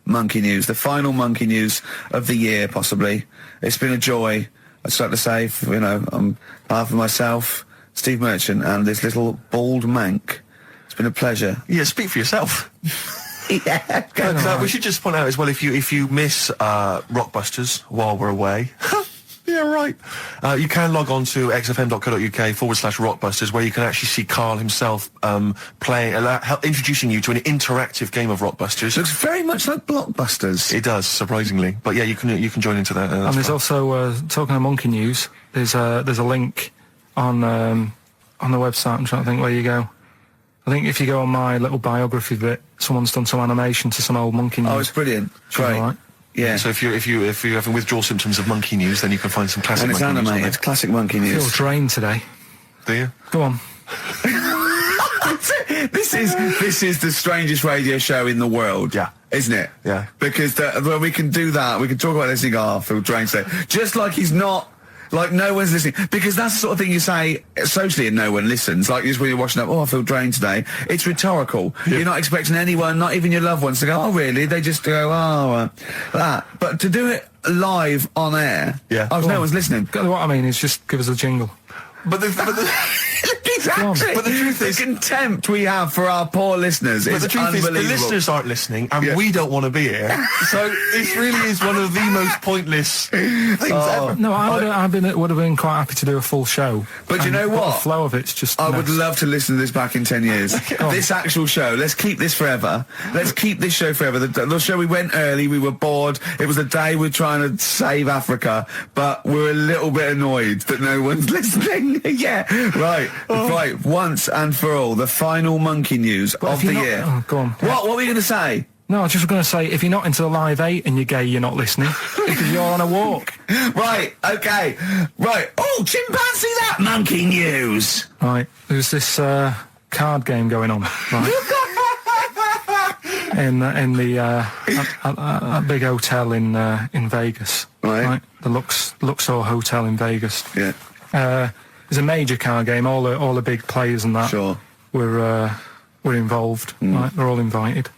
monkey news, the final monkey news of the year, possibly. It's been a joy, I'd like to say, on behalf of myself, Steve Merchant, and this little bald mank. It's been a pleasure. Yeah, speak for yourself. Yeah. We should just point out as well, if you miss Rockbusters while we're away... Yeah, right. You can log on to xfm.co.uk/Rockbusters, where you can actually see Karl himself introducing you to an interactive game of Rockbusters. Looks very much like Blockbusters. It does, surprisingly. But yeah, you can join into that. And there's also, talking of monkey news, there's a link on the website. I'm trying to think where you go. I think if you go on my little biography bit, someone's done some animation to some old monkey news. Oh, it's brilliant. Great. Right. Yeah. So if you're having withdrawal symptoms of monkey news, then you can find some classic. And it's monkey animated. news Classic monkey I news. feel drained today. Do you? Go on. This is the strangest radio show in the world. Yeah. Isn't it? Yeah. Because when we can do that, we can talk about this and go, I feel drained today. Just like he's not. Like, no one's listening. Because that's the sort of thing you say socially and no one listens. Like, just when you're watching up, I feel drained today. It's rhetorical. Yeah. You're not expecting anyone, not even your loved ones, to go, oh, really? They just go, that. But to do it live on air, no one's listening. What I mean is just give us a jingle. But the exactly. But the truth is, the contempt we have for our poor listeners is unbelievable. But the truth is, the listeners aren't listening, and we don't want to be here. So this really is one of the most pointless things ever. No, I would have been quite happy to do a full show. But you know what? The flow of it's just. I would love to listen to this back in 10 years. This actual show. Let's keep this forever. Let's keep this show forever. The show, we went early. We were bored. It was a day we're trying to save Africa, but we're a little bit annoyed that no one's listening. Yeah. Right. Right. Once and for all, the final monkey news of the year. Oh, go on. What were you going to say? No, I was just going to say, if you're not into the Live 8 and you're gay, you're not listening, because you're on a walk. Right, okay. Right. Oh, chimpanzee, that monkey news. Right. There's this card game going on, right? in the big hotel in Vegas. Right. The Luxor Hotel in Vegas. Yeah. It's a major card game. All the big players and that were involved. Right, they're all invited.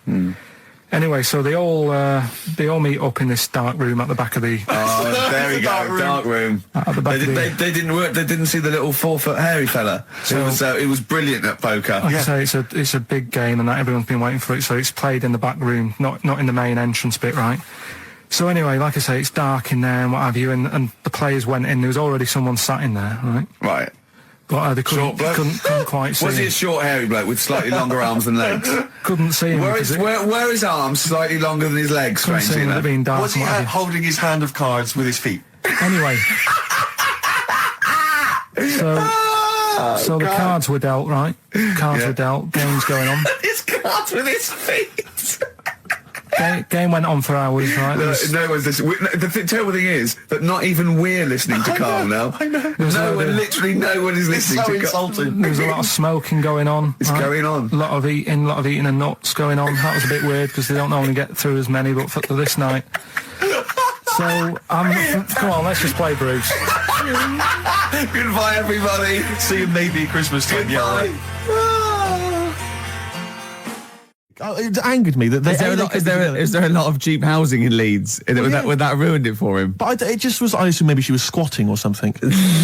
Anyway, so they all meet up in this dark room at the back of the. Oh, there we go, dark room. At the back they didn't work. They didn't see the little 4-foot hairy fella. So it was brilliant at poker. Like I say, it's a big game, and that everyone's been waiting for it. So it's played in the back room, not in the main entrance bit, right? So anyway, like I say, it's dark in there and what have you, and the players went in. There was already someone sat in there, right? Right. But they couldn't quite see Was he him. a short, hairy bloke with slightly longer arms than legs? Couldn't see him. Where his arms slightly longer than his legs, strangely enough? Was he holding his hand of cards with his feet? Anyway. So the cards were dealt, right? Cards were dealt, game's going on. His cards with his feet! Game went on for hours, right? No one's listening. The terrible thing is that not even we're listening to Karl now. I know. Literally no one is listening to Karl. Insulting. There was a lot of smoking going on. It's going on. A lot of eating and nuts going on. That was a bit weird because they don't normally get through as many, but for this night. So, come on, let's just play Bruce. Goodbye, everybody. See you maybe at Christmas time. Goodbye. Yeah, it angered me that is there a lot of cheap housing in Leeds? Would that ruined it for him? But it just was. I assume maybe she was squatting or something.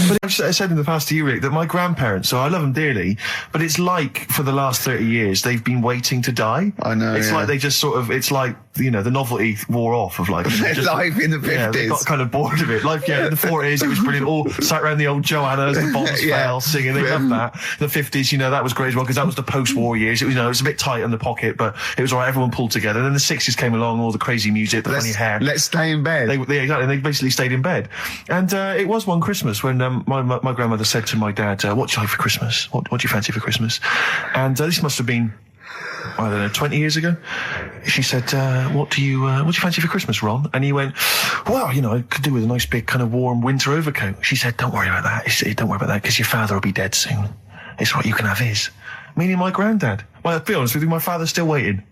But I said in the past to you, Rick, that my grandparents. So I love them dearly, but it's like for the last 30 years they've been waiting to die. I know. It's like they just sort of. It's like the novelty wore off of like life in the 50s. Yeah, they got kind of bored of it. Like in the 40s it was brilliant. All sat around the old Joannas, the bottles fell, singing. They loved that. The 50s, that was great as well because that was the post-war years. It was, it was a bit tight in the pocket, but it was all right. Everyone pulled together. And then the 60s came along, all the crazy music, the funny hair. Let's stay in bed. Exactly. They basically stayed in bed. And it was one Christmas when my grandmother said to my dad, "What do you like for Christmas? What do you fancy for Christmas?" And this must have been, I don't know, 20 years ago. She said, what do you fancy for Christmas, Ron? And he went, well, I could do with a nice big kind of warm winter overcoat. She said, don't worry about that. Don't worry about that because your father will be dead soon. It's right, you can have his. Meaning my granddad. Well, to be honest with you, my father's still waiting.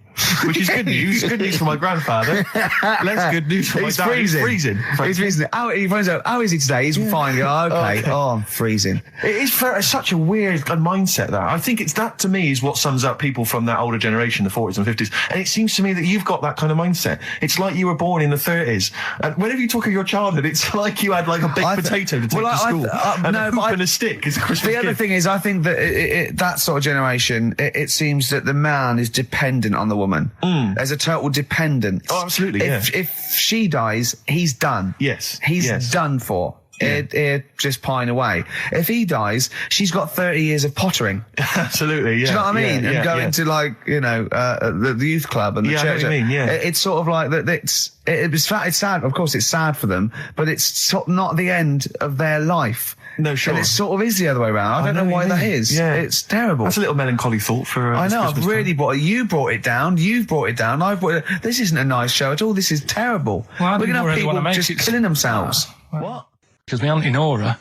which is good news. Good news for my grandfather. Less good news for my dad. Freezing. He's freezing. He finds out, how is he today? He's fine. Oh, okay. Oh, I'm freezing. It is such a weird mindset, that. I think that, to me, is what sums up people from that older generation, the 40s and 50s. And it seems to me that you've got that kind of mindset. It's like you were born in the 30s. And whenever you talk of your childhood, it's like you had like a baked potato to take to school. And a hoop and a stick is a Christmas gift. The other thing is, I think that that sort of generation, it seems that the man is dependent on the woman. There's a total dependence. Oh, absolutely, If she dies, he's done. Yes. He's done for. It just pine away. If he dies, she's got 30 years of pottering. Absolutely, yeah. Do you know what I mean? And going to, like, you know, the youth club and the church. I know what you mean, yeah. It's sort of like that. It's sad. Of course, it's sad for them, but it's not the end of their life. No, sure. And it sort of is the other way around. I don't know why that is. Yeah. It's terrible. That's a little melancholy thought for I know, Christmas I've really time. you brought it down, you've brought it down, I've brought it. This isn't a nice show at all, this is terrible. Well, we're going to have really people make just killing themselves. What? Because my Auntie Nora,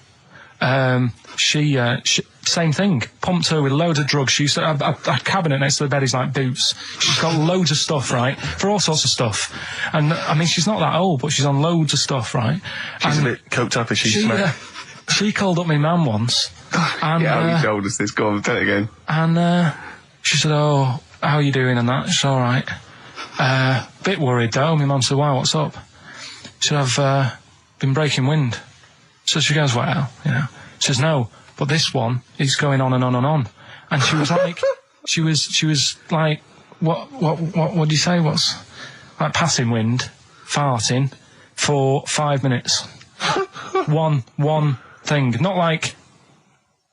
she same thing, pumped her with loads of drugs. She used to have a cabinet next to the bed is like boots. She's got loads of stuff, right, for all sorts of stuff. And, I mean, she's not that old, but she's on loads of stuff, right? She's a bit coked up, is she? She called up my mum once. And, you told us this, go on, tell it again. And she said, oh, how are you doing and that? It's all right. Bit worried though. My mum said, why, what's up? She said, I've been breaking wind. So she goes, well, you know. She says, no, but this one is going on and on and on. And she was like, she was like, what do you say? What's like passing wind, farting for 5 minutes. One thing, not like,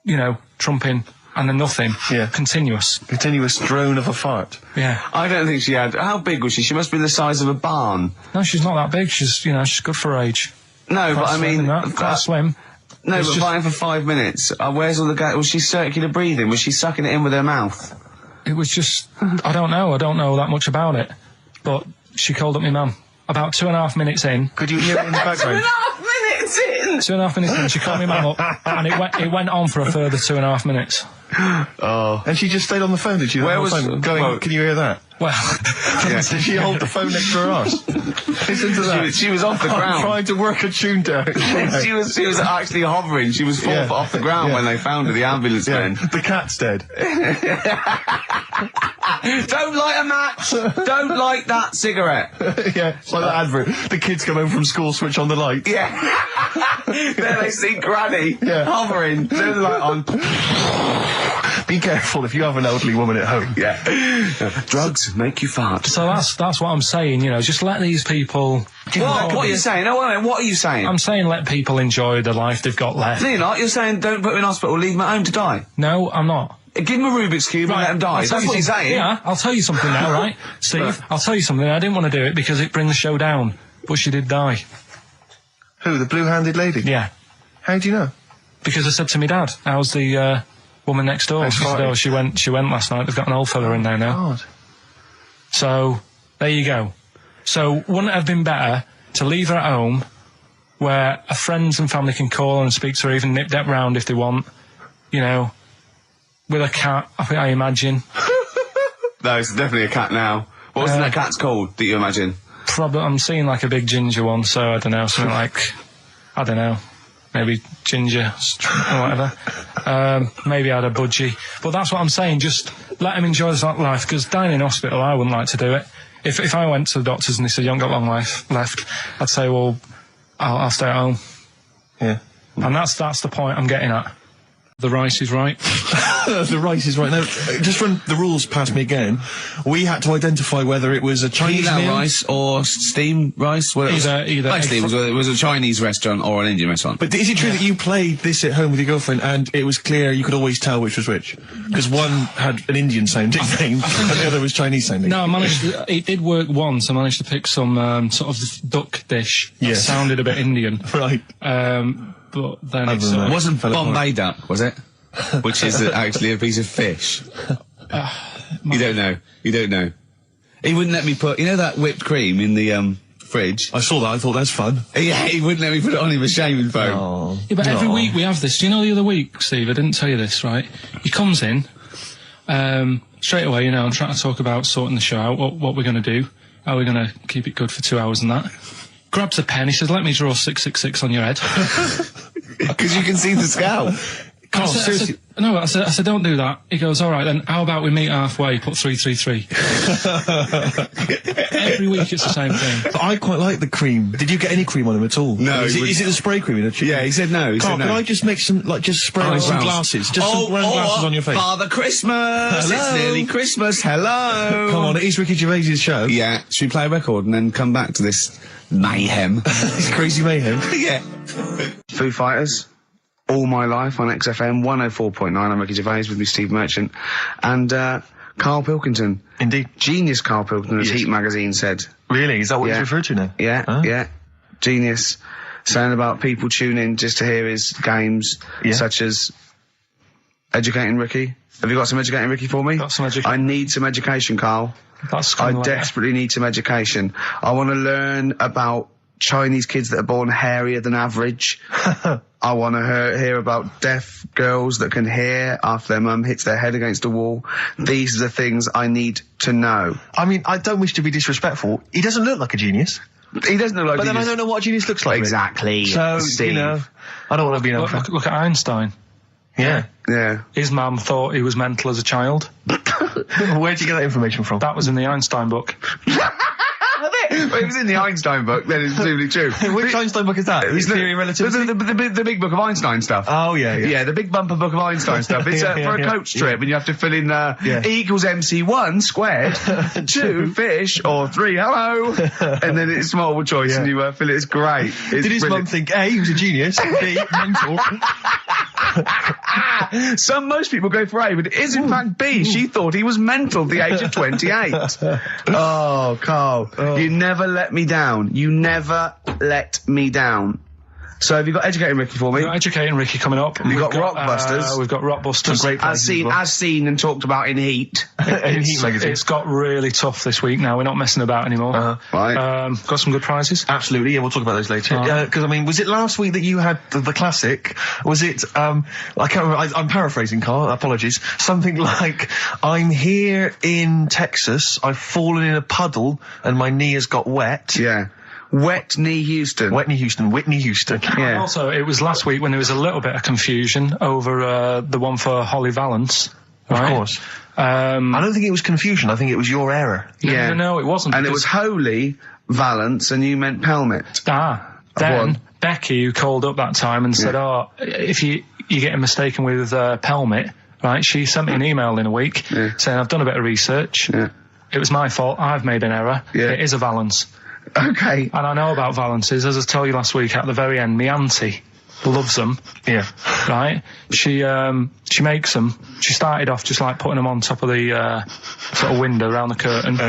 you know, trumping and then nothing. Yeah. Continuous drone of a fart. Yeah. I don't think she had. How big was she? She must be the size of a barn. No, she's not that big. She's good for her age. No, but I mean, quite slim. No, but fighting for 5 minutes. Where's all the gas? Was she circular breathing? Was she sucking it in with her mouth? It was just, I don't know that much about it. But she called up my mum about 2.5 minutes in. Could you hear it in the background? 2.5 minutes in. 2.5 minutes in, she called my mum up, and it went on for a further 2.5 minutes. Oh. And she just stayed on the phone, did she? Where was going? Can you hear that? Well, did she hold the phone next to her arse? Listen to that. She was off the ground. I'm trying to work a tune down. she was actually hovering. She was 4 foot off the ground when they found her. The ambulance men. The cat's dead. Don't light a match. Don't light that cigarette. Yeah, it's like that advert. The kids come home from school, switch on the light. Yeah. Then they see Granny hovering. Turn the light on. Be careful if you have an elderly woman at home. Yeah. Drugs make you fart. So that's what I'm saying, you know, just let these people... What are you saying? No, wait, what are you saying? I'm saying let people enjoy the life they've got left. No, you're not. You're saying don't put them in hospital, leave them at home to die. No, I'm not. Give them a Rubik's Cube and let them die. That's what you're saying. Yeah, I'll tell you something now, right? Steve, I'll tell you something. I didn't want to do it because it brings the show down, but she did die. Who, the blue-handed lady? Yeah. How do you know? Because I said to my dad, how's the woman next door? She said, oh, she went last night. They've got an old fella in there now. God. So, there you go. So, wouldn't it have been better to leave her at home where her friends and family can call and speak to her, even nip-dap round if they want, you know, with a cat, I imagine. No, it's definitely a cat now. What was that cat's called, that you imagine? Probably, I'm seeing like a big ginger one, so I don't know, something like, I don't know, maybe ginger or whatever. Maybe I had a budgie. But that's what I'm saying, just let him enjoy his life, because dying in hospital, I wouldn't like to do it. If I went to the doctors and they said, you haven't got long life left, I'd say, well, I'll stay at home. Yeah. And that's the point I'm getting at. The rice is right. The rice is right. Now, just run the rules past me again. We had to identify whether it was a Chinese meal, rice or steamed rice. Well, either. Basically, it was a Chinese restaurant or an Indian restaurant. But is it true that you played this at home with your girlfriend and it was clear you could always tell which was which? Because one had an Indian sounding name and the other was Chinese sounding. No, it did work once. I managed to pick some sort of duck dish that sounded a bit Indian. Right. But then it wasn't Bombay duck, was it? Which is actually a piece of fish. You don't know. He wouldn't let me put, you know, that whipped cream in the fridge. I saw that. I thought that's fun. Yeah, he wouldn't let me put it on him with shaving foam. Oh. Yeah, but every week we have this. Do you know the other week, Steve? I didn't tell you this, right? He comes in. straight away, you know, I'm trying to talk about sorting the show out, what we're going to do, how we're going to keep it good for 2 hours and that. Grabs a pen, he says, let me draw 666 on your head. Because you can see the scalp. Carl, seriously. I said, don't do that. He goes, all right, then how about we meet halfway, put 333. Every week it's the same thing. But I quite like the cream. Did you get any cream on him at all? No. Is it the spray cream? Yeah, he said no. Carl, can I just make some, just spray on some glasses? Just some round glasses on your face. Father Christmas! Hello. It's nearly Christmas, hello! Come on, it is Ricky Gervais' show. Yeah, should we play a record and then come back to this mayhem? This crazy mayhem. Yeah. Foo Fighters. All My Life on XFM 104.9. I'm Ricky Gervais, with me Steve Merchant and Karl Pilkington. Indeed. Genius Karl Pilkington, as Heat magazine said. Really? Is that what he's referred to now? Yeah, yeah. Genius. Saying about people tune in just to hear his games, such as Educating Ricky. Have you got some Educating Ricky for me? Got some education. I need some education, Karl. I desperately need some education. I want to learn about Chinese kids that are born hairier than average. I want to hear about deaf girls that can hear after their mum hits their head against a wall. These are the things I need to know. I mean, I don't wish to be disrespectful. He doesn't look like a genius. He doesn't look like But a then I don't know what a genius looks like. Exactly. So, Steve. you know, I don't want to be an Look at Einstein. Yeah. Yeah. His mum thought he was mental as a child. Where'd you get that information from? That was in the Einstein book. Well, it was in the Einstein book, then it's presumably true. Which Einstein book is that? Is Theory of Relativity? The big book of Einstein stuff. Oh, yeah. Yeah, the big bumper book of Einstein stuff. It's for a coach trip, and you have to fill in E equals MC1 squared, 2 fish, or 3 hello, and then it's multiple choice, and you fill it. It's great. It's Did his mum think, A, he was a genius, B, mental? Most people go for A, but it is in fact B. She thought he was mental at the age of 28. Oh, Karl, you never let me down. You never let me down. So have you got Educating Ricky for me? We've got Educating Ricky coming up. We've got Rockbusters. We've got Rockbusters. Great as seen and talked about in Heat. In Heat magazine. It's got really tough this week now. We're not messing about anymore. Right. Got some good prizes. Absolutely, yeah, we'll talk about those later. Because, I mean, was it last week that you had the classic? Was it, I can't remember, I'm paraphrasing, Karl, apologies. Something like, I'm here in Texas, I've fallen in a puddle, and my knee has got wet. Yeah. Whitney Houston. Whitney Houston. Yeah. And also, it was last week when there was a little bit of confusion over the one for Holly Valance. Right? Of course. I don't think it was confusion. I think it was your error. No, it wasn't. And it was Holy Valance, and you meant Pelmet. Then Becky, who called up that time and said, if you're getting mistaken with Pelmet, right, she sent me an email in a week saying, I've done a bit of research. Yeah. It was my fault. I've made an error. Yeah. It is a Valance. Okay. And I know about Valances. As I told you last week, at the very end, my auntie loves them. Yeah. Right? She makes them. She started off just like putting them on top of the sort of window around the curtain.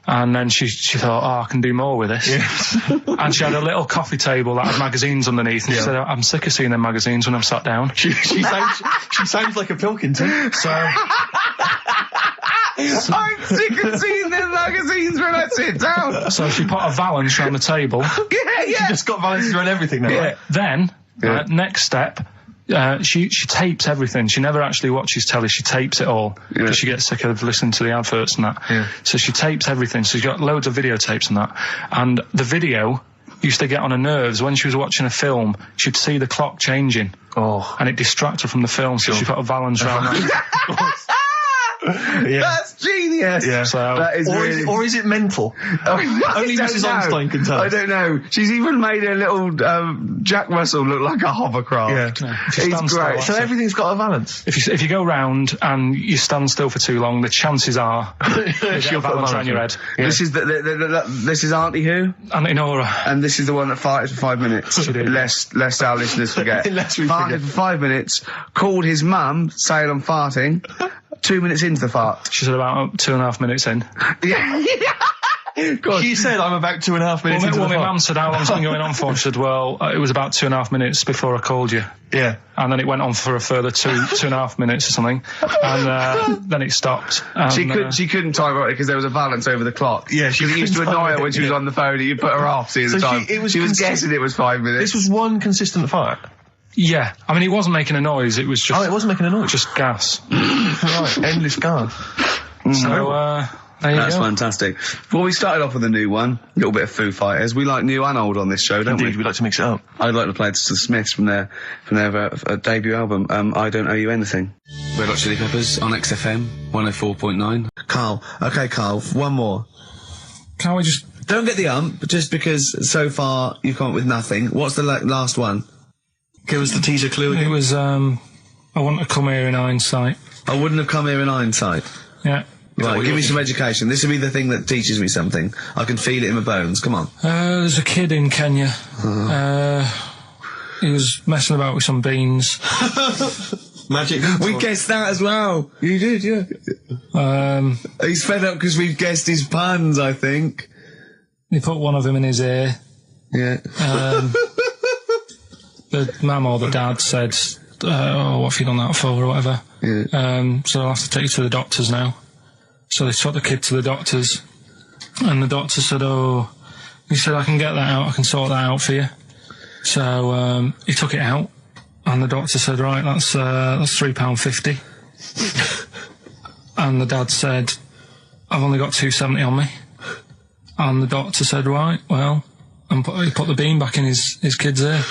And then she thought, I can do more with this. Yeah. And she had a little coffee table that had magazines underneath. And she said, I'm sick of seeing them magazines when I'm sat down. She sounds like a Pilkington. So... I'm sick of seeing them magazines when I sit down. So she put a Valance around the table. Yeah. She just got Valances around everything now. Yeah. Then, next step, she tapes everything. She never actually watches telly. She tapes it all because she gets sick of listening to the adverts and that. Yeah. So she tapes everything. So she's got loads of videotapes and that. And the video used to get on her nerves. When she was watching a film, she'd see the clock changing. And it distracted her from the film. So she put a Valance around that. That's genius. Yeah. So that is or is it mental? Only Mrs. Einstein can tell. I don't know. She's even made a little Jack Russell look like a hovercraft. Yeah. He's great. So everything's got a Valance. If you go round and you stand still for too long, the chances are she'll Valance around your head. Yeah. This is this is Auntie who? Auntie Nora. And this is the one that farted for 5 minutes. Lest our listeners forget. Farted for 5 minutes. Called his mum saying I'm farting. 2 minutes into the fart. She said about 2.5 minutes in. Yeah. She said I'm about 2.5 minutes into the fart. My mum said, how long's it been going on for? She said, well, it was about 2.5 minutes before I called you. Yeah. And then it went on for a further 2.5 minutes or something. And then it stopped. And, she couldn't time it because there was a Valance over the clock. Yeah, she used to annoy her when she was on the phone. You put her off, see the time. She was guessing it was 5 minutes. This was one consistent fart. Yeah, I mean, it wasn't making a noise, it was just... Oh, it wasn't making a noise? Just gas. Right, endless gas. So, there you That's go. fantastic. Well, we started off with a new one, a little bit of Foo Fighters. We like new and old on this show, don't Indeed, we like to mix it up. I'd like to play the Smiths from their debut album, I Don't Owe You Anything. Red Hot Chili Peppers on XFM 104.9. Carl, okay, Carl, one more. Can't we just... Don't get the just because so far you've come up with nothing. What's the last one? Give us the teaser clue again. It was, I want to come here in hindsight. I wouldn't have come here in hindsight. Yeah. Right, give me some education. This will be the thing that teaches me something. I can feel it in my bones. Come on. There's a kid in Kenya. He was messing about with some beans. Magic. We guessed that as well. You did, yeah. He's fed up because we've guessed his puns, I think. He put one of them in his ear. Yeah. The mum or the dad said, what have you done that for, or whatever. Yeah. So I'll have to take you to the doctors now. So they took the kid to the doctors, and the doctor said, he said, I can get that out, I can sort that out for you. So, he took it out, and the doctor said, right, that's £3.50. And the dad said, I've only got £2.70 on me. And the doctor said, right, well, and he put the bean back in his kid's ear.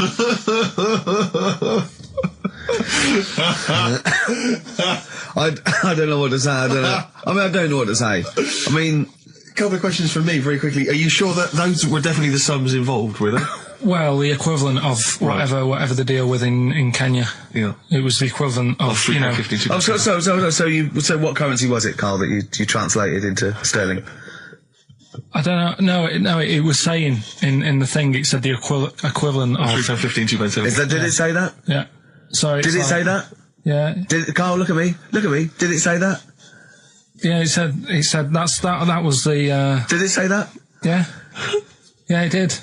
I don't know what to say. I don't know what to say. I mean, A couple of questions from me, very quickly. Are you sure that those were definitely the sums involved, were they? Well, the equivalent of whatever the deal with in Kenya. Yeah. It was the equivalent of, you know... So what currency was it, Carl, that you translated into sterling? I don't know. It was saying in the thing, it said the equivalent of... £3.15, £2.70. Did it say that? Yeah. So did it say that? Yeah. Carl, look at me. Did it say that? Yeah, it said that was the... Did it say that? Yeah. Yeah, it did.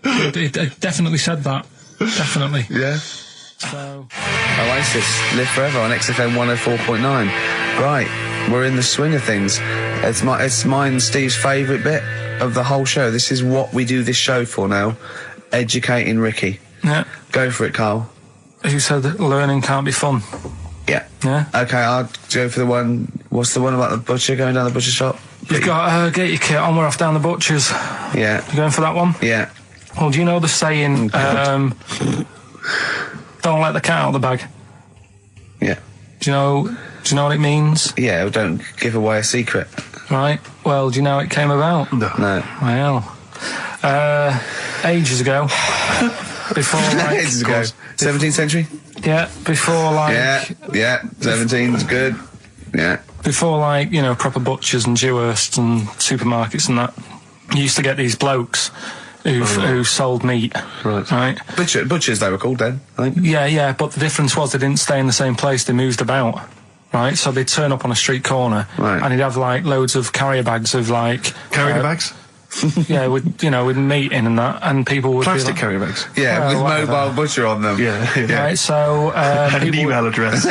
It definitely said that. Definitely. Yeah. So... Oasis, Live Forever on XFM 104.9. Right, we're in the swing of things. It's mine and Steve's favourite bit of the whole show. This is what we do this show for now. Educating Ricky. Yeah. Go for it, Carl. Who said that learning can't be fun? Yeah. Yeah. Okay, I'll go for the one... What's the one about the butcher, going down the butcher shop? You've got get your kit on, we're off down the butcher's. Yeah. You going for that one? Yeah. Well, do you know the saying, don't let the cat out of the bag? Yeah. Do you know what it means? Yeah, don't give away a secret. Right. Well, do you know how it came about? No. Well, ages ago. Before, like... Ages ago. 17th century? Yeah, before, like... Yeah, 17's good. Yeah. Before, like, you know, proper butchers and Dewhursts and supermarkets and that, you used to get these blokes who sold meat. Right. Butchers, they were called then, I think. Yeah, but the difference was they didn't stay in the same place, they moved about. Right, so they'd turn up on a street corner, and he'd have, like, loads of carrier bags of, like... Carrier bags? Yeah, with meat in and that, and people would Plastic be like, carrier bags? Yeah, with whatever. mobile butcher on them. Yeah. Right, so... And an email address.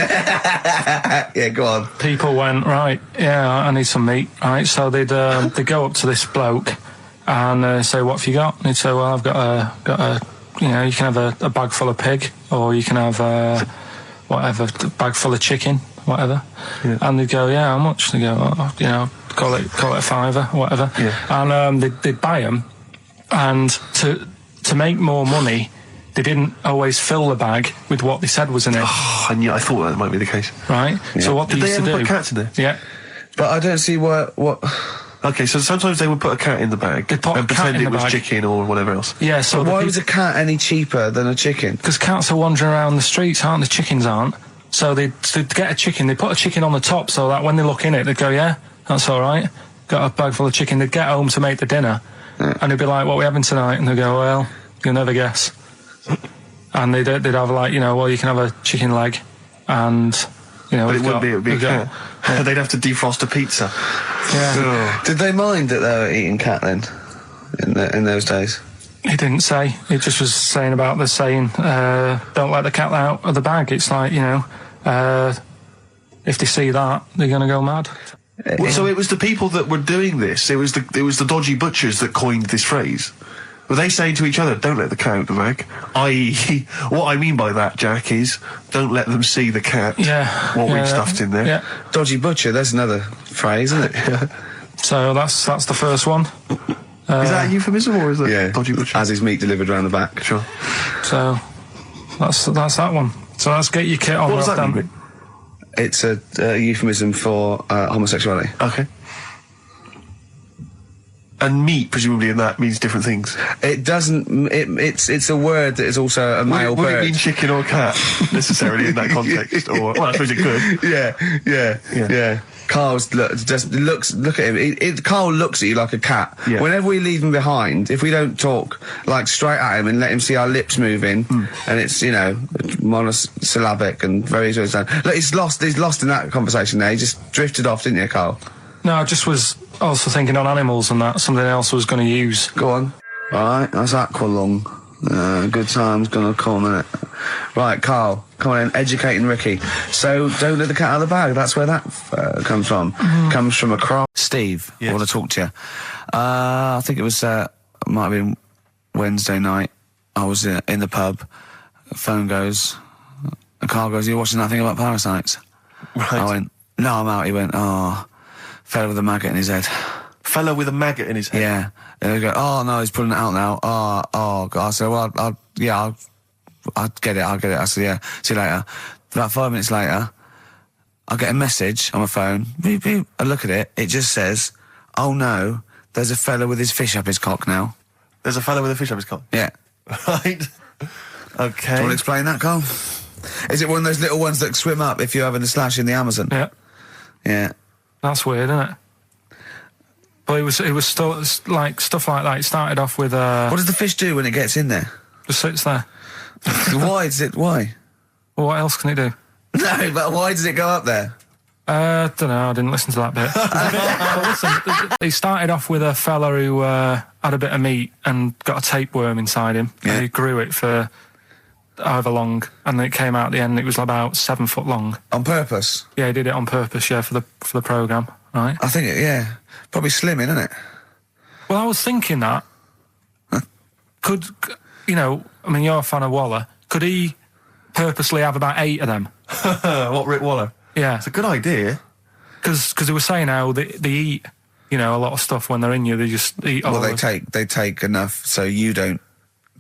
Yeah, go on. People went, right, yeah, I need some meat. Right, so they'd go up to this bloke and say, what have you got? And he'd say, well, I've got a you know, you can have a bag full of pig, or you can have a bag full of chicken, whatever. Yeah. And they'd go, yeah, how much? They go, you know, call it a fiver, whatever. Yeah. And they'd buy them, and to make more money, they didn't always fill the bag with what they said was in it. Oh, I thought that might be the case. Right? Yeah. So what they used to do... Did they ever put cats in there? Yeah. But I don't see what... Okay, so sometimes they would put a cat in the bag and pretend it was chicken or whatever else. Yeah, so... But why was a cat any cheaper than a chicken? Because cats are wandering around the streets, aren't they? Chickens aren't. So they'd get a chicken, they put a chicken on the top so that when they look in it, they'd go, yeah, that's all right. Got a bag full of chicken. They'd get home to make the dinner, and they'd be like, what are we having tonight? And they'd go, well, you'll never guess. And they'd have, like, you know, well, you can have a chicken leg, and, you know... But it would be a cat. Yeah. They'd have to defrost a pizza. Yeah. Did they mind that they were eating cat then, in those days? He didn't say. He just was saying about the saying, don't let the cat out of the bag. It's like, you know, if they see that, they're going to go mad. So it was the people that were doing this, it was the dodgy butchers that coined this phrase. Were they saying to each other, don't let the cat out the bag? I.e., what I mean by that, Jack, is don't let them see the cat. Yeah. What we've stuffed in there. Yeah. Dodgy butcher, there's another phrase, isn't it? Yeah. So that's the first one. Is that a euphemism or is that dodgy butcher? As his meat delivered around the back. Sure. So that's that one. So let's get your kit on. What does that mean? It's a euphemism for homosexuality. Okay. And meat, presumably, in that means different things. It doesn't. It's a word that is also a male would bird. it mean chicken or cat necessarily in that context? Or well, I suppose it could. Yeah. Carl's look at him. Carl looks at you like a cat. Yeah. Whenever we leave him behind, if we don't talk like straight at him and let him see our lips moving, and it's monosyllabic and very look, he's lost in that conversation there. He just drifted off, didn't you, Carl? No, I just was also thinking on animals and that something else I was going to use. Go on. All right, that's aqualung. Good time's gonna come, innit? Right, Carl, come on in, educating Ricky. So, don't let the cat out of the bag. That's where that comes from. Comes from a cry. Steve, yes. I want to talk to you. I think it was, might have been Wednesday night. I was in the pub. Phone goes. Carl goes, "You watching that thing about parasites?" Right. I went, "No, I'm out." He went, "Oh, fella with a maggot in his head." Fellow with a maggot in his head? Yeah. And they go, "Oh, no, he's pulling it out now." Oh, God. I said, "Well, I'll get it. I said, "Yeah, see you later." About 5 minutes later, I get a message on my phone. Beep, beep. I look at it. It just says, "Oh, no, there's a fella with his fish up his cock now." There's a fellow with a fish up his cock? Yeah. Right. Okay. Do you want to explain that, Carl? Is it one of those little ones that swim up if you're having a slash in the Amazon? Yeah. Yeah. That's weird, isn't it? But it was still like stuff like that. It started off with What does the fish do when it gets in there? just sits there. Why? Well, what else can it do? No, but why does it go up there? Don't know. I didn't listen to that bit. But listen, he started off with a fella who had a bit of meat and got a tapeworm inside him. Yeah. And he grew it for however long, and then it came out at the end. It was about 7 foot long. On purpose? Yeah, he did it on purpose. Yeah, for the program, right? I think probably slimming, isn't it? Well, I was thinking that could you're a fan of Waller. Could he purposely have about 8 of them? What, Rick Waller? Yeah, It's a good idea. because they were saying how they eat, a lot of stuff when they're in you. They just eat. Well, they take enough so you don't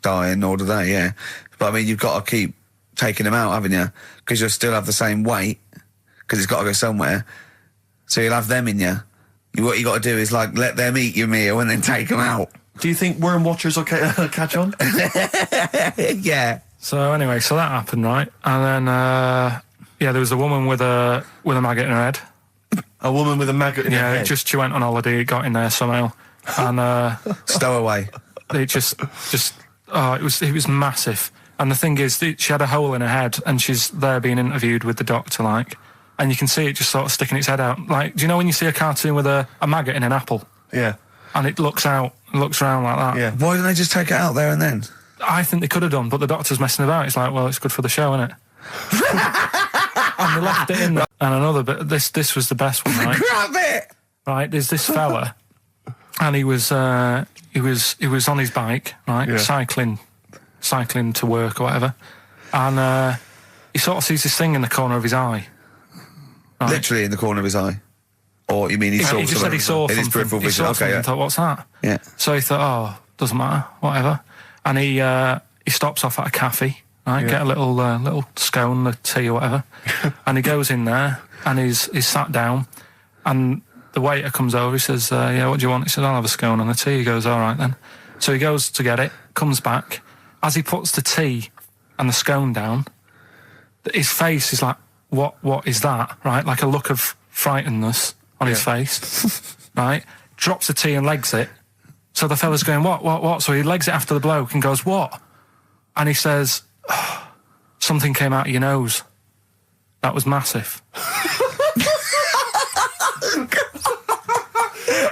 die, and nor do they. Yeah, but I mean, you've got to keep taking them out, haven't you? Because you'll still have the same weight because it's got to go somewhere. So you'll have them in you. What you got to do is like let them eat your meal and then take them out. Do you think worm watchers will catch on? Yeah. So anyway, so that happened, right? And then there was a woman with a maggot in her head. A woman with a maggot in her head? Yeah, she went on holiday, it got in there somehow, and Stowaway. it just it was massive. And the thing is, she had a hole in her head, and she's there being interviewed with the doctor, like, and you can see it just sort of sticking its head out. Like, do you know when you see a cartoon with a maggot in an apple? Yeah. And it looks around like that. Yeah. Why didn't they just take it out there and then? I think they could have done, but the doctor's messing about. It's like, well, it's good for the show, isn't it? And they left it in there. And another bit. This was the best one, right? Grab it. Right. There's this fella, and he was on his bike, right, Yeah. cycling to work or whatever, and he sort of sees this thing in the corner of his eye. Right? Literally in the corner of his eye. Or you mean he saw He just said he saw in his something. peripheral He vision? saw Okay, something yeah. and thought, what's that? Yeah. So he thought, oh, doesn't matter, whatever. And he stops off at a cafe, right? Yeah. Get a little scone, a tea or whatever. And he goes in there and he's sat down, and the waiter comes over. He says, yeah, what do you want? He says, I'll have a scone and a tea. He goes, all right then. So he goes to get it, comes back. As he puts the tea and the scone down, his face is like, what is that? Right? Like a look of frightenedness on his face, right? Drops the tea and legs it. So the fella's going, what? So he legs it after the bloke and goes, what? And he says, oh, something came out of your nose. That was massive.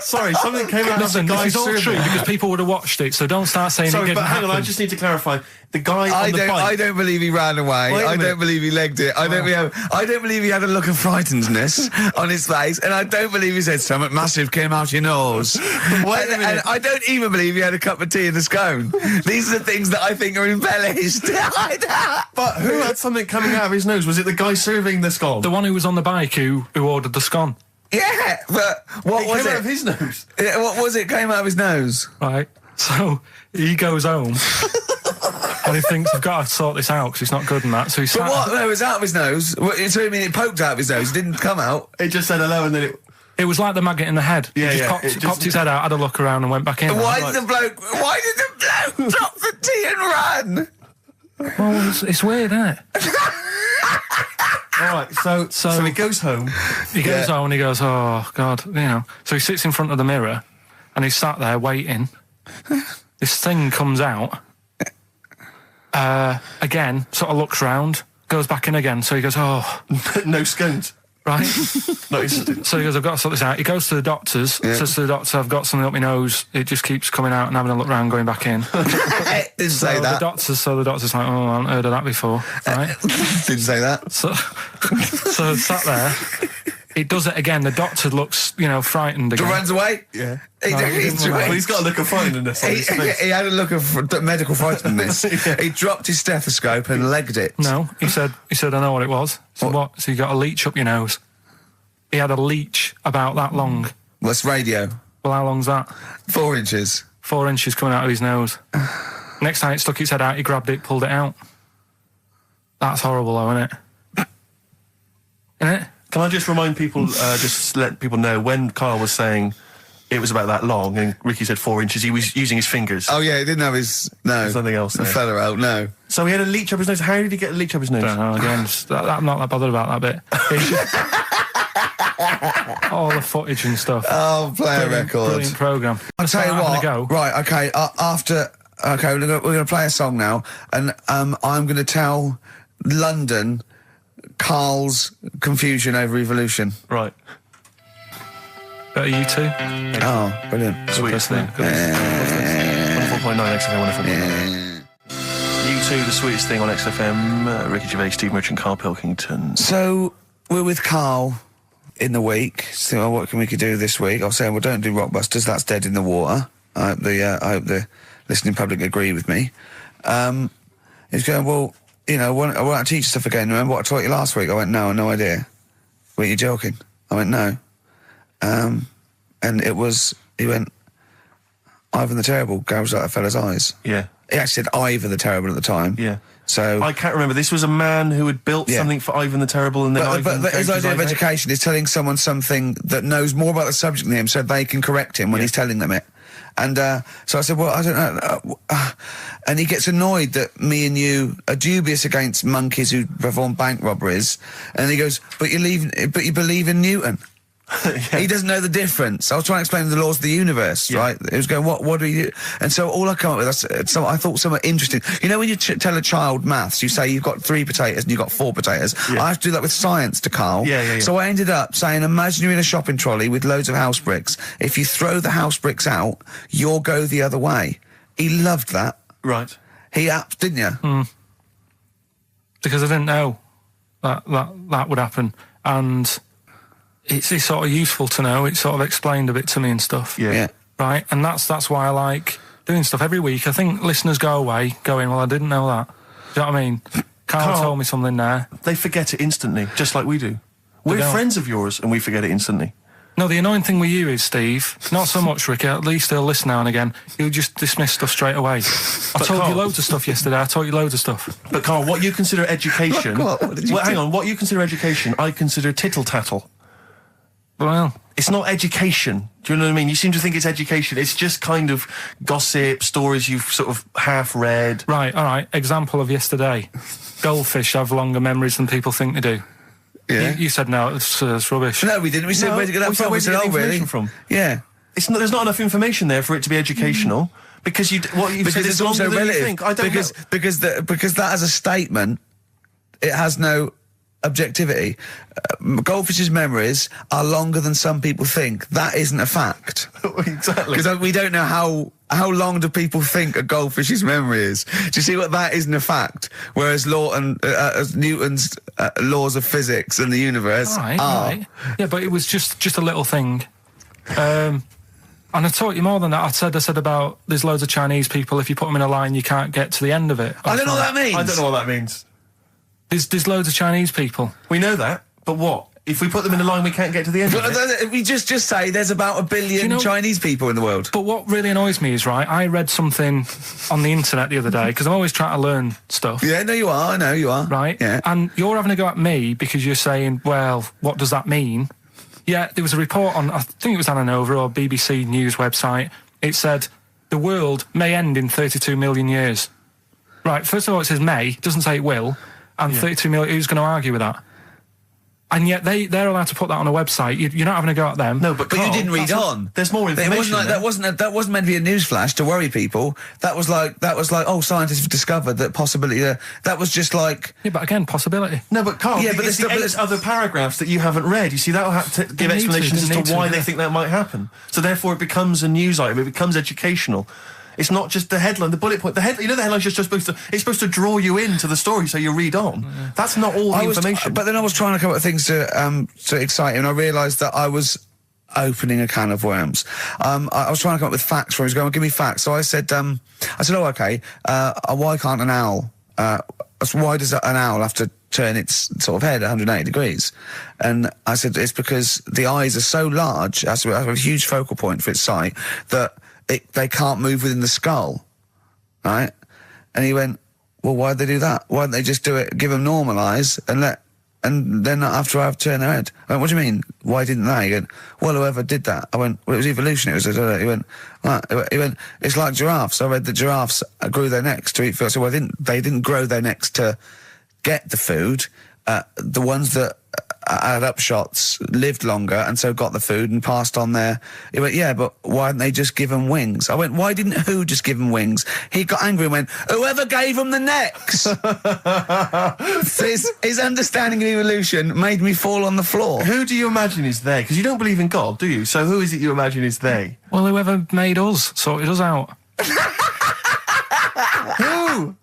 Sorry, something came out of the Listen, guy this is all serving. true because people would have watched it, so don't start saying it Sorry, didn't but hang on, I happen. just need to clarify. The guy I on the don't. bike. I don't believe he ran away. Wait a I minute. don't believe he legged it. I don't believe he had a look of frightenedness on his face, and I don't believe he said something massive came out your nose. And I don't even believe he had a cup of tea and a scone. These are the things that I think are embellished. But who had something coming out of his nose? Was it the guy serving the scone? The one who was on the bike who ordered the scone. Yeah, but what was came it? out of his nose. What was it? Came out of his nose. Right. So he goes home and he thinks, I've got to sort this out because it's not good and that. So he But what? No, it was out of his nose. So I mean, it poked out of his nose. It didn't come out. It just said hello and then it... It was like the maggot in the head. Yeah, he just yeah, popped, it just- popped his head out, had a look around and went back in. Why did the bloke drop the tea and run? Well, it's weird, isn't it? All right, so he goes home. He goes home and he goes, oh, God, you know. So he sits in front of the mirror and he's sat there waiting. This thing comes out. Again, sort of looks round, goes back in again. So he goes, oh. No scones. Right. No, So he goes, I've got to sort this out. He goes to the doctor's, says to the doctor, I've got something up my nose. It just keeps coming out and having a look round, going back in. Didn't say that. The doctor's like, oh, I haven't heard of that before. Right. Didn't say that. So sat there. He does it again. The doctor looks, frightened again. Runs away. Yeah. Well, he's got a look of frightenness on his face. He had a look of medical frightenness. Yeah. He dropped his stethoscope and legged it. No, he said, I know what it was. So what? So you got a leech up your nose. He had a leech about that long. What's radio? Well, how long's that? 4 inches. 4 inches coming out of his nose. Next time it stuck its head out, he grabbed it, pulled it out. That's horrible, though, isn't it? Isn't it? Can I just remind people, just let people know, when Karl was saying it was about that long and Ricky said 4 inches, he was using his fingers. Oh, yeah, he didn't have his... No. There's nothing else there. Fella out, no. So he had a leech up his nose. How did he get a leech up his nose? I don't know, again, I'm not that bothered about that bit. All the footage and stuff. Oh, play a record. Brilliant programme. I'll tell you what. Go. Right, okay, after... Okay, we're going to play a song now, and I'm going to tell London Karl's confusion over evolution. Right. You two? Oh, brilliant. Sweetest thing. 104.9 XFM, 104.9. You2, the sweetest thing on XFM. Ricky Gervais, Steve Merchant, Karl Pilkington. So, we're with Karl in the week. So, what can we do this week? I was saying, well, don't do Rockbusters. That's dead in the water. I hope the listening public agree with me. He's going, well, I want to teach you stuff again. Remember what I taught you last week? I went, no, no idea. Were you joking? I went, no. And it was, he went, Ivan the Terrible gouged out a fella's eyes. Yeah. He actually said Ivan the Terrible at the time. Yeah. So I can't remember. This was a man who had built something for Ivan the Terrible, and then but his idea of education is telling someone something that knows more about the subject than him, so they can correct him when he's telling them it. And so I said, well, I don't know. And he gets annoyed that me and you are dubious against monkeys who perform bank robberies. And he goes, but you believe in Newton. He doesn't know the difference. I was trying to explain the laws of the universe, right? It was going, what do you do? And so all I come up with, I thought somewhat interesting. You know, when you tell a child maths, you say you've got 3 potatoes and you've got 4 potatoes. I have to do that with science to Karl. Yeah. So I ended up saying, imagine you're in a shopping trolley with loads of house bricks. If you throw the house bricks out, you'll go the other way. He loved that. Right. Didn't you? Because I didn't know that would happen. And it's sort of useful to know. It sort of explained a bit to me and stuff. Yeah. Right? And that's why I like doing stuff every week. I think listeners go away going, well, I didn't know that. Do you know what I mean? Karl told me something there. They forget it instantly, just like we do. We're friends of yours and we forget it instantly. No, the annoying thing with you is, Steve, not so much, Ricky, at least he'll listen now and again, he'll just dismiss stuff straight away. I told you loads of stuff yesterday, But Karl, what you consider education... hang on, what you consider education, I consider tittle-tattle. Well, it's not education. Do you know what I mean? You seem to think it's education. It's just kind of gossip, stories you've sort of half read. Right, all right. Example of yesterday. Goldfish have longer memories than people think they do. Yeah. You said no, it's rubbish. No, we didn't. We said, where'd you get that from? We said, oh, really? From? Yeah. There's not enough information there for it to be educational. Because it's also relative. I don't know. Because that as a statement, it has no objectivity. Goldfish's memories are longer than some people think. That isn't a fact. Exactly. Because we don't know how long do people think a goldfish's memory is. Do you see what that isn't a fact? Whereas as Newton's laws of physics and the universe are. Right. Yeah, but it was just a little thing. And I taught you more than that. I said about there's loads of Chinese people. If you put them in a line, you can't get to the end of it. I don't know what that means. I don't know what that means. There's loads of Chinese people. We know that, but what? If we put them in a line, we can't get to the end of it? We just say there's about 1 billion Chinese people in the world. But what really annoys me is, right, I read something on the internet the other day, because I'm always trying to learn stuff. Yeah, no, you are. I know you are. Right? Yeah. And you're having a go at me because you're saying, well, what does that mean? Yeah, there was a report on, I think it was Ananova or BBC News website. It said, the world may end in 32 million years. Right, first of all, it says may, it doesn't say it will. And 32 million, who's going to argue with that? And yet they're allowed to put that on a website. You're not having a go at them. No, but you didn't read on. There's more information. That wasn't meant to be a news flash to worry people. That was like, oh, scientists have discovered that possibility. That was just like. Yeah, but again, possibility. No, but Karl, yeah, but there's the 8 other paragraphs that you haven't read. You see, that'll have to give explanations as to why they think that might happen. So therefore, it becomes a news item. It becomes educational. It's not just the headline, the bullet point. The headline's just supposed to draw you into the story so you read on. Yeah. That's not all the information. But then I was trying to come up with things to excite him, and I realised that I was opening a can of worms. I was trying to come up with facts for him. He was going, give me facts. So I said, oh, okay, why can't an owl, why does an owl have to turn its sort of head 180 degrees? And I said, it's because the eyes are so large, it has a huge focal point for its sight, that they can't move within the skull, right? And he went, well, why'd they do that? Why don't they just do it, give them normal eyes, and then after I've turned their head? I went, what do you mean? Why didn't they? He went, well, whoever did that. I went, well, it was evolution. He went, it's like giraffes. I read that giraffes grew their necks to eat food. So they didn't grow their necks to get the food. The ones that had upshots lived longer and so got the food and passed on their. He went, yeah, but why didn't they just give them wings? I went, why didn't who just give them wings? He got angry and went, whoever gave them the necks. his understanding of evolution made me fall on the floor. Who do you imagine is they? Because you don't believe in God, do you? So who is it you imagine is they? Well, whoever made us sorted us out. Who?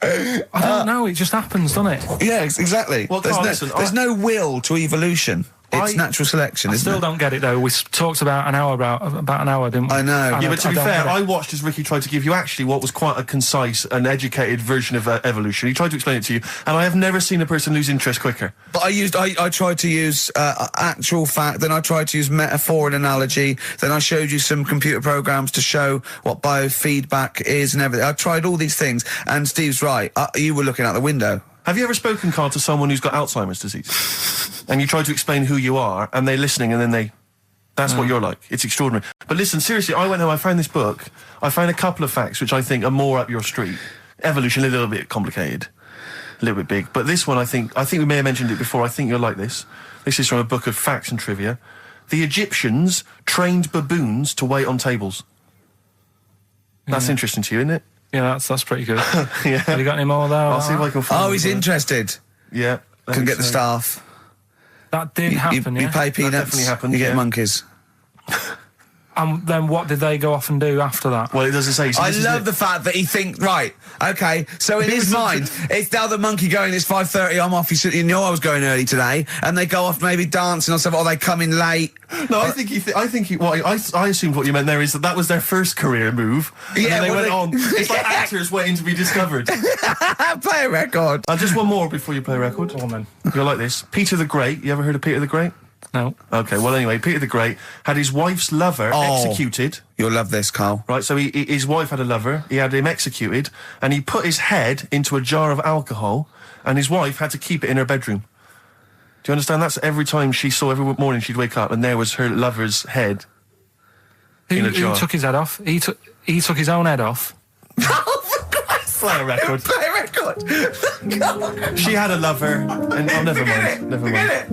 I don't know, it just happens, doesn't it? Yeah, exactly. Well, there's no will to evolution. It's natural selection, I isn't it? still don't get it, though. We talked about an hour, didn't we? I know. Yeah, but to be fair, I watched as Ricky tried to give you actually what was quite a concise and educated version of evolution. He tried to explain it to you, and I have never seen a person lose interest quicker. But I tried to use actual fact, then I tried to use metaphor and analogy, then I showed you some computer programs to show what biofeedback is and everything. I tried all these things, and Steve's right. You were looking out the window. Have you ever spoken, Karl, to someone who's got Alzheimer's disease? And you try to explain who you are, and they're listening, and then that's what you're like. It's extraordinary. But listen, seriously, I went home, I found this book. I found a couple of facts which I think are more up your street. Evolution, a little bit complicated, a little bit big. But this one, I think we may have mentioned it before. I think you'll like this. This is from a book of facts and trivia. The Egyptians trained baboons to wait on tables. That's interesting to you, isn't it? Yeah, that's pretty good. Yeah. Have you got any more there? I'll see if I can find he's interested. Yeah. Can get the staff. That did happen, You pay peanuts, That definitely happened, you get yeah. monkeys. And then what did they go off and do after that? Well, it doesn't say. So I love the fact that he thinks, right, okay, so in his mind, it's the other monkey going, it's 5:30, I'm off, you know I was going early today, and they go off maybe dancing or something, or they come in late. No, I assumed what you meant there is that was their first career move. And Yeah, then they well, went on. It's like actors waiting to be discovered. Play a record. Just one more before you play a record. Go on, then. You'll like this. Peter the Great. You ever heard of Peter the Great? No. Okay, well anyway, Peter the Great had his wife's lover executed. You'll love this, Karl. Right, so his wife had a lover, he had him executed, and he put his head into a jar of alcohol, and his wife had to keep it in her bedroom. Do you understand? That's every time every morning she'd wake up, and there was her lover's head in a jar. Who took his head off? He took his own head off. Play a record. Play a record. She had a lover, and never mind. It.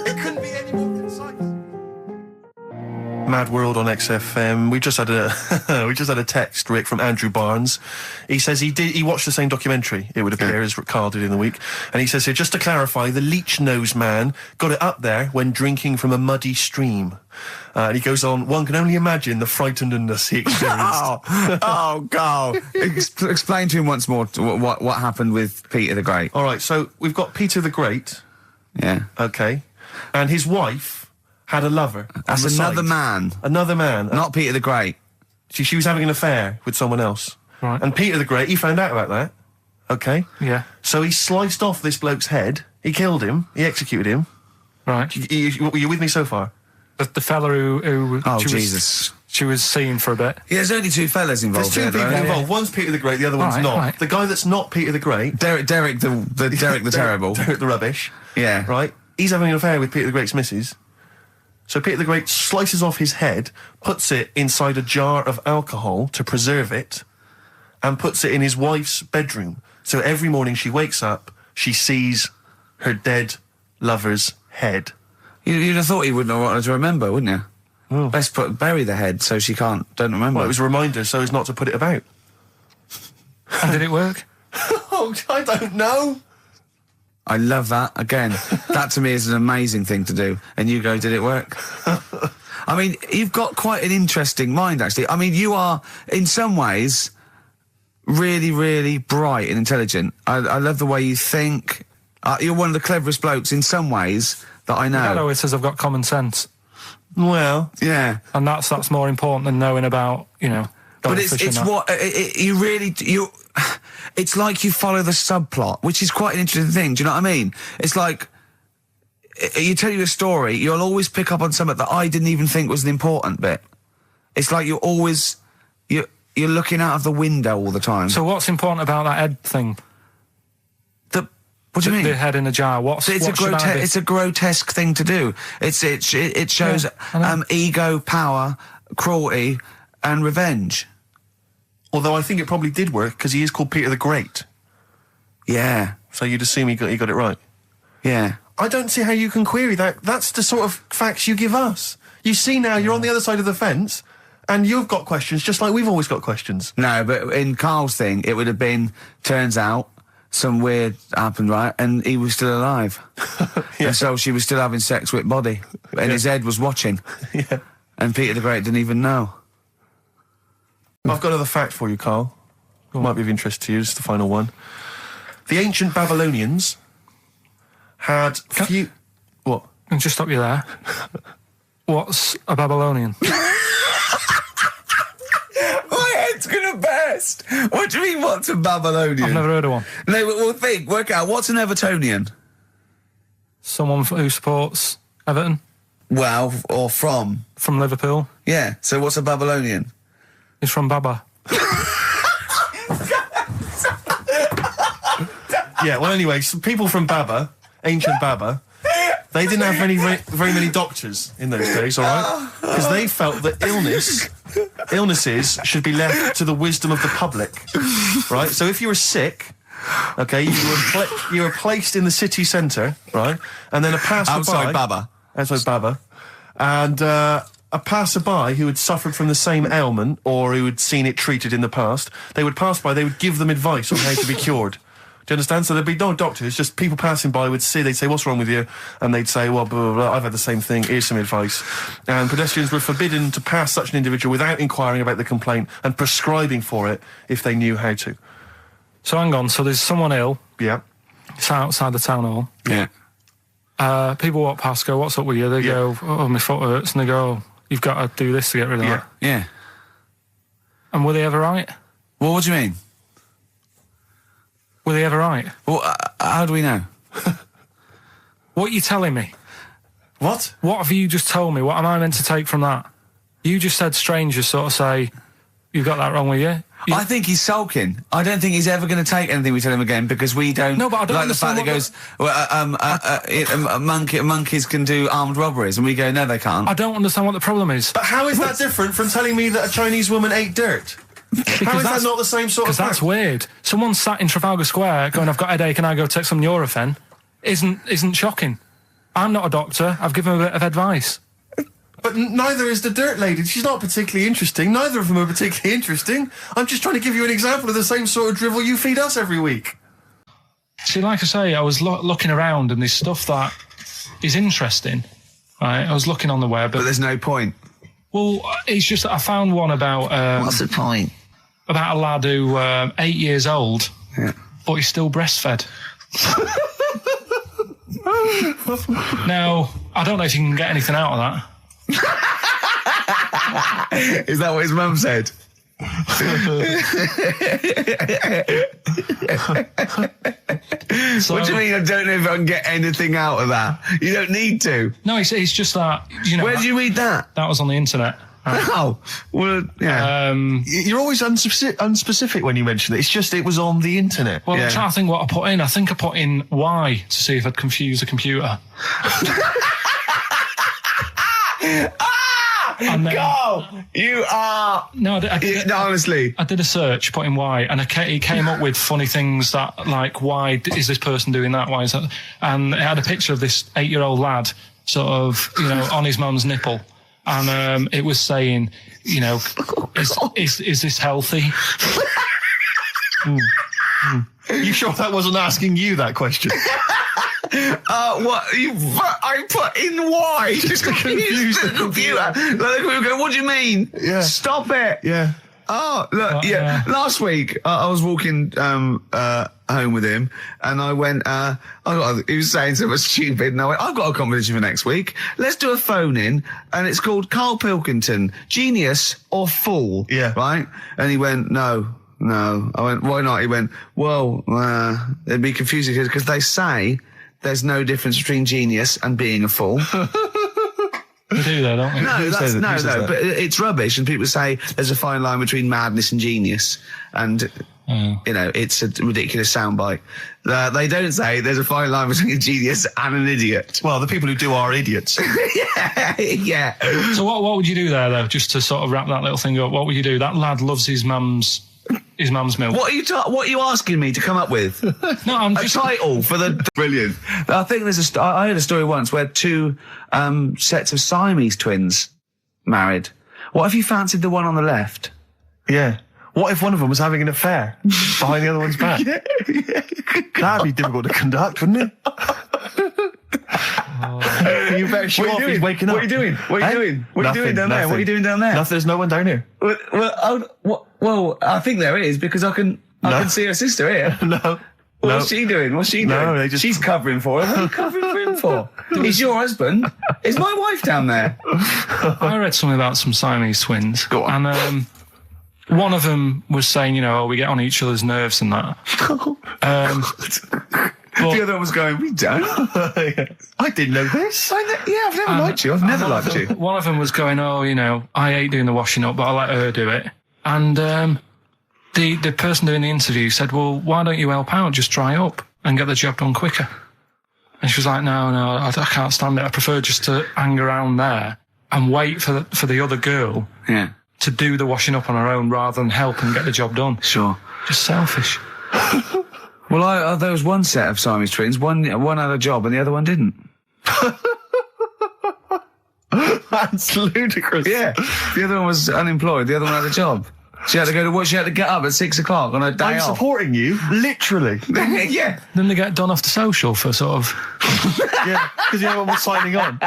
It couldn't be any more concise. Mad World on XFM. We just had a text, Rick, from Andrew Barnes. He says he watched the same documentary, it would appear, as Carl did in the week. And he says here, just to clarify, the leech nose man got it up there when drinking from a muddy stream. And he goes on, one can only imagine the frightenedness he experienced. Carl. Explain to him once more what happened with Peter the Great. All right, so we've got Peter the Great. Yeah. Okay. And his wife had a lover. That's another man. Another man. Not Peter the Great. She was having an affair with someone else. Right. And Peter the Great, he found out about that. Okay. Yeah. So he sliced off this bloke's head. He killed him. He executed him. Right. You with me so far? The fella who she was seeing for a bit. Yeah, there's only two fellas involved. There's two people involved. Yeah. One's Peter the Great, the other one's not. Right. The guy that's not Peter the Great, Derek the Terrible. Derek the Rubbish. Yeah. Right. He's having an affair with Peter the Great's missus. So Peter the Great slices off his head, puts it inside a jar of alcohol to preserve it, and puts it in his wife's bedroom. So every morning she wakes up, she sees her dead lover's head. You'd have thought he wouldn't have wanted to remember, wouldn't you? Oh. Best bury the head so she don't remember. Well, it was a reminder so as not to put it about. And did it work? Oh, I don't know. I love that. Again, that to me is an amazing thing to do. And you go, did it work? I mean, you've got quite an interesting mind, actually. I mean, you are, in some ways, really, really bright and intelligent. I love the way you think. You're one of the cleverest blokes in some ways that I know. Dad always says I've got common sense. Well, yeah. And that's more important than knowing about, But it's it's like you follow the subplot, which is quite an interesting thing. Do you know what I mean? It's like, you tell you a story, you'll always pick up on something that I didn't even think was an important bit. It's like you're looking out of the window all the time. So what's important about that head thing? What do you mean? The head in a jar. It's a grotesque thing to do. It shows ego, power, cruelty, and revenge. although I think it probably did work because he is called Peter the Great. Yeah. So you'd assume he got it right. Yeah. I don't see how you can query that. That's the sort of facts you give us. You see now, you're on the other side of the fence, and you've got questions just like we've always got questions. No, but in Carl's thing, it would have been, turns out, some weird happened, right? And he was still alive. Yeah. And so she was still having sex with body. And his head was watching. Yeah. And Peter the Great didn't even know. I've got another fact for you, Carl. Might be of interest to you. It's the final one. The ancient Babylonians had few... What? Can I just stop you there? What's a Babylonian? My head's gonna burst. What do you mean, what's a Babylonian? I've never heard of one. No, but we'll work out, what's an Evertonian? Someone who supports Everton. Well, or from? From Liverpool. Yeah, so what's a Babylonian? He's from Baba. Yeah, well, anyway, some people from Baba, ancient Baba, they didn't have very many doctors in those days, all right? Because they felt that illnesses should be left to the wisdom of the public, right? So if you were sick, okay, you were placed in the city centre, right? And then a passerby... Outside Baba. Outside Baba. And a passerby who had suffered from the same ailment or who had seen it treated in the past, they would pass by, they would give them advice on how to be cured. Do you understand? So there'd be no doctors, just people passing by would see, they'd say, what's wrong with you? And they'd say, well, blah, blah, blah, I've had the same thing, here's some advice. And pedestrians were forbidden to pass such an individual without inquiring about the complaint and prescribing for it if they knew how to. So hang on, so there's someone ill. Yeah. It's outside the town hall. Yeah. People walk past, go, what's up with you? They go, oh, my foot hurts. And they go, you've got to do this to get rid of that. Yeah. And were they ever right? Well, what do you mean? Were they ever right? Well, how do we know? What are you telling me? What? What have you just told me? What am I meant to take from that? You just said strangers sort of say, you've got that wrong with you. I think he's sulking. I don't think he's ever going to take anything we tell him again because we don't. No, but I don't like the fact that he goes, monkeys can do armed robberies, and we go, no, they can't. I don't understand what the problem is. But how is that different from telling me that a Chinese woman ate dirt? How is that not the same sort of Because that's weird. Someone sat in Trafalgar Square going, I've got a headache and I go take some Nurofen, isn't shocking. I'm not a doctor. I've given him a bit of advice. But neither is the dirt lady. She's not particularly interesting. Neither of them are particularly interesting. I'm just trying to give you an example of the same sort of drivel you feed us every week. See, like I say, I was looking around and there's stuff that is interesting. Right? I was looking on the web. But there's no point. Well, it's just that I found one about... What's the point? About a lad who 8 years old, but he's still breastfed. Now, I don't know if you can get anything out of that. Is that what his mum said? What do you mean I don't know if I can get anything out of that? You don't need to. No, it's just that, you know... Where did you read that? That was on the internet. Oh, well, yeah. You're always unspecific when you mention it. It's just it was on the internet. Well, I'm trying to think what I put in. I think I put in Y to see if I'd confuse a computer. And then, go! You are... No, honestly. I did a search, put in Y, and he came up with funny things that, like, why is this person doing that? Why is that? And it had a picture of this 8-year-old lad, sort of, you know, on his mum's nipple. And it was saying, you know, is this healthy? You sure that wasn't asking you that question? What? I put in Y just to confuse the computer. Like, we go, what do you mean? Yeah. Stop it. Yeah. Oh, look, last week I was walking home with him and I went, he was saying something stupid and I went, I've got a competition for next week. Let's do a phone in and it's called Karl Pilkington, Genius or Fool. Yeah. Right? And he went, no. I went, why not? He went, well, it'd be confusing because they say there's no difference between genius and being a fool. We do that, don't we? No, but it's rubbish. And people say there's a fine line between madness and genius. And, you know, it's a ridiculous soundbite. They don't say there's a fine line between a genius and an idiot. Well, the people who do are idiots. Yeah. So what would you do there, though, just to sort of wrap that little thing up? What would you do? That lad loves his mum's milk. What are you asking me to come up with? No, I'm just... A title for the... Brilliant. I think I heard a story once where two sets of Siamese twins married. What if you fancied the one on the left? Yeah. What if one of them was having an affair behind the other one's back? That'd be difficult to conduct, wouldn't it? You better show off he's waking up. What are you doing? What are you doing? What are you doing down there? What are you doing down there? Nothing. There's no one down here. Well, I think there is because I can see her sister here. No. What's she doing? No, She's covering for her. What are you covering for him for? He's your husband. Is my wife down there? I read something about some Siamese twins. Go on. And one of them was saying, you know, we get on each other's nerves and that. The other one was going, we don't. I didn't know this. I've never liked you. I've never liked you. One of them was going, oh, you know, I hate doing the washing up, but I let her do it. And the person doing the interview said, well, why don't you help out? Just dry up and get the job done quicker. And she was like, no, I can't stand it. I prefer just to hang around there and wait for the other girl to do the washing up on her own rather than help and get the job done. Sure. Just selfish. Well, there was one set of Siamese twins. One had a job and the other one didn't. That's ludicrous. Yeah. The other one was unemployed. The other one had a job. She had to go to work. She had to get up at 6 o'clock on her day I'm off. supporting you, literally. Yeah. Then they get done off the social for sort of... Yeah, because the other one was signing on.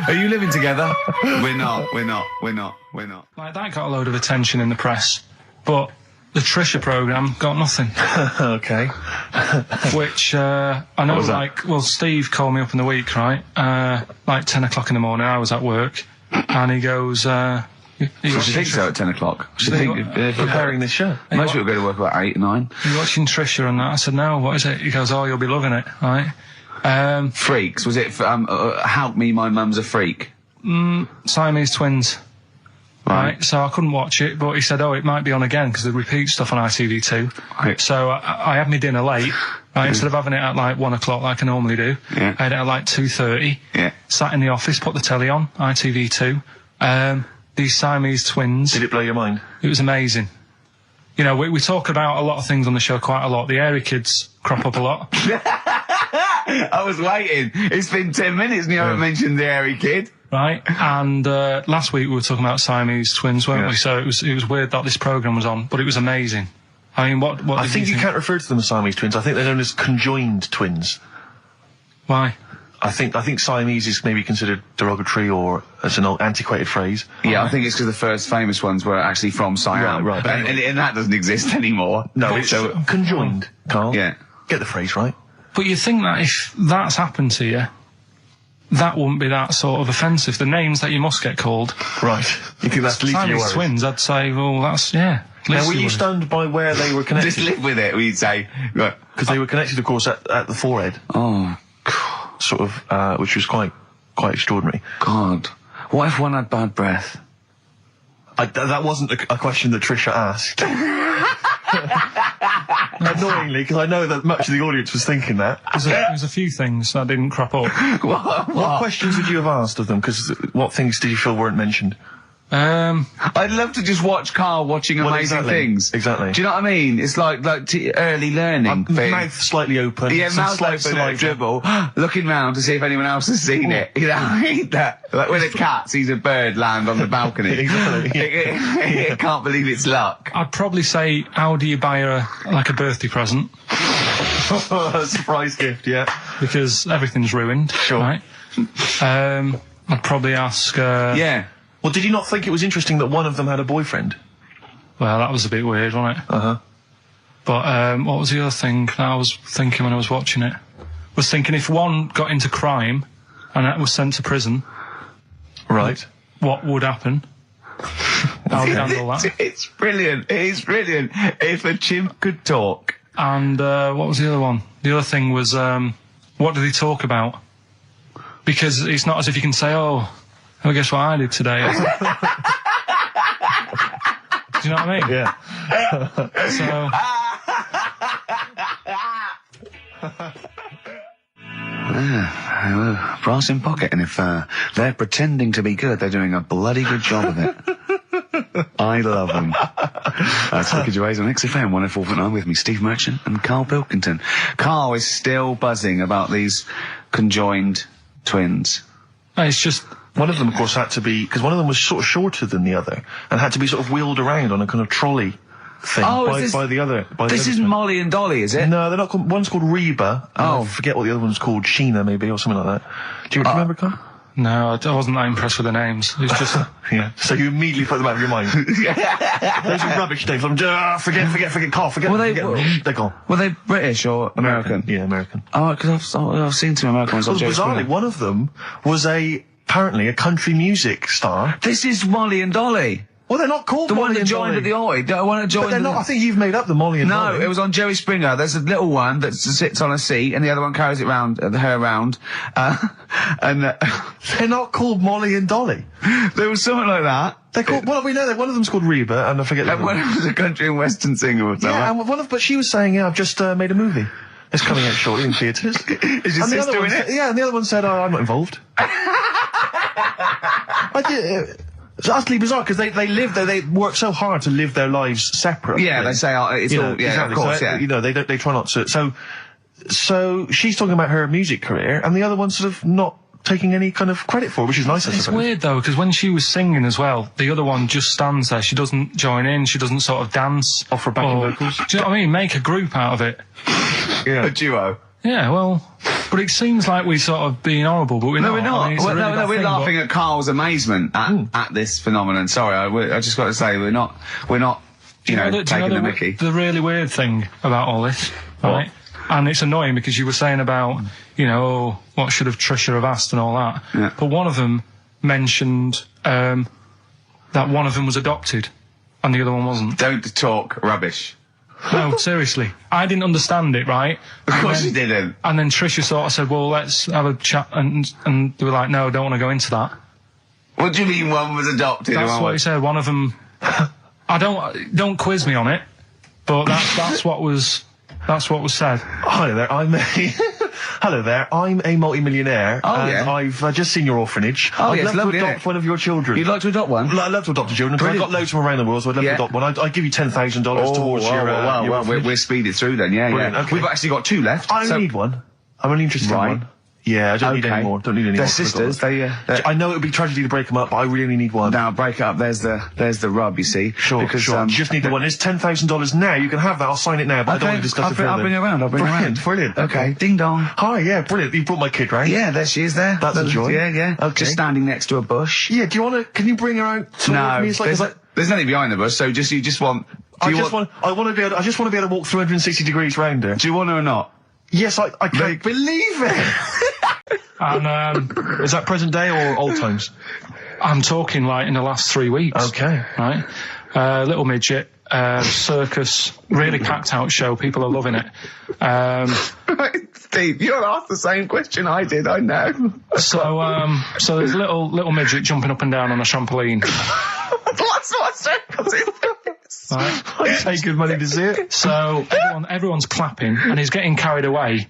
Are you living together? We're not. Like, that got a load of attention in the press, but the Trisha programme got nothing. Okay. Which, I know, like, well, Steve called me up in the week, right? Like 10 o'clock in the morning, I was at work, and he goes, She thinks so at 10 o'clock. She preparing this show. Most people go to work about 8, 9. You watching Trisha and that? I said, no, what is it? He goes, oh, you'll be loving it, right? Freaks. Was it, help me, my mum's a freak? Siamese twins. Right. So I couldn't watch it, but he said, oh, it might be on again because they repeat stuff on ITV2. Right. So I had my dinner late. Right, instead of having it at like 1 o'clock like I normally do, I had it at like 2:30. Yeah. Sat in the office, put the telly on, ITV2. These Siamese twins. Did it blow your mind? It was amazing. You know, we talk about a lot of things on the show quite a lot. The airy kids crop up a lot. I was waiting. It's been 10 minutes and you haven't mentioned the hairy kid. Right, and last week we were talking about Siamese twins, weren't we? So it was weird that this programme was on, but it was amazing. I mean, what I think you can't refer to them as Siamese twins. I think they're known as conjoined twins. Why? I think Siamese is maybe considered derogatory or as an old antiquated phrase. Yeah, I think it's because the first famous ones were actually from Siam. Right. And that doesn't exist anymore. No, it's conjoined, Carl. Yeah. Get the phrase right. But you think that if that's happened to you, that wouldn't be that sort of offensive. The names that you must get called. Right. You think that's least your Siamese worries? twins, I'd say, well, that's, yeah. Now, were you stunned by where they were connected? Just live with it, we'd say. Because they were connected, of course, at the forehead. Oh, sort of, which was quite extraordinary. God. What if one had bad breath? That wasn't a question that Trisha asked. Annoyingly, because I know that much of the audience was thinking that. There's a few things that didn't crop up. What questions would you have asked of them? Because what things did you feel weren't mentioned? I'd love to just watch Carl watching amazing things. Exactly. Do you know what I mean? It's like early learning thing. Mouth slightly open. Yeah, mouth open at dribble, looking round to see if anyone else has seen it. You know, I hate that. Like when a cat sees a bird land on the balcony. Exactly. It can't believe it's luck. I'd probably say, how do you buy her, like, a birthday present? A surprise gift, yeah. Because everything's ruined. Sure. Right? I'd probably ask... Yeah. Well, did you not think it was interesting that one of them had a boyfriend? Well, that was a bit weird, wasn't it? Uh-huh. But what was the other thing that I was thinking when I was watching it? I was thinking if one got into crime and was sent to prison... Right. What would happen? How would you handle that? It's brilliant. It is brilliant. If a chimp could talk. And what was the other one? The other thing was, what did he talk about? Because it's not as if you can say, oh, guess what I did today? Do you know what I mean? Yeah. Brass in pocket, and if they're pretending to be good, they're doing a bloody good job of it. I love them. That's Ricky Gervais on XFM 104.9 with me, Steve Merchant and Karl Pilkington. Karl is still buzzing about these conjoined twins. It's just... One of them, of course, had to be... Because one of them was sort of shorter than the other and had to be sort of wheeled around on a kind of trolley thing by the other. This isn't Molly and Dolly, is it? No, they're not called... One's called Reba. I forget what the other one's called. Sheena, maybe, or something like that. Do you remember, Carl? No, I wasn't that impressed with the names. It's just... Yeah. So you immediately put them out of your mind. Those are rubbish names. Forget, Carl, forget. They're gone. Were they British or American? Yeah, American. Oh, because I've seen some American ones on Joe bizarrely, Springer. one of them was apparently a country music star. This is Molly and Dolly. Well, they're not called the Molly one that joined Dolly. at the Oi. The one that joined. But they're not. I think you've made up the Molly and Dolly. No, it was on Joey Springer. There's a little one that sits on a seat, and the other one carries it round, her around. They're not called Molly and Dolly. There was something like that. They're called. Well, we know that one of them's called Reba, and I forget. And one was a country and western singer or something. Yeah, and but she was saying, "Yeah, I've just made a movie. It's coming out shortly in theatres." Is your sister in it? Yeah, and the other one said, "Oh, I'm not involved." It's utterly bizarre because they live there. They work so hard to live their lives separately. Yeah, they say it's all. Yeah, exactly. of course. So, yeah, they try not to. So she's talking about her music career, and the other one's sort of not taking any kind of credit for it, which is nice. It's weird though, because when she was singing as well, the other one just stands there. She doesn't join in. She doesn't sort of dance. Offer backing vocals. Do you know what I mean? Make a group out of it. Yeah, a duo. Yeah, well, but it seems like we're sort of being horrible, but we're not. No, we're not. I mean, we're laughing at Carl's amazement at this phenomenon. Sorry, I just got to say we're not. Taking the mickey. The really weird thing about all this, right? And it's annoying because you were saying about, what should have Trisha have asked and all that. Yeah. But one of them mentioned that one of them was adopted, and the other one wasn't. Don't talk rubbish. No, seriously. I didn't understand it, right? Of course you didn't. And then Trisha sort of said, well, let's have a chat, and they were like, no, I don't want to go into that. What do you mean one was adopted? That's what he said. One of them... don't quiz me on it, but that's what was said. Hello there, I'm a multi-millionaire, and yeah. I've just seen your orphanage. I'd love lovely, to adopt one of your children. You'd like to adopt one? I'd love to adopt a children, because I've got loads from around the world, so I'd love to adopt one. I'd give you $10,000 towards your well, orphanage. we'll speed it through then, yeah. Brilliant, okay. We've actually got two left. I need one. I'm only interested in one. Yeah, I don't need any more. Don't need any more. They're sisters. I know it would be tragedy to break them up, but I really only need one. Now, break up. There's the rub, you see. Sure, because, sure. You just need the one. It's $10,000 now. You can have that. I'll sign it now, but I don't want to discuss it further. I'll bring her around. Brilliant. Okay. Ding dong. Hi, yeah, brilliant. You brought my kid round. Yeah, there she is there. That's a joy. Yeah. Okay. Just standing next to a bush. Yeah, can you bring her out toward me? There's nothing behind the bush, so you just want... I just want to be able to walk 360 degrees round her. Do you want her or not? Yes, I can't believe it. And is that present day or old times? I'm talking like in the last 3 weeks. Okay. Right. Little midget, circus, really packed out show. People are loving it. Steve, you're asked the same question I did, I know. So there's a little midget jumping up and down on a trampoline. What sort of circus is this? Right. I pay good money to see it. So everyone's clapping and he's getting carried away.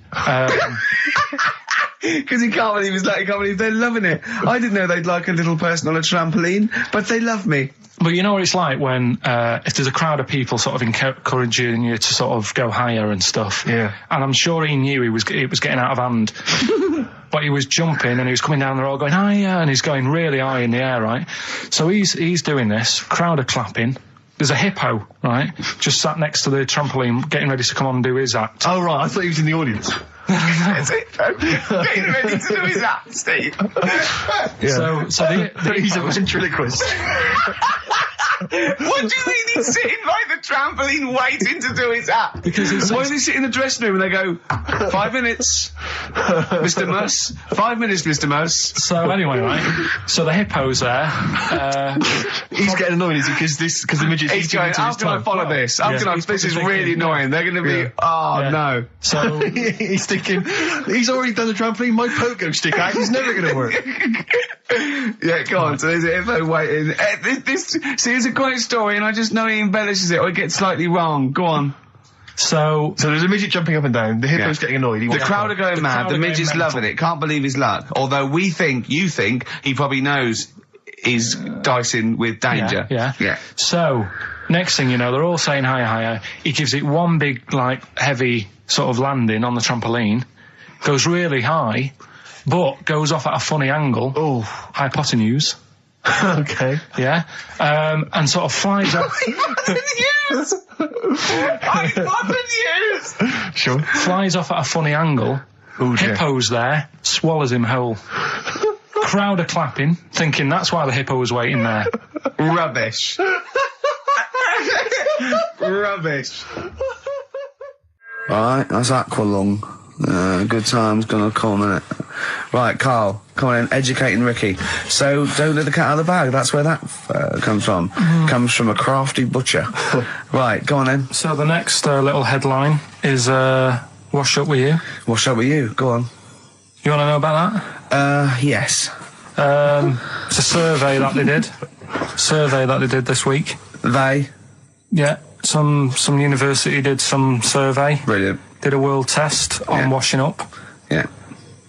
Because he can't believe they're loving it. I didn't know they'd like a little person on a trampoline, but they love me. But you know what it's like when, if there's a crowd of people sort of encouraging you to sort of go higher and stuff. Yeah. And I'm sure he knew it was getting out of hand. But he was jumping and he was coming down the road going, higher, and he's going really high in the air, right? So he's doing this, crowd are clapping. There's a hippo, right, just sat next to the trampoline, getting ready to come on and do his act. Oh, right, I thought he was in the audience. That's it. Getting ready to do his act, Steve. Yeah. So he's a ventriloquist. What do you mean he's sitting by the trampoline waiting to do his act? Because why does he sit in the dressing room and they go, 5 minutes, Mr. Mus, 5 minutes, Mr. Mus. So anyway, right, so the hippo's there. He's getting annoyed, is he? Because the midget's he's going, how can I follow this? This is really annoying. They're going to be, no. So he's thinking, he's already done the trampoline, my pogo stick act is never going to work. Yeah, go on. So there's a hippo waiting. It's a great story, and I just know he embellishes it or it gets slightly wrong. Go on. So there's a midget jumping up and down. The hippo's getting annoyed. The crowd are going mad. The midget's loving it. Can't believe his luck. Although you think he probably knows he's dicing with danger. Yeah. So next thing you know, they're all saying higher. He gives it one big, heavy sort of landing on the trampoline, goes really high, but goes off at a funny angle. Oh, hypotenuse. Okay. Yeah. And sort of flies up. Hypotenuse! Sure. Flies off at a funny angle. Ooh, Hippo's there, swallows him whole. Crowd are clapping, thinking that's why the hippo was waiting there. Rubbish. Rubbish. Alright, that's Aqualung. Good time's gonna come, innit? Right, Carl, come on in, educating Ricky. So, don't let the cat out of the bag, that's where that comes from. Comes from a crafty butcher. Right, go on then. So the next little headline is, Wash Up With You. Wash Up With You, go on. You want to know about that? Yes. It's a survey that they did this week. They? Yeah, some university did some survey. Brilliant. Did a world test on washing up. Yeah.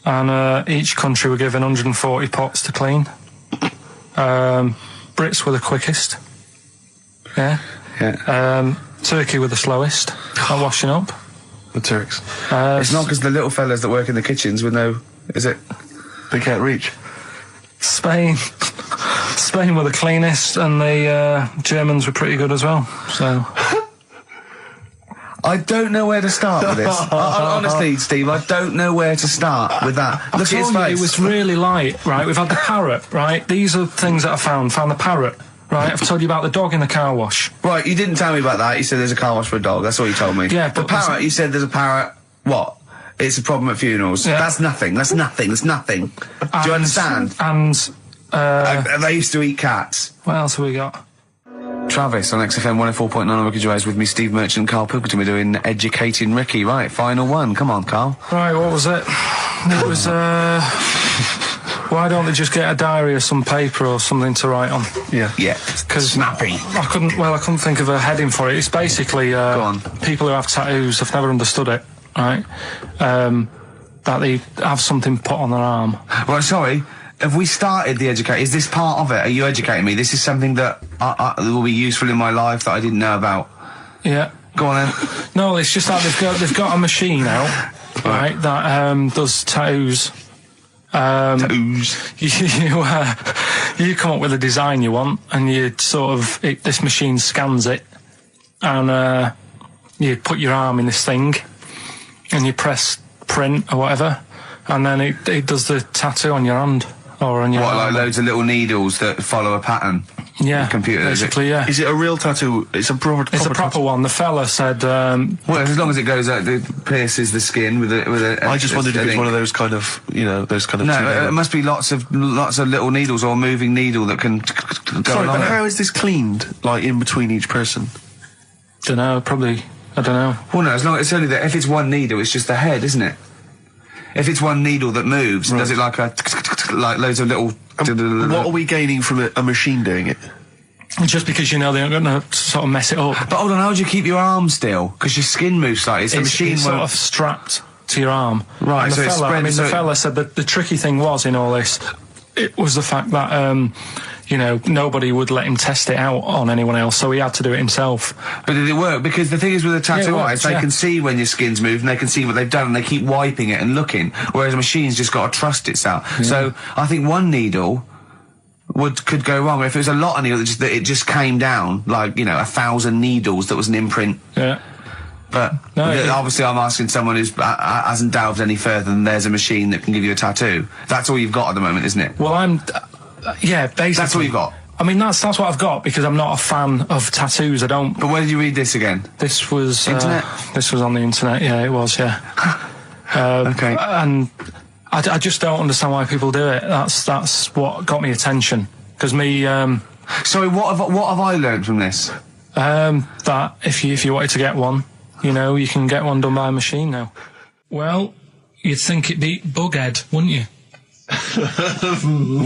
And each country were given 140 pots to clean. Brits were the quickest. Yeah. Turkey were the slowest at washing up. The Turks. It's not because the little fellas that work in the kitchens with no... Is it? They can't reach. Spain were the cleanest, and the Germans were pretty good as well. So... I don't know where to start with this. Honestly, Steve, I don't know where to start with that. Look at his face. It was really light, right? We've had the parrot, right? These are things that I found. Found the parrot, right? I've told you about the dog in the car wash. Right, you didn't tell me about that. You said there's a car wash for a dog. That's all you told me. Yeah, the but parrot, you said there's a parrot. What? It's a problem at funerals. Yeah. That's nothing. That's nothing. That's nothing. Do you understand? And they used to eat cats. What else have we got? Travis on XFM 104.9 on Ricky Gervais with me, Steve Merchant and Karl Pilkington. We're doing Educating Ricky. Right, final one. Come on, Karl. Right, what was it? It was, why don't they just get a diary or some paper or something to write on? Yeah. Because snappy. I couldn't think of a heading for it. It's basically, Go on. people who have tattoos have never understood it, right? That they have something put on their arm. Right, sorry. Have we started the educate? Is this part of it? Are you educating me? This is something that will be useful in my life that I didn't know about. Yeah. Go on then. No, it's just that they've got a machine out, right, that does tattoos. You come up with a design you want, and you sort of this machine scans it, and you put your arm in this thing, and you press print or whatever, and then it does the tattoo on your hand or on your arm. Like loads of little needles that follow a pattern? Yeah, the computer, basically, yeah. Is it a real tattoo? It's a proper proper one. The fella said... well, as long as it goes out, it pierces the skin with a I just wondered if it's one of those kind of, those kind of... No, it must be lots of little needles or a moving needle that can go Sorry, along but it. how is this cleaned, like, in between each person? Dunno, probably... I don't know. Well, no, as long as it's only that... If it's one needle, it's just the head, isn't it? If it's one needle that moves, does it like like loads of little... What are we gaining from a machine doing it? Just because they're going to sort of mess it up. But hold on, how do you keep your arm still? Because your skin moves slightly. So the machine it's sort of strapped to your arm. Right, and so it's spread... the fella said that the tricky thing was in all this, it was the fact that, nobody would let him test it out on anyone else, so he had to do it himself. But did it work? Because the thing is with the tattoo artists, they yeah. can see when your skin's moved and they can see what they've done and they keep wiping it and looking, whereas a machine's just got to trust itself. Yeah. So I think one needle could go wrong. If it was a lot of needles, that it just came down, like, 1,000 needles that was an imprint. Yeah. But obviously I'm asking someone who hasn't delved any further than there's a machine that can give you a tattoo. That's all you've got at the moment, isn't it? Well, basically. That's all you've got? I mean, that's what I've got, because I'm not a fan of tattoos. I don't... But where did you read this again? This was... Internet? This was on the internet, yeah, it was, yeah. Okay. And I just don't understand why people do it. That's what got me attention. Because me... Sorry, what have I learned from this? That if you wanted to get one, you can get one done by a machine now. Well, you'd think it'd be Bughead, wouldn't you?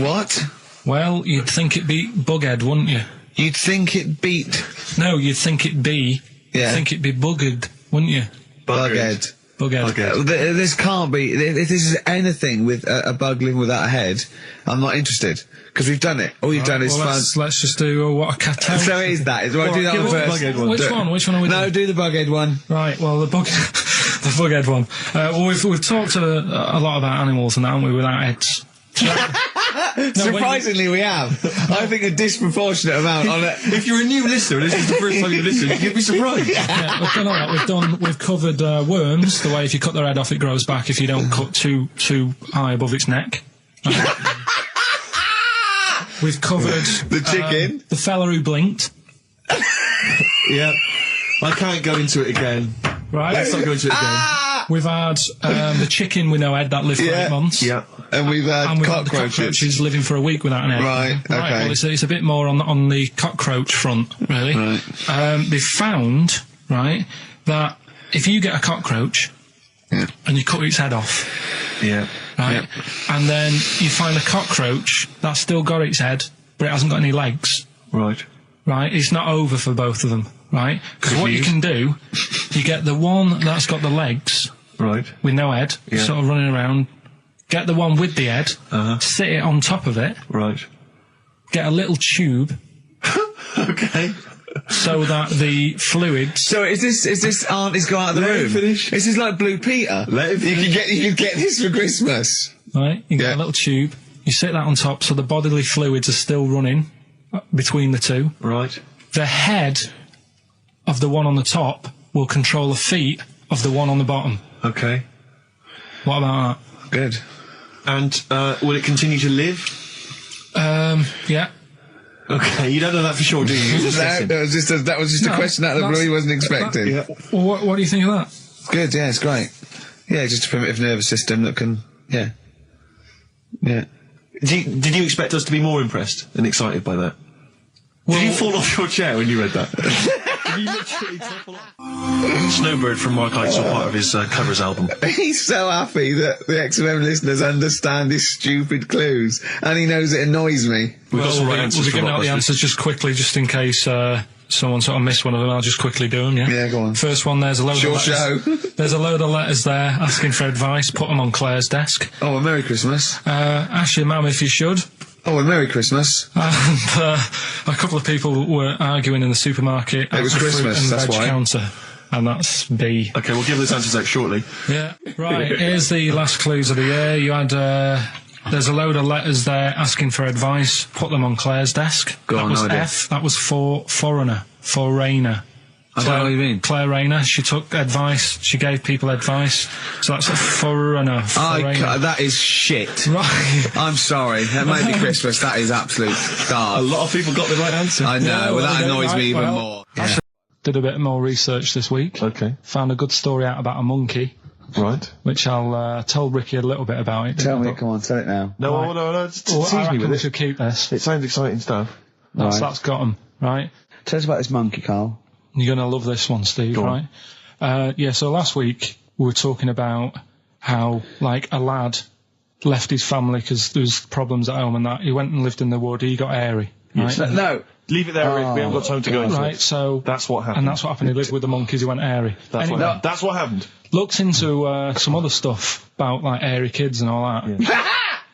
What? Well, you'd think it'd be Bughead, wouldn't you? You'd think it beat... No, you'd think it'd be... Yeah. You'd think it'd be Buggered, wouldn't you? Bughead. Bughead. This can't be... If this is anything with a bug living without a head, I'm not interested. Because we've done it. All you've done is fun. Let's just do what a cat. So it is that. Well, do that one first. Which one are we doing? No, do the Bughead one. Right, well, the Bughead one. Well, we've talked a lot about animals and that, haven't we, without heads. Surprisingly, we have. I think a disproportionate amount on it. If you're a new listener, this is the first time you listen, you'd be surprised. Yeah, we've done all that. We've covered worms. The way if you cut their head off, it grows back. If you don't cut too high above its neck. We've covered the chicken, the fella who blinked. Yeah, I can't go into it again. Right, let's not go into it again. We've had the chicken with no head that lived for 8 months. Yeah, and we've had the cockroaches living for a week without an head. Right, okay. Well, it's a bit more on the cockroach front, really. Right. They've found, right, that if you get a cockroach and you cut its head off, right, and then you find a cockroach that's still got its head, but it hasn't got any legs. Right. Right, it's not over for both of them, right? Because what you can do, you get the one that's got the legs, right, with no head, sort of running around. Get the one with the head, sit it on top of it, right. Get a little tube, okay, so that the fluids. So is this auntie's go out of the room? Let him finish. This is like Blue Peter. Let him finish. You could get this for Christmas. Right, you get a little tube. You sit that on top, so the bodily fluids are still running between the two. Right. The head of the one on the top will control the feet of the one on the bottom. Okay. What about that? Good. And will it continue to live? Yeah. Okay, you don't know that for sure, do you? That was just a question out of the blue he wasn't expecting. Well, what do you think of that? Good, yeah, it's great. Yeah, just a primitive nervous system that can, yeah. Did you expect us to be more impressed and excited by that? Did you fall off your chair when you read that? Did you literally topple off? Snowbird from Mark Heights are part of his covers album. He's so happy that the XFM listeners understand his stupid clues, and he knows it annoys me. We've got some right answers. We'll be giving out the answers just quickly, just in case someone sort of missed one of them. I'll just quickly do them, yeah? Yeah, go on. First one, there's a load of letters. There's a load of letters there asking for advice. Put them on Claire's desk. Oh, a Merry Christmas. Ask your mum if you should. Oh, a Merry Christmas. And a couple of people were arguing in the supermarket. It was Christmas, and that's veg why. Counter. and that's B. Okay, we'll give those answers out shortly. Yeah, right. Here's the last clues of the year. You had, there's a load of letters there asking for advice. Put them on Claire's desk. Go on, was no idea. F. That was for foreigner. For Rayner. I don't know what you mean. Claire Rayner. She took advice. She gave people advice. So that's a foreigner. That is shit. Right. I'm sorry. That may be Christmas. That is absolute A garbage. lot of people got the right answer. I know. Yeah, well, well, that they don't annoys like- me even well, more. Yeah. Did a bit more research this week. Okay. Found a good story out about a monkey, Right. which I'll tell Ricky a little bit about it. Tell me, come on, tell it now. No, no, Well, tease I me reckon with we it. should keep this. It sounds exciting stuff. That's got 'em, right? Tell us about this monkey, Carl. You're going to love this one, Steve, Go on. right? Yeah, so last week we were talking about how, like, a lad left his family because there was problems at home and that. He went and lived in the wood. He got airy, right? No. Leave it there, Rick. We haven't got time to go into Right, it. so... That's what happened. And that's what happened. He lived with the monkeys. He went airy. That's Anyway, that's what happened. looked into some other stuff about, like, airy kids and all that.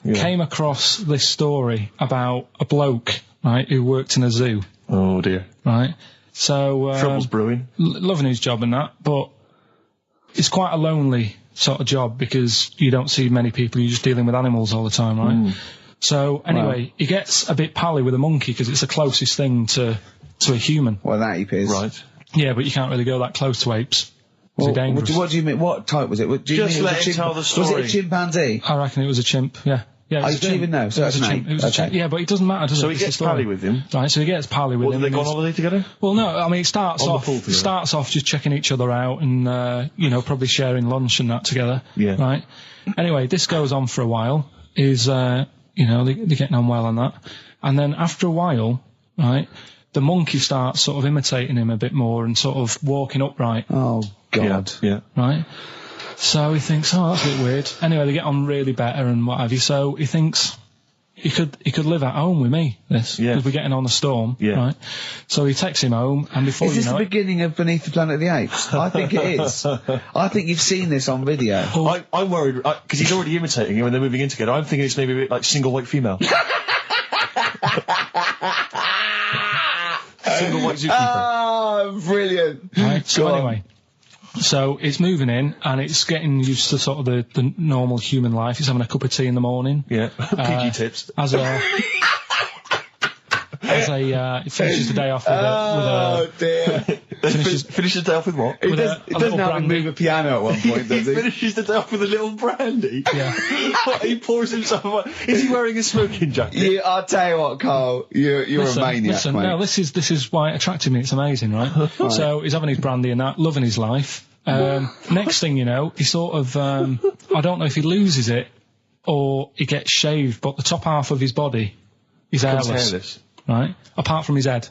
Yeah. Came across this story about a bloke, right, who worked in a zoo, Oh, dear. right? So... Trouble's brewing. loving his job and that, but it's quite a lonely sort of job because you don't see many people. You're just dealing with animals all the time, right? So anyway, he gets a bit pally with a monkey because it's the closest thing to a human. Well, that ape is. Right. Yeah, but you can't really go that close to apes. Well, It's dangerous. what do you mean? What type was it? Do you Just mean it was let a him tell the Was story. it a chimpanzee? I reckon it was a chimp. Yeah. Yeah, it was you a don't chimp. even know, so It was that's a an chimp. ape. It was a chimp. Okay. Yeah, but it doesn't matter, does it? So he It's the gets story. pally with him. Right, so he gets pally with What, him. do they go on and holiday together? Well, no, I mean, it starts On the off pool together. starts off just checking each other out and, probably sharing lunch and that together. Yeah. Right? Anyway, this goes on for a while. They're getting on well on that. And then after a while, right, the monkey starts sort of imitating him a bit more and sort of walking upright, Oh, God. Yeah. right? So he thinks, oh, that's a bit weird. Anyway, they get on really better and what have you. So he thinks he could live at home with me, this, Yeah. because we're getting on a storm, Yeah. right? So he takes him home, and before Is you this know the it, beginning of Beneath the Planet of the Apes? I think it is. I think you've seen this on video. I'm worried, because he's already imitating him and they're moving in together. I'm thinking it's maybe a bit like Single White Female. Single White Zookeeper. Oh, brilliant. right? So Go on. anyway, so it's moving in, and it's getting used to sort of the normal human life. He's having a cup of tea in the morning. Yeah. PG tips. As a he finishes the day off with Oh, dear. Finishes the day off with what? He with does, a he doesn't little have to brandy. move a piano at one point, does he? Finishes the day off with a little brandy. Yeah. He pours himself. Is he wearing a smoking jacket? I'll tell you what, Carl. You're Listen, a maniac, listen, mate. no, this is why it attracted me. It's amazing, right? So he's having his brandy and that, loving his life. Next thing you know, he sort of, I don't know if he loses it or he gets shaved, but the top half of his body is hairless, right? Apart from his head,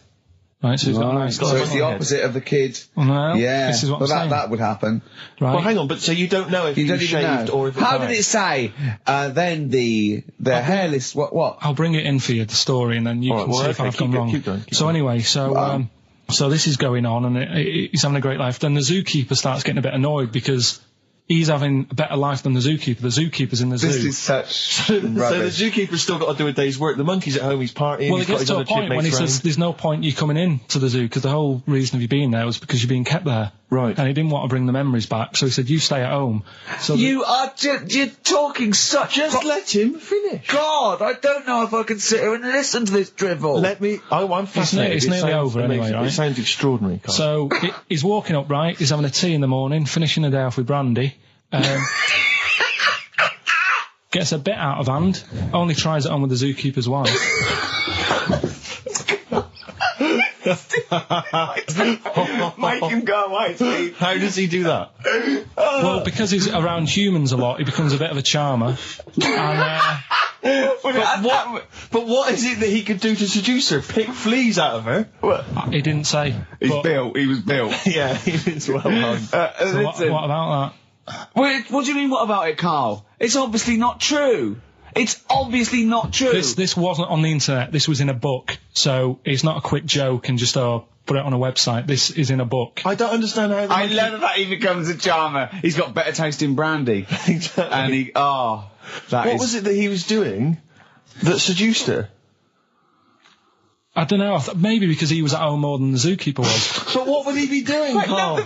right? So he's got a nice. So it's the opposite of the kid. No, Yeah, this is what but I'm saying. that would happen. Right? Well, hang on, but so you don't know if You he don't was even shaved know. or if How it's did it say? Then the hairless. What? I'll bring it in for you, the story, and then you All can right, well, see if okay, I've gone wrong. keep going. So anyway, so this is going on, and he's having a great life. Then the zookeeper starts getting a bit annoyed because he's having a better life than the zookeeper. The zookeeper's in the zoo. This is such So the rubbish. zookeeper's still got to do a day's work. The monkey's at home, he's partying. Well, he's it got gets his to a other point when he chipmates says round. there's no point you coming in to the zoo because the whole reason of you being there was because you're being kept there. Right. And he didn't want to bring the memories back, so he said, you stay at home. So You are you're talking such. Just let him finish. God, I don't know if I can sit here and listen to this drivel. Let me. I'm fascinated. it's It nearly sounds over anyway, amazing. right? It sounds extraordinary, Carl. So he's walking up, right? He's having a tea in the morning, finishing the day off with brandy. Gets a bit out of hand. Only tries it on with the zookeeper's wife. Make him go away, Steve. How does he do that? Well, because he's around humans a lot, he becomes a bit of a charmer. And, But what is it that he could do to seduce her? Pick fleas out of her? he didn't say. He's but- built. He was built. Yeah, it's well hung. So what about that? Wait, what do you mean? What about it, Carl? It's obviously not true. It's obviously not true. This wasn't on the internet. This was in a book. So it's not a quick joke and just put it on a website. This is in a book. I don't understand how. I love that he becomes a charmer. He's got better taste in brandy. Exactly. And What was it that he was doing that seduced her? I don't know. Maybe because he was at home more than the zookeeper was. But what would he be doing, Carl?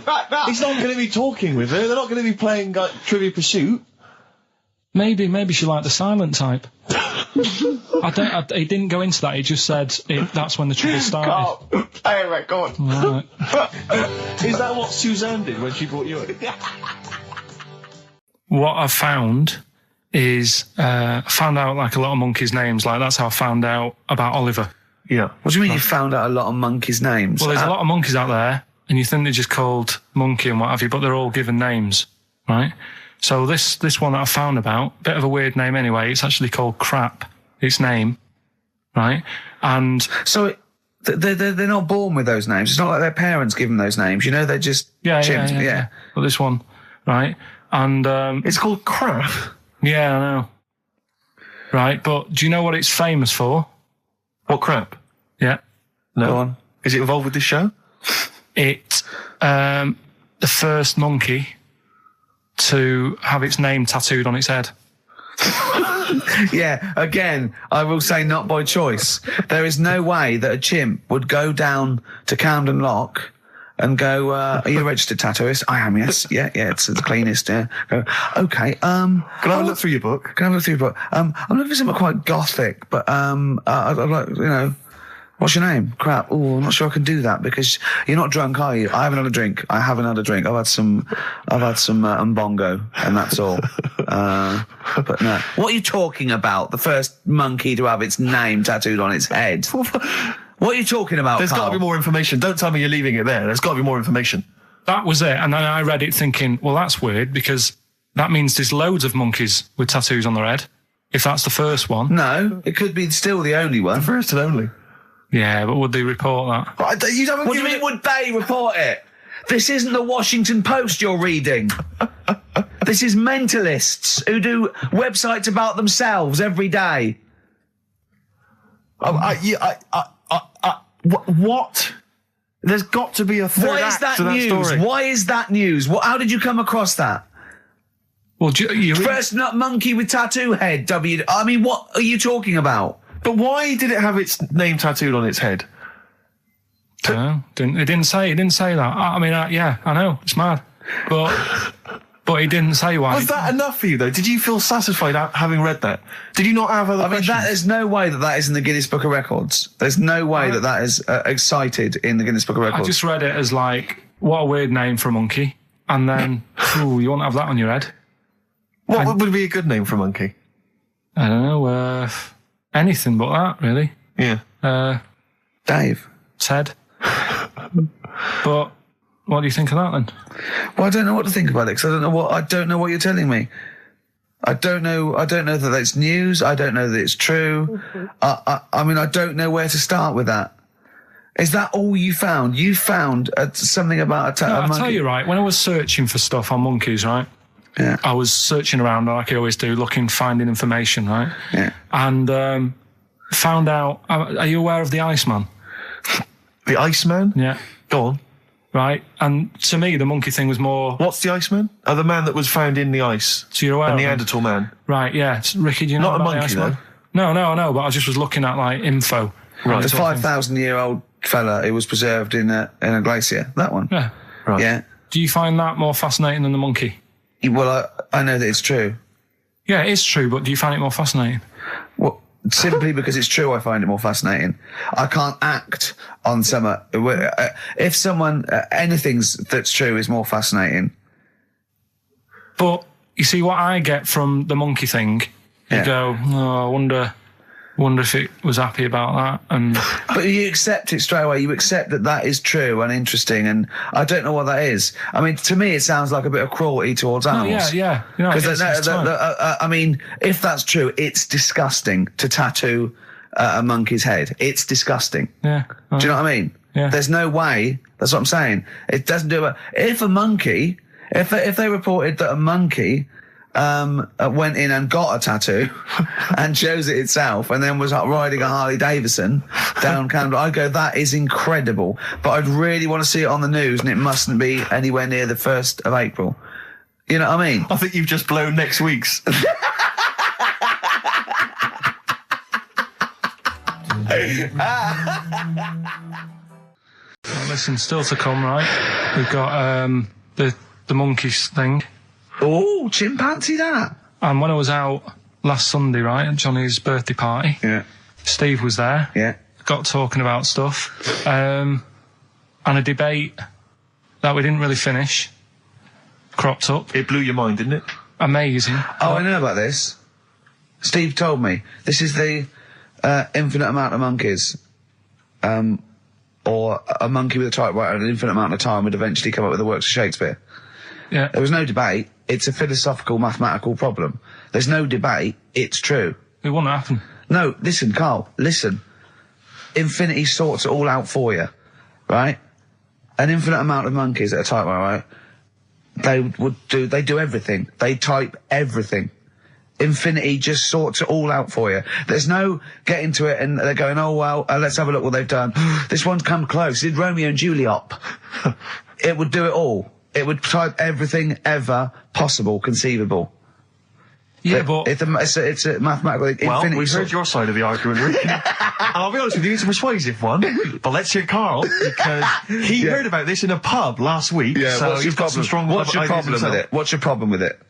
He's not going to be talking with her. They're not going to be playing Trivia Pursuit. Maybe she liked the silent type. He didn't go into that. He just said that's when the trouble started. Carl, play a record. Right. Is that what Suzanne did when she brought you in? What I found is I found out like a lot of monkeys' names. Like that's how I found out about Oliver. Yeah. What do you mean you found out a lot of monkeys' names? Well, there's a lot of monkeys out there, and you think they're just called Monkey and what have you, but they're all given names, right? So this one that I found about, bit of a weird name anyway. It's actually called Crap. Its name, right? And so they're not born with those names. It's not like their parents give them those names. You know, they're just chimps. Yeah. Well, this one, right? And it's called Crap. Yeah, I know. Right, but do you know what it's famous for? What crap? Yeah. No. Go on. Is it involved with this show? It's the first monkey to have its name tattooed on its head. Yeah, again, I will say not by choice. There is no way that a chimp would go down to Camden Lock and go, are you a registered tattooist? I am, yes. Yeah, it's the cleanest, yeah. Go, okay, Can I have a look through your book? Can I have a look through your book? I'm looking for something quite gothic, but, I'd like, you know, what's your name? Crap. Oh, I'm not sure I can do that because you're not drunk, are you? I haven't had a drink. I've had some Mbongo, and that's all. But no. What are you talking about? The first monkey to have its name tattooed on its head. What are you talking about, There's got to be more information. Don't tell me you're leaving it there. There's got to be more information. That was it. And then I read it thinking, well, that's weird because that means there's loads of monkeys with tattoos on their head. If that's the first one. No, it could be still the only one. The first and only. Yeah, but would they report that? What do you mean, would they report it? This isn't the Washington Post you're reading. This is mentalists who do websites about themselves every day. What? There's got to be a third Why is act that to that news? story. Why is that news? How did you come across that? Well, First nut monkey with tattoo head. I mean, what are you talking about? But why did it have its name tattooed on its head? No, it didn't say that. I mean, yeah, I know, it's mad. But he didn't say why. Was that enough for you, though? Did you feel satisfied having read that? Did you not have other questions? There's no way that is in the Guinness Book of Records. There's no way that is cited in the Guinness Book of Records. I just read it as like, what a weird name for a monkey. And then, you won't have that on your head. What would be a good name for a monkey? I don't know, anything but that, really. Yeah. Dave. Ted. But what do you think of that then? Well, I don't know what to think about it because I don't know what you're telling me. I don't know that that's news. I don't know that it's true. I mean, I don't know where to start with that. Is that all you found? You found something about a monkey? I'll tell you, right, when I was searching for stuff on monkeys, right? Yeah. I was searching around like I always do, finding information, right? Yeah. And found out, are you aware of the Iceman? The Iceman? Yeah. Go on. Right, and to me, the monkey thing was more... What's the Iceman? Oh, the man that was found in the ice. So you're aware of him? Neanderthal man. Right, yeah. Ricky, do you know Not a about monkey, the Iceman? though. No, I know, but I just was looking at, like, info. Right. The 5,000-year-old fella who was preserved in a glacier. That one. Yeah. Right. Yeah. Do you find that more fascinating than the monkey? Well, I know that it's true. Yeah, it is true, but do you find it more fascinating? Well, simply because it's true, I find it more fascinating. I can't act on if someone, anything that's true is more fascinating. But you see what I get from the monkey thing, you go, I wonder if it was happy about that. And but you accept it straight away. You accept that is true and interesting, and I don't know what that is. I mean, to me, it sounds like a bit of cruelty towards animals. Yeah. Because I mean, if that's true, it's disgusting to tattoo a monkey's head. It's disgusting. Yeah. Do you know what I mean? Yeah. There's no way. That's what I'm saying. It doesn't do it. If they reported that a monkey went in and got a tattoo and chose it itself and then was riding a Harley Davidson down Camden, I'd go, that is incredible. But I'd really want to see it on the news, and it mustn't be anywhere near the 1st of April. You know what I mean? I think you've just blown next week's. Well, listen, still to come, right? We've got the monkeys thing. Oh, chimpanzee that. And when I was out last Sunday, right, at Johnny's birthday party, Yeah. Steve was there. Yeah. Got talking about stuff. And a debate that we didn't really finish cropped up. It blew your mind, didn't it? Amazing. Oh, I know about this. Steve told me. This is the infinite amount of monkeys. Or a monkey with a typewriter and an infinite amount of time would eventually come up with the works of Shakespeare. Yeah. There was no debate. It's a philosophical, mathematical problem. There's no debate. It's true. It wouldn't happen. No, listen, Carl, listen. Infinity sorts it all out for you, right? An infinite amount of monkeys at a typewriter, right? They do everything. They type everything. Infinity just sorts it all out for you. There's no getting to it and they're going, oh, well, let's have a look what they've done. This one's come close. Did Romeo and Juliet. It would do it all. It would type everything ever possible, conceivable. Yeah, but it's a mathematical Well, infinity. we've heard your side of the argument, Rick. And I'll be honest with you, it's a persuasive one. But let's hear Carl, because he heard about this in a pub last week. Yeah, so what's your he's got some problem? strong What's your ideas problem with himself. it? What's your problem with it?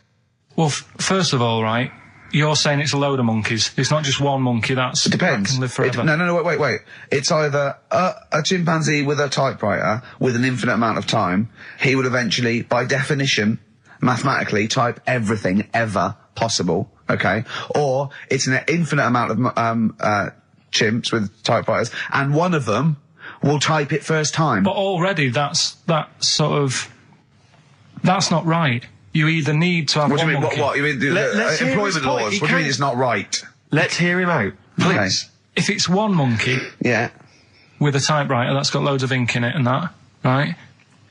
well, first of all, right, you're saying it's a load of monkeys. It's not just one monkey. That Depends. can live forever. No, wait. It's either a chimpanzee with a typewriter with an infinite amount of time. He would eventually, by definition, mathematically, type everything ever possible. Okay, or it's an infinite amount of chimps with typewriters, and one of them will type it first time. But already, that's not right. You either need to have What do one you mean? monkey. What? You mean Let's hear his employment point. laws? He What do you mean can't- it's not right? Let's hear him out, please. If it's one monkey Yeah. with a typewriter that's got loads of ink in it and that, right?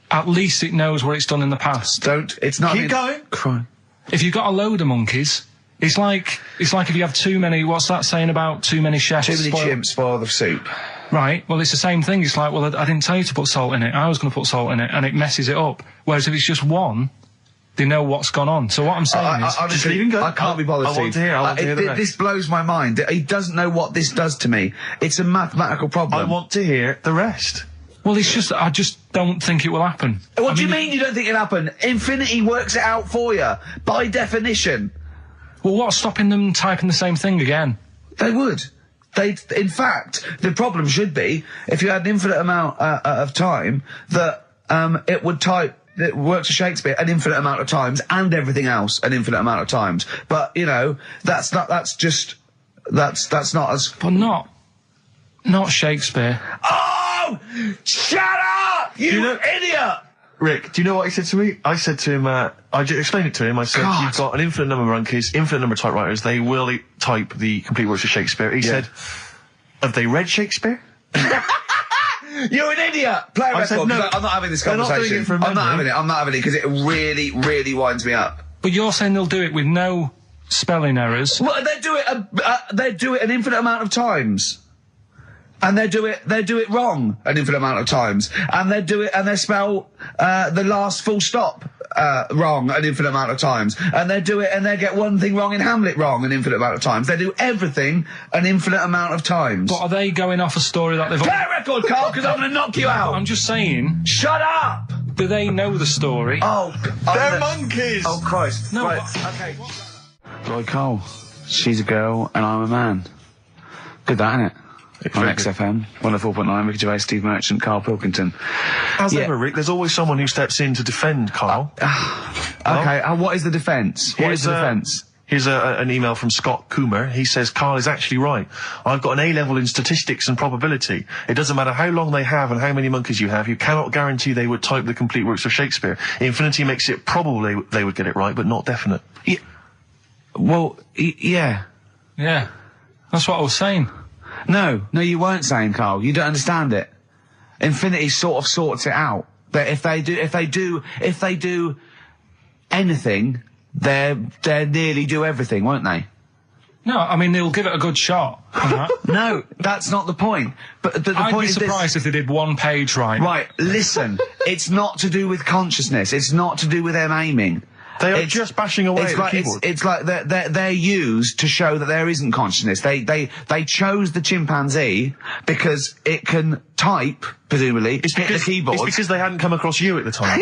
At least it knows what it's done in the past. It's not. Keep going. Crime. If you've got a load of monkeys, it's like if you have too many. What's that saying about too many chefs? Too many chimps spoil the soup. Right. Well, it's the same thing. It's like, well, I didn't tell you to put salt in it. I was going to put salt in it, and it messes it up. Whereas if it's just one, they know what's gone on. So what I'm saying is, honestly, just leave him go. I can't be bothered. I want to hear. I want to hear the rest. This blows my mind. He doesn't know what this does to me. It's a mathematical problem. I want to hear the rest. well, it's just I just don't think it will happen. What do you mean you don't think it'll happen? Infinity works it out for you by definition. Well, what's stopping them typing the same thing again? They would. In fact, the problem should be if you had an infinite amount of time that it would type. It works for Shakespeare an infinite amount of times and everything else an infinite amount of times. But that's not as. But not Shakespeare. Oh, shut up, you idiot! Rick, do you know what he said to me? I said to him, I just explained it to him. I said, God. you've got an infinite number of monkeys, infinite number of typewriters. They will type the complete works of Shakespeare. He said, have they read Shakespeare? You're an idiot! Play a I record. said no. I'm not having this They're not conversation. doing it from I'm not memory. having it because it really, really winds me up. But you're saying they'll do it with no spelling errors. Well, they do it an infinite amount of times. And they do it wrong an infinite amount of times. And they spell the last full stop wrong an infinite amount of times. And they get one thing wrong in Hamlet wrong an infinite amount of times. They do everything an infinite amount of times. But are they going off a story that they've... Play a record, Carl, because I'm going to knock you out. I'm just saying, Shut up! do they know the story? They're monkeys! Oh, Christ. No, Right, okay. Right, Carl. She's a girl and I'm a man. Good that, innit? On very good. XFM, 104.9, Ricky Gervais, Steve Merchant, Karl Pilkington. As Yeah. ever, Rick, there's always someone who steps in to defend Carl. Okay, what is the defence? What is the defence? Here's an email from Scott Coomer. He says, Carl is actually right. I've got an A-level in statistics and probability. It doesn't matter how long they have and how many monkeys you have. You cannot guarantee they would type the complete works of Shakespeare. Infinity makes it probable they would get it right, but not definite. Yeah. Well, yeah. Yeah. That's what I was saying. No, you weren't saying, Carl. You don't understand it. Infinity sort of sorts it out. That if they do anything, they nearly do everything, won't they? No, I mean, they'll give it a good shot. on that. No, that's not the point. But the I'd point be is this. surprised if they did one page right. Right, listen, it's not to do with consciousness. It's not to do with them aiming. They are just bashing away at the keyboard. It's like they're used to show that there isn't consciousness. They chose the chimpanzee because it can type, presumably, hit the keyboard. It's because they hadn't come across you at the time.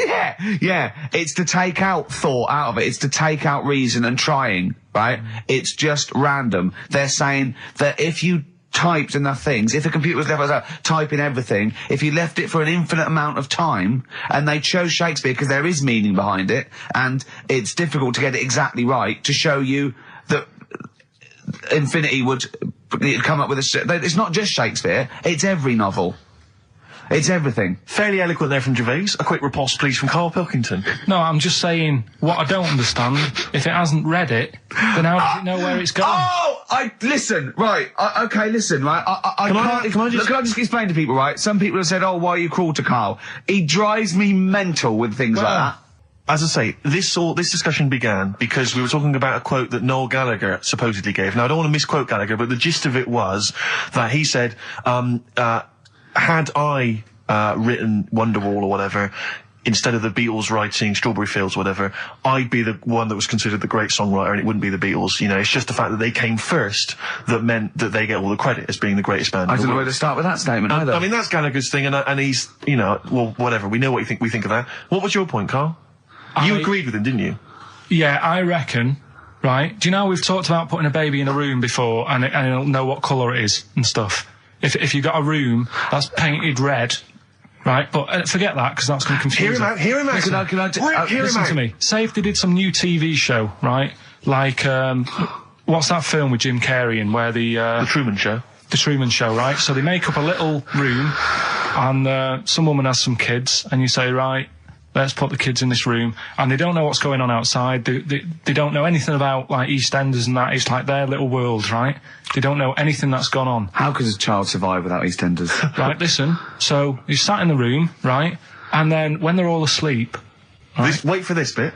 Yeah. It's to take out thought out of it. It's to take out reason and trying, right? It's just random. They're saying that if you typed enough things, if the computer was left typing everything, if you left it for an infinite amount of time, and they chose Shakespeare because there is meaning behind it, and it's difficult to get it exactly right, to show you that infinity would come up with it's not just Shakespeare, it's every novel. It's everything. Fairly eloquent there from Gervais. A quick riposte, please, from Karl Pilkington. No, I'm just saying, what I don't understand, if it hasn't read it, then how does it know where it's going? Listen, right, listen, right, Can I just explain to people, right? Some people have said, oh, why are you cruel to Karl? He drives me mental with things like that. As I say, this discussion began because we were talking about a quote that Noel Gallagher supposedly gave. Now, I don't want to misquote Gallagher, but the gist of it was that he said, had I written Wonderwall or whatever, instead of the Beatles writing Strawberry Fields or whatever, I'd be the one that was considered the great songwriter, and it wouldn't be the Beatles. You know, it's just the fact that they came first that meant that they get all the credit as being the greatest band. I don't know where to start with that statement either. I mean, that's Gallagher's thing, and he's, you know, well, whatever. We know what we think of that. What was your point, Karl? You agreed with him, didn't you? Yeah, I reckon. Right? Do you know we've talked about putting a baby in a room before, and it'll know what colour it is and stuff. If you've got a room that's painted red, right? But forget that, because that's going to confuse Hear him out. Listen to me. Say if they did some new TV show, right? Like, what's that film with Jim Carrey in where The Truman Show. The Truman Show, right? So they make up a little room, and some woman has some kids, and you say, right, let's put the kids in this room, and they don't know what's going on outside. They don't know anything about, like, EastEnders and that. It's like their little world, right? They don't know anything that's gone on. How could a child survive without EastEnders? Right, listen. So, you sat in the room, right? And then, when they're all asleep... Right, wait for this bit.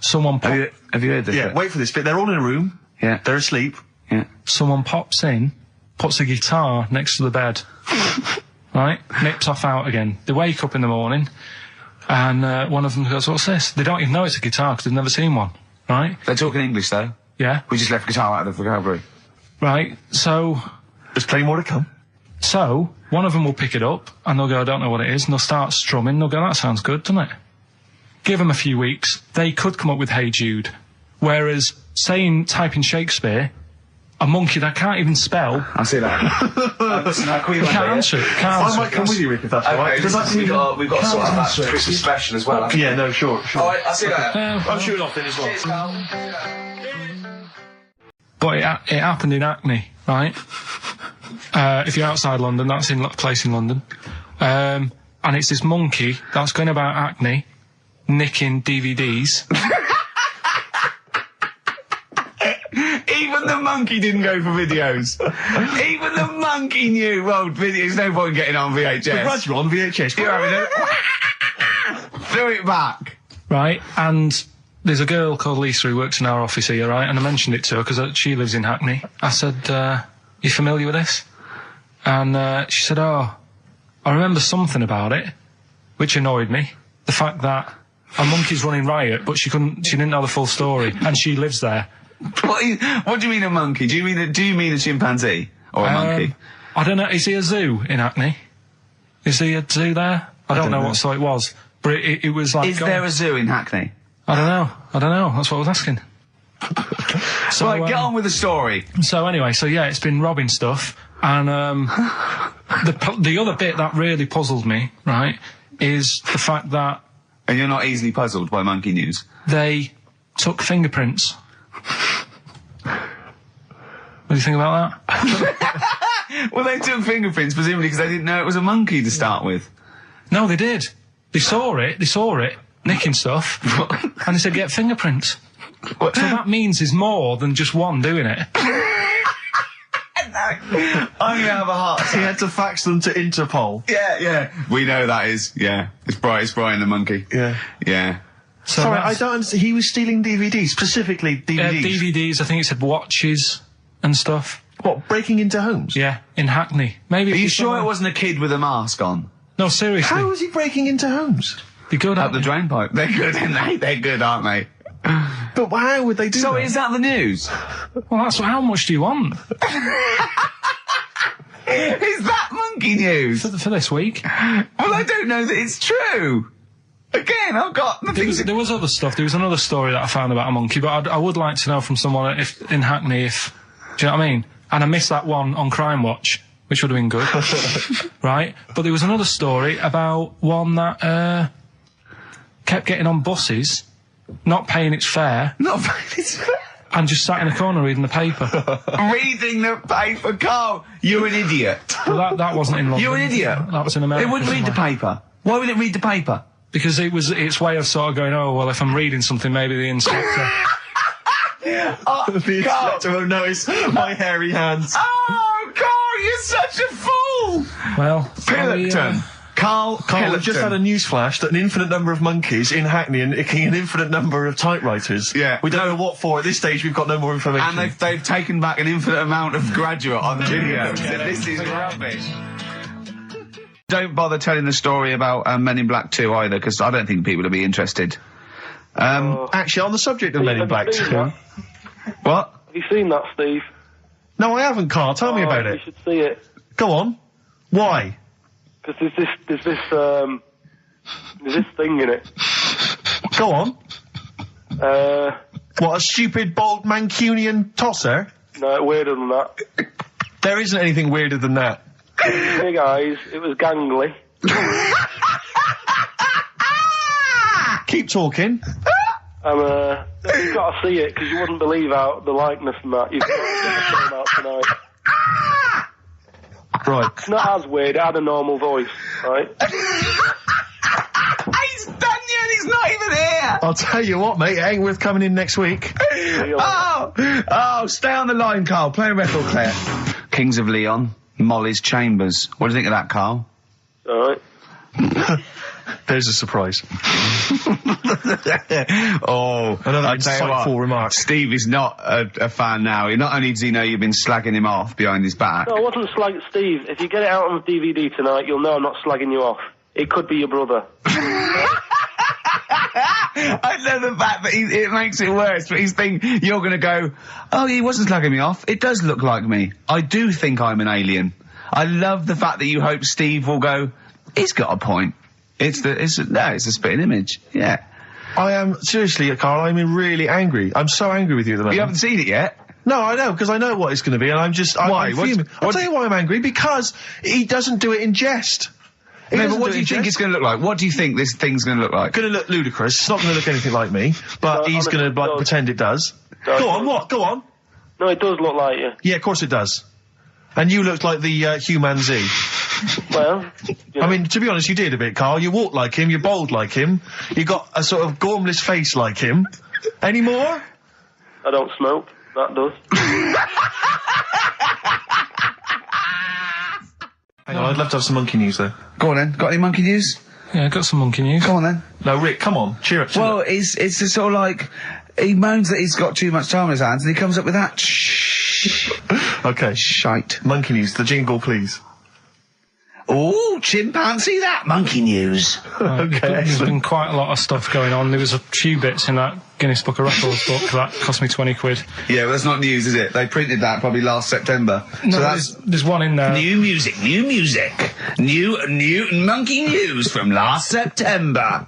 Someone Have you heard this bit? Wait for this bit. They're all in a room. Yeah. They're asleep. Yeah. Someone pops in, puts a guitar next to the bed. Right? Nips off out again. They wake up in the morning... And one of them goes, what's this? They don't even know it's a guitar because they've never seen one, right? They're talking English, though. Yeah. We just left guitar out of the vocabulary. Right, so... There's plenty more to come. So, one of them will pick it up, and they'll go, I don't know what it is, and they'll start strumming, they'll go, that sounds good, doesn't it? Give them a few weeks, they could come up with Hey Jude. Whereas, typing Shakespeare... A monkey that can't even spell. I see that. Listen, you can't answer it. I might come with you, Rick, if that's all right. We've got to sort out that Christmas special as well. Yeah, no, sure. All right, I see that. I'm shooting off then as well. Cheers, Karl. But it happened in Hackney, right? If you're outside London, that's in a place in London. And it's this monkey that's going about Hackney, nicking DVDs. Even the monkey didn't go for videos. Even the monkey knew, well, there's no point getting on VHS. But Brad, you're on VHS. You're having it. Throw it back. Right, and there's a girl called Lisa who works in our office here, right? And I mentioned it to her because she lives in Hackney. I said, you familiar with this? And she said, oh, I remember something about it, which annoyed me. The fact that a monkey's running riot, but she didn't know the full story, and she lives there. What do you mean a monkey? Do you mean a chimpanzee or a monkey? I don't know. Is he a zoo in Hackney? Is he a zoo there? I don't know what sort it was, but it was like. Is there a zoo in Hackney? I don't know. That's what I was asking. So right, get on with the story. So anyway, yeah, it's been robbing stuff, and the other bit that really puzzled me, right, is the fact that. And you're not easily puzzled by monkey news. They took fingerprints. What do you think about that? Well, they took fingerprints, presumably because they didn't know it was a monkey to start with. No, they did. They saw it, nicking stuff, and they said, get fingerprints. So that means there's more than just one doing it. I'm going to have a heart attack. He had to fax them to Interpol. Yeah. We know that is, It's Brian the monkey. Yeah. So sorry, I don't understand. He was stealing DVDs, specifically DVDs. DVDs, I think it said watches and stuff. What, breaking into homes? Yeah, in Hackney. Maybe. Are you sure it wasn't a kid with a mask on? No, seriously. How was he breaking into homes? They're good, Up the drain pipe. They're good, aren't they? They're good, aren't they? But how would they do So that? is that the news? Well, that's how much do you want Is that monkey news? for this week? Well, I don't know that it's true. Again, I've got the things. There was other stuff. There was another story that I found about a monkey, but I would like to know from someone in Hackney if, do you know what I mean? And I missed that one on Crime Watch, which would have been good, right? But there was another story about one that kept getting on buses, not paying its fare, and just sat in a corner reading the paper. Reading the paper, Carl. You're an idiot. Well, that wasn't in London. You're an idiot. That was in America. It wouldn't read the somewhere. paper. Why would it read the paper? Because it was its way of sort of going, oh, well, if I'm reading something, maybe the inspector... The inspector won't notice my hairy hands. Oh, Carl, you're such a fool! Well... Pilkington. Carl, We've just had a news flash that an infinite number of monkeys in Hackney and an infinite number of typewriters. Yeah. We don't know what for. At this stage, we've got no more information. And they've taken back an infinite amount of graduate on video. So this is rubbish. Don't bother telling the story about Men in Black 2 either, because I don't think people will be interested. Actually, on the subject of Men in Black 2... What? Have you seen that, Steve? No, I haven't, Carl. Tell me about You it. should see it. Go on. Why? Because there's this thing in it. Go on. Uh, What, a stupid, bald Mancunian tosser? no, weirder than that. There isn't anything weirder than that. Big eyes, it was gangly. Keep talking. And, you've got to see it, because you wouldn't believe how the likeness and that. You've got to get the film out tonight. Right. It's not as weird, it had a normal voice, right? He's done you and he's not even here! I'll tell you what, mate, it ain't worth coming in next week. Oh, stay on the line, Carl. Play a record player. Kings of Leon, Molly's Chambers. What do you think of that, Carl? Alright. There's a surprise. Another insightful remark. Steve is not a fan now. Not only does he know you've been slagging him off behind his back. No, I wasn't slagging Steve. If you get it out on the DVD tonight, you'll know I'm not slagging you off. It could be your brother. I love the fact that it makes it worse, but he's thinking you're going to go, oh, he wasn't slagging me off. It does look like me. I do think I'm an alien. I love the fact that you hope Steve will go, he's got a point. It's a spitting image. Yeah. I am, seriously, Carl, I'm really angry. I'm so angry with you at the moment. You haven't seen it yet? No, I know, because I know what it's going to be, and I'm just... Why? I'm fuming. I'll tell you why I'm angry, because he doesn't do it in jest. No, but what do you think it's going to look like? What do you think this thing's going to look like? Going to look ludicrous. It's not going to look anything like me, but he's going to pretend it does. Go on, what? Go on. No, it does look like you. Yeah, of course it does. And you looked like the Human Z. Well, I mean, to be honest, you did a bit, Carl. You walk like him, you're bold like him, you got a sort of gormless face like him. Any more? I don't smoke. That does. Hang on, I'd love to have some monkey news, though. Go on then. Got any monkey news? Yeah, got some monkey news. Go on then. No, Rick, come on, cheer up. Well, it's just sort of like, he moans that he's got too much time on his hands, and he comes up with that Okay. shite. Monkey news, the jingle, please. Oh, chimpanzee that monkey news. Okay, There's been quite a lot of stuff going on. There was a few bits in that Guinness Book of Records book that cost me 20 quid. Yeah, well, that's not news, is it? They printed that probably last September. No, so that's there's one in there. new music. New monkey news from last September.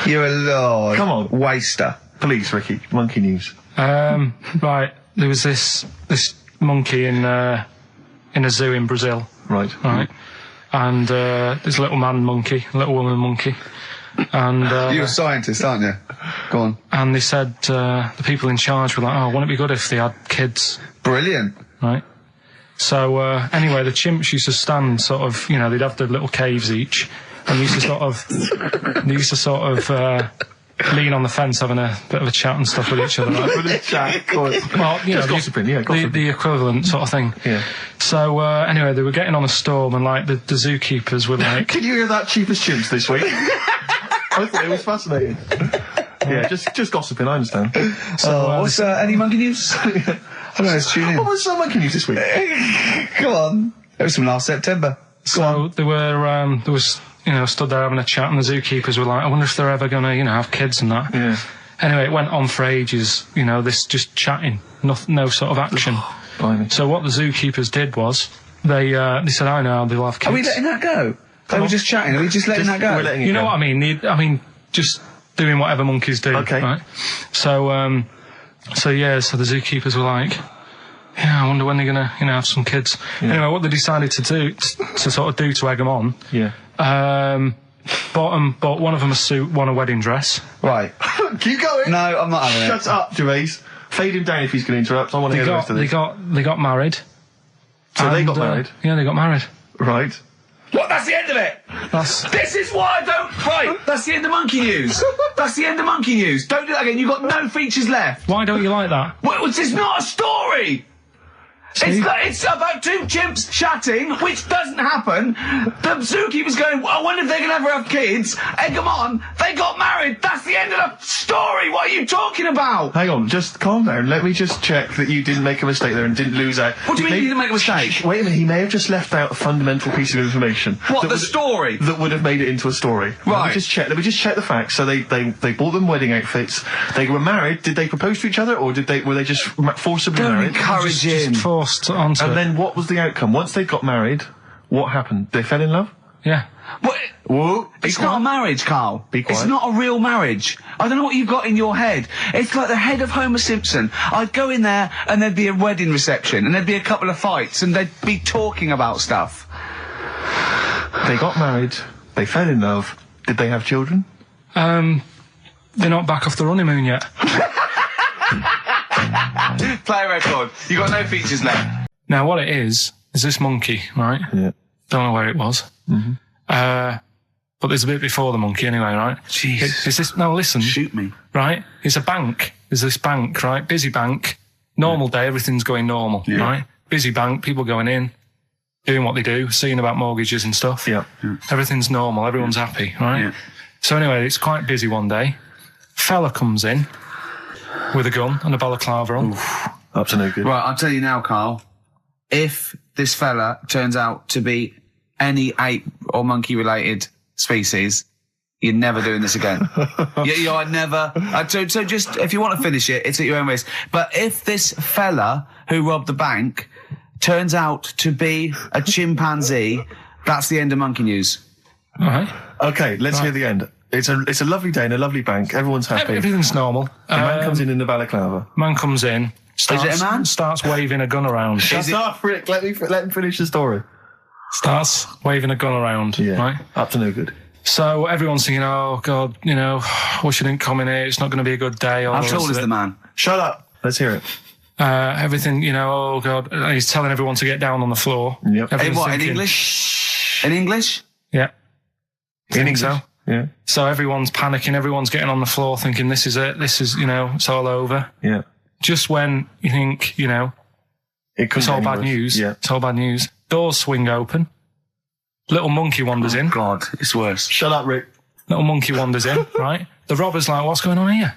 You're a lord. Come on. Waster. Please, Ricky, monkey news. Right, there was this monkey in a zoo in Brazil. Right. And there's a little man monkey, a little woman monkey. And You're a scientist, aren't you? Go on. and they said the people in charge were like, oh, wouldn't it be good if they had kids? Brilliant. Right. So anyway, the chimps used to stand sort of, they'd have their little caves each, and they used to sort of lean on the fence having a bit of a chat and stuff with each other. Right? Well, Just gossiping, yeah, gossiping. the equivalent sort of thing. Yeah. So anyway, they were getting on a storm, and like the zookeepers were like, Can you hear that cheapest chimps this week? I thought it was fascinating. Yeah, just gossiping, I understand. so, what's any monkey news? I don't know, let's tune in. What was monkey news this week? Go on. It was from last September. so they were stood there having a chat, and the zookeepers were like, I wonder if they're ever gonna have kids and that. Yeah. Anyway, it went on for ages, you know, this just chatting, no sort of action. So what the zookeepers did was, they said, I know, they'll have kids. Are we letting that go? They were just chatting, are we just letting that go? We're letting it You know go. what I mean? Just doing whatever monkeys do. Okay. Right? So the zookeepers were like, yeah, I wonder when they're gonna, have some kids. Yeah. Anyway, what they decided to do, to egg them on, bought one of them a suit, one a wedding dress. Right. Keep going. No, I'm not having it. Shut up, Gervais. Fade him down if he's going to interrupt. I want to hear the rest of this. They got married. So they got married? Yeah, they got married. Right. What? That's the end of it. This is why I don't. Right. That's the end of monkey news. That's the end of monkey news. Don't do that again. You've got no features left. Why don't you like that? Well, it's not a story. It's about two chimps chatting, which doesn't happen. The zookeeper's going, I wonder if they're going to ever have kids. Egg them on. They got married. That's the end of the story. What are you talking about? Hang on, just calm down. Let me just check that you didn't make a mistake there and didn't lose out. What do you mean you didn't make a mistake? Wait a minute, he may have just left out a fundamental piece of information. What, the story? That would have made it into a story. Right. Let me just check the facts. So they bought them wedding outfits. They were married. Did they propose to each other, or were they just forcibly Don't married? encourage him. Just forced onto And it. then what was the outcome? Once they got married, what happened? They fell in love? Yeah. What? Whoa. It's not a marriage, Carl. Be quiet. It's not a real marriage. I don't know what you've got in your head. It's like the head of Homer Simpson. I'd go in there and there'd be a wedding reception and there'd be a couple of fights and they'd be talking about stuff. They got married. They fell in love. Did they have children? They're not back off the honeymoon yet. Play a record. You got no features left. Now, what it is this monkey, right? Yeah. Don't know where it was. Mm-hmm. But there's a bit before the monkey anyway, right? Jeez. Is this, no, listen. Shoot me. Right? It's a bank. There's this bank, right? Busy bank. Normal day, everything's going normal, right? Busy bank, people going in, doing what they do, seeing about mortgages and stuff. Yeah. Everything's normal, everyone's happy, right? Yeah. So anyway, it's quite busy one day. Fella comes in with a gun and a balaclava on. Up to no good. Right, I'll tell you now, Carl. If this fella turns out to be any ape or monkey related species, you're never doing this again. You're never. So just, if you want to finish it, it's at your own risk. But if this fella who robbed the bank turns out to be a chimpanzee, that's the end of monkey news. All right. Okay, let's hear the end. It's a lovely day in a lovely bank. Everyone's happy. Everything's normal. The man comes in the balaclava. Man comes in. Is it a man? Starts waving a gun around. Shut up, Rick. Let him finish the story. Starts waving a gun around. Yeah. Right? Up to no good. So everyone's thinking, oh, God, wish I didn't come in here. It's not going to be a good day. How tall is the man? Shut up. Let's hear it. Everything, oh, God. He's telling everyone to get down on the floor. Yep. In what, in English? In English? Yeah. In English? So? Yeah. So everyone's panicking. Everyone's getting on the floor thinking, this is it. This is, it's all over. Yeah. Just when you think, it's all bad news. Yeah. It's all bad news. Doors swing open. Little monkey wanders in. God, it's worse. Shut up, Rick. Little monkey wanders in, right? The robber's like, what's going on here?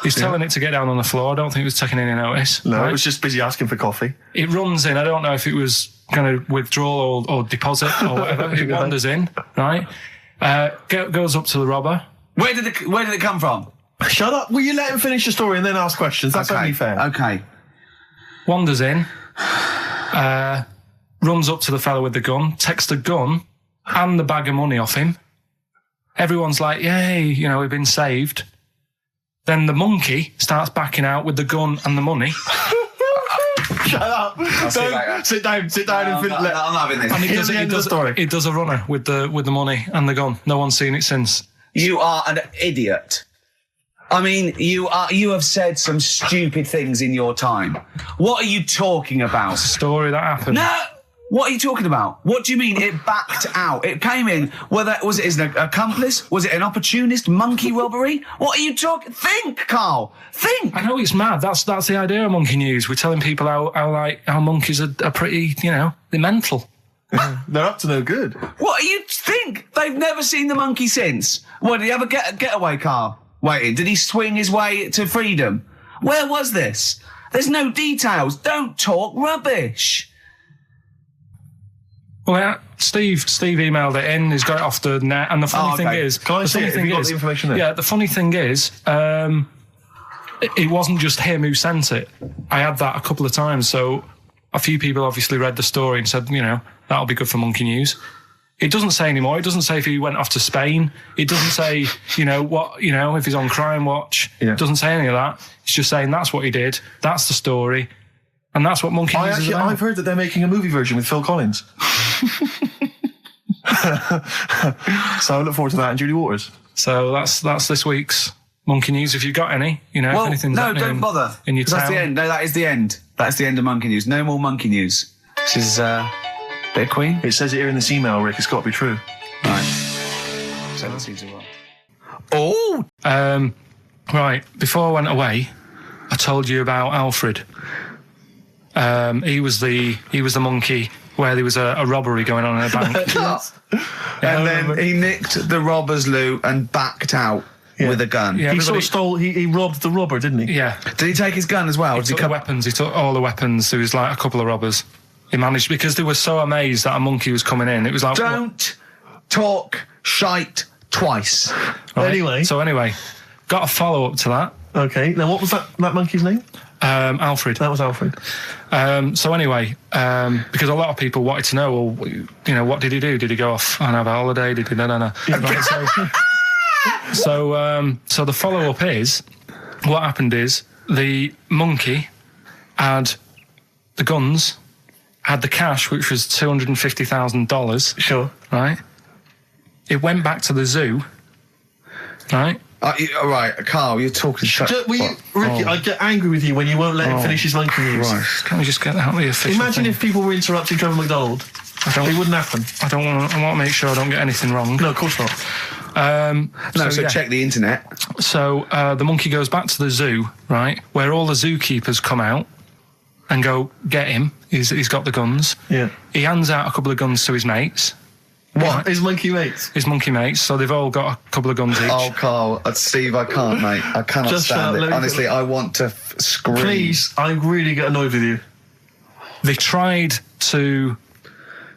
He's telling it to get down on the floor. I don't think it was taking any notice. No, right? it was just busy asking for coffee. It runs in. I don't know if it was going to withdraw or deposit or whatever. It wanders in, right? Goes up to the robber. Where did it come from? Shut up. Will you let him finish the story and then ask questions? That's only fair. Okay. Wanders in. Runs up to the fella with the gun. Takes the gun and the bag of money off him. Everyone's like, yay, we've been saved. Then the monkey starts backing out with the gun and the money. Shut up. Sit down and I'm not having this. And he does a runner with the money and the gun. No one's seen it since. You are an idiot. I mean, you have said some stupid things in your time. What are you talking about? It's a story that happened. No! What are you talking about? What do you mean it backed out? It came in, was it an accomplice? Was it an opportunist monkey robbery? What are you talking? Think, Carl. Think. I know it's mad. That's the idea of monkey news. We're telling people how monkeys are pretty, they're mental. They're up to no good. What do you think? They've never seen the monkey since. What, did he have a getaway car waiting? Did he swing his way to freedom? Where was this? There's no details. Don't talk rubbish. Well, Steve emailed it in. He's got it off the net, and the funny thing is, can I see it? Have you got the information there? Yeah, the funny thing is, it wasn't just him who sent it. I had that a couple of times, so a few people obviously read the story and said, that'll be good for Monkey News. It doesn't say anymore. It doesn't say if he went off to Spain. It doesn't say, if he's on Crime Watch. Yeah. It doesn't say any of that. It's just saying that's what he did. That's the story. And that's what Monkey News is about. I've heard that they're making a movie version with Phil Collins. So I look forward to that, and Julie Waters. So that's this week's Monkey News. If you've got any, if anything's happening don't bother. In your town. That's the end. No, that is the end. That's the end of Monkey News. No more Monkey News. This is bit of Queen. It says it here in this email, Rick. It's got to be true. Right. So that seems well. Oh! Right. Before I went away, I told you about Alfred. He was the monkey where there was a robbery going on in a bank. Yes. And then he nicked the robber's loot and backed out with a gun. Yeah, he sort of stole. He robbed the robber, didn't he? Yeah. Did he take his gun as well? He took the weapons. He took all the weapons. There was like a couple of robbers. He managed, because they were so amazed that a monkey was coming in. It was like, don't talk shite twice. Right? Anyway, got a follow up to that. Okay. Now, what was that monkey's name? Alfred. That was Alfred. Because a lot of people wanted to know, well, what did he do? Did he go off and have a holiday? Did he? No. So the follow up is, what happened is the monkey had the guns, had the cash, which was $250,000. Sure. Right. It went back to the zoo. Right. Right, Carl, you're talking shit. Ricky, I get angry with you when you won't let him finish his Monkey News. Right. Can't we just get out of the official Imagine thing? if people were interrupting Trevor McDonald. It wouldn't happen. I want to make sure I don't get anything wrong. No, of course not. Check the internet. So the monkey goes back to the zoo, right, where all the zookeepers come out and go, get him. He's got the guns. Yeah. He hands out a couple of guns to his mates. What? His monkey mates? His monkey mates, so they've all got a couple of guns each. Oh, Carl, Steve, I can't, mate. I cannot stand it. Honestly, I want to scream. Please, I really get annoyed with you. They tried to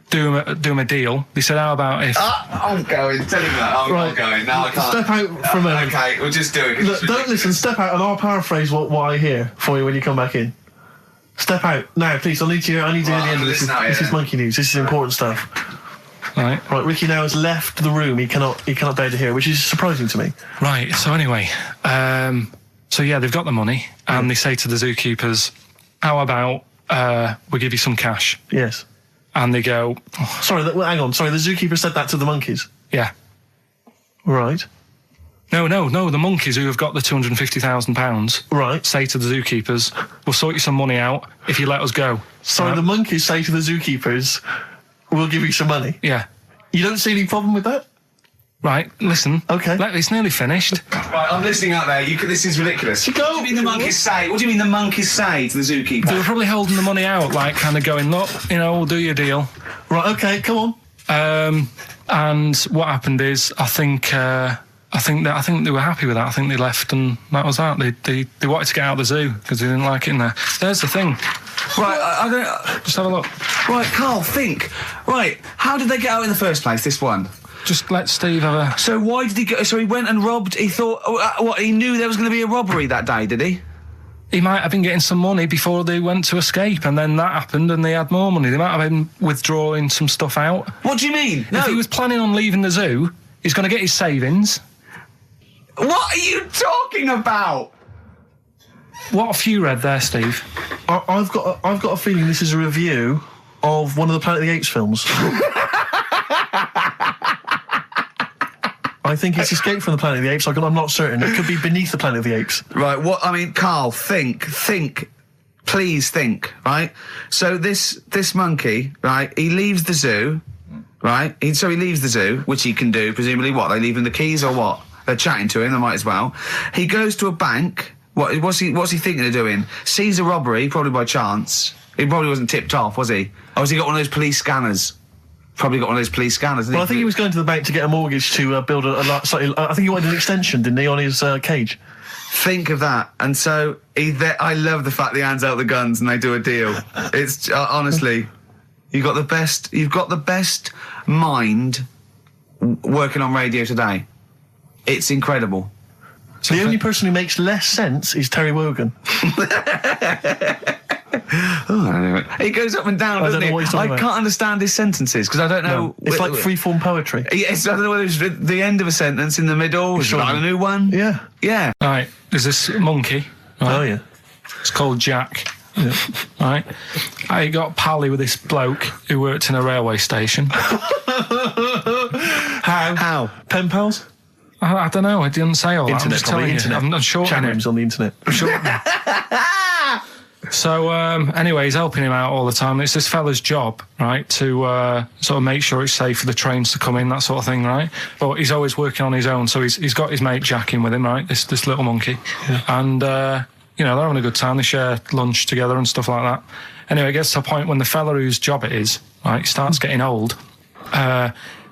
do him a deal. They said, how about if... I'm going. Tell him that. I'm not going. No, I can't. Step out for a moment. Okay, we'll just do it. Look, don't listen. Step out and I'll paraphrase what I hear for you when you come back in. Step out. Now, please, I need to hear the end of this. This is Monkey News. This is important stuff. Right, Ricky now has left the room. He cannot bear to hear, which is surprising to me. Right, so anyway, they've got the money, and they say to the zookeepers, how about we give you some cash? Yes. And they go... Sorry, hang on. Sorry, the zookeeper said that to the monkeys? Yeah. Right. No, the monkeys who have got the £250,000 right. say to the zookeepers, we'll sort you some money out if you let us go. Sorry, the monkeys say to the zookeepers... We'll give you some money. Yeah. You don't see any problem with that? Right, listen. Okay. It's nearly finished. Right, I'm listening out there. This is ridiculous. What do you mean the monkeys say? What do you mean the monkeys say to the zookeeper? They were probably holding the money out, like kind of going, look, we'll do your deal. Right, okay, come on. And what happened is, I think they were happy with that. I think they left, and that was that. They wanted to get out of the zoo because they didn't like it in there. There's the thing. Right, I don't... Just have a look. Right, Carl, think. Right, how did they get out in the first place, this one? Just let Steve have a... So why did he go... So he went and robbed... He thought... he knew there was going to be a robbery that day, did he? He might have been getting some money before they went to escape, and then that happened and they had more money. They might have been withdrawing some stuff out. What do you mean? If he was planning on leaving the zoo, he's going to get his savings. What are you talking about? What have you read there, Steve? I've got a feeling this is a review of one of the Planet of the Apes films. I think it's Escape from the Planet of the Apes. I'm not certain. It could be Beneath the Planet of the Apes. Right, Carl, think. Please think, right? So this monkey, right, he leaves the zoo, right? So he leaves the zoo, which he can do, presumably what? They leave him the keys or what? They're chatting to him, they might as well. He goes to a bank. What's he thinking of doing? Sees a robbery, probably by chance. He probably wasn't tipped off, was he? Or has he got one of those police scanners? Probably got one of those police scanners. Well, I think he was going to the bank to get a mortgage to build I think he wanted an extension, didn't he, on his cage? Think of that. And so I love the fact that he hands out the guns and they do a deal. It's honestly, You've got the best mind working on radio today. It's incredible. So the only person who makes less sense is Terry Wogan. He goes up and down, doesn't he? I can't understand his sentences because I don't know. No, it's like free-form poetry. Yes, I don't know whether it's the end of a sentence, in the middle, or a new one. Yeah. Yeah. Right, there's this monkey. Right? Oh, yeah. It's called Jack. Yeah. Right? I got pally with this bloke who worked in a railway station. How? Pen pals? I don't know, I didn't say all internet, that. I'm just telling you. I'm not sure. Chat rooms on the internet. So, anyway, he's helping him out all the time. It's this fella's job, right, to sort of make sure it's safe for the trains to come in, that sort of thing, right? But he's always working on his own, so he's got his mate Jack in with him, right, this little monkey. Yeah. And, you know, they're having a good time. They share lunch together and stuff like that. Anyway, it gets to a point when the fella whose job it is, right, starts getting old,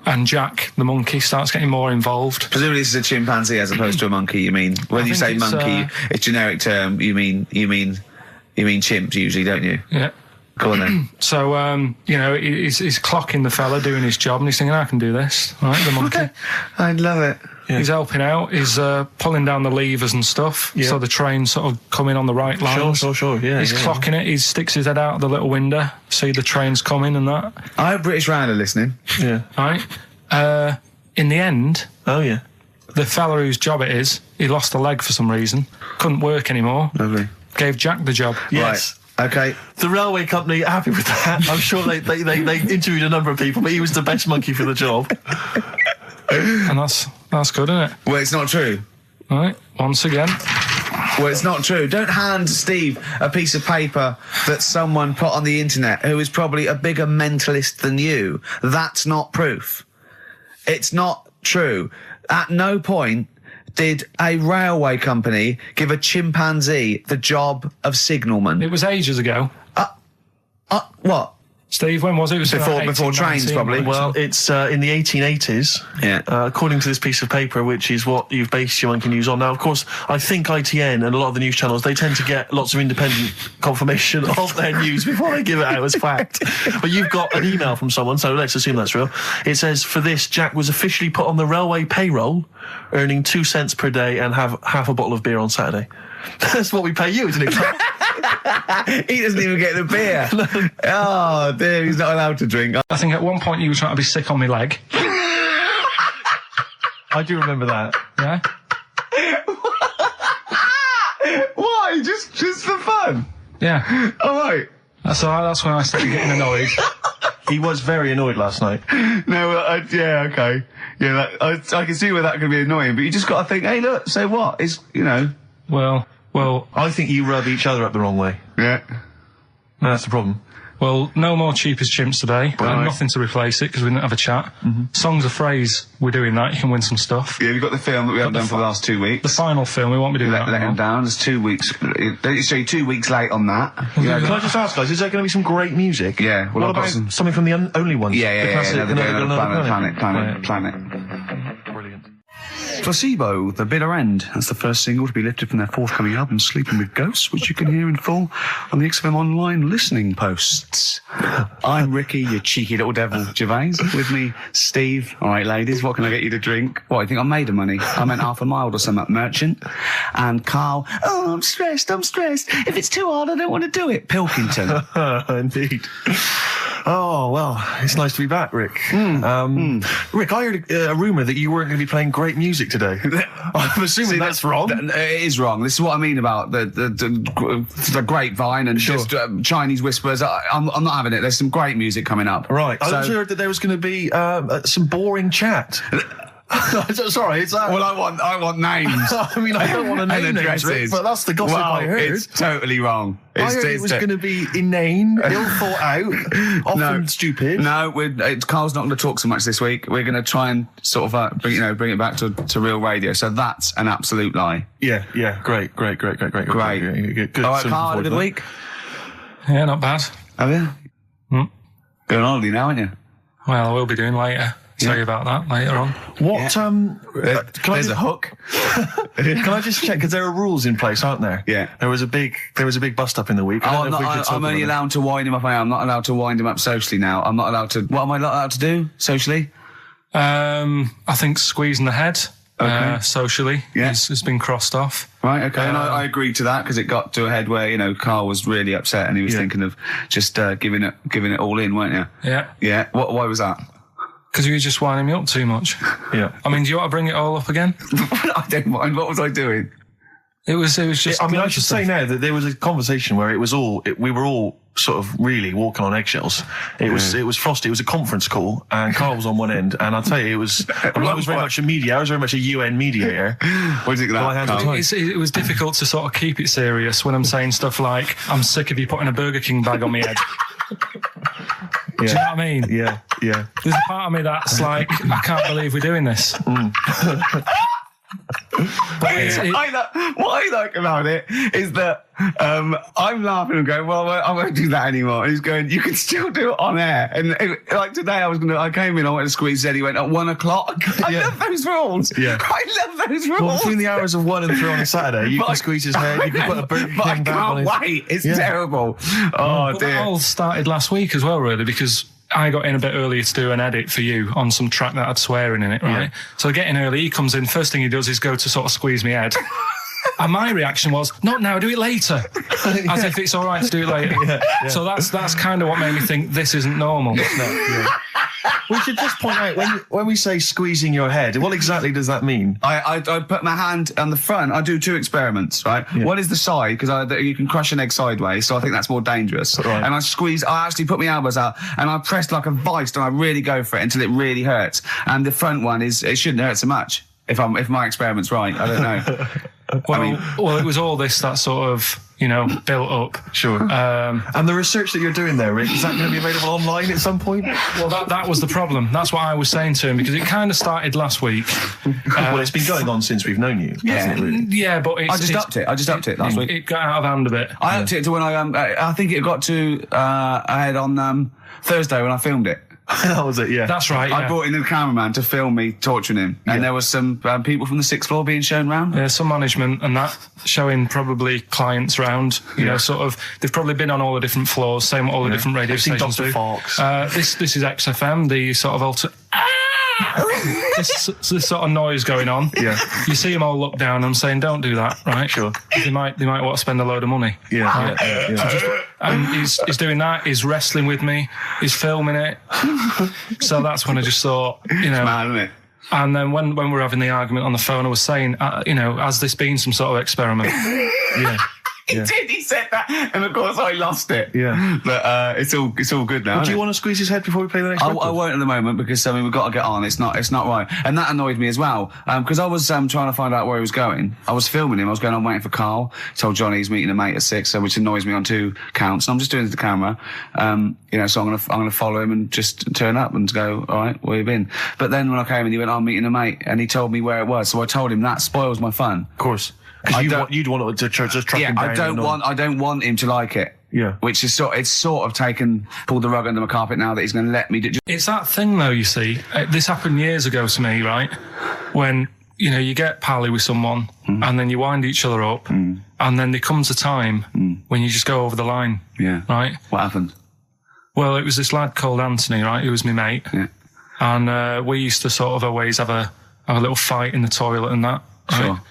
and Jack, the monkey, starts getting more involved. Presumably this is a chimpanzee as opposed to a monkey, you mean? When you say monkey, it's generic term, you mean chimps usually, don't you? Yeah. Go on then. So, you know, he's clocking the fella doing his job and he's thinking, I can do this, right, the monkey. I love it. Yeah. He's helping out, he's pulling down the levers and stuff, so the train's sort of coming on the right lines. Sure, yeah. He's clocking it, he sticks his head out of the little window, see the train's coming and that. I hope British Rail are listening. Yeah. Right? In the end... Oh, yeah. The fella whose job it is, he lost a leg for some reason, couldn't work anymore. Lovely. Gave Jack the job. Yes. Right. Okay. The railway company are happy with that. I'm sure they interviewed a number of people, but he was the best monkey for the job. And that's good, isn't it? Well, it's not true. Right, once again. Well, it's not true. Don't hand Steve a piece of paper that someone put on the internet who is probably a bigger mentalist than you. That's not proof. It's not true. At no point did a railway company give a chimpanzee the job of signalman. It was ages ago. What? Steve, when was it? It was before trains, probably. Well, it's in the 1880s. Yeah. According to this piece of paper, which is what you've based your monkey news on. Now, of course, I think ITN and a lot of the news channels, they tend to get lots of independent confirmation of their news before they give it out as fact. But you've got an email from someone, so let's assume that's real. It says, for this, Jack was officially put on the railway payroll, earning 2 cents per day and have half a bottle of beer on Saturday. That's what we pay you, isn't it? He doesn't even get the beer. Oh, dear, he's not allowed to drink. I think at one point you were trying to be sick on my leg. I do remember that. Yeah? Why? Just for fun? Yeah. All right. That's when I started getting annoyed. He was very annoyed last night. No, yeah, okay. Yeah, I can see where that could be annoying, but you just got to think, hey, look, so what? It's, you know... Well, I think you rub each other up the wrong way. Yeah. That's the problem. Well, no more cheap as chimps today. Right. Nothing to replace it because we didn't have a chat. Songs of phrase, we're doing that. You can win some stuff. Yeah, we've got the film that we haven't done for the last 2 weeks. The final film, we won't be doing that. Let him down. It's 2 weeks. So you're 2 weeks late on that. Yeah, can I just ask, guys, is there going to be some great music? Yeah. Well, what I've got about something from the only ones? Yeah. Planet. Brilliant. Placebo, The Bitter End. That's the first single to be lifted from their forthcoming album, Sleeping with Ghosts, which you can hear in full on the XFM online listening posts. I'm Ricky, you cheeky little devil, Gervais. With me, Steve. All right, ladies, what can I get you to drink? What, you think I'm made of money? I meant half a mile or something, merchant. And Karl, oh, I'm stressed. If it's too hard, I don't want to do it. Pilkington. Indeed. Oh, well, it's nice to be back, Rick. Rick, I heard a rumour that you weren't going to be playing great music today. I'm assuming that's wrong. It is wrong. This is what I mean about the grapevine and just Chinese whispers. I'm not having it. There's some great music coming up. Right. I also heard that there was going to be some boring chat. Sorry, it's that. Well, I want names. I mean, I don't want to name names, Rick, but that's the gossip I heard. It's totally wrong. I heard it was going to be inane, ill thought out, often stupid. No, Carl's not going to talk so much this week. We're going to try and sort of bring it back to real radio. So that's an absolute lie. Yeah. Great. Good. All right, Carl, had a good week. Yeah, not bad. Have you? Going on holiday now, aren't you? Well, I will be doing later. tell you about that later on. What? There's a hook. Can I just check? Because there are rules in place, aren't there? Yeah. There was a big bust up in the week. I'm only allowed to wind him up. I'm not allowed to wind him up socially now. I'm not allowed to. What am I not allowed to do socially? I think squeezing the head. Socially, has been crossed off. Right, okay, and I agreed to that because it got to a head where, you know, Karl was really upset and he was thinking of just giving it all in, weren't you? Yeah. Yeah, why was that? Because you were just winding me up too much. Yeah. I mean, do you want to bring it all up again? I don't mind, what was I doing? It was just... I mean, I should say now that there was a conversation where we were all sort of really walking on eggshells. It was frosty. It was a conference call, and Karl was on one end. And I'll tell you, I was very much a mediator. I was very much a UN mediator. What do you think of that? It was difficult to sort of keep it serious when I'm saying stuff like, "I'm sick of you putting a Burger King bag on my head." Do you know what I mean? Yeah. There's a part of me that's like, I can't believe we're doing this. What I like about it is that I'm laughing and going, well, I won't do that anymore. And he's going, you can still do it on air. And like today, I came in, I went to squeeze Eddie, went at 1 o'clock. I love those rules. Yeah. I love those rules. Well, between the hours of 1 and 3 on a Saturday, you can squeeze his head, you can put a Burger King I back on his... can't wait. It's terrible. Oh, dear. That all started last week as well, really, because I got in a bit earlier to do an edit for you on some track that had swearing in it, right? Yeah. So I get in early, he comes in, first thing he does is go to sort of squeeze me head. And my reaction was, not now, do it later. As if it's all right to do it later. Yeah. So that's kind of what made me think this isn't normal. We should just point out, when we say squeezing your head, what exactly does that mean? I put my hand on the front. I do 2 experiments, right? Yeah. One is the side, because you can crush an egg sideways, so I think that's more dangerous. Right. And I actually put my elbows out, and I pressed like a vice, and I really go for it until it really hurts. And the front one it shouldn't hurt so much, if my experiment's right. I don't know. Well, it was all this that sort of, built up. Sure. And the research that you're doing there, Rick, is that going to be available online at some point? Well, that was the problem. That's what I was saying to him, because it kind of started last week. Well, it's been going on since we've known you. Yeah, really? Yeah, but I just upped it last week. It got out of hand a bit. I upped it to when I think it got to ahead on Thursday when I filmed it. That was it, yeah. That's right, yeah. I brought in a cameraman to film me torturing him. And there was some people from the 6th floor being shown round. Yeah, some management and that, showing probably clients round. You know, sort of, they've probably been on all the different floors, same what all the different radio stations do. This is XFM, the sort of this sort of noise going on. Yeah. You see them all look down. I'm saying, don't do that, right? Sure. They might want to spend a load of money. Yeah. Right? Yeah. And he's doing that. He's wrestling with me. He's filming it. So that's when I just thought, It's mad, isn't it? And then when we were having the argument on the phone, I was saying, has this been some sort of experiment? Yeah. He did. He said that, and of course I lost it. Yeah, but it's all good now. Well, do you want to squeeze his head before we play the next? I won't at the moment because we've got to get on. It's not right, and that annoyed me as well because I was trying to find out where he was going. I was filming him. I was going on waiting for Karl. Told Johnny he's meeting a mate at 6, which annoys me on 2 counts. And I'm just doing it to the camera, So I'm gonna follow him and just turn up and go, all right, where you been? But then when I came in, he went, I'm meeting a mate, and he told me where it was. So I told him that spoils my fun. Of course. Because you'd want to just track him down. I don't want him to like it. Yeah. Which is sort of pulled the rug under my carpet now that he's going to let me do. It's that thing though, you see. This happened years ago to me, right? When, you get pally with someone and then you wind each other up and then there comes a time when you just go over the line. Yeah. Right? What happened? Well, it was this lad called Anthony, right? Who was my mate. Yeah. And we used to sort of always have a little fight in the toilet and that. Right? Sure.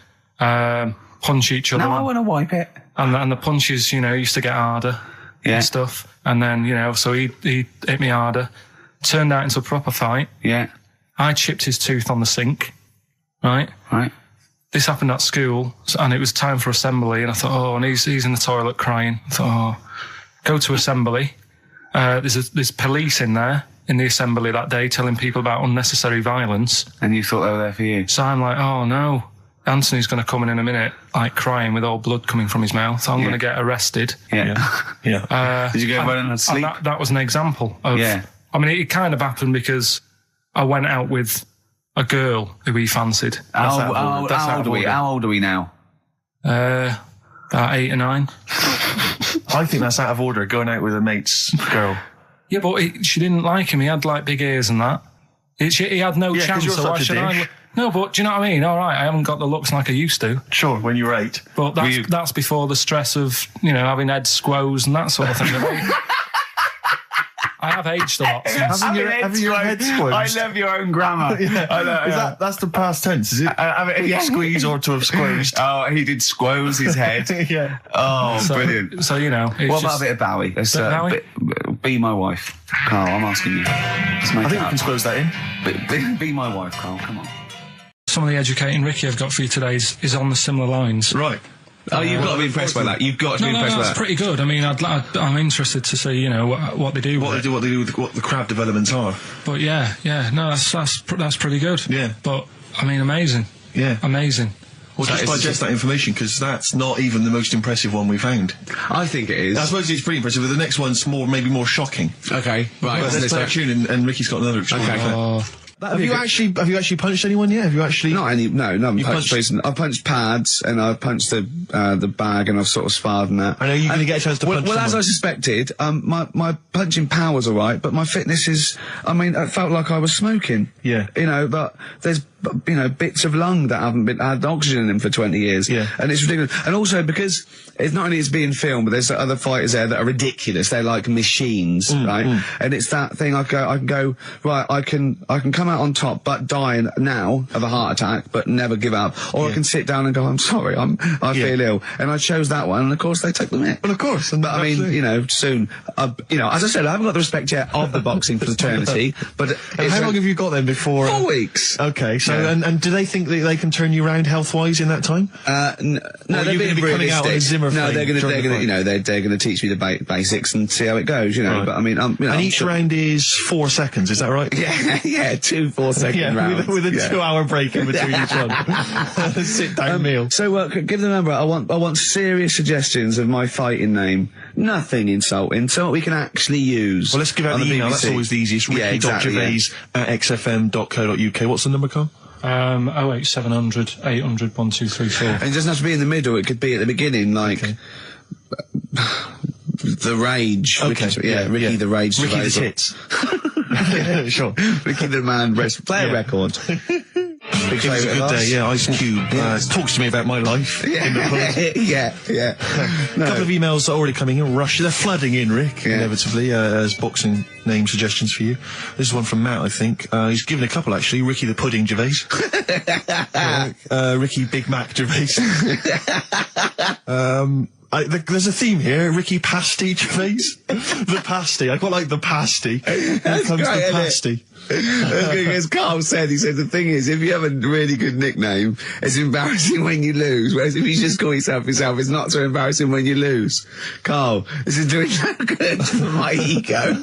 Punch each other. Now I want to wipe it. And the punches, used to get harder and stuff. And then, so he hit me harder. Turned out into a proper fight. Yeah. I chipped his tooth on the sink. Right? Right. This happened at school, and it was time for assembly, and I thought, and he's in the toilet crying. I thought, go to assembly. There's police in there in the assembly that day telling people about unnecessary violence. And you thought they were there for you? So I'm like, oh no. Anthony's going to come in a minute, like crying with all blood coming from his mouth. So I'm going to get arrested. Yeah. Did you go running and sleep? And that was an example of. Yeah. I mean, it kind of happened because I went out with a girl who he fancied. How old are we now? About 8 or 9. I think that's out of order. Going out with a mate's girl. Yeah, but she didn't like him. He had like big ears and that. He had no 'cause chance, you're so why such a should I? dish. No, but do you know what I mean? All right, I haven't got the looks like I used to. Sure, when you were 8. But that's before the stress of, having head squoes and that sort of thing. I have aged a lot since. Having your head squeezed. I love your own grammar. I know, That's the past tense, is it? Squeeze or to have squeezed. Oh, he did squoze his head. Yeah. Oh, brilliant. So, What about a bit of Bowie? Let's, Bowie? Be my wife. Carl, I'm asking you. Let's make I think it we up. can squeeze that in. Be my wife, Carl. Come on. Some of the educating Ricky I've got for you today is on the similar lines. Right. Oh, you've got to be impressed by that. You've got to be impressed by that's that. pretty good. I mean, I'm interested to see, what they do. What they do with what the crab developments are. But that's pretty good. Yeah. But I mean, amazing. Yeah. Amazing. Well, just digest that information, because that's not even the most impressive one we found. I think it is. I suppose it's pretty impressive, but the next one's maybe more shocking. Okay, right. But let's play a tune, and Ricky's got another extraordinary fact. Have you actually punched anyone yet? Have you actually? Not any. No, I haven't punched punched- recently. I've punched pads and I've punched the bag and I've sort of sparred and that. I know you're going to get a chance to punch Well, as someone. I suspected, my punching power was all right, but my fitness is. I mean, it felt like I was smoking. Yeah. But there's bits of lung that haven't had oxygen in them for 20 years. Yeah. And it's ridiculous. And also because it's not only it's being filmed, but there's other fighters there that are ridiculous. They're like machines, right? And it's that thing. I can go right. I can come out on top, but die now of a heart attack, but never give up. Or I can sit down and go, I'm sorry, I feel ill. And I chose that one, and of course they took the mick. Well, of course. But I mean, soon. As I said, I haven't got the respect yet of the boxing fraternity. But And how long have you got then before? 4 weeks. Okay, so and do they think that they can turn you around health-wise in that time? No, Or they're you're being gonna be coming out on a realistic. Zimmer No, frame they're going during the fight? to going to teach me the basics and see how it goes. Right. But I mean, and I'm each sure- round is 4 seconds. Is that right? Yeah, 2 4-second rounds. with a Yeah. 2-hour break in between each one. A sit-down meal. So give the number. I want serious suggestions of my fighting name. Nothing insulting. So we can actually use. Well, let's give out on the email. BBC. That's always the easiest. Yeah, exactly, Ricky.gervais@xfm.co.uk. What's the number, Carl? 08700 800 1234. And it doesn't have to be in the middle. It could be at the beginning, like. The Rage. Okay. Ricky the Rage. Ricky the Survivor. Tits. Sure. Ricky the Man Play a record. Big It was a favourite good of day, ours. yeah. Ice Cube talks to me about my life in the pub. yeah. A couple of emails are already coming in. They're flooding in, Rick, Yeah. inevitably, as boxing name suggestions for you. This is one from Matt, I think. He's given a couple, actually. Ricky the Pudding Gervais. Ricky Big Mac Gervais. There's a theme here. Ricky Pasty Gervais. The pasty. I quite like the pasty. Here comes great, the isn't it? pasty. As Carl said, he said the thing is, if you have a really good nickname, it's embarrassing when you lose. Whereas if you just call yourself, it's not so embarrassing when you lose. Carl, this is doing no good for my ego. Do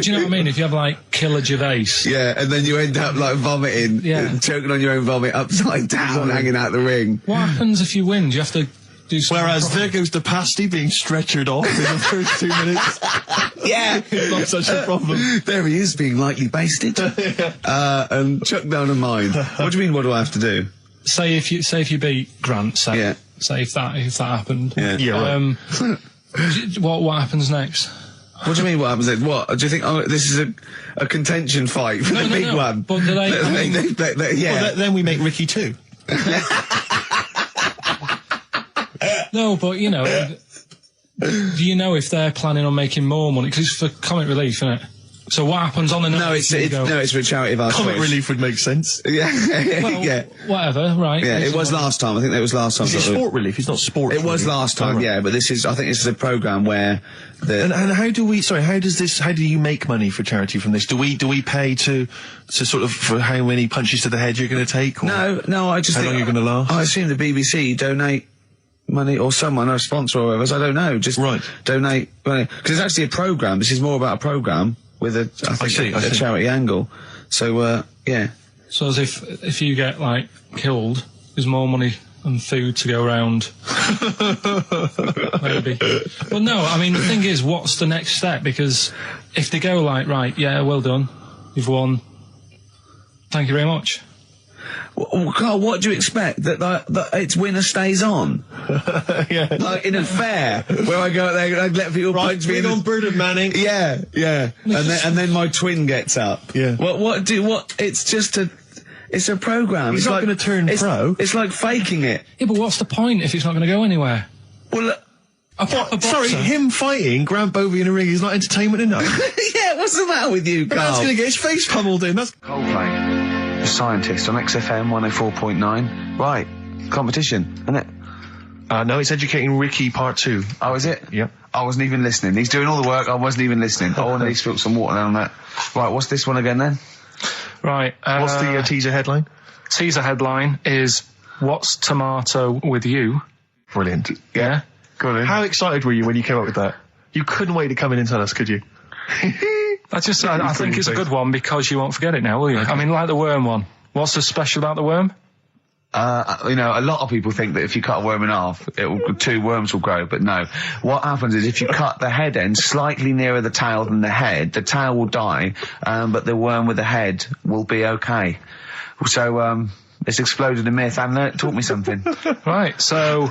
you know what I mean? If you have like Killer Gervais. Yeah, and then you end up like vomiting, and choking on your own vomit upside down, hanging out the ring. What happens if you win? Do you have to do something? Whereas there goes the pasty being stretchered off in the first 2 minutes. Yeah, Not such a problem. there he is, being lightly basted, and chucked down a mine. What do you mean? What do I have to do? Say if you beat Grant, say if that happened. Yeah, right. What happens next? What do you mean? What happens then? What do you think? Oh, this is a contention fight for the big no. one. But do they? Yeah. Well, then we make Ricky 2. No, but do you know if they're planning on making more money? Because it's for comic relief, isn't it? So what happens on the night? No, it's for a charity of our Comic choice. relief would make sense. Yeah, Well, yeah, whatever, right? yeah. It was last time. I think that was last time. Is it sport relief? It's not sport. It was relief. last time, right. yeah. But this is. I think this is a program where the. And how do we? Sorry, how do you make money for charity from this? Do we pay to sort of for how many punches to the head you're going to take? Or No. I just how think long you're going to last? I assume the BBC donate money or someone or a sponsor or whatever. I don't know. Just donate money because it's actually a program. This is more about a program with a I see. Charity angle. So yeah. So as if you get like killed, there's more money and food to go around. Maybe. But no, I mean the thing is, what's the next step? Because if they go like, right, yeah, well done, you've won. Thank you very much. Carl, what do you expect? That it's winner stays on? Yeah. Like in a fair, where I go there, I let people punch me. on Bird of Manning. Yeah. And then my twin gets up. Yeah. It's just it's a programme. He's not going to turn pro. It's like faking it. Yeah, but what's the point if it's not going to go anywhere? Well, sorry, him fighting Grant Bovey in a ring is not entertainment enough. yeah, what's the matter with you, Carl? That's going to get his face pummeled in. That's Coldplay, The Scientist on XFM 104.9. Right, competition, isn't it? No, it's Educating Ricky Part 2. Oh, is it? Yep. I wasn't even listening. He's doing all the work, I wasn't even listening. Oh, and he spilled some water down that. Right, what's this one again then? Right. What's the teaser headline? Teaser headline is, What's Tomato with You? Brilliant. Yeah? Go on. How excited were you when you came up with that? You couldn't wait to come in and tell us, could you? I think it's a good one because you won't forget it now, will you? I mean, like the worm one. What's so special about the worm? A lot of people think that if you cut a worm in half, 2 worms will grow, but no. What happens is if you cut the head end slightly nearer the tail than the tail will die, but the worm with the head will be okay. So, it's exploded a myth and taught me something. Right, so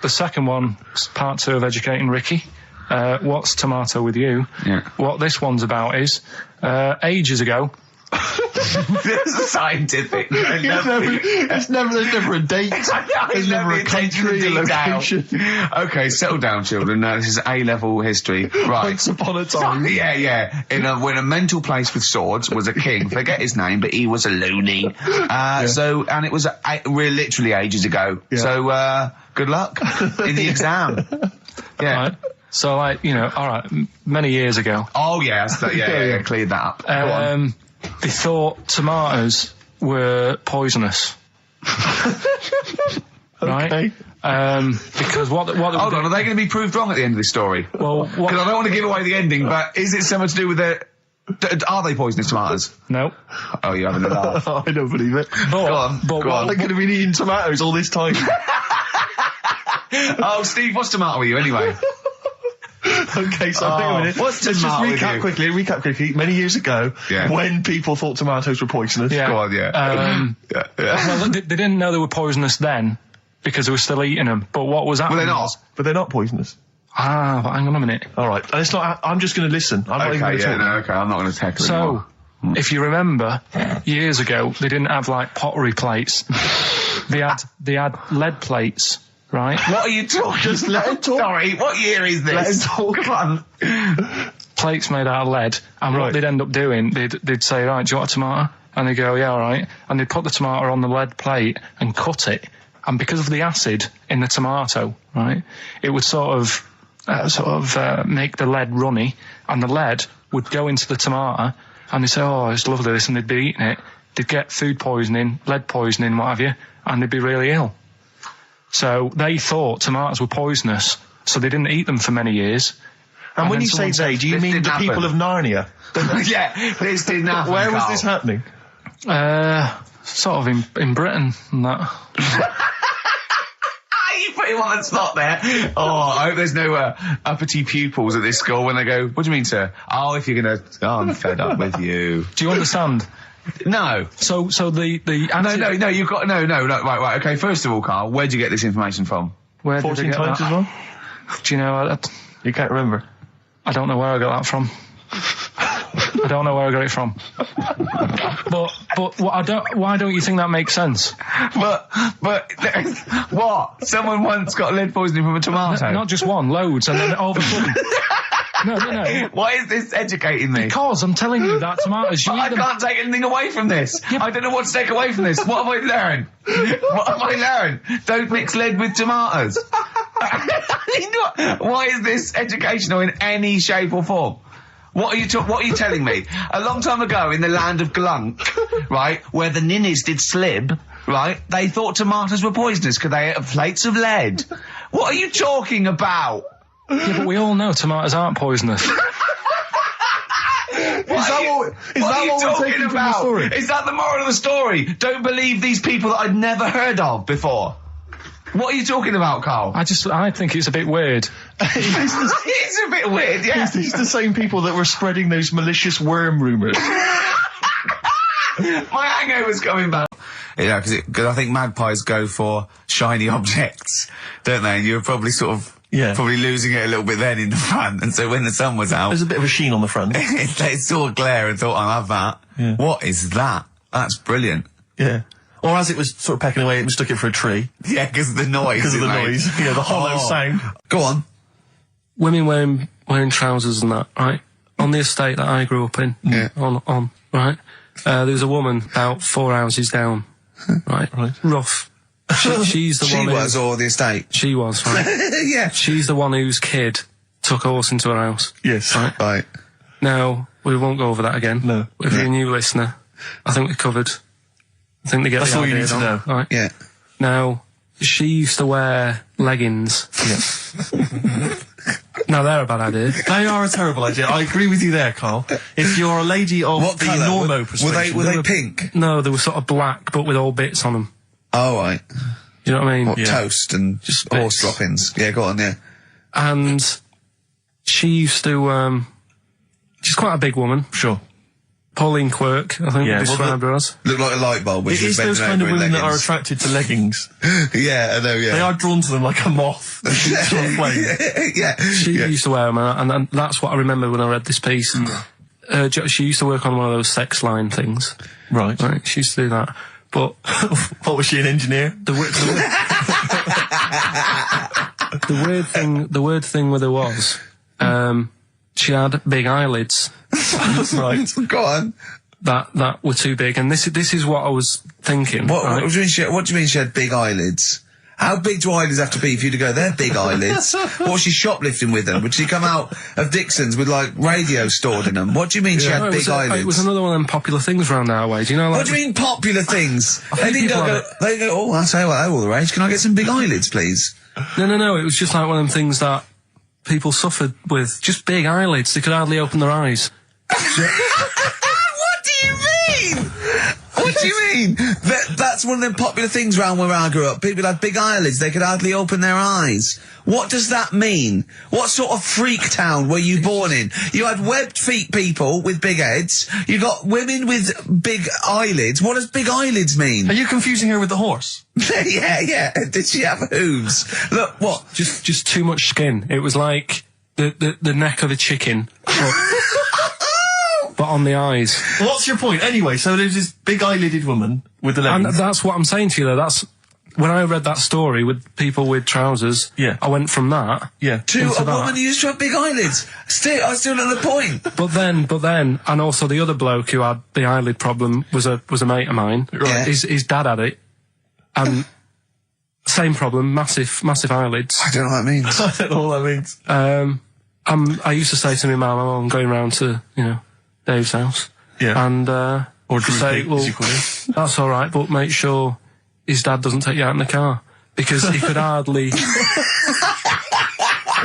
the second one, part 2 of Educating Ricky. What's Tomato with You? Yeah. What this one's about is, ages ago... It's scientific. There's never a date. There's never a country, a location. Okay, settle down, children. This is A-level history. Right. Once upon a time. Yeah. When a mental place with swords was a king. Forget his name, but he was a loony. So, and it was literally ages ago. Yeah. So, good luck in the exam. Yeah. Right. So, alright, many years ago. Oh, yeah. Cleared that up. Go on. They thought tomatoes were poisonous. Right? Okay. Because what hold on, are they going to be proved wrong at the end of this story? Well, because I don't want to give away the ending, but is it so much to do with are they poisonous tomatoes? No. Oh, you're having a laugh. I don't believe it. Go on. They could have been eating tomatoes all this time. Oh, Steve, what's tomato with you anyway? Okay, so hang on a minute. Let's just recap quickly. Many years ago, when people thought tomatoes were poisonous. Yeah. Go on, Well, they didn't know they were poisonous then because they were still eating them. But what was happening? But they're not poisonous. But hang on a minute. All right, and it's not. I'm just going to listen. I'm not even going to talk. I'm not going to tackle anymore. If you remember, years ago they didn't have like pottery plates. They had lead plates. Right? What are you talking? Just let him talk. Sorry, what year is this? Let him talk. Come on. Plates made out of lead, and what they'd end up doing, they'd say, right, do you want a tomato? And they'd go, yeah, all right. And they'd put the tomato on the lead plate and cut it. And because of the acid in the tomato, right, it would sort of make the lead runny, and the lead would go into the tomato, and they'd say, oh, it's lovely this, and they'd be eating it. They'd get food poisoning, lead poisoning, what have you, and they'd be really ill. So they thought tomatoes were poisonous, so they didn't eat them for many years. And when you say they, do you mean the people of Narnia? Yeah, this didn't happen. Where was this happening? Sort of in Britain and that. You put him on the spot there. Oh, I hope there's no uppity pupils at this school when they go, what do you mean, sir? Oh, if you're going to... Oh, I'm fed up with you. Do you understand? No. So the No, you've got... No, right, okay, first of all, Carl, where'd you get this information from? Where 14 times as well? Do you know... You can't remember? I don't know where I got that from. I don't know where I got it from. But why don't you think that makes sense? But what? Someone once got lead poisoning from a tomato? Not just one, loads, and then all of a sudden... No. Why is this educating me? Because I'm telling you that tomatoes... I can't take anything away from this. I don't know what to take away from this. What have I learned? Don't mix lead with tomatoes. Why is this educational in any shape or form? What are you telling me? A long time ago in the land of Glunk, right, where the ninnies did slib, right, they thought tomatoes were poisonous because they ate plates of lead. What are you talking about? Yeah, but we all know tomatoes aren't poisonous. Is that what we're taking from the story? Is that the moral of the story? Don't believe these people that I'd never heard of before. What are you talking about, Carl? I think it's a bit weird. It's a bit weird, yeah. It's the same people that were spreading those malicious worm rumours. My hangover's coming back. because I think magpies go for shiny objects, don't they? And you were probably sort of probably losing it a little bit then in the front, and so when the sun was out, there's a bit of a sheen on the front. They saw a glare and thought, I'll have that. Yeah. What is that? That's brilliant. Yeah. Or as it was sort of pecking away, it mistook it for a tree. Yeah, because of the noise. Because of the noise. Yeah, the hollow sound. Go on. Women wearing trousers and that, right? On the estate that I grew up in, on, right? There was a woman about 4 houses down, right? Rough. She's the one. She was, or the estate? She was, right? Yeah. She's the one whose kid took a horse into her house. Yes. Right. Now, we won't go over that again. No. If you're a new listener, I think we covered. I think they get That's the all you idea need to know. Right? Yeah. Now, she used to wear leggings. Yeah. Now, they're a bad idea. They are a terrible idea. I agree with you there, Carl. If you're a lady of What the colour? normo persuasion... Were they pink? No, they were sort of black, but with all bits on them. Oh, right. You know what I mean? What, toast and just horse droppings? Yeah, go on, yeah. And she used to, she's quite a big woman. Sure. Pauline Quirk, I think, described her as. Look like a light bulb. It is those kind of women that are attracted to leggings. Yeah, I know, yeah. They are drawn to them like a moth. Yeah. She used to wear them, and that's what I remember when I read this piece. She used to work on one of those sex line things. Right. She used to do that. But what, was she, an engineer? The weird thing with her was, she had big eyelids. Right. Go on. That were too big, and this is what I was thinking. What do you mean she had big eyelids? How big do eyelids have to be for you to go, they're big eyelids? What was she shoplifting with them? Would she come out of Dixon's with, like, radio stored in them? What do you mean she had big eyelids? It was another one of them popular things around our way. Do you know, like... What do you mean popular things? They didn't go, oh, I'll tell you what, they're all the rage. Can I get some big eyelids, please? No. It was just like one of them things that people suffered with. Just big eyelids. They could hardly open their eyes. What do you mean? What do you mean? That's one of them popular things around where I grew up. People had big eyelids. They could hardly open their eyes. What does that mean? What sort of freak town were you born in? You had webbed feet people with big heads. You got women with big eyelids. What does big eyelids mean? Are you confusing her with the horse? Yeah. Did she have hooves? Look, what? Just too much skin. It was like the neck of a chicken. But on the eyes. What's your point? Anyway, so there's this big eyelided woman with the leggings. And that's what I'm saying to you, though. That's when I read that story with people with trousers. Yeah. I went from that. Yeah. To a woman who used to have big eyelids. I still know the point. But then, and also the other bloke who had the eyelid problem was a mate of mine. Right. Yeah. His dad had it, and same problem, massive eyelids. I don't know what that means. I don't know what that means. I used to say to my mum, I'm going round to Dave's house. Yeah. And or say, well, that's all right, but make sure his dad doesn't take you out in the car, because he could hardly see.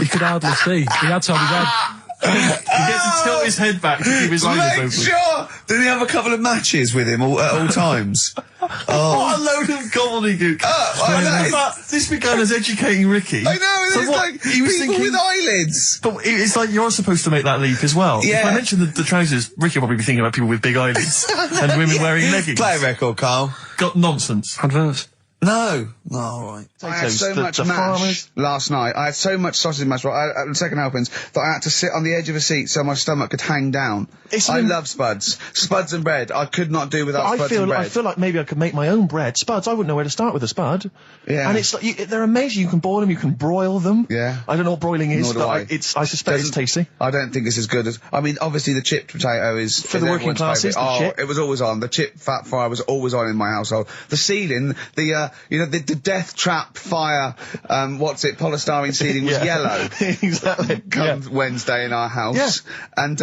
He had to have his head. He gets to tilt his head back to keep his eyes open. Make sure! Did he have a couple of matches with him at all times? What a load of gobbledygook. This began as educating Ricky. I know, so it's like he was people with eyelids. But it's like you're supposed to make that leap as well. Yeah. If I mentioned the trousers, Ricky will probably be thinking about people with big eyelids and women wearing leggings. Play a record, Carl. Got nonsense. Adverts. No. All right. I had so much mash last night. I had so much sausage mash, the second helpings, that I had to sit on the edge of a seat so my stomach could hang down. I love spuds. Spuds and bread. I could not do without spuds and bread. I feel like maybe I could make my own bread. Spuds, I wouldn't know where to start with a spud. Yeah. And it's like, they're amazing. You can boil them, you can broil them. Yeah. I don't know what broiling is, but I suspect it's tasty. I don't think it's as good as... I mean, obviously the chipped potato is... For the working classes, it was always on. The chip fat fry was always on in my household. The ceiling, the death trap fire, polystyrene ceiling was yellow. Exactly. Come Wednesday in our house. Yeah. And,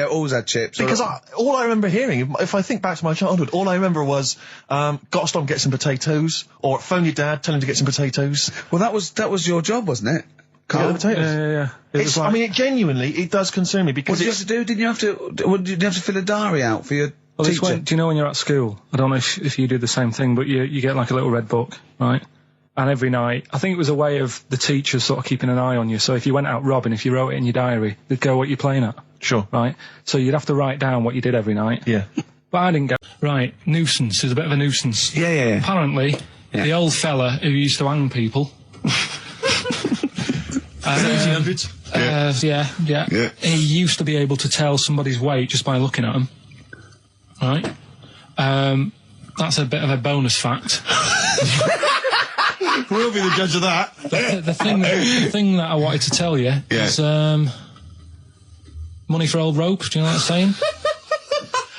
always had chips. Because all I remember hearing, if I think back to my childhood, all I remember was, got to stop and get some potatoes, or phone your dad, tell him to get some potatoes. Well, that was your job, wasn't it? Carl? Yeah. I mean, it does concern me, because what did you have to do? Didn't you have to fill a diary out for your teacher? Do you know when you're at school? I don't know if you do the same thing, but you get like a little red book, right? And every night, I think it was a way of the teachers sort of keeping an eye on you. So if you went out robbing, if you wrote it in your diary, they'd go, what you're playing at. Sure. Right? So you'd have to write down what you did every night. Yeah. But I didn't get... Right, nuisance is a bit of a nuisance. Yeah. Apparently, the old fella who used to hang people... 1800s? Yeah. He used to be able to tell somebody's weight just by looking at them. Right? That's a bit of a bonus fact. We'll be the judge of that. The thing that I wanted to tell you is money for old rope. Do you know what I'm saying?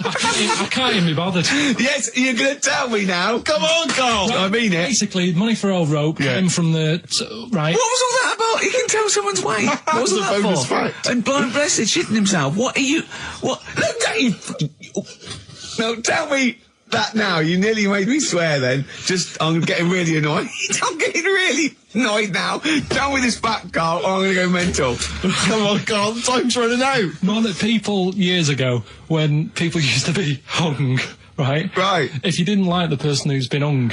I can't even be bothered. Yes, you're going to tell me now. Come on, Carl. Well, I mean it. Basically, money for old rope came from the... right. What was all that about? He can tell someone's weight. What was all that bonus for? fact. And blind blessed shitting himself. What are you... What? Look, no, tell me that now. You nearly made me swear then. I'm getting really annoyed. I'm getting really annoyed now. Tell me this back, Carl, or I'm going to go mental. Come on, Carl, time's running out. More that people years ago, when people used to be hung, right? Right. If you didn't like the person who's been hung,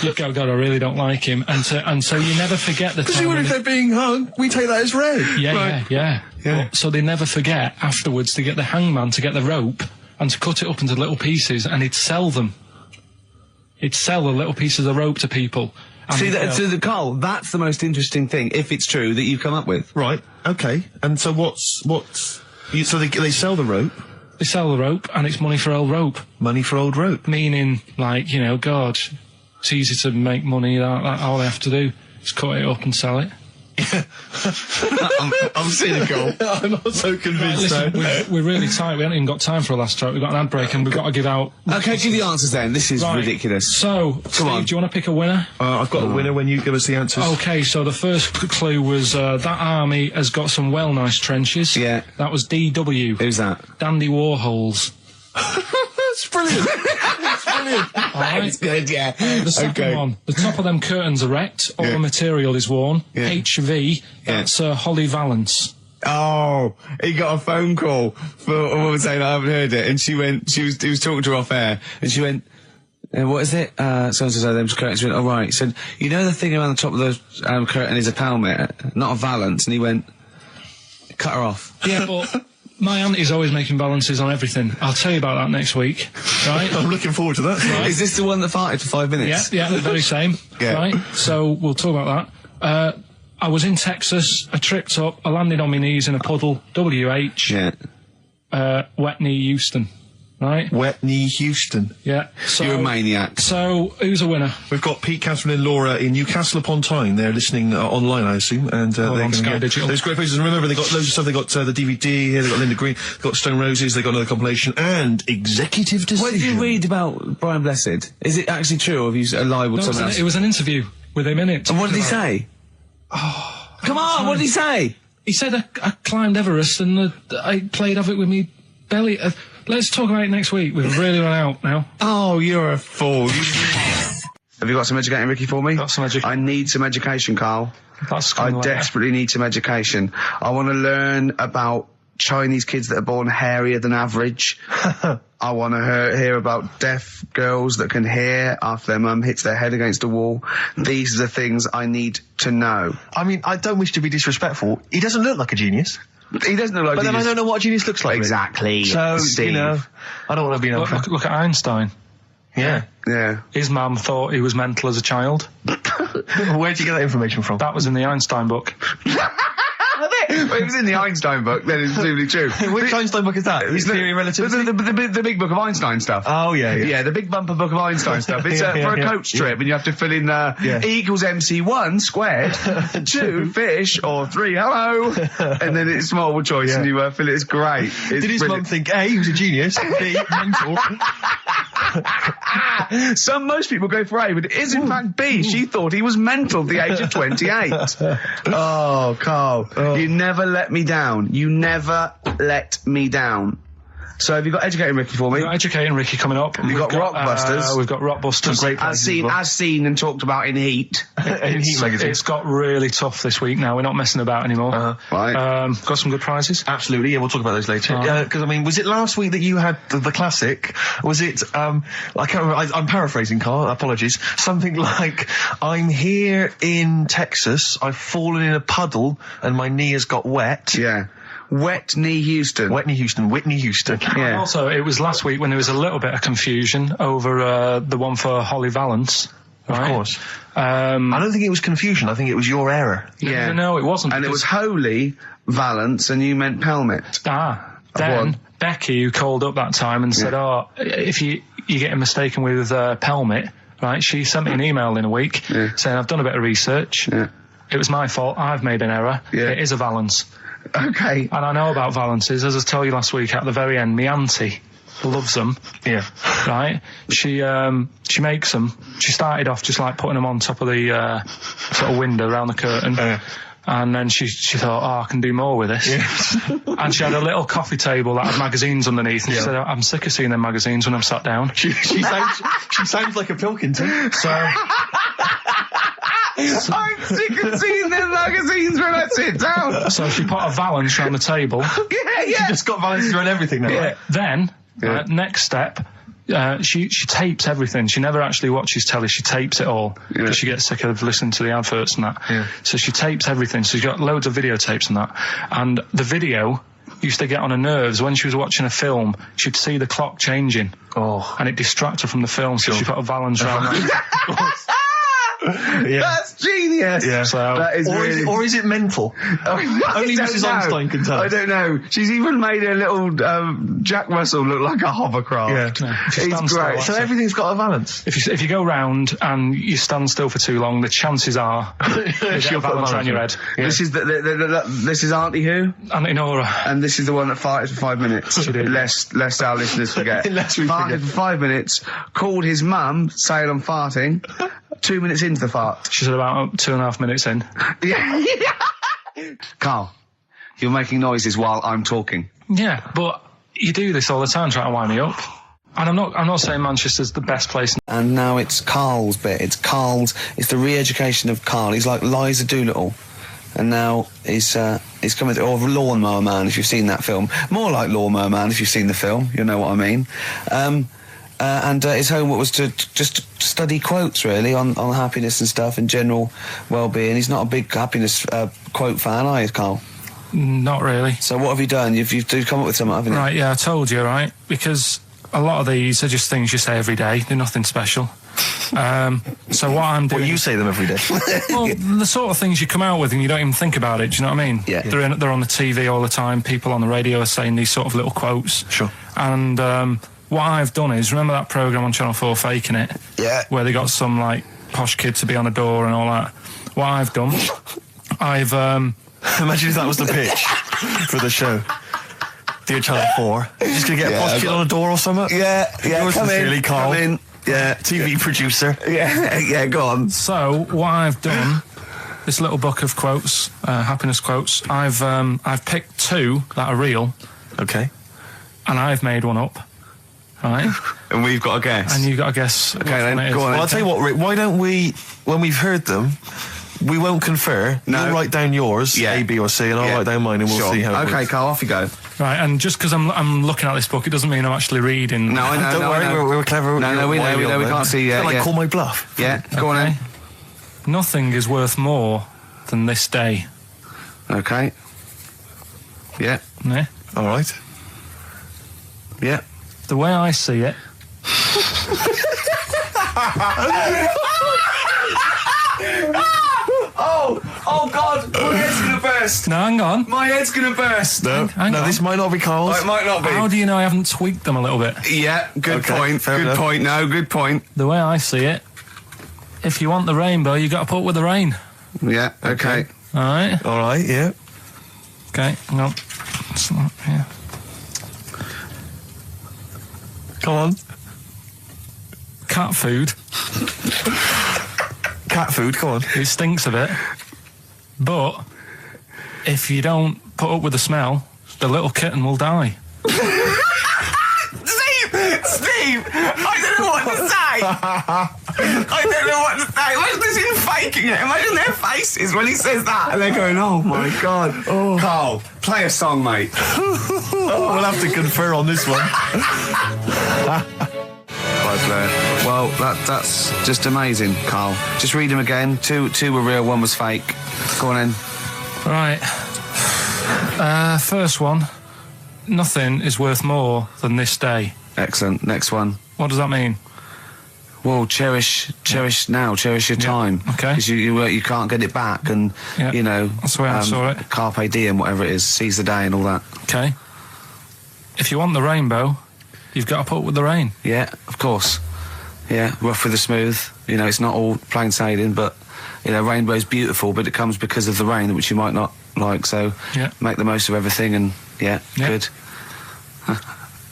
you'd go, God, I really don't like him. And so you never forget the time. Because if they're being hung, we take that as read. Yeah. So they never forget afterwards to get the hangman to get the rope and to cut it up into little pieces, and he'd sell them. He'd sell the little pieces of rope to people. See, Carl, that's the most interesting thing, if it's true, that you've come up with. Right, okay. And so so they sell the rope? They sell the rope, and it's money for old rope. Money for old rope? Meaning, like, God, it's easy to make money, that all they have to do is cut it up and sell it. I'm cynical. I'm not so convinced. Listen, we're really tight. We haven't even got time for a last track. We've got an ad break and we've got to give out... Okay, give the answers then. This is ridiculous. So, Steve, do you want to pick a winner? I've got a winner when you give us the answers. Okay, so the first clue was that army has got some nice trenches. Yeah. That was DW. Who's that? Dandy Warhols. That's brilliant. That's brilliant. All right. That's good, yeah. The second one, the top of them curtains are wrecked, all the material is worn. HV, that's Holly Valance. Oh, he got a phone call for a woman saying I haven't heard it, and he was talking to her off air, and she went, what is it? So-and-so them curtains. She went, right. He said, you know the thing around the top of the curtain is a palmet, not a valance, and he went, cut her off. Yeah, but... My auntie's always making balances on everything. I'll tell you about that next week, right? I'm looking forward to that. Right. Is this the one that farted for 5 minutes? Yeah, the very same. Right? So we'll talk about that. I was in Texas, I tripped up, I landed on my knees in a puddle, WH, wet knee Houston. Right? Wet knee Houston. Yeah. So, you're a maniac. So, who's a winner? We've got Pete, Catherine and Laura in Newcastle upon Tyne. They're listening online, I assume, and they're going to get digital. those great places. And remember, they got loads of stuff. They got the DVD here. They got Linda Green. They got Stone Roses. They got another compilation and Executive Decision. What did you read about Brian Blessed? Is it actually true, or have you libelled someone else? It was an interview with him in it. And what did he say? Oh, come on! What did he say? He said I climbed Everest and I played off it with me belly. Let's talk about it next week. We've really run out now. Oh, you're a fool. Have you got some educating, Ricky, for me? Got some education. I need some education, Carl. I desperately need some education. I want to learn about Chinese kids that are born hairier than average. I want to hear about deaf girls that can hear after their mum hits their head against a wall. These are the things I need to know. I mean, I don't wish to be disrespectful. He doesn't look like a genius. He doesn't look like But then I don't know what a genius looks like. Exactly. So, Steve. I don't want to be an look at Einstein. Yeah. Yeah. His mum thought he was mental as a child. Where'd you get that information from? That was in the Einstein book. Well, it was in the Einstein book, then it's presumably true. Which Einstein book is that? His Theory of Relativity? The big book of Einstein stuff. Oh, yeah. Yeah, the big bumper book of Einstein stuff. It's for a coach trip, and you have to fill in E equals MC1 squared, 2 fish, or 3 hello, and then it's multiple choice, and you fill it. It's great. Did his mum think, A, he was a genius, B, mental? Most people go for A, but it is in fact B. She thought he was mental at the age of 28. Oh, Carl, you never let me down. You never let me down. So have you got Educating Ricky for me? We've got Educating Ricky coming up. We've got Rockbusters. We've got Rockbusters. Great as seen and talked about in Heat. In Heat magazine. It's got really tough this week now. We're not messing about anymore. Right. Got some good prizes. Absolutely, yeah, we'll talk about those later. Because, I mean, was it last week that you had the classic? Was it, I can't remember, I'm paraphrasing, Carl, apologies. Something like, I'm here in Texas, I've fallen in a puddle, and my knee has got wet. Yeah. Whitney Houston. Whitney Houston. Yeah. Also, it was last week when there was a little bit of confusion over the one for Holly Valance. Right? Of course. I don't think it was confusion. I think it was your error. Yeah. No, it wasn't. And it was Holy Valance, and you meant Pelmet. Then Becky, who called up that time and said, if you're getting mistaken with Pelmet, right, she sent me an email in a week saying, I've done a bit of research. Yeah. It was my fault. I've made an error. Yeah. It is a Valance. Okay. And I know about Valances. As I told you last week, at the very end, my auntie loves them. Yeah. Right? She makes them. She started off just like putting them on top of the sort of window around the curtain. And then she thought, I can do more with this. Yeah. And she had a little coffee table that had magazines underneath. And she said, I'm sick of seeing them magazines when I'm sat down. She sounds like a Pilkington. So... I'm sick of seeing them magazines when I sit down. So she put a Valance around the table. Yeah. She just got Valances around everything now. Yeah. Then, next step... she tapes everything. She never actually watches telly. She tapes it all because she gets sick of listening to the adverts and that. Yeah. So she tapes everything. So she's got loads of videotapes and that. And the video used to get on her nerves. When she was watching a film, she'd see the clock changing. And it distracted her from the film. So she put a Valance around that. That's genius. Yeah. So that is or is it mental? Only Mrs. Einstein can tell. I don't know. She's even made a little Jack Russell look like a hovercraft. Yeah. He's great. So everything's got a Valance. If you go round and you stand still for too long, the chances are she'll put a Valance around your head. Yeah. This is this is Auntie who? Auntie Nora. And this is the one that farted for 5 minutes. She did. Lest our listeners forget. Farted for 5 minutes. Called his mum saying I'm farting. 2 minutes into the fart. She said about 2.5 minutes in. Yeah. Carl, you're making noises while I'm talking. Yeah, but you do this all the time trying to wind me up. And I'm not saying Manchester's the best place. And now it's Carl's bit. It's the re-education of Carl. He's like Liza Doolittle. And now he's coming to, or Lawnmower Man, if you've seen that film. More like Lawnmower Man, if you've seen the film. You know what I mean. And his homework was to just study quotes, really, on happiness and stuff and general well-being. He's not a big happiness quote fan, are you, Carl? Not really. So what have you done? You've come up with something, haven't you? Right, yeah, I told you, right? Because a lot of these are just things you say every day. They're nothing special. So what I'm doing... Well, you say them every day. Well, the sort of things you come out with and you don't even think about it, do you know what I mean? Yeah. They're on the TV all the time. People on the radio are saying these sort of little quotes. Sure. And... what I've done is, remember that programme on Channel 4, Faking It? Yeah. Where they got some, like, posh kid to be on a door and all that. What I've done, I've... Imagine if that was the pitch for the show. Dear Channel 4, you're just going to get a posh kid on a door or something? Yeah, come in, Carl. Come in. Yeah. TV producer. Yeah, go on. So, what I've done, this little book of quotes, happiness quotes, I've picked 2 that are real. Okay. And I've made one up. Right. And we've got to guess. And you've got to guess. Okay, then go on. Well, I'll tell you what, Rick, why don't we, when we've heard them, we won't confer. No. You'll write down yours, A, B or C, and I'll write down mine and we'll see how it works. Carl, off you go. Right, and just because I'm looking at this book, it doesn't mean I'm actually reading. No, I know. Don't worry, we're clever. No, we know, we can't see yet. Like, call my bluff. Yeah, go on then. Nothing is worth more than this day. Okay. Yeah. Yeah. All right. Yeah. The way I see it... Oh God, my head's gonna burst. No, hang on. My head's gonna burst. No, hang on. this might not be Carl's. Oh, it might not be. How do you know I haven't tweaked them a little bit? Yeah, good point. Fair Good enough. point. No, good point. The way I see it, if you want the rainbow, you got to put up with the rain. Yeah, okay. All right? All right, yeah. Okay, hang on. It's not here. Come on. Cat food. Cat food, come on. It stinks a bit. But if you don't put up with the smell, the little kitten will die. Steve! I don't know what to say! I don't know what to say. Imagine this in faking it. Imagine their faces when he says that and they're going, oh my God. Oh. Carl, play a song, mate. We'll have to confer on this one. Well, that's just amazing, Carl. Just read them again. Two were real, one was fake. Go on in. Right. First one. Nothing is worth more than this day. Excellent. Next one. What does that mean? Well, cherish now, cherish your time. Okay. Because you can't get it back, and you know that's the way I saw it. Carpe diem, whatever it is, seize the day and all that. Okay. If you want the rainbow, you've got to put up with the rain. Yeah, of course. Yeah, rough with the smooth. You know, it's not all plain sailing, but you know, rainbow's beautiful, but it comes because of the rain, which you might not like. So make the most of everything, and good.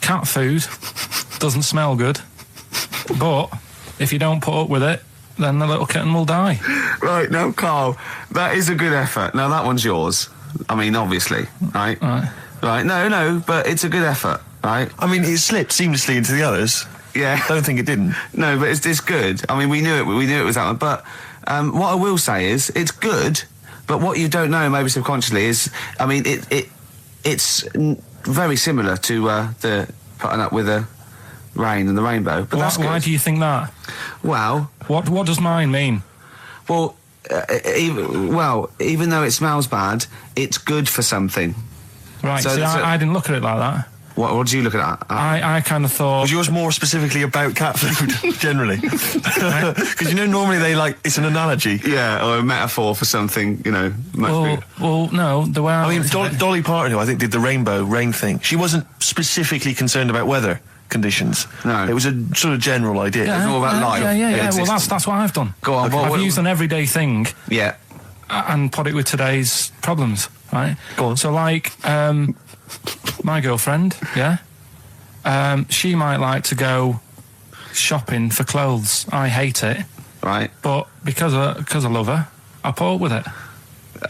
Cat food doesn't smell good, but if you don't put up with it, then the little kitten will die. Right, now, Carl, that is a good effort. Now, that one's yours. I mean, obviously, right? Right, no, but it's a good effort, right? I mean, it slipped seamlessly into the others. Yeah. Don't think it didn't. No, but it's good. I mean, we knew it was that one. But what I will say is, it's good, but what you don't know, maybe subconsciously, is, I mean, it's very similar to the putting up with the rain and the rainbow. But that's good. Why do you think that? Well... What does mine mean? Well, even though it smells bad, it's good for something. Right, so I didn't look at it like that. What did you look at that? I kind of thought... Was yours more specifically about cat food, generally? Because, you know, normally it's an analogy. Yeah, or a metaphor for something, you know. Well, no, the way I mean, Dolly Parton, who I think did the rain thing, she wasn't specifically concerned about weather conditions. No. It was a sort of general idea. It's all about life. Yeah. Well, that's what I've done. Go on. I've used an everyday thing. Yeah. And put it with today's problems, right? Go on. So, like, my girlfriend, she might like to go shopping for clothes. I hate it. Right. But because I love her, I put up with it.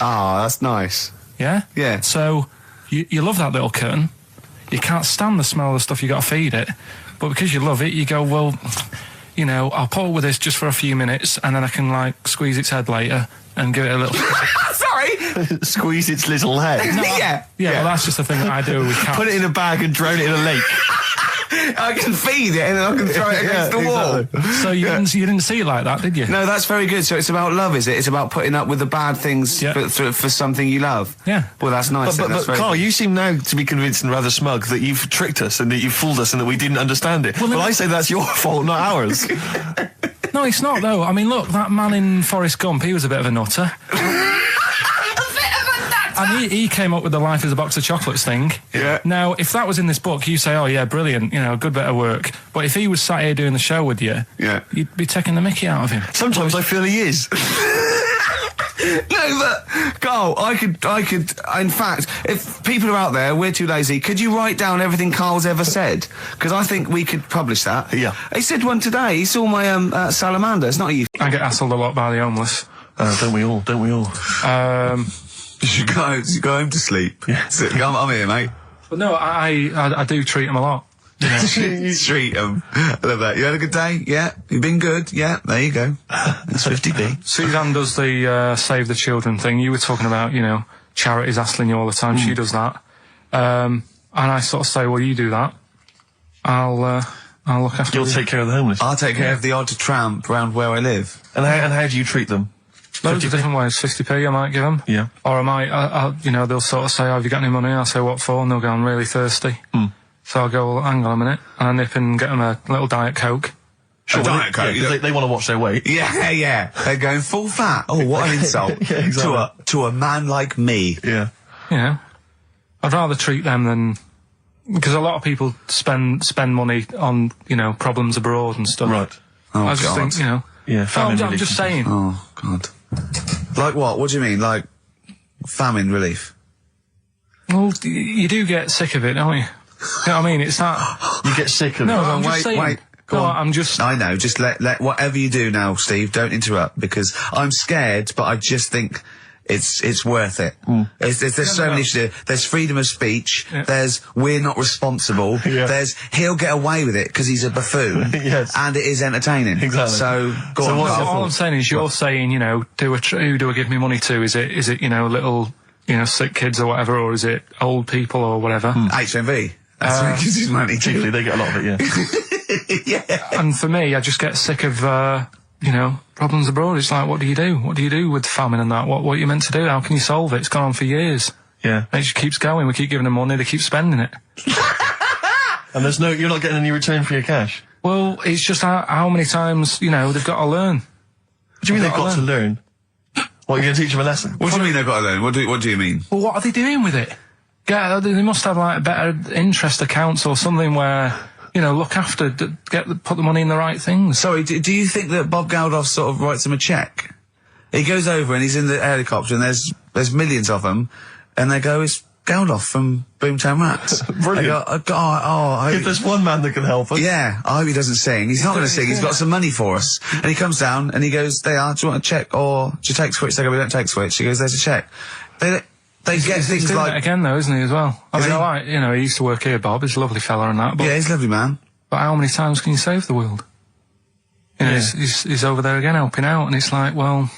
Ah, that's nice. Yeah? Yeah. So, you love that little kitten. You can't stand the smell of the stuff you got to feed it. But because you love it, you go, well, you know, I'll put up with this just for a few minutes, and then I can, like, squeeze its head later and give it a little... Sorry! Squeeze its little head. No, yeah, well, that's just the thing that I do with cats. Put it in a bag and drown it in a lake. I can feed it and then I can throw it against the wall. So you didn't see it like that, did you? No, that's very good. So it's about love, is it? It's about putting up with the bad things for something you love. Yeah. Well, that's nice. But Carl, you seem now to be convinced and rather smug that you've tricked us and that you've fooled us and that we didn't understand it. Well, I say that's your fault, not ours. No, it's not, though. I mean, look, that man in Forrest Gump, he was a bit of a nutter. And he came up with the life as a box of chocolates thing. Yeah. Now, if that was in this book, you say, oh, yeah, brilliant, you know, good bit of work. But if he was sat here doing the show with you, you'd be taking the mickey out of him. Sometimes I feel he is. No, but, Carl, I could, in fact, if people are out there, we're too lazy, could you write down everything Carl's ever said? Because I think we could publish that. Yeah. He said one today, he saw my, salamander, it's not you. I get hassled a lot by the homeless. Don't we all? You should go home to sleep. Yeah. I'm here, mate. But no, I do treat them a lot. You know? You treat them. I love that. You had a good day? Yeah. You've been good? Yeah. There you go. That's 50p. Suzanne does the Save the Children thing. You were talking about, you know, charities hassling you all the time. She does that. And I sort of say, well, you do that. I'll look after you. You'll take care of the homeless. I'll take care of the odd tramp around where I live. And how do you treat them? Loads of different ways. 50p I might give them. Yeah. Or I might, you know, they'll sort of say, oh, have you got any money? I'll say, what for? And they'll go, I'm really thirsty. So I'll go, well, hang on a minute. And I nip and get them a little Diet Coke. Sure, Diet Coke. Yeah, they want to watch their weight. Yeah. They're going full fat. Oh, what an insult. Yeah, exactly. To a man like me. Yeah. You know, I'd rather treat them than... Because a lot of people spend money on, you know, problems abroad and stuff. Right. Oh, I just think, you know... Yeah, famine I'm relief. just saying. Oh, God. Like what? What do you mean? Like famine relief? Well, you do get sick of it, don't you? You know what I mean? It's that... You get sick of it. No, I'm just saying. Wait. Go on. I'm just... I know. Just let whatever you do now, Steve, don't interrupt, because I'm scared, but I just think it's worth it. There's so many issues. There's freedom of speech. Yeah. There's we're not responsible. Yeah. There's he'll get away with it because he's a buffoon. Yes. And it is entertaining. Exactly. So go So on. what's Carl. your All I'm saying is you're saying, you know, who do I give me money to? Is it, you know, little, you know, sick kids or whatever, or is it old people or whatever? HMV. That's where he gives his money to. Particularly, they get a lot of it, yeah. Yeah. And for me, I just get sick of, you know, problems abroad. It's like, what do you do? What do you do with famine and that? What are you meant to do? How can you solve it? It's gone on for years. Yeah. And it just keeps going. We keep giving them money, they keep spending it. And you're not getting any return for your cash? Well, it's just how many times, they've got to learn. What do you mean they've got to learn? What, you're going to teach them a lesson? What do you mean they've got to learn? What do you mean? Well, what are they doing with it? Yeah, they must have like better interest accounts or something where, look after, put the money in the right things. Sorry, do you think that Bob Geldof sort of writes them a cheque? He goes over and he's in the helicopter and there's millions of them, and they go, it's Geldof from Boomtown Rats. Brilliant. They go, if there's one man that can help us. Yeah, I hope he doesn't sing. He's not going to sing. He's got some money for us. And he comes down and he goes, do you want a cheque or do you take Switch? They go, we don't take Switch. He goes, there's a cheque. They get things doing like... it again though, isn't he, as well? I mean, he? I like, he used to work here, Bob. He's a lovely fella and that. But, Yeah, he's a lovely man. But how many times can you save the world? He's over there again helping out, and it's like, well,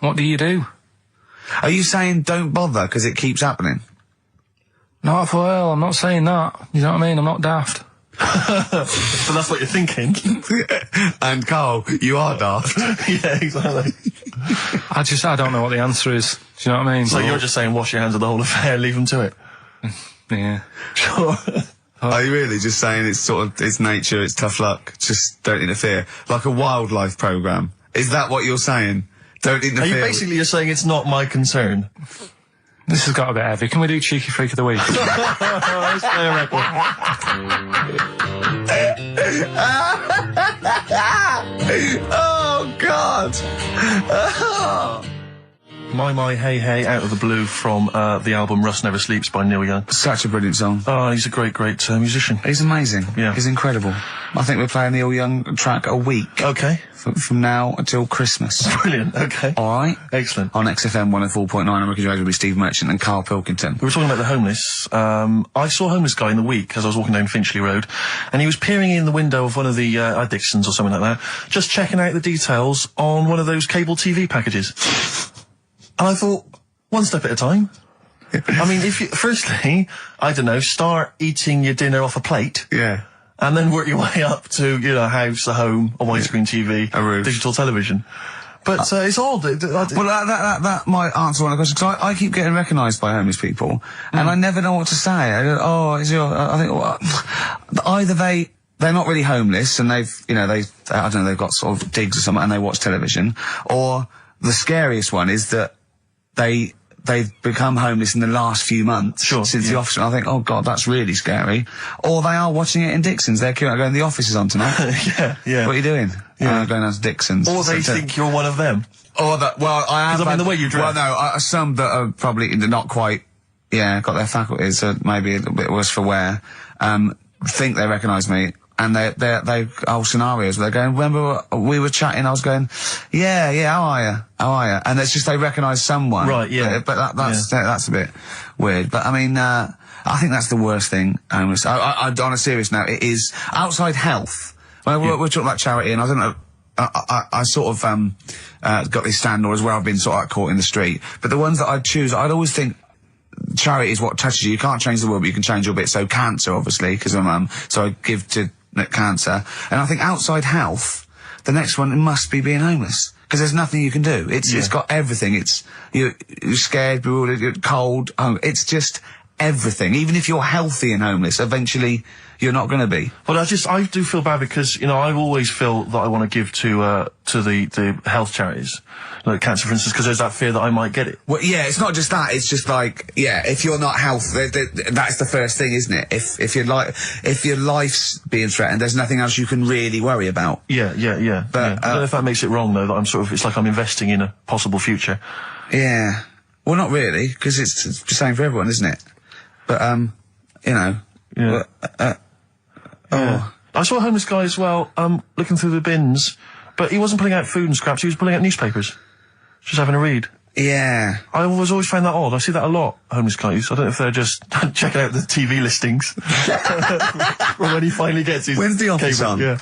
what do you do? Are you saying don't bother because it keeps happening? Not well, I'm not saying that. You know what I mean? I'm not daft. So that's what you're thinking. And Carl, you are daft. Yeah, exactly. I don't know what the answer is. Do you know what I mean? So you're just saying wash your hands of the whole affair, leave them to it? Yeah. Sure. Are you really just saying it's nature, it's tough luck, just don't interfere? Like a wildlife programme. Is that what you're saying? Don't interfere. Are you basically just saying it's not my concern? This has got a bit heavy. Can we do Cheeky Freak of the Week? Let's play a record. Oh, God! My Hey Hey Out of the Blue from the album Rust Never Sleeps by Neil Young. Such a brilliant song. Oh, he's a great musician. He's amazing. Yeah. He's incredible. I think we're playing Neil Young track a week. Okay. From now until Christmas. Brilliant, okay. Alright? Excellent. On XFM 104.9, I'm Ricky Gervais with Steve Merchant and Karl Pilkington. We were talking about the homeless. I saw a homeless guy in the week as I was walking down Finchley Road, and he was peering in the window of one of the Dixons or something like that, just checking out the details on one of those cable TV packages. And I thought, one step at a time. I mean, firstly, I don't know, start eating your dinner off a plate. Yeah. And then work your way up to, a house, a home, a widescreen TV, a roof, digital television. But it's odd. Well, that might answer one of the questions, because I keep getting recognised by homeless people, and I never know what to say. I go, I think, well, either they're not really homeless, and they've got sort of digs or something, and they watch television, or the scariest one is that they've become homeless in the last few months since the office. And I think, oh God, that's really scary. Or they are watching it in Dixon's. They're going, the office is on tonight. Yeah. What are you doing? Going down to Dixon's. Or they think you're one of them. Or that, well, I am. Because I mean, the way you dress. Well, no, some that are probably not quite, got their faculties, maybe a little bit worse for wear, think they recognise me. And they whole scenarios where they're going, remember we were chatting, I was going, yeah, how are you? And it's just they recognise someone. Right, yeah. But that's a bit weird. But I mean, I think that's the worst thing. On a serious note, it is outside health. Well, we're talking about charity, and I don't know, I sort of, got this stand orders where I've been sort of caught in the street. But the ones that I'd choose, I'd always think, charity is what touches you. You can't change the world, but you can change your bit. So cancer, obviously, because I'm mum, so I give to cancer. And I think outside health, the next one must be being homeless, because there's nothing you can do. It's got everything. You're scared, bewildered, you're cold. It's just everything. Even if you're healthy and homeless, eventually you're not going to be. Well, I do feel bad because, I always feel that I want to give to the health charities, like cancer, for instance, because there's that fear that I might get it. Well, yeah, it's not just that. It's just like, if you're not healthy, that's the first thing, isn't it? If your life's being threatened, there's nothing else you can really worry about. Yeah. But, I don't know if that makes it wrong, though, that it's like I'm investing in a possible future. Yeah. Well, not really, because it's the same for everyone, isn't it? But, Yeah. I saw a homeless guy as well, looking through the bins, but he wasn't pulling out food and scraps, he was pulling out newspapers. Just having a read. Yeah. I always found that odd. I see that a lot, homeless guys. I don't know if they're just checking out the TV listings. When he finally gets his When's The Office cable. on? Yeah,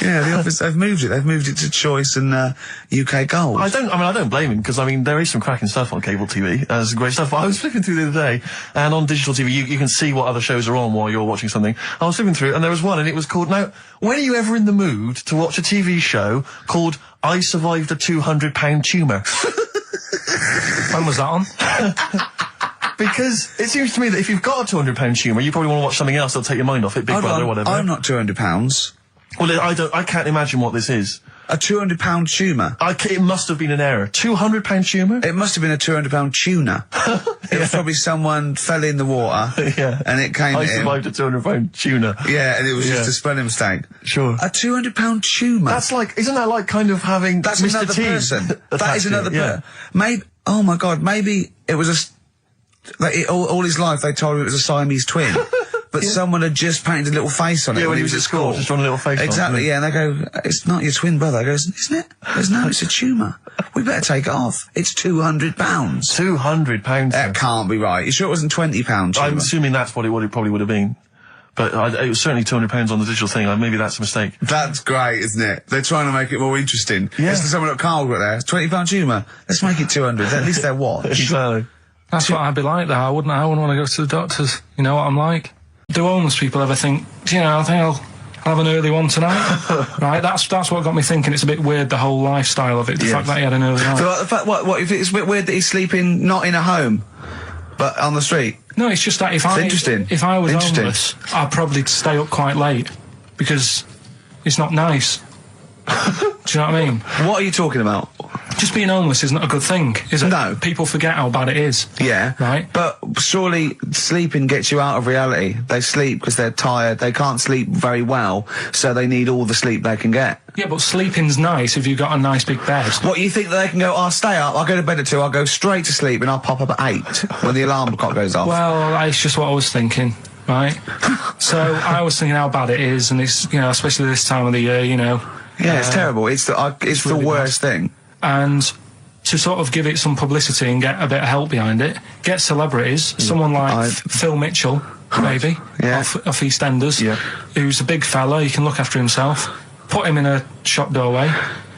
The Office, they've moved it. They've moved it to Choice and UK Gold. I don't blame him, because, there is some cracking stuff on cable TV. There's some great stuff. I was flipping through the other day, and on digital TV, you can see what other shows are on while you're watching something. I was flipping through, and there was one, and it was called, now, when are you ever in the mood to watch a TV show called I Survived a £200 Tumour? When was that on? Because it seems to me that if you've got a £200 tumour, you probably want to watch something else that'll take your mind off it, Big Brother or whatever. I'm not £200. Well, I can't imagine what this is. A £200 tumour. It must have been an error. £200 tumour? It must have been a £200 tuna. It was probably someone fell in the water. Yeah. And it came I survived a £200 tuna. Yeah, and it was just a spelling mistake. Sure. A £200 tumour. That's like, isn't that like kind of having That's Mr. another T person. That is another person. person. Maybe, oh my God, maybe it was all his life they told him it was a Siamese twin. But someone had just painted a little face on it when he was at school. Just drawn a little face exactly, on it. Yeah, and they go, it's not your twin brother. He goes, isn't it? Goes, no, it's a tumour. We better take it off. It's £200. £200? That can't be right. You sure it wasn't £20? I'm assuming that's what it probably would have been. But it was certainly £200 on the digital thing. Maybe that's a mistake. That's great, isn't it? They're trying to make it more interesting. Yeah. It's someone at Carl got there. £20 tumour. Let's make it 200. At least they're what? Exactly. That's what I'd be like, though. I wouldn't want to go to the doctors. You know what I'm like? Do homeless people ever think, I think I'll have an early one tonight? Right, that's what got me thinking. It's a bit weird, the whole lifestyle of it, the fact that he had an early night. So the fact, what if it's a bit weird that he's sleeping not in a home, but on the street? No, it's just that if I was homeless, I'd probably stay up quite late, because it's not nice. Do you know what I mean? What are you talking about? Just being homeless isn't a good thing, is it? No. People forget how bad it is. Yeah. Right? But surely sleeping gets you out of reality. They sleep because they're tired. They can't sleep very well, so they need all the sleep they can get. Yeah, but sleeping's nice if you've got a nice big bed. What, you think that they can go, I'll stay up, I'll go to bed at 2, I'll go straight to sleep and I'll pop up at 8 when the alarm clock goes off? Well, it's just what I was thinking, right? So I was thinking how bad it is, and it's, especially this time of the year, Yeah, it's terrible. It's the really worst thing. And to sort of give it some publicity and get a bit of help behind it, get celebrities, someone like Phil Mitchell, maybe, off EastEnders, who's a big fella, he can look after himself, put him in a shop doorway,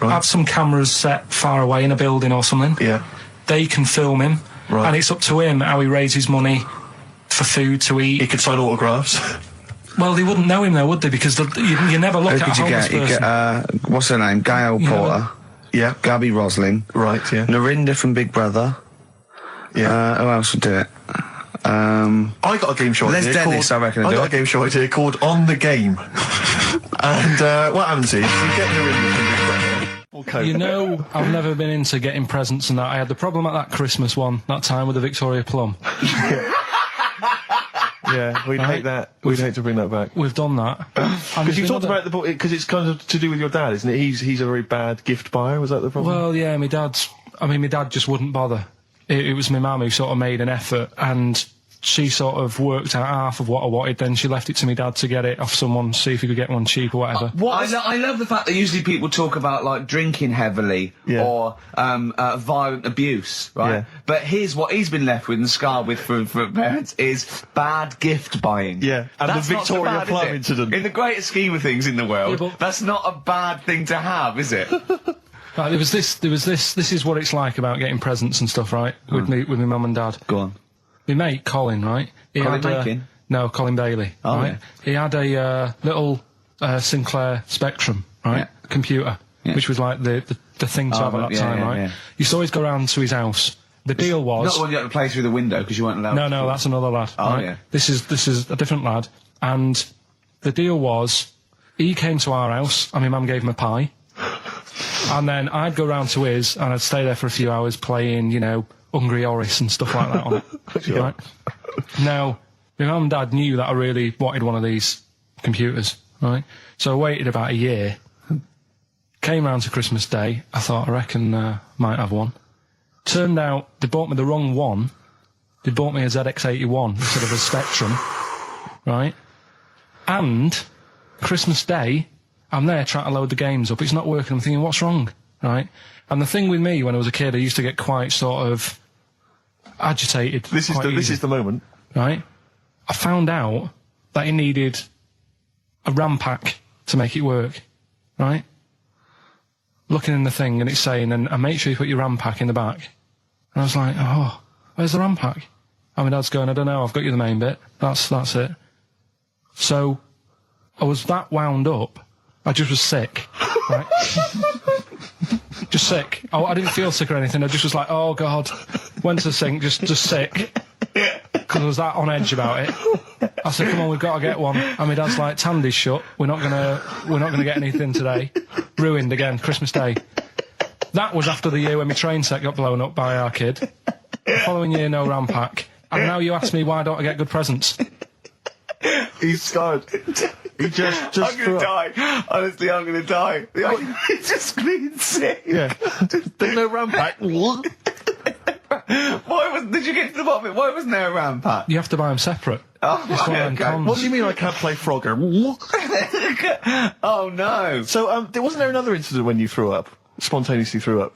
have some cameras set far away in a building or something. Yeah. They can film him, and it's up to him how he raises money for food to eat. He could sign autographs. Well, they wouldn't know him though, would they? Because you never look at a homeless person. You get, what's her name? Gail Porter. Yeah. Gabby Roslin. Right, yeah. Narinda from Big Brother. Yeah. Who else would do it? I got a game show idea. Dennis, I reckon. I got a game show idea called On the Game. And what happens is you get Narinda from Big Brother. I've never been into getting presents and that. I had the problem at that Christmas one, that time with the Victoria Plum. Yeah, we'd hate that. We'd hate to bring that back. We've done that. Because you talked about the book, because it's kind of to do with your dad, isn't it? He's a very bad gift buyer. Was that the problem? Well, yeah, my dad just wouldn't bother. It was my mum who sort of made an effort, and she sort of worked out half of what I wanted, then she left it to me dad to get it off someone, see if he could get one cheap or whatever. I love the fact that usually people talk about, like, drinking heavily or violent abuse, right? Yeah. But here's what he's been left with and scarred with from parents is bad gift buying. Yeah, and that's the Victoria Plum incident. In the greater scheme of things in the world, that's not a bad thing to have, is it? Right, there was this, this is what it's like about getting presents and stuff, right? With my mum and dad. Go on. My mate, Colin, right? Colin Mackin? No, Colin Bailey. Oh, right? Yeah. He had a little Sinclair Spectrum, right? Computer, which was like the thing to have at that time, right? Yeah. You used to always go round to his house. The deal was... Not the one you had to play through the window because you weren't allowed to. No, that's another lad. Oh, right? yeah. This is a different lad. And the deal was, he came to our house and my mum gave him a pie. And then I'd go round to his and I'd stay there for a few hours playing, Hungry Horace and stuff like that on it. Right? Now, my mum and dad knew that I really wanted one of these computers, right? So I waited about a year. Came round to Christmas Day. I thought, I reckon might have one. Turned out they bought me the wrong one. They bought me a ZX81 instead of a Spectrum, right? And Christmas Day, I'm there trying to load the games up. It's not working. I'm thinking, what's wrong, right? And the thing with me, when I was a kid, I used to get quite sort of agitated. This is the moment, right? I found out that it needed a RAM pack to make it work, right? Looking in the thing and it's saying, and make sure you put your RAM pack in the back. And I was like, oh, where's the RAM pack? And my dad's going, I don't know, I've got you the main bit. That's it. So I was that wound up, I just was sick, right? Just sick. I didn't feel sick or anything. I just was like, oh God. Went to the sink, just sick. because I was that on edge about it. I said, come on, we've got to get one. And my dad's like, Tandy's shut. We're not gonna get anything today. Ruined again, Christmas Day. That was after the year when my train set got blown up by our kid. The following year, no RAM pack. And now you ask me why don't I get good presents? He's scarred. He just I'm gonna die. Honestly, I'm gonna die. He's just clean sick. Yeah. There's no RAM pack. Did you get to the bottom of it? Why wasn't there a RAM pack? You have to buy them separate. Oh, It's one of them okay. cons. What do you mean I can't play Frogger? Oh no. So, wasn't there another incident when you threw up? Spontaneously threw up?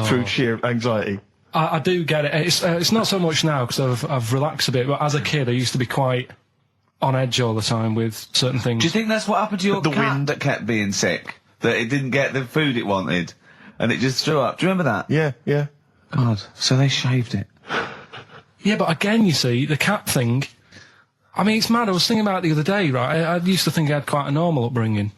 Through sheer anxiety? I do get it. It's not so much now because I've relaxed a bit, but as a kid I used to be quite on edge all the time with certain things. Do you think that's what happened to your The cat wind. that kept being sick? That it didn't get the food it wanted? And it just threw up? Do you remember that? Yeah. God, so they shaved it. Yeah, but again, you see, the cat thing, I mean, it's mad. I was thinking about it the other day, right? I used to think I had quite a normal upbringing,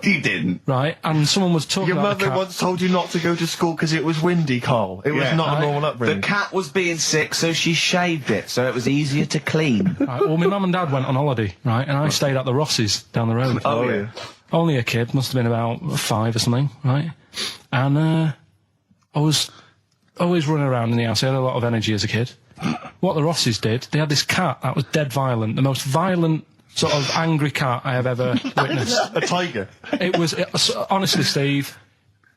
You didn't. right? And someone was talking Your about the mother cat. once told you not to go to school because it was windy, Carl. It was not a normal upbringing. The cat was being sick, so she shaved it, so it was easier to clean. Right, well, my mum and dad went on holiday, right? And I stayed at the Rosses down the road. Oh, yeah. Only a kid, must have been about 5 or something, right? And I was always running around in the house. I had a lot of energy as a kid. What the Rosses did, they had this cat that was dead violent, the most violent sort of angry cat I have ever witnessed. A tiger. It was, honestly, Steve,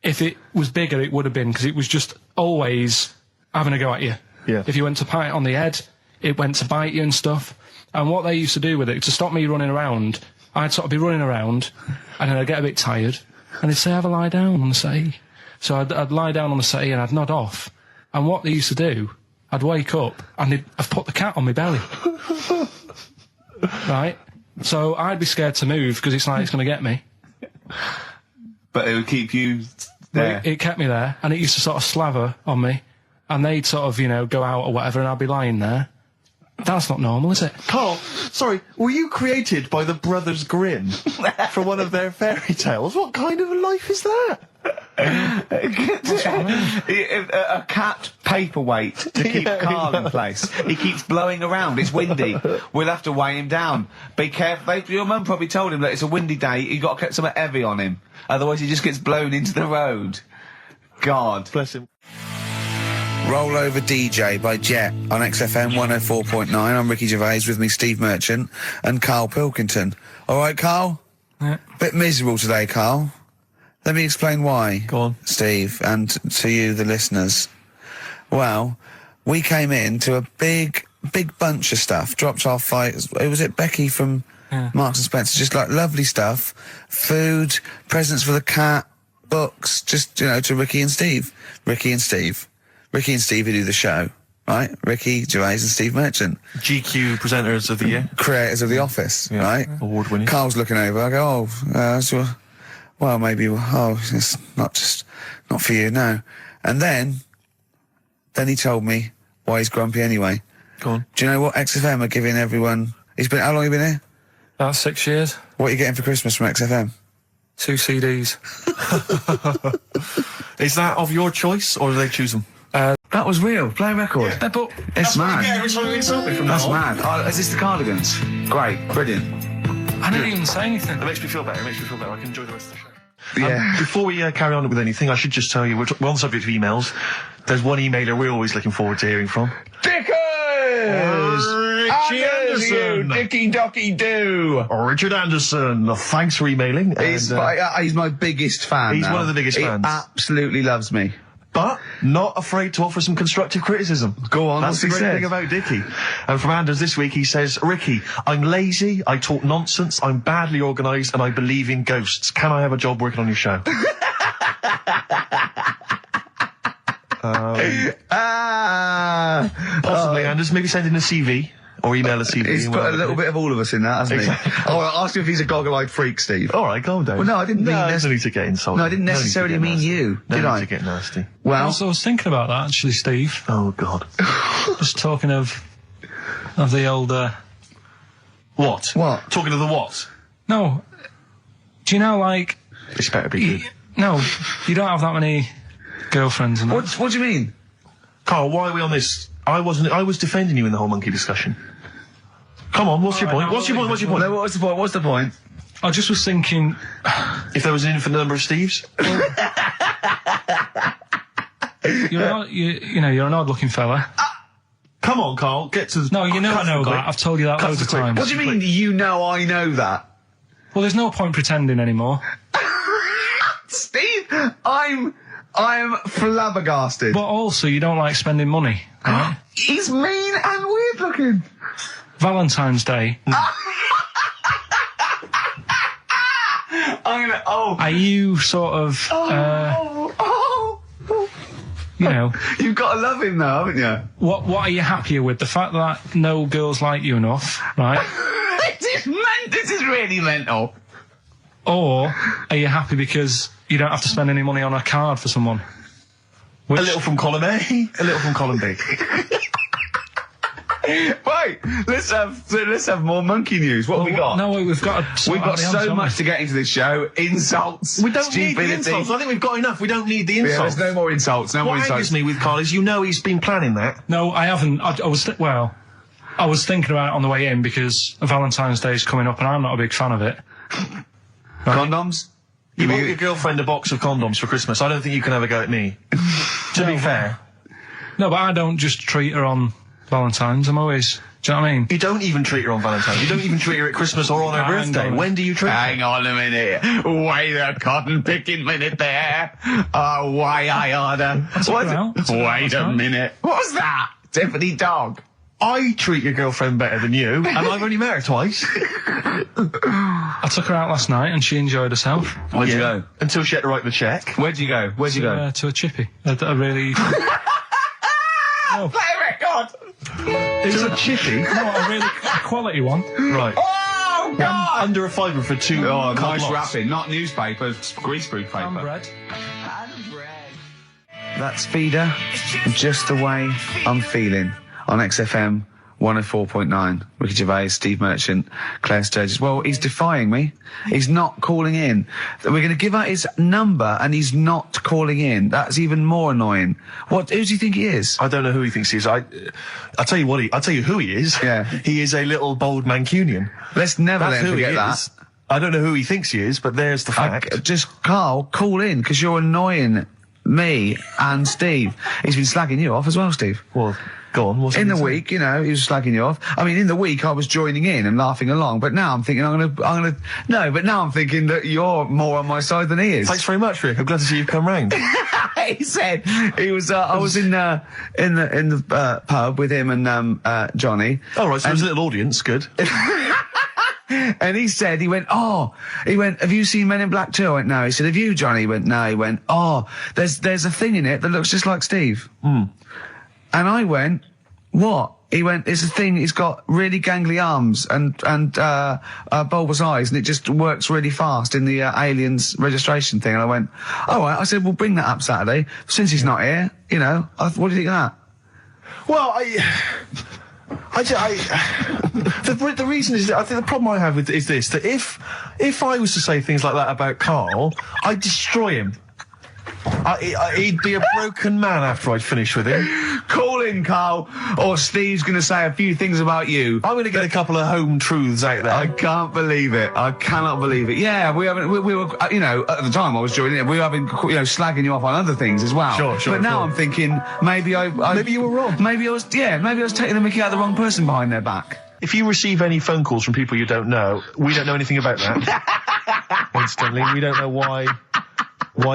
if it was bigger, it would have been, because it was just always having a go at you. Yeah. If you went to pat it on the head, it went to bite you and stuff. And what they used to do with it, to stop me running around, I'd sort of be running around, and then I'd get a bit tired, and they'd say, have a lie down on the settee. So I'd lie down on the settee and I'd nod off. And what they used to do, I'd wake up, and I'd put the cat on my belly. Right? So I'd be scared to move, because it's like it's going to get me. But it would keep you there. It kept me there, and it used to sort of slaver on me, and they'd sort of, go out or whatever, and I'd be lying there. That's not normal, is it? Carl, sorry, were you created by the Brothers Grimm for one of their fairy tales? What kind of a life is that? A cat paperweight to keep Carl in place. He keeps blowing around. It's windy. We'll have to weigh him down. Be careful. Your mum probably told him that it's a windy day. You got to get something heavy on him, otherwise he just gets blown into the road. God Bless him. Rollover DJ by Jet on XFM 104.9. I'm Ricky Gervais, with me Steve Merchant and Karl Pilkington. All right, Karl? Yeah. Bit miserable today, Karl. Let me explain why. Go on. Steve, and to you, the listeners. Well, we came in to a big bunch of stuff. Dropped off was it Becky from Marks and Spencer? Just like lovely stuff. Food, presents for the cat, books, just, to Ricky and Steve. Ricky and Steve who do the show, right? Ricky Gervais and Steve Merchant. GQ presenters of the year. Creators of The Office, right? Award-winning. Carl's looking over. I go, well, maybe, it's not for you, no. And then he told me why he's grumpy anyway. Go on. Do you know what XFM are giving everyone? How long have you been here? About 6 years. What are you getting for Christmas from XFM? 2 CDs. Is that of your choice, or do they choose them? That was real. Play a record. Yeah, but It's mad. Every time you insult me from That's now on. mad. Is this the Cardigans? Great. Brilliant. I didn't even say anything. It makes me feel better. I can enjoy the rest of the show. Yeah. Before we carry on with anything, I should just tell you, we're on the subject of emails. There's one emailer we're always looking forward to hearing from. Dickers! Richie Anderson! Dicky Docky Doo! Richard Anderson, thanks for emailing. He's my biggest fan. He's now. one of the biggest fans. He absolutely loves me. But not afraid to offer some constructive criticism. Go on, That's what's the he great said? thing about Dickie. And from Anders this week, he says, Ricky, I'm lazy, I talk nonsense, I'm badly organised, and I believe in ghosts. Can I have a job working on your show? Possibly, Anders. Maybe send in a CV. Or email a CV. He's put a little bit of all of us in that, hasn't Exactly. he? Oh, I'll ask him if he's a goggle-eyed freak, Steve. All right, calm down. Well, no, I didn't mean there's no need to get insulted. No, I didn't necessarily mean you, no did need I? to get nasty. Well, Also, I was thinking about that, actually, Steve. Oh, God. Just talking of the old, What? What? Talking to the what? No. Do you know, like... This better be good. No, you don't have that many girlfriends and that. what do you mean? Carl, why are we on this I was defending you in the whole monkey discussion. Come on, what's your point? What's your point? No, what's the point? What's the point? I just was thinking, if there was an infinite number of Steves. you're an odd-looking fella. Come on, Carl, get to the... No, I know that. I've told you that loads of times. What do you mean you know I know that? Well, there's no point pretending anymore. Steve, I'm flabbergasted. But also, you don't like spending money, right? He's mean and weird looking. Valentine's Day. Are you sort of... you know... You've got to love him now, haven't you? What are you happier with? The fact that no girls like you enough, right? This is really mental. Or are you happy because you don't have to spend any money on a card for someone? A little from column A, a little from column B. Wait, let's have more monkey news. What have we got? No, we've got so much to get into this show. Insults. We don't need stupidity. the insults. I think we've got enough. We don't need the insults. Yeah, there's no more insults. No more insults. What angers me with Carl is he's been planning that. No, I haven't. I was thinking about it on the way in because Valentine's Day is coming up and I'm not a big fan of it. Right. Condoms? You bought your girlfriend a box of condoms for Christmas. I don't think you can have a go at me. To be fair. No, but I don't just treat her on Valentine's. I'm always... Do you know what I mean? You don't even treat her on Valentine's. You don't even treat her at Christmas or on her birthday. When do you treat her? Hang on a minute. Wait a cotton picking minute there. Oh, why I order. Wait a minute. What was that? Tiffany Dog. I treat your girlfriend better than you, and I've only met her twice. I took her out last night and she enjoyed herself. Where'd you go? Until she had to write the check. Where'd you go? To a chippy. A really... Play a record! It's a chippy? No, a really quality one. Right. Oh, God! Under a fiver for two. Oh, nice wrapping. Not newspaper, greaseproof paper. And bread. That's Feeder, Just the Way I'm Feeling, on XFM 104.9. Ricky Gervais, Steve Merchant, Claire Sturgis. Well, he's defying me. He's not calling in. We're going to give out his number and he's not calling in. That's even more annoying. Who does he think he is? I don't know who he thinks he is. I'll tell you who he is. Yeah. He is a little bold Mancunian. Let's never That's let him forget that. I don't know who he thinks he is, but there's the fact. Just, Carl, call in, because you're annoying me and Steve. He's been slagging you off as well, Steve. Well, go on. In the week, he was slagging you off. I mean, in the week, I was joining in and laughing along, but now I'm thinking but now I'm thinking that you're more on my side than he is. Thanks very much, Rick. I'm glad to see you've come round. He said he was. I was in the pub with him and Johnny. Oh, right. So there's a little audience. Good. And he went, have you seen Men in Black 2? I went, no. He said, have you, Johnny? He went, no. He went, there's a thing in it that looks just like Steve. And I went, what? He went, it's a thing, he's got really gangly arms and bulbous eyes, and it just works really fast in the aliens registration thing. And I went, all right. I said, we'll bring that up Saturday. Since he's not here, what do you think of that? Well, the reason is that I think the problem I have with is this, that if I was to say things like that about Carl, I'd destroy him. He'd be a broken man after I'd finished with him. Call in, Carl, or Steve's going to say a few things about you. I'm going to get a couple of home truths out there. I can't believe it. I cannot believe it. Yeah, we were, at the time I was joining it, we were slagging you off on other things as well. Sure. But now I'm thinking, maybe you were wrong. Maybe I was taking the mickey out of the wrong person behind their back. If you receive any phone calls from people you don't know, we don't know anything about that. Instantly, we don't know why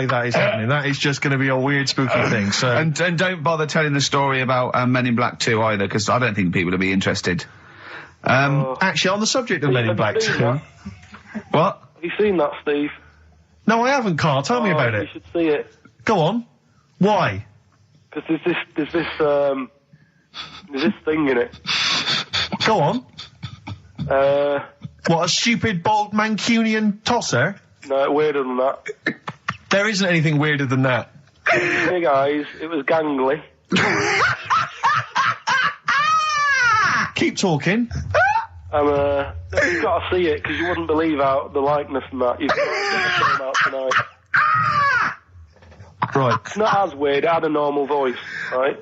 that is happening. That is just going to be a weird, spooky thing. So and don't bother telling the story about Men in Black 2 either, because I don't think people will be interested. Actually, on the subject of Men in Black 2, what? Have you seen that, Steve? No, I haven't, Carl. Tell me about it. You should see it. Go on. Why? Because there's this thing in it. Go on. What, a stupid, bald Mancunian tosser? No, weirder than that. There isn't anything weirder than that. Big eyes, it was gangly. Keep talking. You've got to see it, because you wouldn't believe how the likeness and that. You've got to get the film out tonight. Right. It's not as weird, it had a normal voice, right?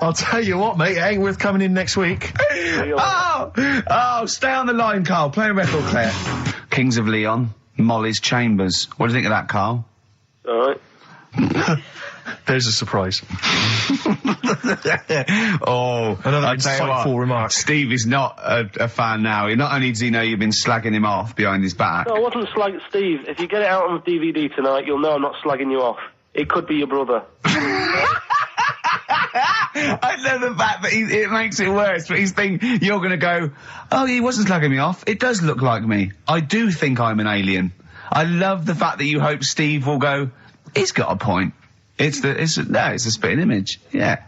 I'll tell you what, mate, it ain't worth coming in next week. Stay on the line, Carl. Play a record, Claire. Kings of Leon, Molly's Chambers. What do you think of that, Carl? All right. There's a surprise. Another insightful remark. Steve is not a fan now. Not only does he know you've been slagging him off behind his back. No, I wasn't slagging Steve. If you get it out on DVD tonight, you'll know I'm not slagging you off. It could be your brother. I love the fact that it makes it worse, but he's thinking you're going to go, oh, he wasn't slagging me off. It does look like me. I do think I'm an alien. I love the fact that you hope Steve will go, he's got a point. It's a spitting image. Yeah.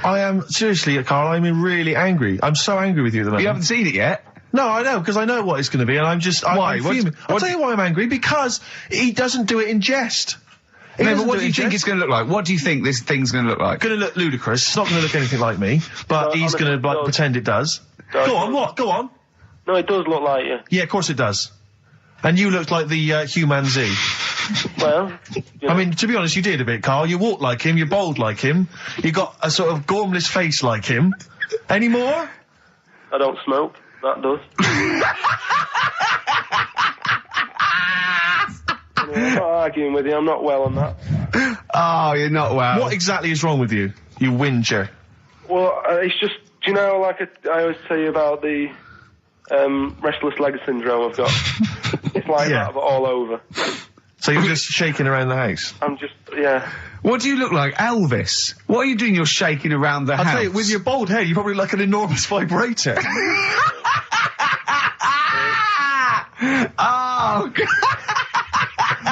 I am, seriously, Carl, I'm really angry. I'm so angry with you at the moment. You haven't seen it yet? No, I know, because I know what it's going to be, and I'm just... Why? I'm fuming. I'll tell you why I'm angry, because he doesn't do it in jest. No, but what do you think it's going to look like? What do you think this thing's going to look like? Going to look ludicrous. It's not going to look anything like me, but he's going to pretend it does. Go on, what? Go on. No, it does look like you. Yeah, of course it does. And you looked like the Human Z. Well, I mean, to be honest, you did a bit, Carl. You walk like him, you're bold like him, you got a sort of gormless face like him. Any more? I don't smoke. That does. I'm not arguing with you. I'm not well on that. Oh, you're not well. What exactly is wrong with you? You whinger. Well, it's just, do you know, like I always tell you about the restless leg syndrome I've got. It's like that, but all over. So you're just shaking around the house? I'm just, yeah. What do you look like, Elvis? What are you doing? You're shaking around the house. I'll tell you, with your bald head, you probably look like an enormous vibrator. Oh, God.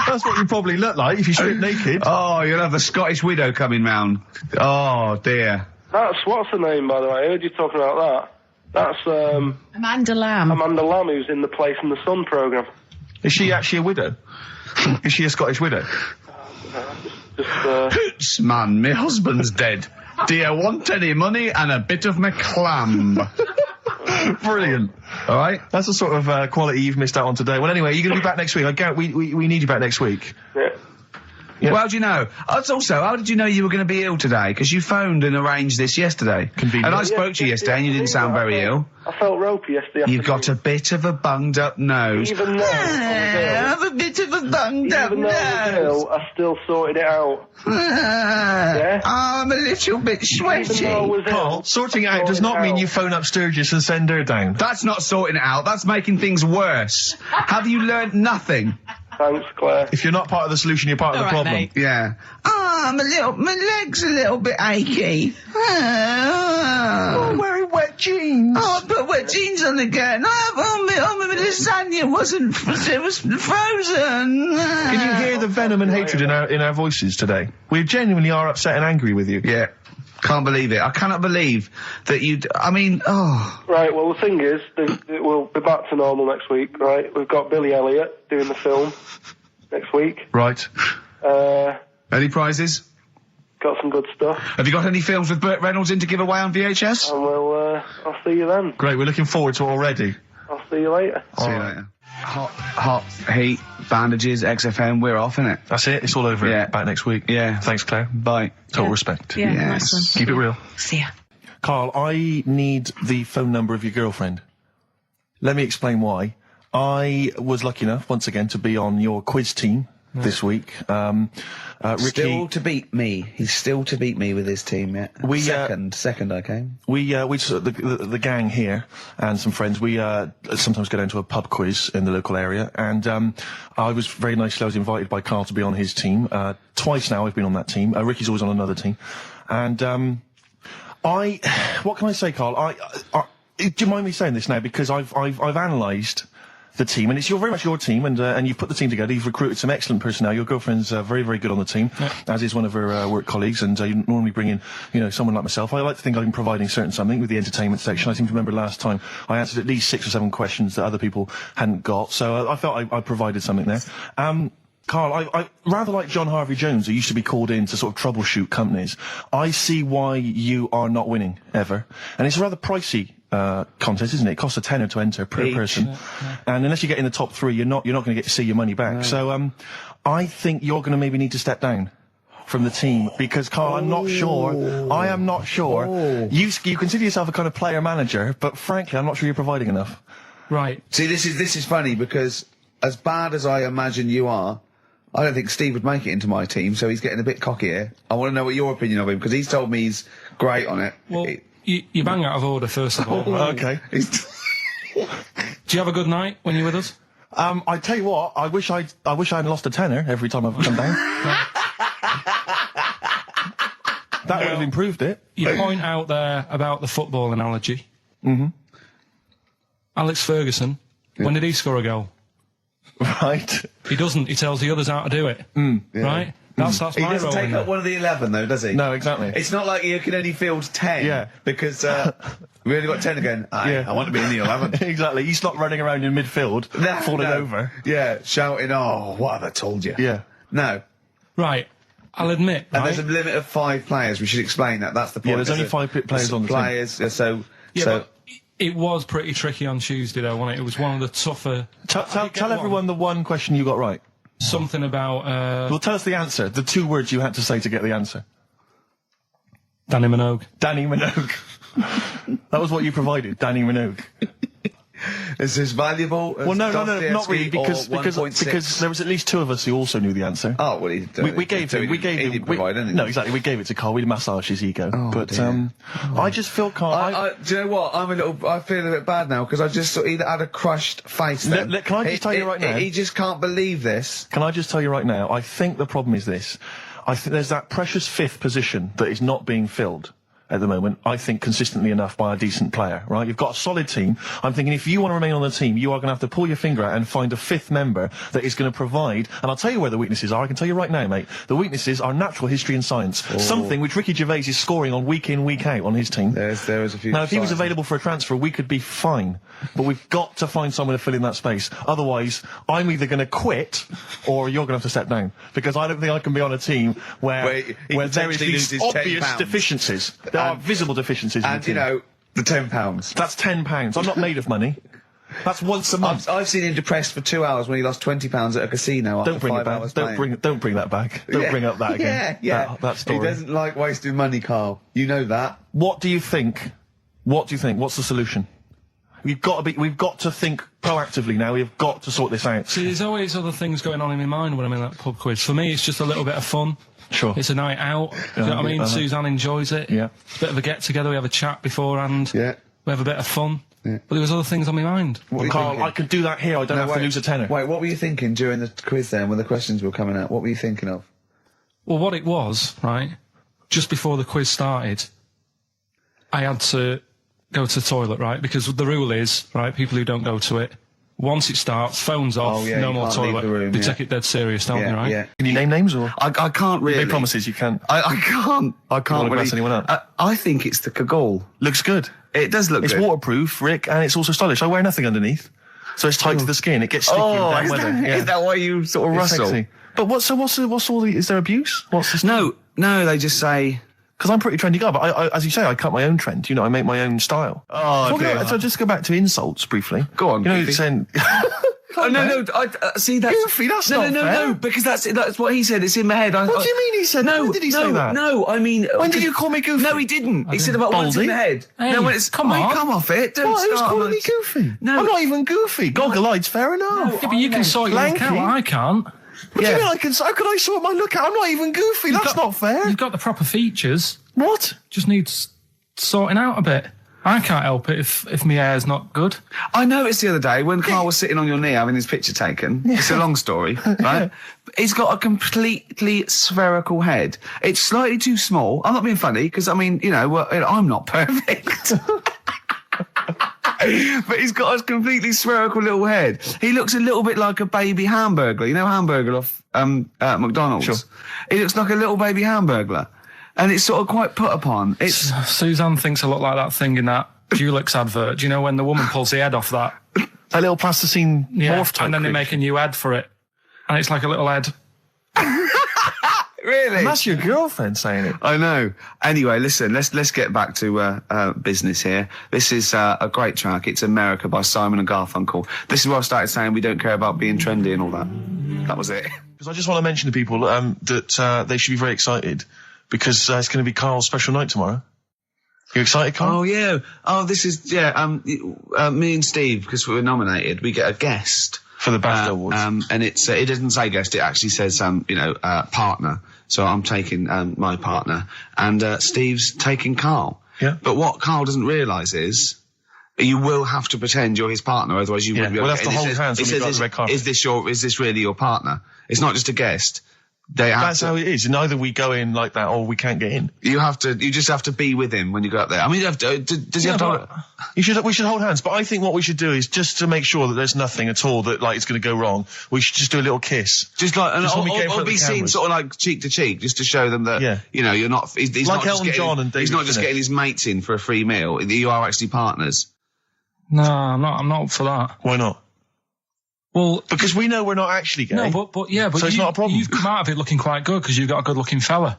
That's what you probably look like if you strip naked. Oh, you'll have the Scottish widow coming round. Oh, dear. That's, what's her name, by the way? I heard you talking about that. That's, Amanda Lamb. Amanda Lamb, who's in the Place in the Sun programme. Is she actually a widow? Is she a Scottish widow? Hoots, man, my husband's dead. Do you want any money and a bit of my clam? Brilliant. All right? That's the sort of quality you've missed out on today. Well, anyway, you're going to be back next week. I guarantee we need you back next week. Yeah. Yeah. Well, how do you know? Also, how did you know you were going to be ill today? Because you phoned and arranged this yesterday. Convenient. And I spoke to you yesterday and you didn't sound very ill. I felt ropey yesterday. You've got a bit of a bunged up nose. Even though I have a bit of a bunged up even though I was nose. ill, I still sorted it out. Yeah? I'm a little bit sweaty. Even though I was Carl, ill, sorting it out does not mean you phone up Sturgis and send her down. That's not sorting it out. That's making things worse. Have you learnt nothing? Thanks, Claire. If you're not part of the solution, you're part of the problem. Mate. Yeah. My leg's a little bit achy. Oh, wearing wet jeans. Oh, I put wet jeans on again. My lasagna it was frozen. Can you hear the venom and hatred in our voices today? We genuinely are upset and angry with you. Yeah. Can't believe it. I cannot believe that Right, well, the thing is, we'll be back to normal next week, right? We've got Billy Elliot doing the film next week. Right. Any prizes? Got some good stuff. Have you got any films with Burt Reynolds in to give away on VHS? And I'll see you then. Great, we're looking forward to it already. I'll see you later. See you later. Hot heat, bandages, XFM, we're off, innit? That's it, it's all over. Yeah. Back next week. Yeah. Thanks, Claire. Bye. Total respect. Yeah, Yes. nice one. Keep it real. See ya. Carl, I need the phone number of your girlfriend. Let me explain why. I was lucky enough, once again, to be on your quiz team this week. Ricky... Still to beat me. He's still to beat me with his team, yeah. Second I came. The gang here and some friends, we sometimes go down to a pub quiz in the local area, and I was very nicely, I was invited by Carl to be on his team. Twice now I've been on that team. Ricky's always on another team. And what can I say, Carl? Do you mind me saying this now? Because I've analysed the team, and it's very much your team, and you've put the team together. You've recruited some excellent personnel. Your girlfriend's very, very good on the team, as is one of her work colleagues. And you normally bring in, someone like myself. I like to think I'm providing something with the entertainment section. I seem to remember last time I answered at least 6 or 7 questions that other people hadn't got. So I felt I provided something there. Carl, I rather like John Harvey Jones, who used to be called in to sort of troubleshoot companies. I see why you are not winning ever, and it's a rather pricey contest, isn't it? It costs a tenner to enter per person, and unless you get in the top 3, you're not going to get to see your money back. No. So I think you're going to maybe need to step down from the team because, Carl, I'm not sure. I am not sure. You consider yourself a kind of player manager, but frankly, I'm not sure you're providing enough. Right. See, this is funny because as bad as I imagine you are, I don't think Steve would make it into my team, so he's getting a bit cocky here. I want to know what your opinion of him, because he's told me he's great on it. Well, you bang out of order, first of all. Right? Okay. Do you have a good night when you're with us? I tell you what, I wish I'd lost a tenner every time I've come down. That would have improved it. You point out there about the football analogy. Mm-hmm. Alex Ferguson, when did he score a goal? Right. He doesn't. He tells the others how to do it. Right? That's He my doesn't role. take up one of the 11, though, does he? No, exactly. It's not like you can only field 10. Yeah. Because we only got 10 again. I want to be in the 11. Exactly. He's not running around in midfield, falling over. Yeah, shouting, "Oh, what have I told you?" Yeah. No. Right. I'll admit, And there's a limit of 5 players. We should explain that. That's the point. Yeah, there's only 5 players on the team. So but it was pretty tricky on Tuesday, though, wasn't it? It was one of the tougher... Tell everyone the one question you got right. Something about... Well, tell us the answer. The 2 words you had to say to get the answer. Danny Minogue. Danny Minogue. That was what you provided, Danny Minogue. Is this valuable? Well, no, not really, because there was at least 2 of us who also knew the answer. Oh, well, we gave him. No, exactly. We gave it to Carl. We massaged his ego. But I just feel Carl. Do you know what? I feel a bit bad now because I just he had a crushed face. Then. Can I just tell you right now? He just can't believe this. Can I just tell you right now? I think the problem is this. I think there's that precious 5th position that is not being filled at the moment, I think, consistently enough by a decent player, right? You've got a solid team. I'm thinking if you want to remain on the team, you are going to have to pull your finger out and find a 5th member that is going to provide, and I'll tell you where the weaknesses are. I can tell you right now, mate. The weaknesses are natural history and science. Something which Ricky Gervais is scoring on week in, week out on his team. There is a few. Now, if he was available for a transfer, we could be fine. But we've got to find someone to fill in that space. Otherwise, I'm either going to quit or you're going to have to step down. Because I don't think I can be on a team where there is these obvious deficiencies. There are visible deficiencies in the team. And, you know, the £10. That's £10. I'm not made of money. That's once a month. I've seen him depressed for 2 hours when he lost £20 at a casino after 5 hours playing. Don't bring that back. Don't bring up that again. Yeah. That story. He doesn't like wasting money, Carl. You know that. What do you think? What's the solution? We've got to think proactively now. We've got to sort this out. See, there's always other things going on in my mind when I'm in that pub quiz. For me, it's just a little bit of fun. Sure. It's a night out. You know what I mean? Suzanne enjoys it. Yeah. Bit of a get-together. We have a chat beforehand. Yeah. We have a bit of fun. Yeah. But there was other things on my mind. Carl, I could do that here. I don't have to lose a tenner. Wait, what were you thinking during the quiz then when the questions were coming out? What were you thinking of? Well, what it was, right, just before the quiz started, I had to go to the toilet, right? Because the rule is, right, people who don't go to it, once it starts, phones off, no more toilet. They take it dead serious, don't they, right? Yeah. Can you name names or? I can't really. Big promises you can't. I can't. I can't really mess anyone up. I think it's the Kagol. Looks good. It does look good. It's waterproof, Rick, and it's also stylish. I wear nothing underneath, so it's tight to the skin. It gets sticky in bad weather. Is that why you sort of rustle? Sexy. But what's all the? Is there abuse? What's this? No, they just say. Because I'm pretty trendy guy, but I, as you say, I cut my own trend. You know, I make my own style. So just go back to insults briefly. Go on. You know, saying. No. See, that's goofy. That's not fair. No, because that's what he said. It's in my head. What do you mean he said? No, when did he say that? No, I mean, when did you call me goofy? No, he didn't. He said about what's in the head. Hey, no, when it's come off it. Don't start. Who's calling me goofy? No, I'm not even goofy. Goggle-eyed's fair enough. Yeah, but you can sort your look out. I can't. What do you mean I can? How can I sort my look out? I'm not even goofy. That's not fair. You've got the proper features. What? Just needs sorting out a bit. I can't help it if my hair's not good. I noticed the other day when Carl was sitting on your knee having his picture taken. Yeah. It's a long story, right? He's got a completely spherical head. It's slightly too small. I'm not being funny because, I mean, you know, I'm not perfect. But he's got a completely spherical little head. He looks a little bit like a baby hamburger. You know hamburger off McDonald's? Sure. He looks like a little baby hamburger. And it's sort of quite put upon. Suzanne thinks I look like that thing in that Dulux advert. Do you know when the woman pulls the head off that? That little plasticine morph type. And then they make a new head for it. And it's like a little head. Really? And that's your girlfriend saying it. I know. Anyway, listen, let's get back to business here. This is a great track. It's America by Simon and Garfunkel. This is where I started saying we don't care about being trendy and all that. That was it. Because I just want to mention to people that they should be very excited because it's going to be Carl's special night tomorrow. You excited, Carl? Oh, yeah. Oh, this is, me and Steve, because we were nominated, we get a guest. For the BAFTA Awards. And it doesn't say guest, it actually says, partner. So I'm taking, my partner. And, Steve's taking Carl. Yeah. But what Carl doesn't realise is, you will have to pretend you're his partner, otherwise you wouldn't be able to. We'll have to hold hands when we go on the red carpet. Is this really your partner? It's not just a guest. That's how it is. And either we go in like that or we can't get in. You just have to be with him when you go up there. I mean, does he have to? We should hold hands. But I think what we should do is just to make sure that there's nothing at all that it's going to go wrong. We should just do a little kiss. Just like, or be seen sort of like cheek to cheek, just to show them that, you're not, he's like not Elton just John and David he's not just Finnick. getting his mates in for a free meal. You are actually partners. No, I'm not up for that. Why not? Well, because we know we're not actually gay. No, but so it's not a problem. You've come out of it looking quite good because you've got a good-looking fella.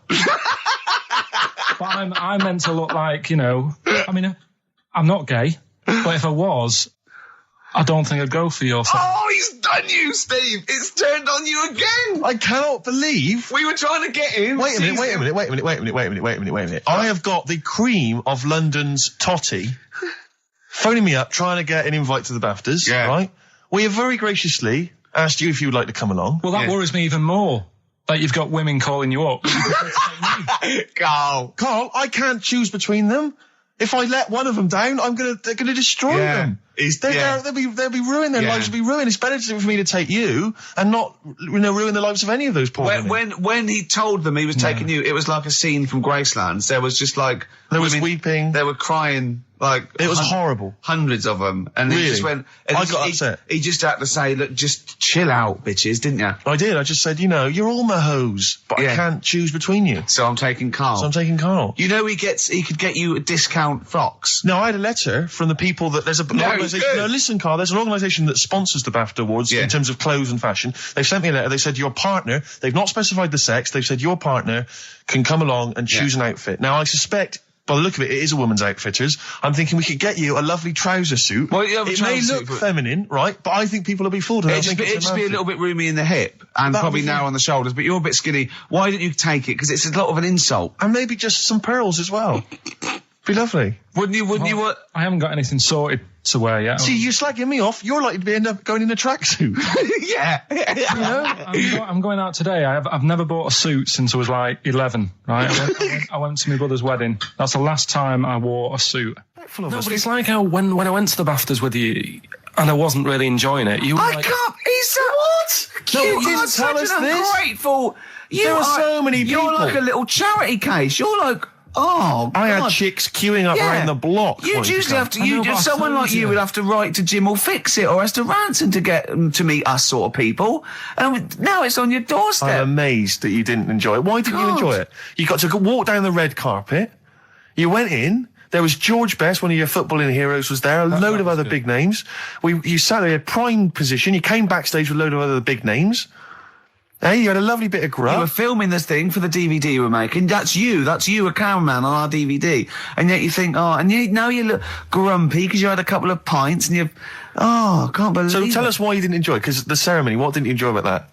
But I'm meant to look like, I mean, I'm not gay, but if I was, I don't think I'd go for your thing. Oh, he's done you, Steve. It's turned on you again. I cannot believe we were trying to get him. Wait a minute. I have got the cream of London's totty phoning me up, trying to get an invite to the BAFTAs, right? We have very graciously asked you if you would like to come along. Well, that worries me even more, that you've got women calling you up. Carl, I can't choose between them. If I let one of them down, they're gonna destroy them. They'll be ruined. Their lives will be ruined. It's better for me to take you and not, ruin the lives of any of those poor women. When he told them he was taking you, it was like a scene from Graceland. There was just like there was weeping. They were crying. Like it was horrible. Hundreds of them, and really? He just went. I got upset. He just had to say, "Look, just chill out, bitches," didn't you? I did. I just said, you're all my hoes, but I can't choose between you. So I'm taking Carl. He could get you a discount frocks. No, I had a letter from the people that there's an organisation. No, listen, Carl. There's an organisation that sponsors the BAFTA Awards in terms of clothes and fashion. They sent me a letter. They said your partner. They've not specified the sex. They've said your partner can come along and choose an outfit. Now I suspect, by the look of it, it is a woman's outfitters. I'm thinking we could get you a lovely trouser suit. Well, it may look feminine, right? But I think people will be fooled. It'd just be a little bit roomy in the hip and probably narrow on the shoulders, but you're a bit skinny. Why don't you take it? Because it's a lot of an insult. And maybe just some pearls as well. Be lovely. Wouldn't you? I haven't got anything sorted to wear yet. See, you're slagging me off. You're likely to end up going in a tracksuit. I'm going out today. I've never bought a suit since I was like 11, right? I went to my brother's wedding. That's the last time I wore a suit. No, but it's like how when I went to the BAFTAs with you and I wasn't really enjoying it, you were I can't. He's what? No, you didn't tell us this. Ungrateful. There are so many people. You're like a little charity case. You're like. Oh, God. I had chicks queuing up around the block. You'd usually have to. Someone like you would have to write to Jim or Fix It or Esther Ranson to get them to meet us sort of people. And now it's on your doorstep. I'm amazed that you didn't enjoy it. Why didn't you enjoy it? You got to walk down the red carpet. You went in. There was George Best, one of your footballing heroes, was there. A load of other big names. You sat there in prime position. You came backstage with a load of other big names. Hey, you had a lovely bit of grub. You were filming this thing for the DVD you were making. That's you, a cameraman on our DVD. And yet you think, now you look grumpy because you had a couple of pints and I can't believe it. So tell us why you didn't enjoy it, because the ceremony, what didn't you enjoy about that?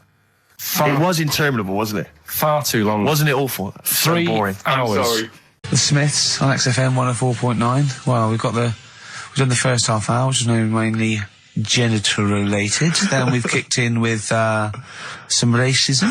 It was interminable, wasn't it? Far too long. Wasn't it awful? 3 boring. hours. I'm sorry. The Smiths on XFM 104.9. Well, we've done the first half hour, which is mainly genital related. Then we've kicked in with some racism.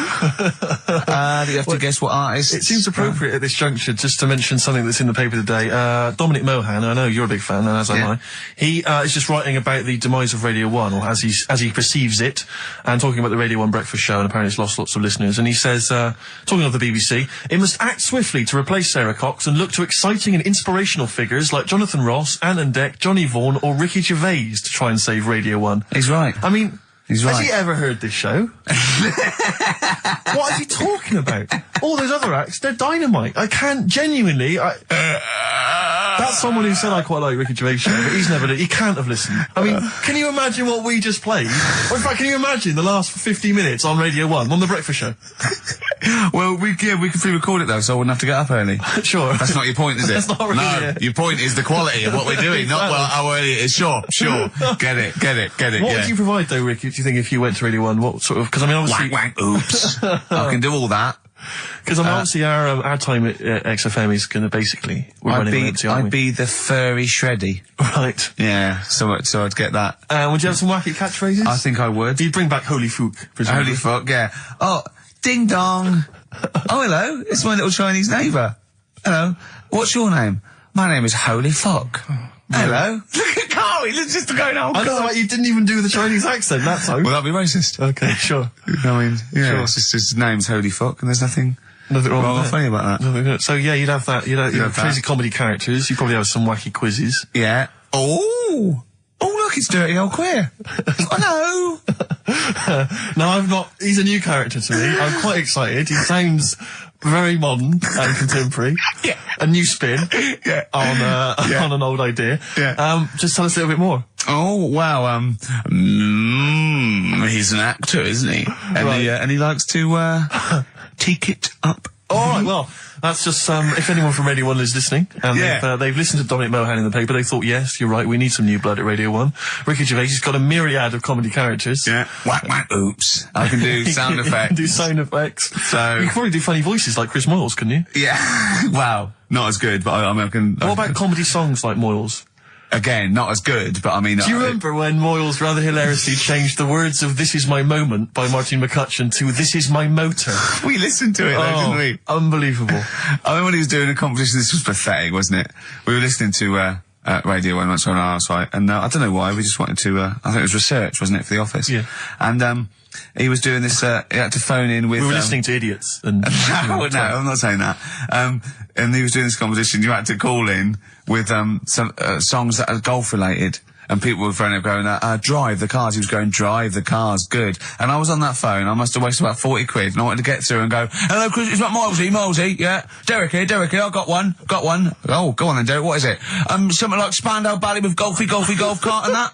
You have to guess what artist. It seems appropriate at this juncture just to mention something that's in the paper today. Dominic Mohan, I know you're a big fan, and as am I. He is just writing about the demise of Radio 1, or as he perceives it, and talking about the Radio 1 breakfast show, and apparently it's lost lots of listeners. And he says, talking of the BBC, it must act swiftly to replace Sarah Cox and look to exciting and inspirational figures like Jonathan Ross, Ant and Dec, Johnny Vaughan, or Ricky Gervais to try and save Radio 1. He's right. I mean, he's right. Has he ever heard this show? What is he talking about? All those other acts, they're dynamite. I can't genuinely. That's someone who said I quite like Ricky Gervais show, but he can't have listened. I mean, can you imagine what we just played? Or in fact, can you imagine the last 50 minutes on Radio 1, on The Breakfast Show? Well, we can pre-record it though, so I wouldn't have to get up early. Sure. That's not your point, is it? That's not really it. Your point is the quality of what we're doing, not how early it is. Sure. Get it. What would you provide though, Rick, do you think, if you went to Radio 1? What sort of, because I mean, obviously... Wank, oops. I can do all that. Because I mean, obviously our time at XFM is going to basically... I'd be the furry shreddy. Right. Yeah, so I'd get that. Would you have some wacky catchphrases? I think I would. You'd bring back Holy Fook, presumably. Holy fuck, yeah. Oh, ding dong. Oh, hello, it's my little Chinese neighbour. Hello, what's your name? My name is Holy Fuck. Hello. Look at Carl, he looks just going, oh, I know, like, you didn't even do the Chinese accent, that's so. Well, that'd be racist. Okay, sure. I mean, yeah, Sure. it's just, his name's Holy Fuck, and there's nothing wrong or with that. funny about that. So yeah, you'd have that. You'd have have crazy that. comedy characters. You'd probably have some wacky quizzes. Yeah. Oh, look, it's Dirty Old Queer. Hello. No, he's a new character to me. I'm quite excited. He sounds very modern and contemporary. Yeah. A new spin on an old idea. Yeah. Just tell us a little bit more. Oh, wow, he's an actor, isn't he? And he likes to, take it up. Alright, well, that's just, if anyone from Radio 1 is listening, and they've listened to Dominic Mohan in the paper, they thought, yes, you're right, we need some new blood at Radio 1. Ricky Gervais has got a myriad of comedy characters. Yeah. Whack, oops. I can do sound effects. Do sound effects. So... You could probably do funny voices like Chris Moyles, couldn't you? Yeah. Wow. Not as good, but I can... What about comedy songs like Moyles? Again, not as good, but I mean... Do you remember when Moyles rather hilariously changed the words of This Is My Moment by Martin McCutcheon to This Is My Motor? We listened to it though, didn't we? Unbelievable. I remember when he was doing a competition, this was pathetic, wasn't it? We were listening to Radio 1 once on our site, and I don't know why, we just wanted to... I think it was research, wasn't it, for The Office? Yeah. And he was doing this, he had to phone in with... We were listening to idiots. And no, I'm not saying that. And he was doing this competition, you had to call in with some songs that are golf related. And people were phoning up going, drive the cars. He was going, drive the cars, good. And I was on that phone, I must have wasted about 40 quid, and I wanted to get through and go, hello, Chris, it's not Milesy, yeah. Derek here, I got one. Oh, go on then, Derek, what is it? Something like Spandau Ballet with golfy golf cart and that.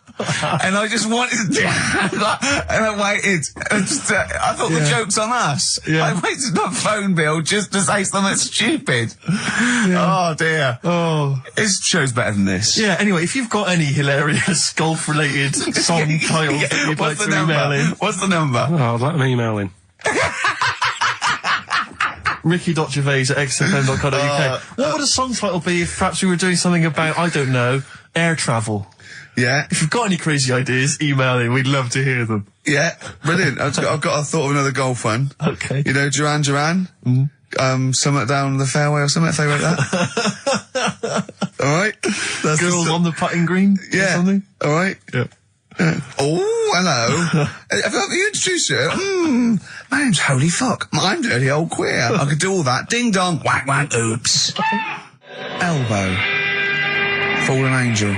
And I just wanted to do and I waited. And just, I thought the joke's on us. Yeah. I wasted my phone bill just to say something stupid. Yeah. Oh, dear. Oh. His show's better than this. Yeah, anyway, if you've got any hilarious golf-related song titles that you'd like to email in... What's the number? Oh, let me email in. ricky.gervais@xfm.co.uk. What would a song title be if perhaps we were doing something about, I don't know, air travel? Yeah. If you've got any crazy ideas, email in. We'd love to hear them. Yeah, brilliant. I've got a thought of another golf one. Okay. You know, Duran Duran? Something down the fairway or something, if they wrote that. Alright? Girls on the putting green? Yeah. Or something? Alright? Yeah. Oh, hello. Have you introduced you? My name's Holy Fuck. I'm Dirty Old Queer. I could do all that. Ding dong, whack, oops. Elbow. Fallen Angel.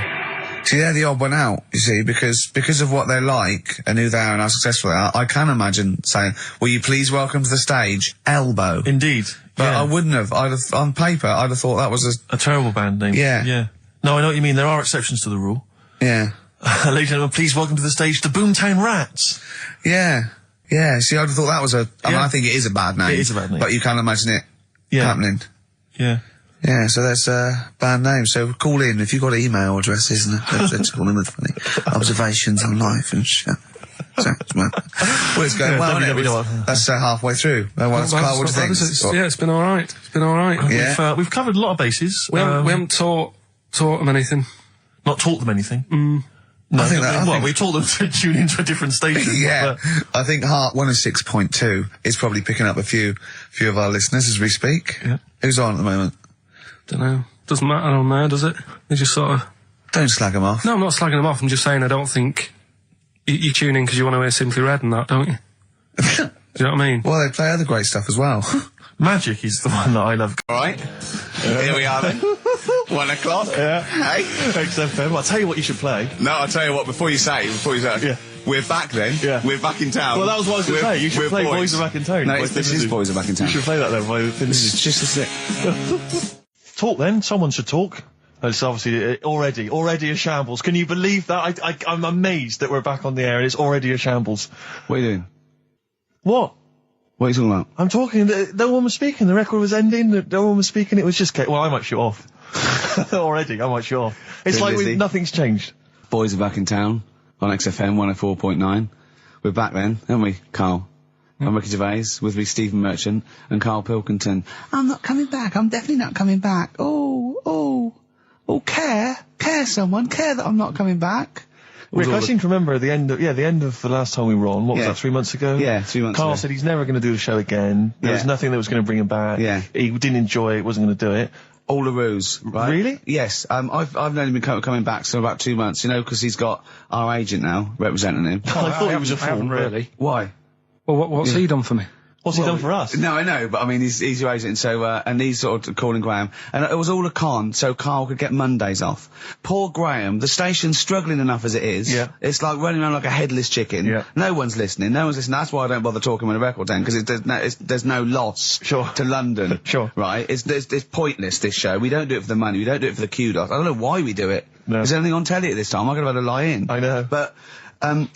See, they're the odd one out, you see, because of what they're like and who they are and how successful they are, I can imagine saying, will you please welcome to the stage, Elbow. Indeed. But yeah. I wouldn't have. On paper, I'd have thought that was a terrible band name. Yeah. Yeah. No, I know what you mean. There are exceptions to the rule. Yeah. Ladies and gentlemen, please welcome to the stage the Boomtown Rats. Yeah. Yeah. See, I'd have thought that was I mean, I think it is a bad name. It is a bad name. But you can't imagine it happening. Yeah. Yeah, so that's a bad name. So call in if you've got email addresses and call in with funny observations on life and shit. So, well, it's going well, isn't it? That's halfway through. Carl, what do you think? Yeah, it's been alright. It's been alright. Yeah. We've covered a lot of bases. We haven't taught them anything. Not taught them anything? No, I think we taught them to tune into a different station. Yeah. I think Heart 106.2 is probably picking up a few of our listeners as we speak. Yeah. Who's on at the moment? Don't know. Doesn't matter on there, does it? They just sort of... Don't slag them off. No, I'm not slagging them off. I'm just saying I don't think... You tune in because you want to hear Simply Red and that, don't you? Do you know what I mean? Well, they play other great stuff as well. Magic is the one that I love. All right. Here we are then. 1 o'clock. Yeah. Hey. XFM. I'll tell you what you should play. No, I'll tell you what, before you say. Yeah. We're back then. Yeah. We're back in town. Well, that was what I was going to say. You should play Boys Are Back in Town. No, this is Boys Are Back in Town. You should play that then. This is just a sec. Talk then. Someone should talk. It's obviously already a shambles. Can you believe that? I'm amazed that we're back on the air and it's already a shambles. What are you doing? What? What are you talking about? I'm talking, no one was speaking, the record was ending, no one was speaking, it was just, well, I might shoot off. Already, I might shoot off. It's Been like busy. nothing's changed. Boys are back in town on XFM 104.9. We're back then, aren't we, Carl? I'm Ricky Gervais, with me Stephen Merchant and Karl Pilkington. I'm not coming back, I'm definitely not coming back. Oh, care that I'm not coming back. Rick, I seem to remember the end of the last time we were on, what was that, 3 months ago? Yeah, 3 months Carl ago. said he's never going to do the show again. There was nothing that was going to bring him back. Yeah. He didn't enjoy it, wasn't going to do it. All a ruse, right? Really? Yes. I've only been coming back for about 2 months, you know, because he's got our agent now representing him. I thought he was a fool. I haven't really. Why? Well, what's he done for me? What's he done for us? No, I know, but I mean, he's your agent, so, and he's sort of calling Graham, and it was all a con, so Carl could get Mondays off. Poor Graham, the station's struggling enough as it is. Yeah. It's like running around like a headless chicken. Yeah. No one's listening, That's why I don't bother talking on a record then, because there's no loss to London. Sure. Right? It's pointless, this show. We don't do it for the money, we don't do it for the kudos. I don't know why we do it. No. Is there anything on telly at this time? I could have had to lie in. I know. But,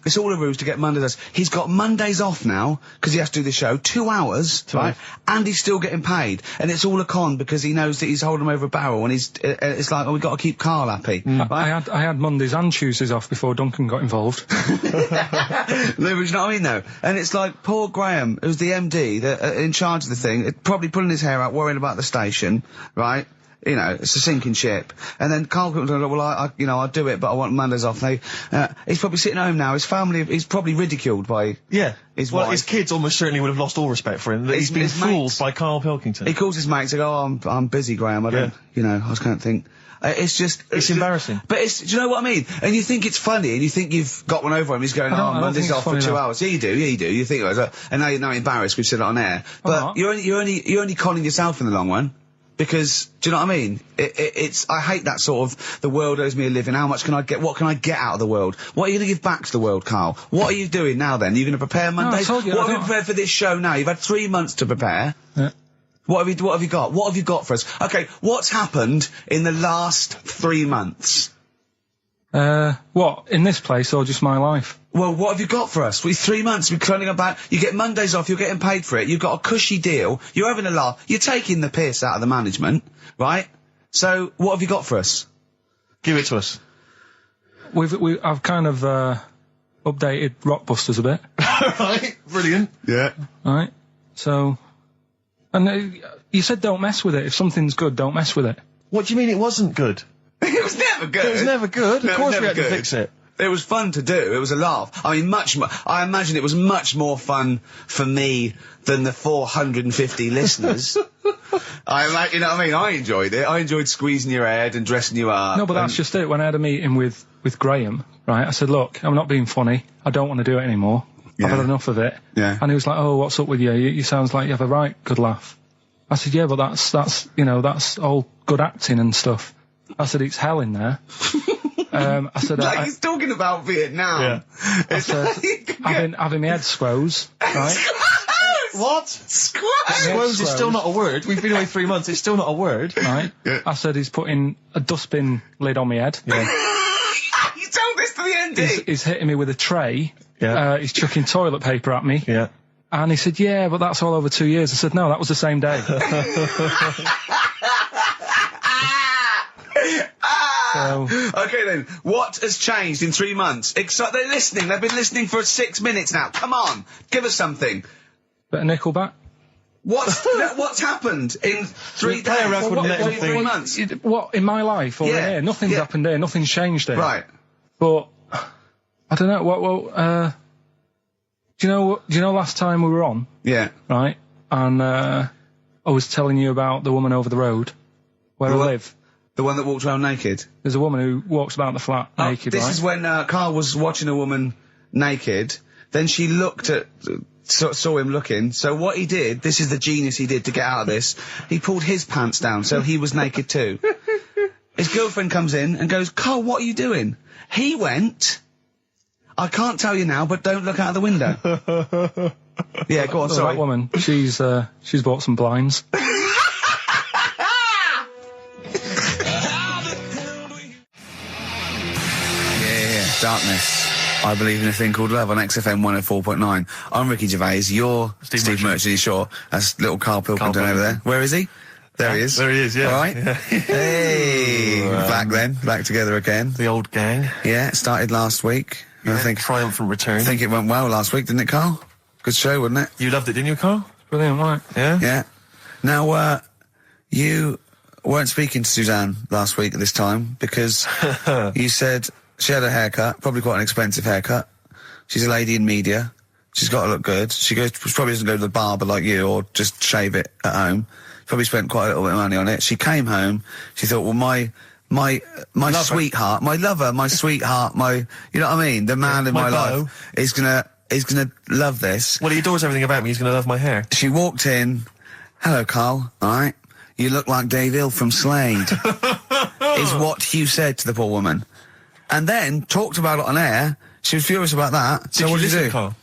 it's all a ruse to get Mondays. He's got Mondays off now, because he has to do the show, 2 hours, right? And he's still getting paid. And it's all a con, because he knows that he's holding him over a barrel, and it's like, we've got to keep Carl happy. Right? I had Mondays and Tuesdays off before Duncan got involved. No, but you know what I mean, though? And it's like, poor Graham, who's the MD, in charge of the thing, probably pulling his hair out, worrying about the station, right? You know, it's a sinking ship. And then Karl comes along, well, I'll do it, but I want Mondays off. He's probably sitting at home now. His family, he's probably ridiculed by his wife. His kids almost certainly would have lost all respect for him. That he's been fooled by Karl Pilkington. He calls his mates and goes, I'm busy, Graham. I don't, I just can't think. It's embarrassing. But do you know what I mean? And you think it's funny, and you think you've got one over him. He's going, Monday's off for 2 hours. Yeah, you do. You think, and now you're embarrassed we've said it on air. But you're only conning yourself in the long run. Because, do you know what I mean? I hate that sort of, the world owes me a living, what can I get out of the world? What are you going to give back to the world, Carl? What are you doing now then? Are you going to prepare Mondays? What have you prepared for this show now? You've had 3 months to prepare. Yeah. What have you got? What have you got for us? Okay, what's happened in the last 3 months? What? In this place or just my life? Well, what have you got for us? 3 months, we're cloning about, you get Mondays off, you're getting paid for it, you've got a cushy deal, you're having a laugh, you're taking the piss out of the management, right? So, what have you got for us? Give it to us. I've kind of, updated Rockbusters a bit. Right, brilliant. Yeah. Right? So, and you said don't mess with it. If something's good, don't mess with it. What do you mean it wasn't good? It was never good. It was never good. No, of course we had good. to fix it. It was fun to do. It was a laugh. I mean, I imagine it was much more fun for me than the 450 listeners. You know what I mean? I enjoyed it. I enjoyed squeezing your head and dressing you up. No, but that's just it. When I had a meeting with Graham, right, I said, look, I'm not being funny. I don't want to do it anymore. Yeah. I've had enough of it. Yeah. And he was like, oh, what's up with you? You sounds like you have a right good laugh. I said, yeah, but that's all good acting and stuff. I said, it's hell in there. I said, he's talking about Vietnam. Yeah. I said, having my head squoze, right? What? Squoze is still not a word. We've been away 3 months. It's still not a word. Right? Yeah. I said, he's putting a dustbin lid on my head. Yeah. You told this to the MD. He's hitting me with a tray. Yeah. He's chucking toilet paper at me. Yeah. And he said, yeah, but that's all over 2 years. I said, no, that was the same day. So, okay then, what has changed in 3 months? They're listening, they've been listening for 6 minutes now. Come on, give us something. Bit of Nickelback. What's happened in 3 play a days? record and let him 3 think. months? What, in my life or Yeah, here? Nothing's yeah. happened here, nothing's changed here. Right. But, I don't know, do you know last time we were on? Yeah. Right? And, I was telling you about the woman over the road, where I live. The one that walks around naked? There's a woman who walks about the flat naked, This right? is when Carl was watching a woman naked, then she looked at... saw him looking, so what he did, this is the genius he did to get out of this, he pulled his pants down, so he was naked too. His girlfriend comes in and goes, Carl, what are you doing? He went, I can't tell you now, but don't look out of the window. Yeah, go on, sorry. That woman, she's bought some blinds. Darkness. I believe in a thing called love on XFM 104.9. I'm Ricky Gervais. You're Steve Merchant. Sure. That's little Karl Pilkington over there. Where is he? There he is. There he is, yeah. All right. Yeah. Hey. Back together again. The old gang. Yeah, it started last week. Yeah, I think triumphant return. I think it went well last week, didn't it, Karl? Good show, wasn't it? You loved it, didn't you, Karl? Brilliant, right? Yeah? Yeah. Now, you weren't speaking to Suzanne last week at this time because you said she had a haircut, probably quite an expensive haircut. She's a lady in media. She's got to look good. She probably doesn't go to the barber like you or just shave it at home. Probably spent quite a little bit of money on it. She came home. She thought, well, my sweetheart, my lover, my sweetheart, you know what I mean? The man in my life is gonna love this. Well, he adores everything about me. He's gonna love my hair. She walked in. Hello, Karl. All right. You look like Dave Hill from Slade. Is what Hugh said to the poor woman. And then talked about it on air. She was furious about that. So what did you do? Karl?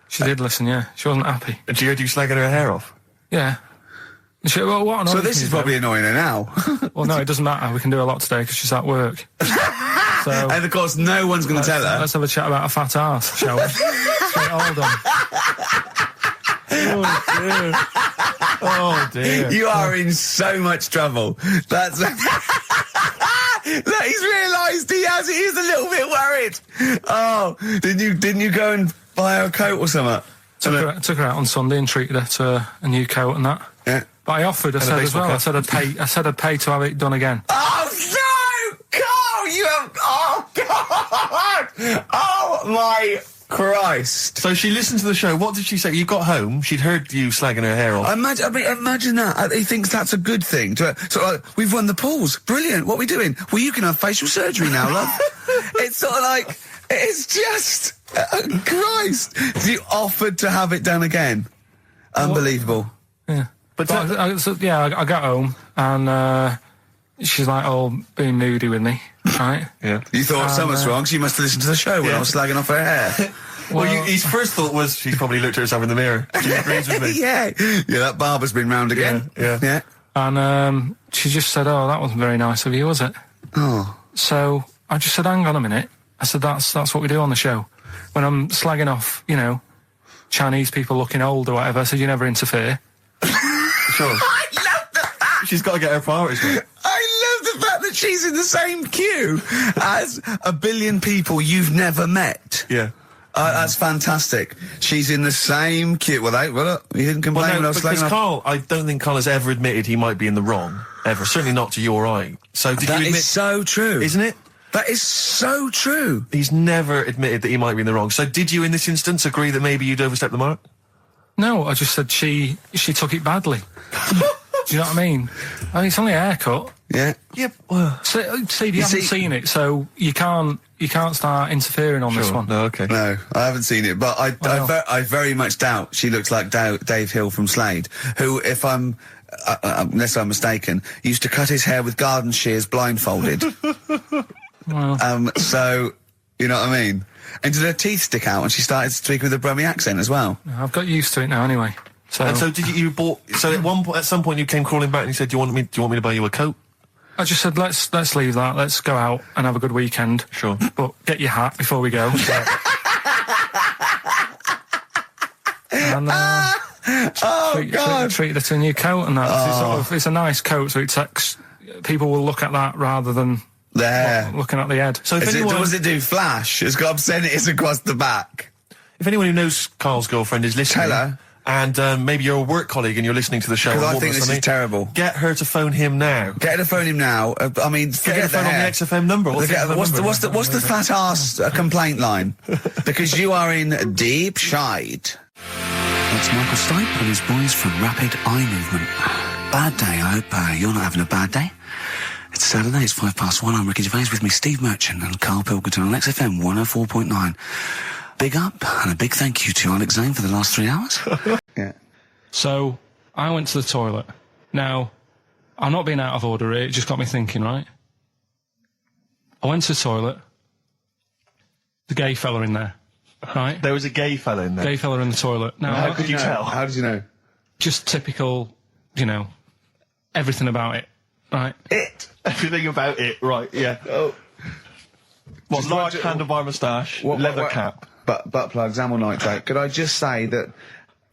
She did listen, yeah. She wasn't happy. And she heard you slagging her hair off? Yeah. Well, what so this is probably annoying her now. Well, no, it doesn't matter. We can do a lot today because she's at work. So, and of course, no one's going to tell her. Let's have a chat about a fat arse, shall we? Hold on. Oh dear. You are in so much trouble. That's. Look, he's realised he is a little bit worried. Oh, didn't you go and buy her a coat or something? Took her out on Sunday and treated her to a new coat and that. Yeah. But I offered, I said as well, I said I'd pay to have it done again. Oh no! Karl, you have, oh God! Oh my Christ! So she listened to the show. What did she say? You got home, she'd heard you slagging her hair off. Imagine that. He thinks that's a good thing. So we've won the polls. Brilliant. What are we doing? Well, you can have facial surgery now, love. It's sort of like, it's just, Christ. You offered to have it done again. Unbelievable. Yeah. But I got home and she's like all being moody with me, right? Yeah. You thought something's wrong, so you must have listened to the show when I was slagging off her hair. Well, his first thought was she's probably looked at herself in the mirror. She agrees with me. Yeah, that barber's been round again. Yeah. And she just said, "Oh, that wasn't very nice of you, was it?" Oh. So I just said, "Hang on a minute." I said, "That's what we do on the show. When I'm slagging off, Chinese people looking old or whatever, I said, you never interfere." Sure. I love the fact. She's got to get her priorities right. I love the fact that she's in the same queue as a billion people you've never met. Yeah. That's fantastic. She's in the same queue. Well, look, he didn't complain when I was slagging off. Karl, I don't think Karl has ever admitted he might be in the wrong. Ever. Certainly not to you or I. So did you admit... That is so true. Isn't it? That is so true. He's never admitted that he might be in the wrong. So did you, in this instance, agree that maybe you'd overstepped the mark? No, I just said she took it badly. Do you know what I mean? It's only a haircut. Yeah. Yep. Well, Steve, you haven't seen it, so you can't start interfering on this one. No, okay. No, I haven't seen it, but I very much doubt she looks like Dave Hill from Slade, who, if I'm, unless I'm mistaken, used to cut his hair with garden shears blindfolded. Well. So, you know what I mean? And did her teeth stick out and she started speaking with a Brummie accent as well? I've got used to it now anyway. So. And so did you bought, so at some point you came crawling back and you said, do you want me to buy you a coat? I just said, let's leave that, let's go out and have a good weekend. Sure. But get your hat before we go. And, treated her to a new coat and that. It's a nice coat, so people will look at that rather than looking at the head. So does it do flash? It's got obscenities across the back. If anyone who knows Karl's girlfriend is listening, tell her. And maybe you're a work colleague and you're listening to the show. Because I think this is terrible. Get her to phone him now. Get her to phone him now. I mean, forget the phone on the XFM number. What's the fat ass complaint line? Because you are in deep shite. That's Michael Stipe and his boys from Rapid Eye Movement. Bad day. I hope you're not having a bad day. It's Saturday. It's 1:05. I'm Ricky Gervais with me, Steve Merchant and Karl Pilkington on XFM 104.9. Big up and a big thank you to Alex Zane for the last 3 hours. Yeah. So I went to the toilet. Now, I'm not being out of order here, it just got me thinking, right? I went to the toilet. The gay fella in there, right? There was a gay fella in there? Gay fella in the toilet. Now, how could you tell? How did you know? Just typical, everything about it, right? Everything about it, right, yeah. Oh. What, large handlebar moustache, leather cap. Butt plugs, amyl nitrate. Could I just say that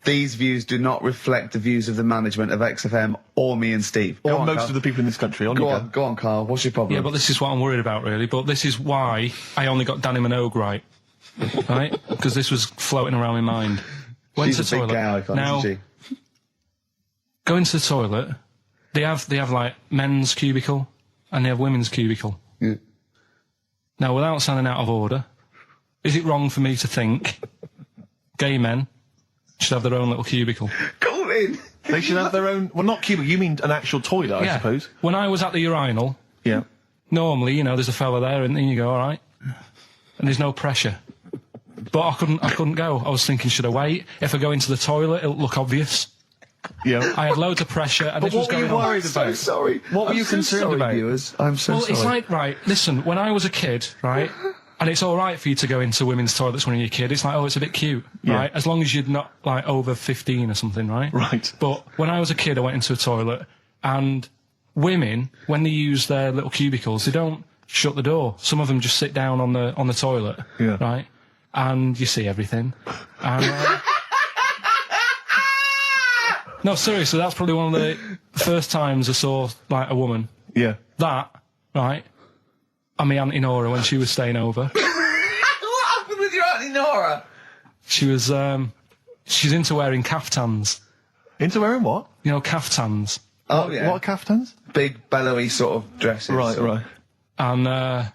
these views do not reflect the views of the management of XFM or me and Steve. Or most of the people in this country. Go on, Carl. What's your problem? Yeah, but this is what I'm worried about, really. But this is why I only got Danny Minogue right. Right? Because this was floating around my mind. Went She's to the a big toilet. gay icon, now, isn't she? go into the toilet. They have like men's cubicle and they have women's cubicle. Yeah. Now, without sounding out of order, is it wrong for me to think gay men should have their own little cubicle? Go in. They should have their own... Well, not cubicle, you mean an actual toilet, I suppose. When I was at the urinal, yeah, normally, you know, there's a fella there and then you go, all right, and there's no pressure. But I couldn't go. I was thinking, should I wait? If I go into the toilet, it'll look obvious. Yeah. I had loads of pressure and But this was what were going you on. worried about? I'm so sorry. What were you concerned about? Viewers? I'm so Well, sorry. it's like, right, listen, when I was a kid, right, and it's all right for you to go into women's toilets when you're a kid, it's like, oh, it's a bit cute, right, as long as you're not, like, over 15 or something, right? Right. But when I was a kid, I went into a toilet, and women, when they use their little cubicles, they don't shut the door. Some of them just sit down on the toilet, right, and you see everything. And, no, seriously, that's probably one of the first times I saw, like, a woman. Yeah. That, right, and my Auntie Nora when she was staying over. What happened with your Auntie Nora? She was, she's into wearing caftans. Into wearing what? You know, caftans. Oh, yeah. What are caftans? Big, bellowy sort of dresses. Right. And,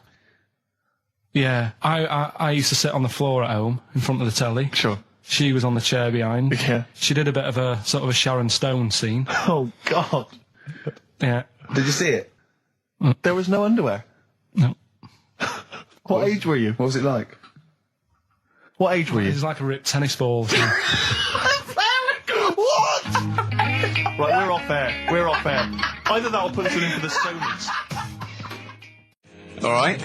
yeah, I used to sit on the floor at home in front of the telly. Sure. She was on the chair behind. Yeah. She did a bit of a, sort of a Sharon Stone scene. Oh, God. Yeah. Did you see it? There was no underwear? No. What age were you? What was it like? What age were you? It was like a ripped tennis ball. What? Right, we're off air. We're off air. Either that or put us in for the Stoners. All right.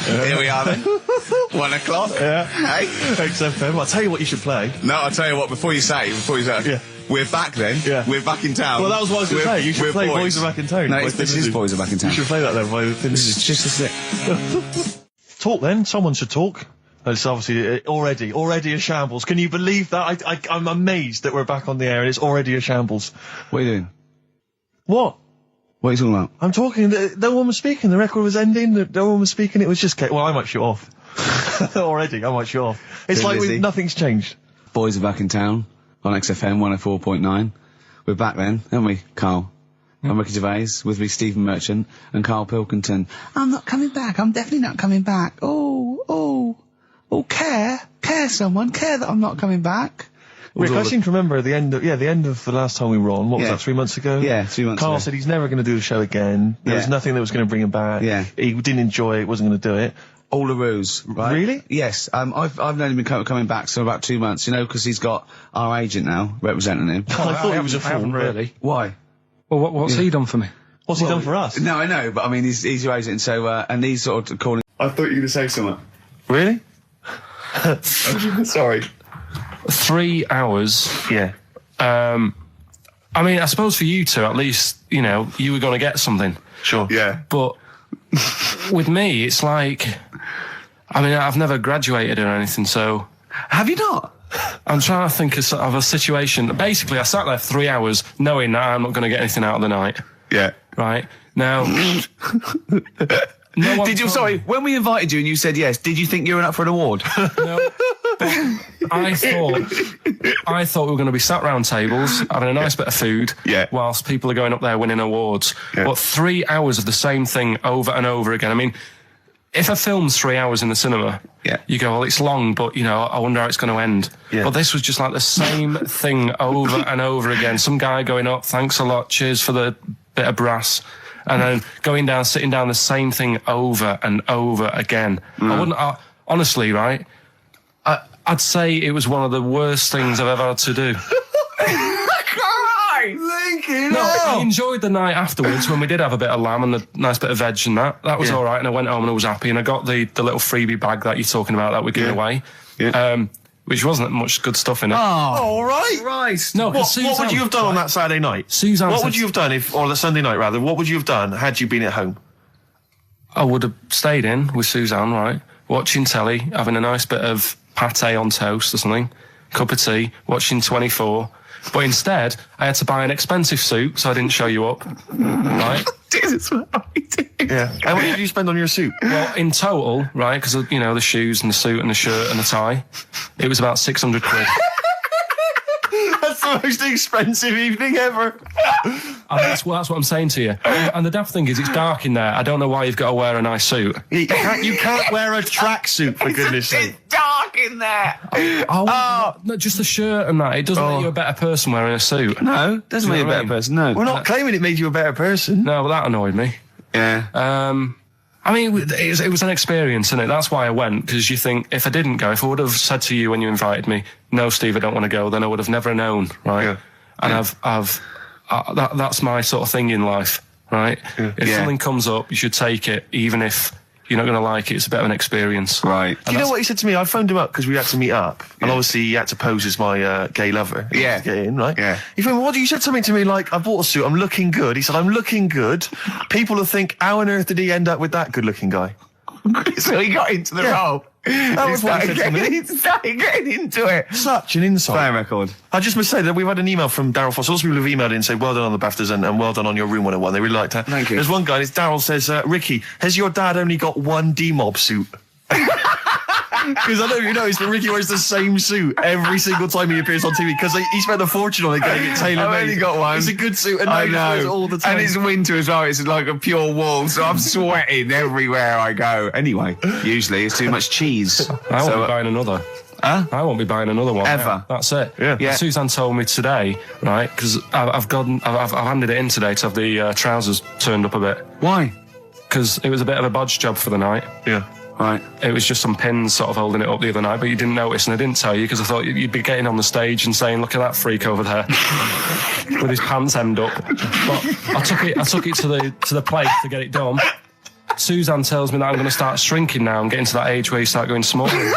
Here we are then. 1 o'clock. Yeah. Hey. XFM. I'll tell you what you should play. No, I'll tell you what, before you say, Yeah. we're back then. Yeah. We're back in town. Well, that was what I was going to say. You should play boys. Boys Are Back in Town. No, by this Thin is Lizzy. Boys Are Back in Town. You should play that then by Thin This Lizzy. is just a sick. Talk then. Someone should talk. It's obviously already a shambles. Can you believe that? I'm amazed that we're back on the air and it's already a shambles. What are you doing? What? What are you talking about? I'm talking. No one was speaking. The record was ending. No one was speaking. It was just. Well, I might shut off. Already, I might shut off. It's Thin like Lizzy. nothing's changed. Boys Are Back in Town on XFM 104.9. We're back then, aren't we, Carl? I'm Ricky Gervais, with me Stephen Merchant and Karl Pilkington. I'm not coming back. I'm definitely not coming back. Oh, care someone, care that I'm not coming back. Rick, I seem to remember the end of the last time we were on. What was that, 3 months ago? Yeah, 3 months ago. Carl said he's never going to do the show again. There was nothing that was going to bring him back. Yeah. He didn't enjoy it, wasn't going to do it. All a ruse, right? Really? Yes. I've known him coming back for about 2 months, you know, because he's got our agent now representing him. I thought he was a I haven't fool. really. Why? Well, what's he done for me? What's he done for us? No, I know, but I mean, he's your agent, so, and he's sort of calling... I thought you were going to say something. Really? Sorry. 3 hours. Yeah. I mean, I suppose for you two, at least, you know, you were going to get something. Sure. Yeah. But with me, it's like, I mean, I've never graduated or anything, so Have you not? I'm trying to think of a situation. Basically, I sat there for 3 hours knowing that I'm not going to get anything out of the night. Yeah. Right? Now... No one Did you? told Sorry, me. when we invited you and you said yes, did you think you were up for an award? No, but I thought we were going to be sat round tables having a nice bit of food, whilst people are going up there winning awards. Yeah. But 3 hours of the same thing over and over again. I mean, if a film's 3 hours in the cinema, you go, well, it's long, but, you know, I wonder how it's going to end. Yeah. But this was just like the same thing over and over again. Some guy going up, thanks a lot, cheers for the bit of brass. And then going down, sitting down, the same thing over and over again. I wouldn't, honestly, right? I'd say it was one of the worst things I've ever had to do. No, I enjoyed the night afterwards when we did have a bit of lamb and a nice bit of veg and that. That was all right, and I went home and I was happy, and I got the little freebie bag that you're talking about that we're giving away. Yeah. Which wasn't much good stuff in it. Oh, all right. Right. No, What would you have done on that Saturday night? Suzanne What said- would you have done or the Sunday night rather? What would you have done had you been at home? I would have stayed in with Suzanne, right? watching telly, having a nice bit of pate on toast or something, cup of tea, watching 24. But instead, I had to buy an expensive suit so I didn't show you up. Right? Jesus, what are we doing? Yeah. How much did you spend on your suit? Well, in total, right, because, you know, the shoes and the suit and the shirt and the tie, it was about 600 quid. That's the most expensive evening ever. And that's what I'm saying to you. And the daft thing is, it's dark in there. I don't know why you've got to wear a nice suit. You can't wear a tracksuit, for goodness sake. It's dark in there. No, just the shirt and that. It doesn't make you a better person wearing a suit. No, doesn't make you a better person, no. We're not claiming it made you a better person. No, but that annoyed me. Yeah. I mean, it was an experience, innit? That's why I went, because you think, if I didn't go, if I would have said to you when you invited me, no, Steve, I don't want to go, then I would have never known, right? Yeah. And that's my sort of thing in life, right? Yeah. If something comes up, you should take it, even if you're not going to like it. It's a bit of an experience. Right. Do you know what he said to me? I phoned him up because we had to meet up, and obviously he had to pose as my gay lover. Yeah. To get in, right? Yeah. He phoned me, you said something to me like, I bought a suit, I'm looking good. He said, I'm looking good. People will think, how on earth did he end up with that good-looking guy? So he got into the role. That was what he said to me. He started getting into it. Such an insight. Play a record. I just must say that we've had an email from Daryl Foster. Lots of people have emailed in and said, well done on the BAFTAs and well done on your Room 101. They really liked that. Thank you. There's one guy, it's Daryl, says, Ricky, has your dad only got one D-Mob suit? Because I don't know if you noticed, but Ricky wears the same suit every single time he appears on TV because he spent a fortune on it getting it tailor-made. I've only got one. It's a good suit, and I he wears it all the time. And it's winter as well. It's like a pure wool, so I'm sweating everywhere I go. Anyway, usually it's too much cheese. I won't be buying another. Huh? I won't be buying another one. Ever. That's it. Yeah. Suzanne told me today, right, because I've handed it in today to have the trousers turned up a bit. Why? Because it was a bit of a bodge job for the night. Yeah. Right. It was just some pins sort of holding it up the other night, but you didn't notice, and I didn't tell you because I thought you'd be getting on the stage and saying, "Look at that freak over there with his pants hemmed up." But I took it to the place to get it done. Suzanne tells me that I'm going to start shrinking now and getting to that age where you start going smaller. I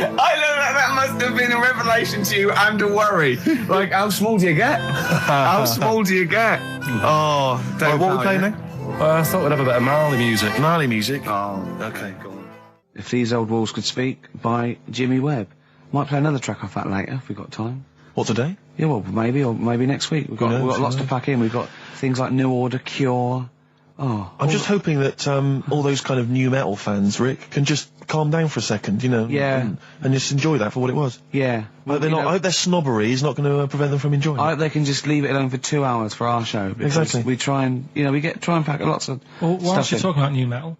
know that must have been a revelation to you and a worry. Like, how small do you get? How small do you get? Oh, what are we playing now? I thought we'd have a bit of Marley music. Marley music? Oh, Okay, go on. If These Old Walls Could Speak by Jimmy Webb. Might play another track off that later if we've got time. What, today? Yeah, well, maybe, or maybe next week. We've got lots to pack in. We've got things like New Order, Cure. I'm just hoping that all those kind of new metal fans, Rick, can just calm down for a second, you know, and just enjoy that for what it was. Yeah. Well, I hope their snobbery is not going to prevent them from enjoying I it. hope they can just leave it alone for 2 hours for our show. Exactly. We try and, try and pack lots of Well, whilst stuff you're in. talking about new metal,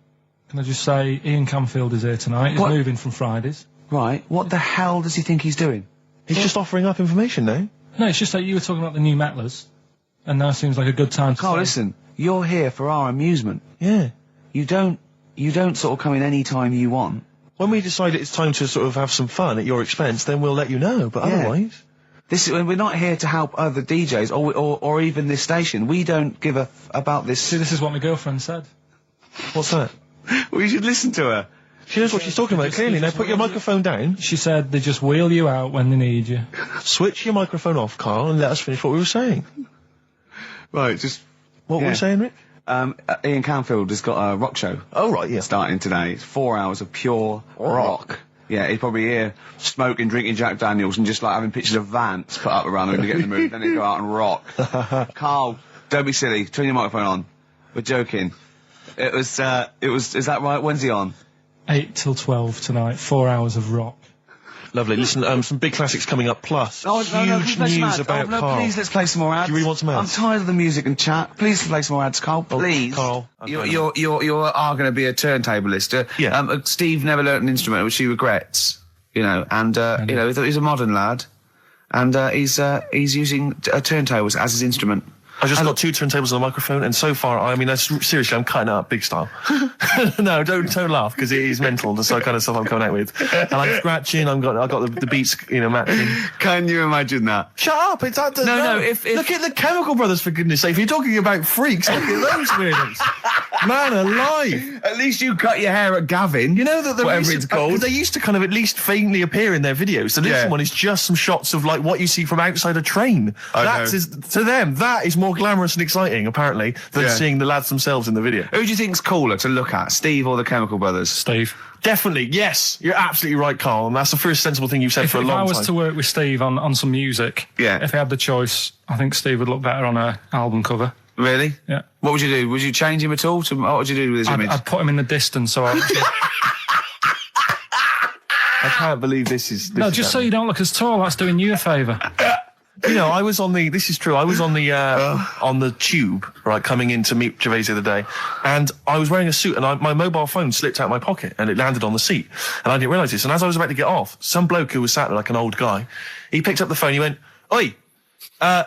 can I just say Ian Camfield is here tonight. He's What? moving from Fridays. Right. What the hell does he think he's doing? He's just offering up information now. No, it's just that you were talking about the new metalers, and now seems like a good time to Carl, say- listen. You're here for our amusement. Yeah. You don't sort of come in any time you want. When we decide it's time to sort of have some fun at your expense, then we'll let you know, but Yeah. otherwise... We're not here to help other DJs or even this station. We don't give a about this. See, this is what my girlfriend said. What's that? We should listen to her. She knows what she's talking about, clearly. Now put your microphone down. She said they just wheel you out when they need you. Switch your microphone off, Carl, and let us finish what we were saying. Right, just... What were we saying, Rick? Ian Camfield has got a rock show. Oh, right, yeah. Starting today. It's 4 hours of pure rock. Yeah, he's probably here smoking, drinking Jack Daniels and just like having pictures of Vance put up around him to get in the mood. Then he'd go out and rock. Carl, don't be silly. Turn your microphone on. We're joking. Is that right? When's he on? 8 till 12 tonight. 4 hours of rock. Lovely. Listen, some big classics coming up, plus huge please play some news ads. about Carl. Please, let's play some more ads. Do you really want some ads? I'm tired of the music and chat. Please play some more ads, Carl. Please. Carl. You are going to be a turntablist. Yeah. Steve never learnt an instrument, which he regrets. And he's a modern lad, and he's using turntables as his instrument. I just got 2 turntables and a microphone, and so far, seriously, I'm cutting it up big style. No, don't laugh, because it is mental, the kind of stuff I'm coming out with. And I'm scratching, I've got the beats, matching. Can you imagine that? Shut up! It's No, if look at the Chemical Brothers, for goodness sake. If you're talking about freaks, look at those weirdos. Man alive! At least you cut your hair at Gavin. You know that whatever it's called. They used to kind of at least faintly appear in their videos. So this one is just some shots of like what you see from outside a train. To them, that is more glamorous and exciting, apparently, than seeing the lads themselves in the video. Who do you think's cooler to look at, Steve or the Chemical Brothers? Steve. Definitely, yes. You're absolutely right, Carl, and that's the first sensible thing you've said for a long time. If I was to work with Steve on some music, if I had the choice, I think Steve would look better on an album cover. Really? Yeah. What would you do? Would you change him at all? What would you do with his image? I'd put him in the distance, so I can't believe this is... just so you don't look as tall, that's doing you a favour. You know, I was on the tube, right, coming in to meet Gervais the other day, and I was wearing a suit, and my mobile phone slipped out of my pocket, and it landed on the seat, and I didn't realise this, and as I was about to get off, some bloke who was sat there like an old guy, he picked up the phone, he went, "Oi,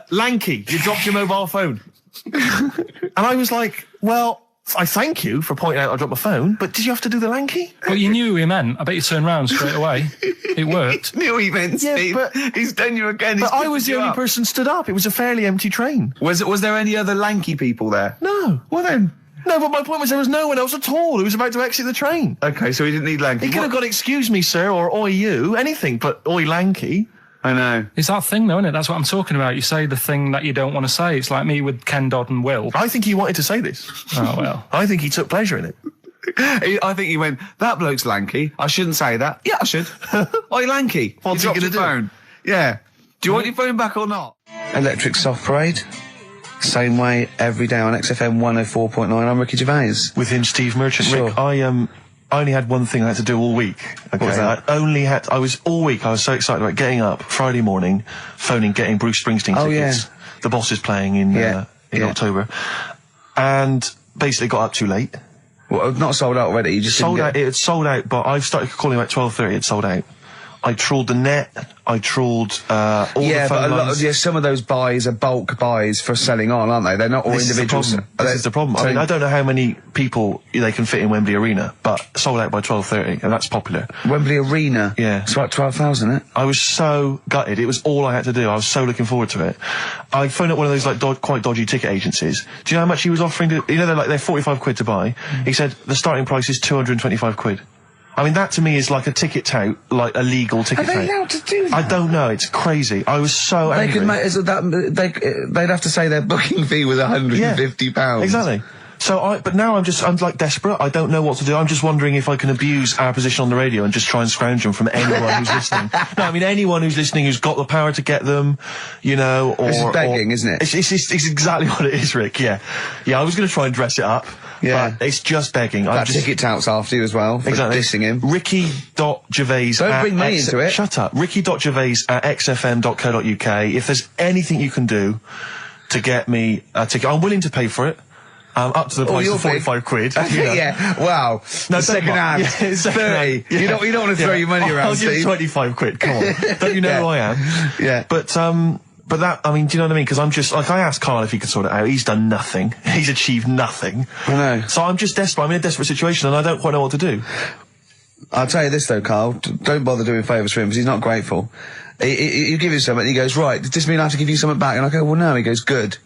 Lanky, you dropped your mobile phone." And I was like, well, I thank you for pointing out I dropped my phone, but did you have to do the Lanky? Well, you knew who he meant. I bet you turned round straight away. It worked. Knew what he meant, Steve. But he's done you again. But I was the only person stood up. It was a fairly empty train. Was there any other lanky people there? No. Well then. No, but my point was there was no one else at all who was about to exit the train. Okay, so he didn't need lanky. He could have gone, "Excuse me, sir," or "Oi, you," anything, but "Oi, Lanky." I know. It's that thing, though, isn't it? That's what I'm talking about. You say the thing that you don't want to say. It's like me with Ken Dodd and Will. I think he wanted to say this. Oh, well. I think he took pleasure in it. I think he went, "That bloke's lanky. I shouldn't say that." "Yeah, I should." "Oi, lanky. What's he gonna do?" Phone. Yeah. "Do you want your phone back or not?" Electric Soft Parade. Same way every day on XFM 104.9. I'm Ricky Gervais. With him, Steve Merchant. Sure. Rick, I only had one thing I had to do all week. Okay, what was that? I was so excited about getting up Friday morning, getting Bruce Springsteen tickets. Yeah. The Boss is playing in October. And basically got up too late. Well, not sold out already, you just sold out. It had sold out, but I started calling about 12:30, it sold out. I trawled the net, I trawled all the phone lines. Some of those buys are bulk buys for selling on, aren't they? They're not all individuals. This is the problem. I mean, I don't know how many people they can fit in Wembley Arena, but sold out by 12:30, and that's popular. Wembley Arena? Yeah. It's about 12,000, isn't it? I was so gutted. It was all I had to do. I was so looking forward to it. I phoned up one of those like quite dodgy ticket agencies. Do you know how much he was offering to, they're 45 quid to buy. He said the starting price is 225 quid. I mean, that to me is like a ticket tout, like a legal ticket tout. Are they allowed to do that? I don't know. It's crazy. I was so angry. They'd have to say their booking fee was £150. Yeah, exactly. But now I'm like desperate. I don't know what to do. I'm just wondering if I can abuse our position on the radio and just try and scrounge them from anyone who's listening. No, I mean anyone who's listening who's got the power to get them, or... This is begging, isn't it? It's exactly what it is, Rick, yeah. Yeah, I was going to try and dress it up. Yeah. But it's just begging. Ticket touts after you as well, for dissing him. Ricky.Gervais... Don't bring me into it. Shut up. Ricky.Gervais@xfm.co.uk. If there's anything you can do to get me a ticket, I'm willing to pay for it. Up to the price of 45 quid. Yeah, wow. No, second hand. Yeah, 30. Yeah. You don't want to throw your money around, Steve. I'll give 25 quid, come on. Don't you know who I am? Yeah. But that, I mean, do you know what I mean? Because I'm just, like, I asked Carl if he could sort it out. He's done nothing. He's achieved nothing. I know. So I'm just desperate. I'm in a desperate situation and I don't quite know what to do. I'll tell you this though, Carl. Don't bother doing favours for him because he's not grateful. You give him something and he goes, "Right, does this mean I have to give you something back?" And I go, "Well, no." He goes, "Good."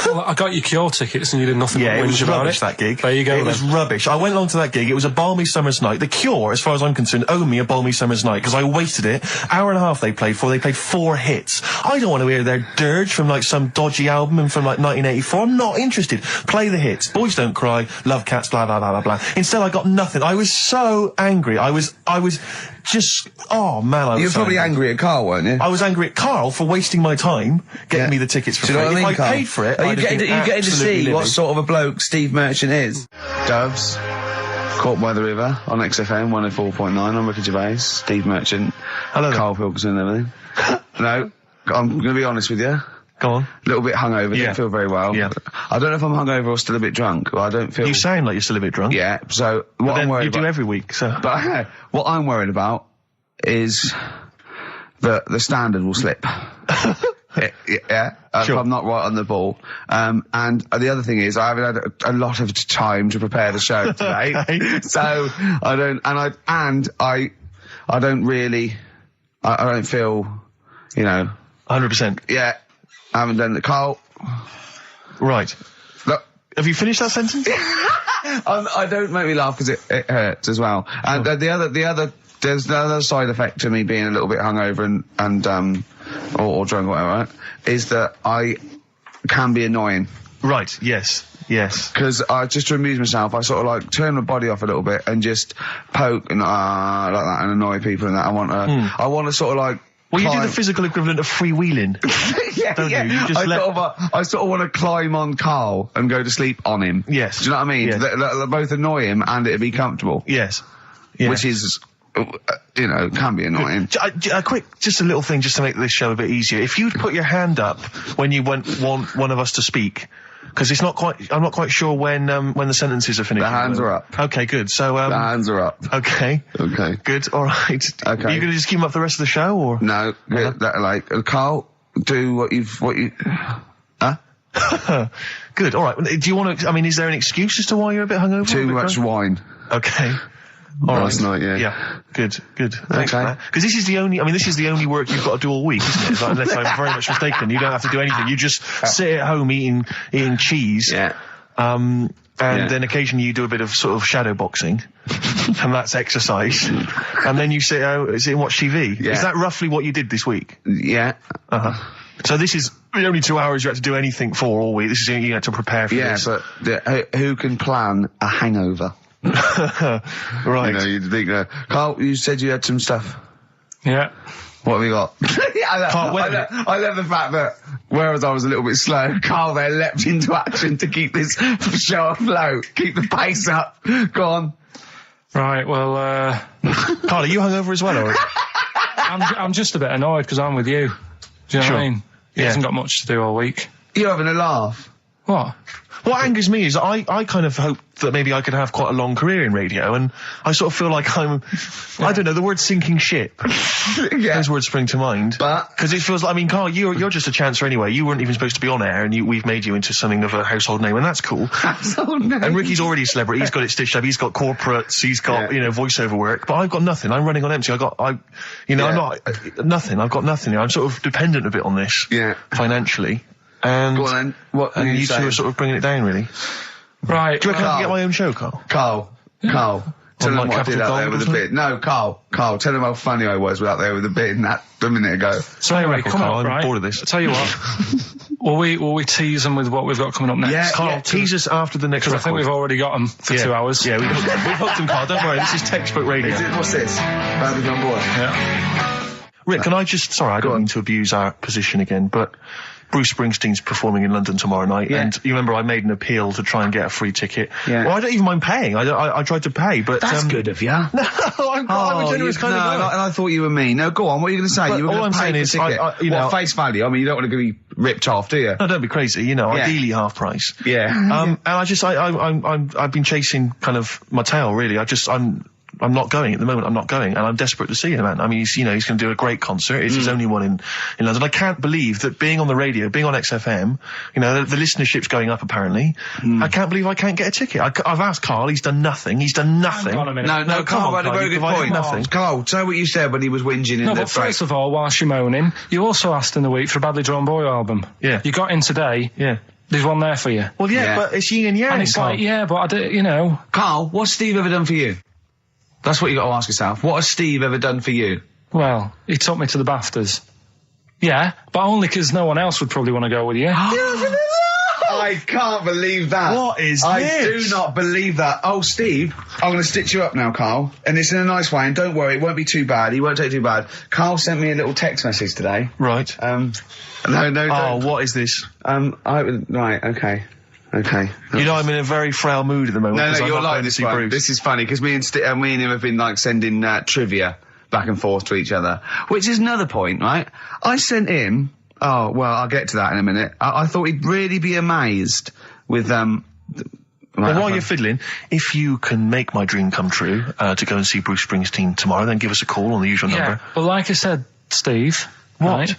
Well, I got you Cure tickets and you did nothing but whinge about it. It was rubbish, that gig. There you go. It was rubbish. I went along to that gig. It was a balmy summer's night. The Cure, as far as I'm concerned, owe me a balmy summer's night because I wasted it. Hour and a half they played for. They played 4 hits. I don't want to hear their dirge from like some dodgy album and from like 1984. I'm not interested. Play the hits. Boys Don't Cry, Love Cats, blah, blah, blah, blah, blah. Instead I got nothing. I was so angry. I was just, oh man, You were probably angry at Carl, weren't you? I was angry at Carl for wasting my time getting me the tickets for free. Do you know what I mean, if I paid for it, are you getting to see what sort of a bloke Steve Merchant is? Doves, Caught by the River on XFM 104.9. I'm Ricky Gervais, Steve Merchant, hello, Karl Pilkington and everything. No, I'm going to be honest with you. Go on. A little bit hungover, didn't feel very well. Yeah. I don't know if I'm hungover or still a bit drunk. I don't feel... You sound like you're still a bit drunk. Yeah, so what I'm worried about... You do every week, so... But what I'm worried about is that the standard will slip. Yeah, if I'm not right on the ball. And the other thing is I haven't had a lot of time to prepare the show today. Okay. So I don't feel, 100%. Yeah, I haven't done the Carl. Right. Look, Have you finished that sentence? I don't make me laugh because it hurts as well. And there's the other side effect to me being a little bit hungover or drunk or whatever, right, is that I can be annoying. Right, yes. Because just to amuse myself, I sort of like turn my body off a little bit and just poke and like that and annoy people and that. I want to sort of like. Well, you do the physical equivalent of freewheeling. Don't you? You just I sort of want to climb on Karl and go to sleep on him. Yes. Do you know what I mean? Yes. They'll both annoy him and it'd be comfortable. Yes. Which is, can be annoying. Just a little thing just to make this show a bit easier. If you'd put your hand up when you want one of us to speak, because I'm not quite sure when the sentences are finished. The hands are up. Okay, good. So, the hands are up. Okay. Okay. Good, alright. Okay. Are you gonna just keep them up the rest of the show, or? No, Karl, do what you, huh? Good, alright. Do you want to, is there an excuse as to why you're a bit hungover? Too much wine. Okay. Last night, yeah. Yeah. Good. Thanks for that. Because this is the only work you've got to do all week, isn't it? It's like, unless I'm very much mistaken, you don't have to do anything. You just sit at home eating cheese. Yeah. Then occasionally you do a bit of sort of shadow boxing, and that's exercise. And then you sit and watch TV. Yeah. Is that roughly what you did this week? Yeah. Uh-huh. So this is the only 2 hours you had to do anything for all week. This is you had to prepare for this. Yeah, but who can plan a hangover? Right. You'd think, Karl, you said you had some stuff. Yeah. What have we got? I love the fact that, whereas I was a little bit slow, Karl there leapt into action to keep this show afloat, keep the pace up. Go on. Right, well, Karl, are you hungover as well, or? I'm just a bit annoyed because I'm with you. Do you know what I mean? He hasn't got much to do all week. You're having a laugh. What? What angers me is I kind of hope that maybe I could have quite a long career in radio, and I sort of feel like I don't know, the word sinking ship. Those words spring to mind. But. Because it feels like, Karl, you're just a chancer anyway. You weren't even supposed to be on air, and we've made you into something of a household name, and that's cool. Household name. And Ricky's already a celebrity. He's got it stitched up. He's got corporates. He's got, voiceover work. But I've got nothing. I'm running on empty. I'm not, nothing. I've got nothing. I'm sort of dependent a bit on this. Yeah. Financially. And, go on then. What and you two are sort of bringing it down, really. Right. Do you reckon I can get my own show, Karl? Karl. Tell them what I did out there with a bit. No, Karl, tell them how funny I was out there with a bit in that a minute ago. So anyway, come on, I'm bored of this. I'll tell you what. will we tease them with what we've got coming up next? Yeah, Karl, tease us after the next record. I think we've already got them for 2 hours. Yeah, we've hooked them, Karl. Don't worry, this is textbook radio. What's this? Badly Done Boy. Yeah. Rick, can I just... I don't mean to abuse our position again, but... Bruce Springsteen's performing in London tomorrow night, and you remember I made an appeal to try and get a free ticket. Yeah. Well, I don't even mind paying. I tried to pay, but that's good of you. No, I'm a generous kind of guy. And I thought you were mean. No, go on. What are you going to say? But you were going to pay for the ticket. Face value. I mean, you don't want to be ripped off, do you? No, don't be crazy. Ideally half price. Yeah. And I've been chasing kind of my tail, really. I'm not going at the moment. I'm not going, and I'm desperate to see him, man. I mean, he's going to do a great concert. It's his only one in London. I can't believe that being on the radio, being on XFM, the listenership's going up apparently. I can't believe I can't get a ticket. I've asked Karl. He's done nothing. Hang on a minute. No, Karl had a very good point. Nothing. Karl, say what you said when he was whinging in the but first of all, whilst you're moaning, you also asked in the week for a Badly Drawn Boy album. Yeah. You got in today. Yeah. There's one there for you. Well, yeah. But it's yin and yang. And it's like, but I do, Karl, what's Steve ever done for you? That's what you got to ask yourself. What has Steve ever done for you? Well, he took me to the BAFTAs. Yeah, but only because no one else would probably want to go with you. I can't believe that. What is I this? do not believe that. Oh, Steve, I'm going to stitch you up now, Karl. And it's in a nice way, and don't worry, it won't be too bad. He won't take too bad. Karl sent me a little text message today. Right. No, Oh, what is this? Right, okay. Okay. I'm in a very frail mood at the moment. No, you're like this one. This is funny, because me and him have been, sending trivia back and forth to each other. Which is another point, right? I sent him... Oh, well, I'll get to that in a minute. I thought he'd really be amazed with, Well, while you're fiddling, if you can make my dream come true, to go and see Bruce Springsteen tomorrow, then give us a call on the usual number. Well, like I said, Steve... What? Right,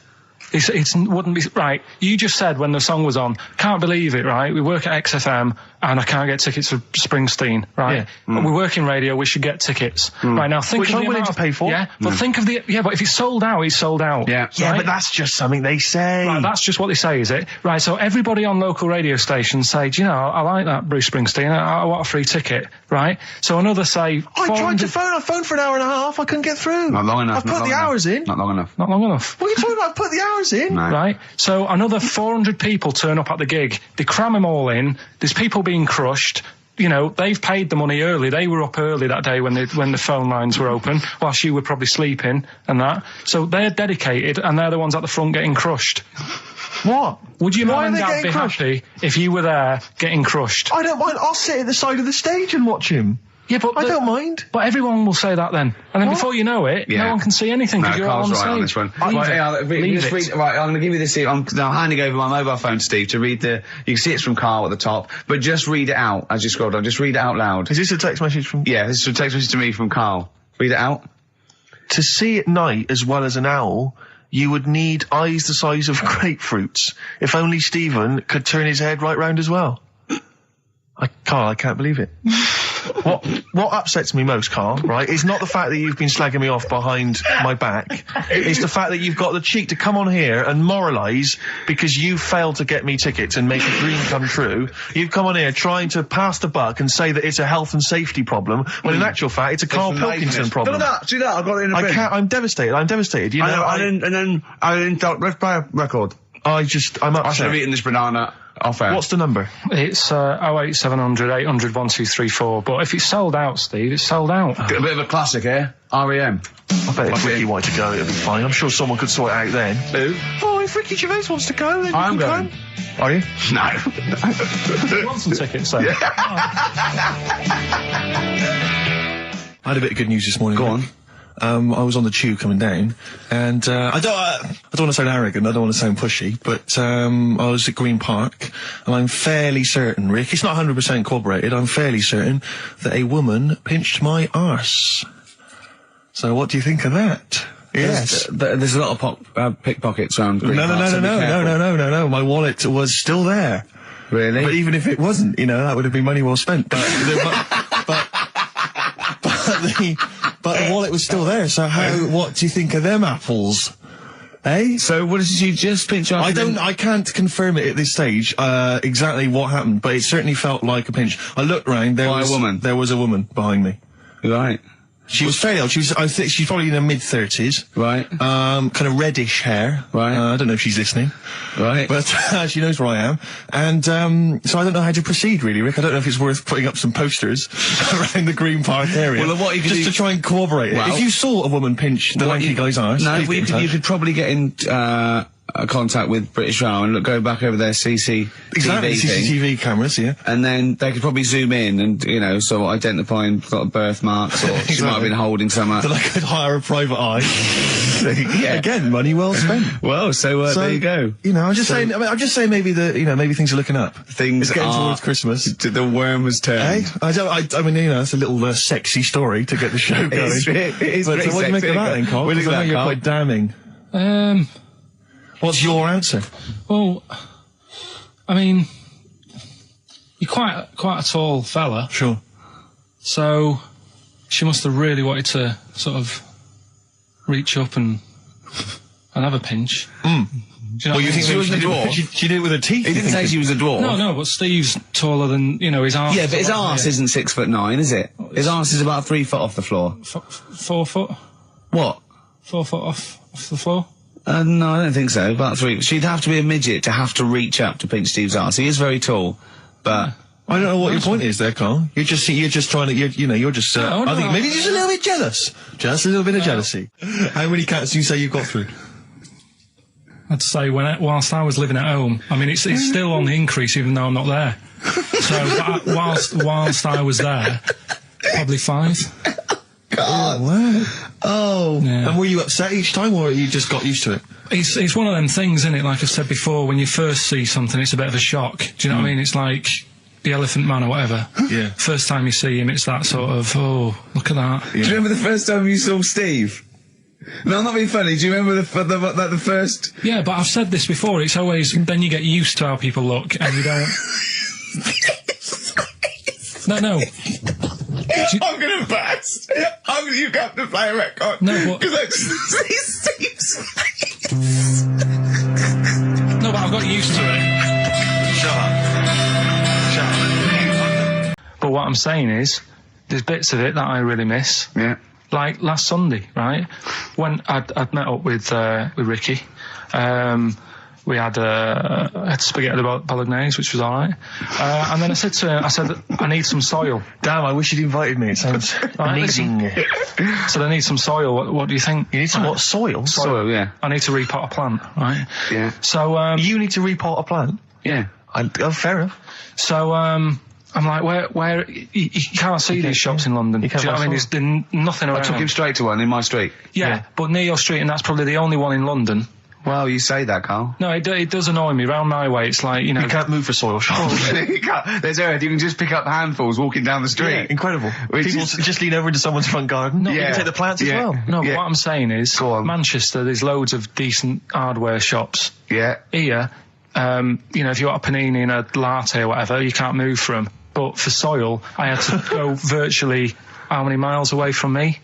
It wouldn't be right. You just said when the song was on, can't believe it, right? We work at XFM and I can't get tickets for Springsteen, right? Yeah. We work in radio, we should get tickets. Right, now think Which of I'm the willing amount to pay for. Yeah, but think of the, but if it's sold out, it's sold out. Yeah. Right? Yeah, but that's just something they say. Right, that's just what they say, is it? Right, so everybody on local radio stations say, do you know, I like that Bruce Springsteen, I want a free ticket, right? So another say, I tried to phone. I phoned for an hour and a half. I couldn't get through. Not long enough. I've put the hours in. Not long enough. Not long enough. What are you talking about? I put the hours in. No. Right? So another 400 people turn up at the gig. They cram them all in. There's people being crushed. You know, they've paid the money early. They were up early that day when the phone lines were open, whilst you were probably sleeping and that. So they're dedicated, and they're the ones at the front getting crushed. What? Would your Why mum and are they dad getting be crushed? happy if you were there getting crushed? I don't mind. I'll sit at the side of the stage and watch him. Yeah, but I don't mind. But everyone will say that then, and then before you know it, no one can see anything because you're all on Carl's the right stage. on this one. Right, I'm going to give you this. I'm now handing over my mobile phone to Steve to read the. You can see it's from Carl at the top, but just read it out as you scroll down. Just read it out loud. Is this a text message from? Yeah, this is a text message to me from Carl. Read it out. To see at night as well as an owl, you would need eyes the size of grapefruits. If only Stephen could turn his head right round as well. Carl, I can't believe it. What upsets me most, Carl, right, is not the fact that you've been slagging me off behind my back. It's the fact that you've got the cheek to come on here and moralise because you failed to get me tickets and make a dream come true. You've come on here trying to pass the buck and say that it's a health and safety problem, when in actual fact it's a Karl Pilkington problem. Do that. I've got it in the bin. I'm devastated. You know, and then let's play a record. I'm upset. I should have eaten this banana off air. What's the number? It's 08700 800 1234. But if it's sold out, Steve, it's sold out. A bit of a classic here. REM. I bet if Ricky wanted to go, it'd be fine. I'm sure someone could sort it out then. Who? Oh, if Ricky Gervais wants to go, then I'm you can going. come. Are you? No. You want some tickets, then? I had a bit of good news this morning. Go on. I was on the tube coming down, and I don't want to sound arrogant, I don't want to sound pushy, but I was at Green Park, and I'm fairly certain, Rick, it's not 100% corroborated, I'm fairly certain that a woman pinched my arse. So what do you think of that? Yes. There's a lot of pickpockets around Green Park. No. My wallet was still there. Really? But even if it wasn't, that would have been money well spent. But the wallet was still there. So what do you think of them apples? Eh? So what did you just pinch off? I can't confirm it at this stage, exactly what happened, but it certainly felt like a pinch. I looked round, there was a woman behind me. Right. She was fairly old. I think she's probably in her mid-30s. Right. Kind of reddish hair. Right. I don't know if she's listening. Right. But she knows where I am. And so I don't know how to proceed, really, Rick. I don't know if it's worth putting up some posters around the Green Park area. Well, what you could just to try and corroborate it. If you saw a woman pinch the lanky guy's arse... No, you could probably get in contact with British Rail and go back over their CCTV CCTV cameras, yeah. And then they could probably zoom in and, so identifying sort of birthmarks, or she might have been holding some... Then I could hire a private eye. Again, money well spent. Well, so there you go. I'm just saying maybe maybe things are looking up. Things it's getting are towards Christmas. The worm has turned. I mean, it's a little sexy story to get the show going. It is but what do you make of that then, Carl? What do you think of that, you're Carl? quite damning. What's your answer? Well, I mean, you're quite a tall fella. Sure. So she must have really wanted to sort of reach up and have a pinch. Mm. Do you know you think she was a dwarf? She did it with her teeth? He didn't say she was a dwarf. No, but Steve's taller than, his arse. Yeah, but his arse isn't 6'9", is it? His arse is about 3 foot off the floor. 4 foot? What? 4 foot off the floor? No, I don't think so. About 3. She'd have to be a midget to have to reach up to pinch Steve's arse. He is very tall, but... I don't know what your point is there, Carl. You're just trying to, you're just, I think maybe just a little bit jealous. Just a little bit of jealousy. How many cats do you say you got through? I'd say whilst I was living at home, I mean, it's still on the increase even though I'm not there. So whilst I was there, probably 5. God. Wow. Oh. Yeah. And were you upset each time, or you just got used to it? It's one of them things, isn't it? Like I've said before, when you first see something, it's a bit of a shock. Do you know what I mean? It's like the Elephant Man or whatever. Yeah. First time you see him, it's that sort of, oh, look at that. Yeah. Do you remember the first time you saw Steve? No, I'm not being funny. Do you remember the first... Yeah, but I've said this before. It's always... Then you get used to how people look, and you don't... No. I'm going to burst. You have to play a record. No, but... No, but I've got used to it. Shut up. But what I'm saying is, there's bits of it that I really miss. Yeah. Like last Sunday, right? When I'd met up with Ricky, we had spaghetti bolognese, which was all right. And then I said to him, I need some soil. Damn, I wish you'd invited me. It sounds amazing. So I need some soil. What do you think? You need some what? Soil? Soil, yeah. I need to repot a plant, right? Yeah. So you need to repot a plant? Yeah. Fair enough. So I'm like, where you can't see these shops in London. You can't. Do you know what I mean? There's nothing around. I took him straight to one in my street. Yeah, but near your street, and that's probably the only one in London. Well, you say that, Carl. No, it does annoy me. Round my way, it's like, you know... You can't move for soil shops. You can't. There's earth. You can just pick up handfuls walking down the street. Yeah, incredible. People just lean over into someone's front garden. No, you can take the plants as well. No, but what I'm saying is, Go on. Manchester, there's loads of decent hardware shops. Yeah. Here, you know, if you want a panini and a latte or whatever, you can't move from 'em. But for soil, I had to go virtually how many miles away from me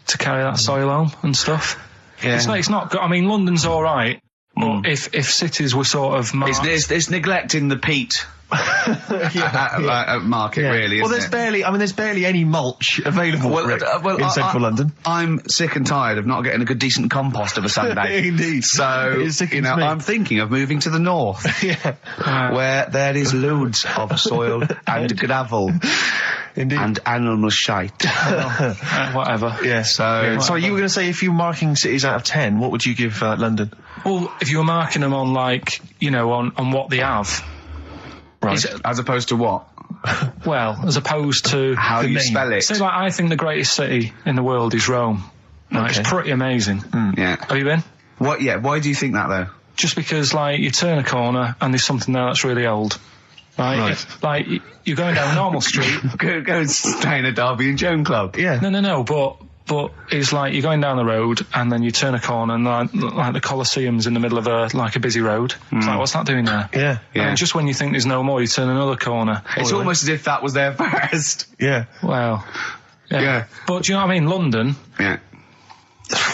to carry that soil home and stuff. Yeah. It's not good. I mean, London's all right, but if cities were sort of marked... It's neglecting the peat market, really. Well, isn't there's barely any mulch available in central London. I'm sick and tired of not getting a good, decent compost of a Sunday. Indeed. So, you know, I'm thinking of moving to the north, where there is loads of soil and gravel. Indeed. And animal shite. whatever. Yeah. So you were going to say, if you're marking cities out of 10, what would you give London? Well, if you were marking them on, like, you know, on what they have. Right. As opposed to what? Well, as opposed to... How you spell it. So, like, I think the greatest city in the world is Rome. Right? Okay. It's pretty amazing. Yeah. Have you been? What? Yeah. Why do you think that, though? Just because, like, you turn a corner and there's something there that's really old. Right? Like, you're going down a normal street. Go and stay in a Derby and Joan club. Yeah. No, but it's like you're going down the road and then you turn a corner and like the Colosseum's in the middle of a busy road. It's like, what's that doing there? Yeah. And just when you think there's no more, you turn another corner. It's almost as if that was there first. Yeah. Well, yeah. But do you know what I mean? London. Yeah.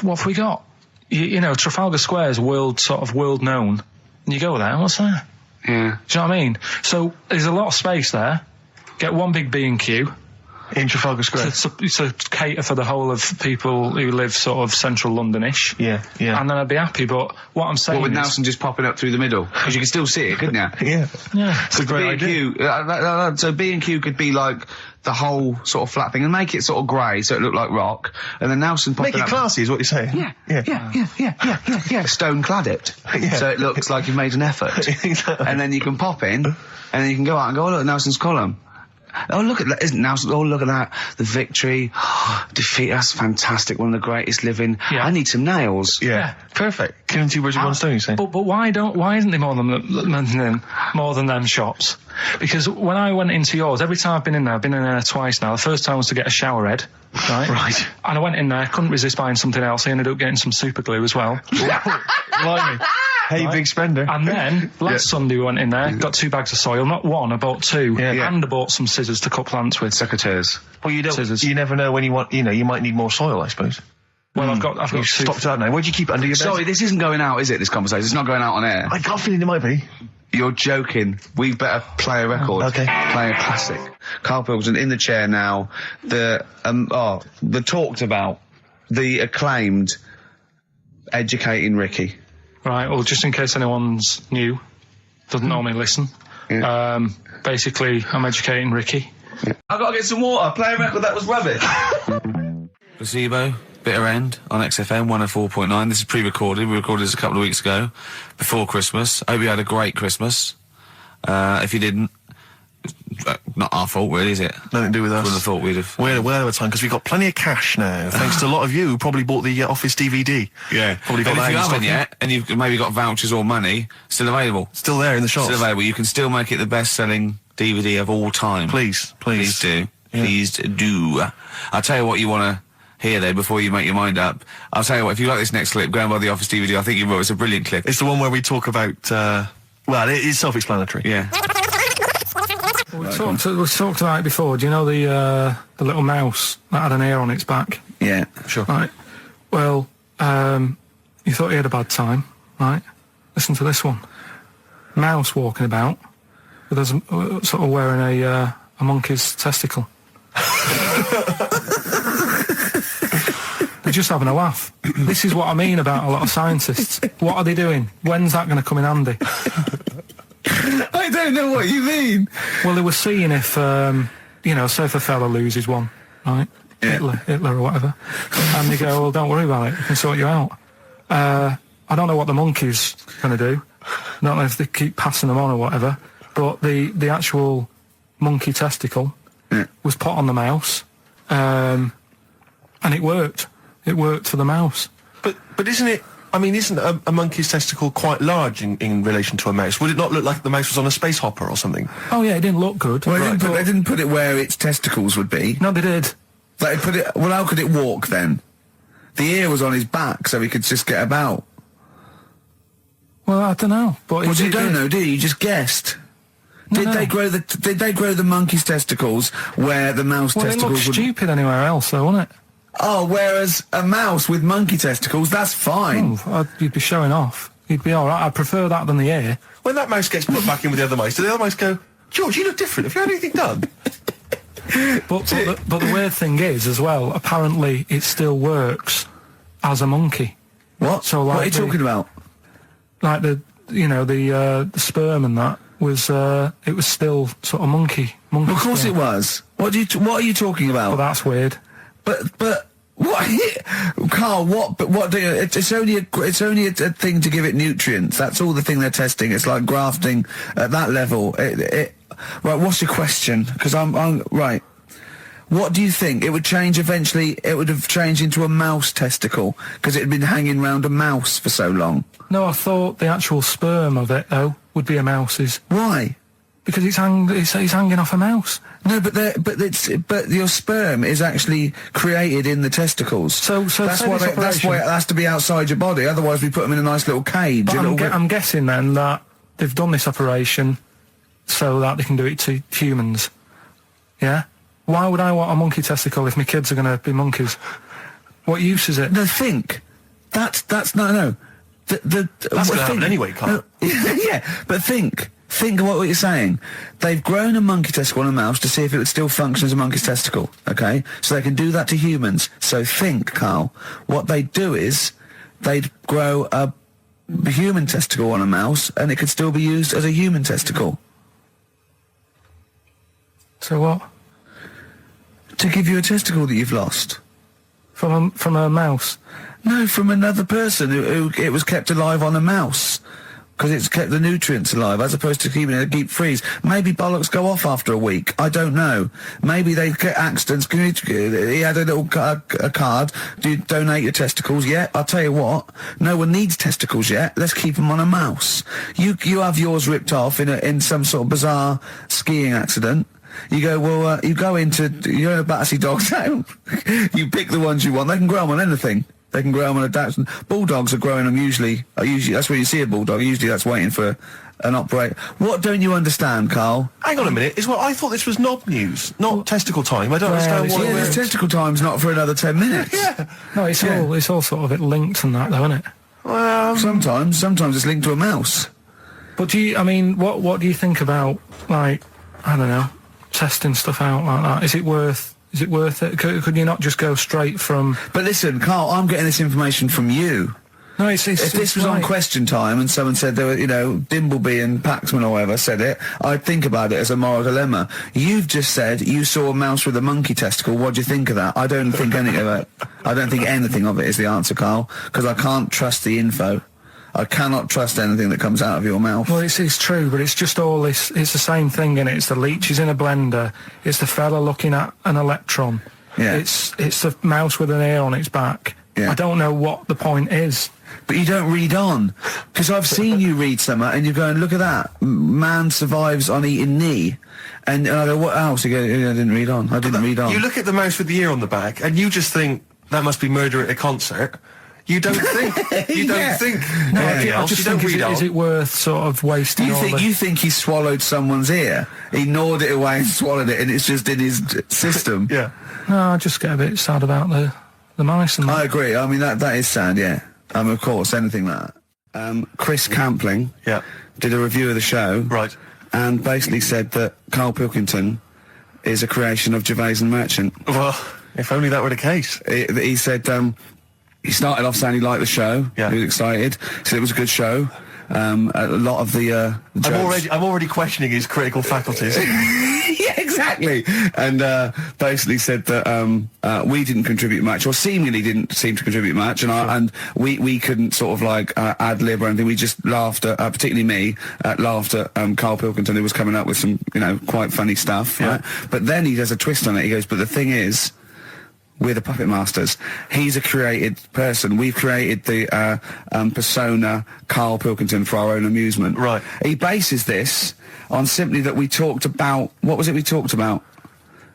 What have we got? You know, Trafalgar Square is world known. And you go there, what's there? Yeah. Do you know what I mean? So there's a lot of space there. Get one big B&Q. In Trafalgar Square. To cater for the whole of people who live sort of central Londonish. Yeah. And then I'd be happy, but what I'm saying with is... Nelson just popping up through the middle? Because you can still see it, couldn't you? Yeah. It's a great idea. So B&Q could be like the whole sort of flat thing and make it sort of grey so it looked like rock, and then Nelson popping up... Make it classy is what you're saying. Yeah. Stone clad it. Yeah. So it looks like you've made an effort. Exactly. And then you can pop in, and then you can go out and go, oh look, Nelson's column. Oh, look at that. Isn't Nelson? Oh, look at that. The victory. Defeat. That's fantastic. One of the greatest living. Yeah. I need some nails. Yeah. Perfect. Killing two birds with one stone, you say? But why isn't there more than them shops? Because when I went into yours, every time I've been in there twice now. The first time was to get a shower head. Right. And I went in there, couldn't resist buying something else. I ended up getting some super glue as well. Blimey. Hey, big spender. And then, last Sunday we went in there, got 2 bags of soil, not one, I bought 2. Yeah. And I bought some scissors to cut plants with. Secateurs. Well, Scissors. you never know when you want, you might need more soil, I suppose. Well, I've got You've 2. stopped out now. Where'd you keep it under your bed? Sorry, this isn't going out, is it, this conversation? It's not going out on air. I got a feeling it might be. You're joking. We better play a record. Okay. Play a classic. Karl Pilkington in the chair now. The talked about, the acclaimed Educating Ricky. Right, well, just in case anyone's new, doesn't normally listen. Yeah. Basically, I'm educating Ricky. Yeah. I've got to get some water. Play a record that was rubbish. Placebo, Bitter End on XFM 104.9. This is pre-recorded. We recorded this a couple of weeks ago, before Christmas. Hope you had a great Christmas. If you didn't, not our fault, really, is it? Nothing to do with us. Wouldn't have thought we'd have. We had a whale of a time because we've got plenty of cash now, thanks to a lot of you who probably bought the Office DVD. Yeah. Probably got and that if you in haven't stock. yet, and you've maybe got vouchers or money, still available. Still there in the shops. Still available. You can still make it the best-selling DVD of all time. Please do. Yeah. Please do. I'll tell you what you want to here then before you make your mind up. I'll tell you what, if you like this next clip, go and buy the Office DVD. I think you will. It's a brilliant clip. It's the one where we talk about, well, it's self-explanatory. Yeah. We talked about it before. Do you know the little mouse that had an ear on its back? Yeah. Sure. Right. Well, you thought he had a bad time, right? Listen to this one. Mouse walking about with us sort of wearing a monkey's testicle. They're just having a laugh. This is what I mean about a lot of scientists. What are they doing? When's that going to come in handy? I don't know what you mean. Well, they were seeing if, say if a fella loses one, right? Yeah. Hitler or whatever. And they go, well, don't worry about it. We can sort you out. I don't know what the monkey's going to do. I don't know if they keep passing them on or whatever. But the actual monkey testicle was put on the mouse. And it worked. It worked for the mouse. But isn't it... I mean, isn't a monkey's testicle quite large in relation to a mouse? Would it not look like the mouse was on a space hopper or something? Oh, yeah, it didn't look good. Well, they didn't put it where its testicles would be. No, they did. They put it... Well, how could it walk, then? The ear was on his back, so he could just get about. Well, I don't know. But you don't know, do you? You just guessed. Did they grow the monkey's testicles where the mouse testicles would... Well, it looked stupid anywhere else, though, wouldn't it? Oh, whereas a mouse with monkey testicles, that's fine. Oh, you'd be showing off. You'd be all right. I'd prefer that than the ear. When that mouse gets put back in with the other mice, do the other mice go, George, you look different. Have you had anything done? But the weird thing is, as well, apparently it still works as a monkey. What? So, like, what are you talking about? Like the sperm and that was it was still sort of monkey. Of course sperm. it was. What are you talking about? Well, that's weird. But what, Carl? What do you? It's only a thing to give it nutrients. That's all the thing they're testing. It's like grafting at that level. Right. What's your question? Because I'm right. What do you think? It would change eventually. It would have changed into a mouse testicle because it had been hanging around a mouse for so long. No, I thought the actual sperm of it though would be a mouse's. Why? Because it's hanging off a mouse. No, but your sperm is actually created in the testicles. So that's why it has to be outside your body. Otherwise, we put them in a nice little cage. But I'm guessing then that they've done this operation so that they can do it to humans. Yeah. Why would I want a monkey testicle if my kids are going to be monkeys? What use is it? No, think. That's no. That's going to happen anyway, Carl. Yeah, but think. Think of what you're saying. They've grown a monkey testicle on a mouse to see if it would still function as a monkey's testicle, okay? So they can do that to humans. So think, Carl. What they'd do is they'd grow a human testicle on a mouse and it could still be used as a human testicle. So what? To give you a testicle that you've lost. From a mouse? No, from another person who it was kept alive on a mouse. Because it's kept the nutrients alive, as opposed to keeping it deep freeze. Maybe bollocks go off after a week. I don't know. Maybe they get accidents. He had a little a card. Do you donate your testicles? Yeah, I'll tell you what. No one needs testicles yet. Let's keep them on a mouse. You have yours ripped off in some sort of bizarre skiing accident. You go, well, you're in a Battersea dog town. You pick the ones you want. They can grow them on anything. They can grow them on a Dachshund. Bulldogs are growing them usually, that's where you see a bulldog. Usually that's waiting for an operator. What don't you understand, Carl? Hang on a minute. I thought this was knob news, not testicle time. I don't understand why. Yeah, this testicle time's not for another 10 minutes. Yeah. No, it's all sort of linked and that, though, isn't it? Well, sometimes it's linked to a mouse. But what do you think about, like, I don't know, testing stuff out like that? Is it worth it? Could you not just go straight from... But listen, Carl, I'm getting this information from you. No, if this was on Question Time and someone said there were, Dimbleby and Paxman or whatever said it, I'd think about it as a moral dilemma. You've just said you saw a mouse with a monkey testicle. What do you think of that? I don't think anything of it. I don't think anything of it is the answer, Carl, because I can't trust the info. I cannot trust anything that comes out of your mouth. Well, it's true, but it's just all this... It's the same thing, innit? It's the leeches in a blender. It's the fella looking at an electron. Yeah. It's the mouse with an ear on its back. Yeah. I don't know what the point is. But you don't read on. Because I've seen you read something and you're going, look at that. Man survives on eating knee. And I go, what else? You go, I didn't read on. I didn't read on. You look at the mouse with the ear on the back and you just think, that must be murder at a concert, you don't think. You don't think. No, anything I else. just You don't think, read is it worth sort of wasting all the... You think he swallowed someone's ear? He gnawed it away and swallowed it, and it's just in his system. Yeah. No, I just get a bit sad about the mice and that. I agree. I mean, that is sad, yeah. Of course, anything like that. Chris Campling did a review of the show. Right. And basically said that Karl Pilkington is a creation of Gervais and Merchant. Well, if only that were the case. He said he started off saying he liked the show. Yeah. He was excited. Said it was a good show. A lot of the jokes. I'm already questioning his critical faculties. Yeah, exactly. And basically said that we didn't contribute much, or seemingly didn't seem to contribute much, and we couldn't sort of like ad lib or anything. We just laughed at, particularly me, laughed at Karl Pilkington, who was coming up with some, quite funny stuff. Yeah. Right? But then he does a twist on it. He goes, but the thing is, we're the puppet masters. He's a created person. We've created the persona Karl Pilkington for our own amusement. Right. He bases this on simply that we talked about... What was it we talked about?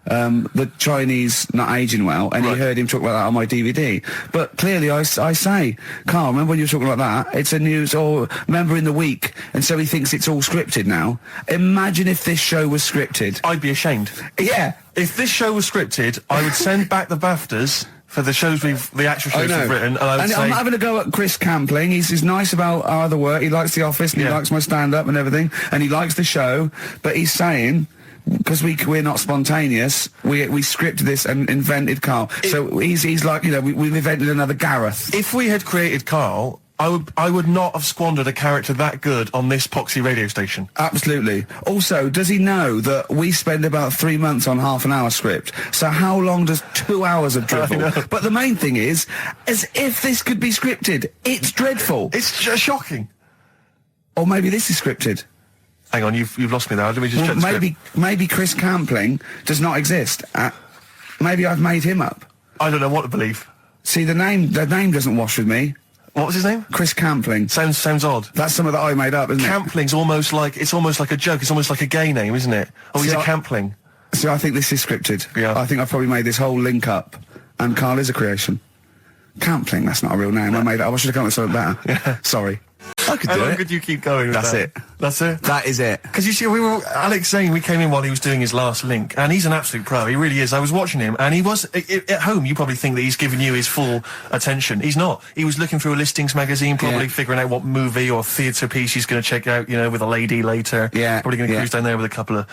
The Chinese not aging well, and he heard him talk about that on my DVD. But clearly I say, Karl, remember when you were talking about that? It's a news, or remember in the week, and so he thinks it's all scripted now. Imagine if this show was scripted. I'd be ashamed. Yeah. If this show was scripted, I would send back the BAFTAs for the shows the actual shows we've written, and I would say... I'm having a go at Chris Campling. He's nice about our other work. He likes The Office, and he likes my stand-up and everything, and he likes the show, but he's saying... Because we're not spontaneous, we scripted this and invented Karl. So he's like, we've invented another Gareth. If we had created Karl, I would not have squandered a character that good on this poxy radio station. Absolutely. Also, does he know that we spend about 3 months on half an hour script? So how long does 2 hours of drivel? But the main thing is, as if this could be scripted, it's dreadful. It's shocking. Or maybe this is scripted. Hang on, you've lost me there. Let me just check the script. Maybe Chris Campling does not exist. Maybe I've made him up. I don't know what to believe. See, the name doesn't wash with me. What was his name? Chris Campling. Sounds odd. That's something that I made up, isn't it? Campling's almost like a joke. It's almost like a gay name, isn't it? Oh, he's a Campling. See, I think this is scripted. Yeah. I think I've probably made this whole link up, and Karl is a creation. Campling, that's not a real name. I made it up. I should have come up with something better. Yeah. Sorry. I could do How long it. could you keep going with That's that? it. That's it? That is it. Because you see, Alex saying we came in while he was doing his last link, and he's an absolute pro. He really is. I was watching him, and he was, at home, you probably think that he's giving you his full attention. He's not. He was looking through a listings magazine, probably figuring out what movie or theatre piece he's going to check out, with a lady later. Yeah. Probably going to cruise down there with a couple of,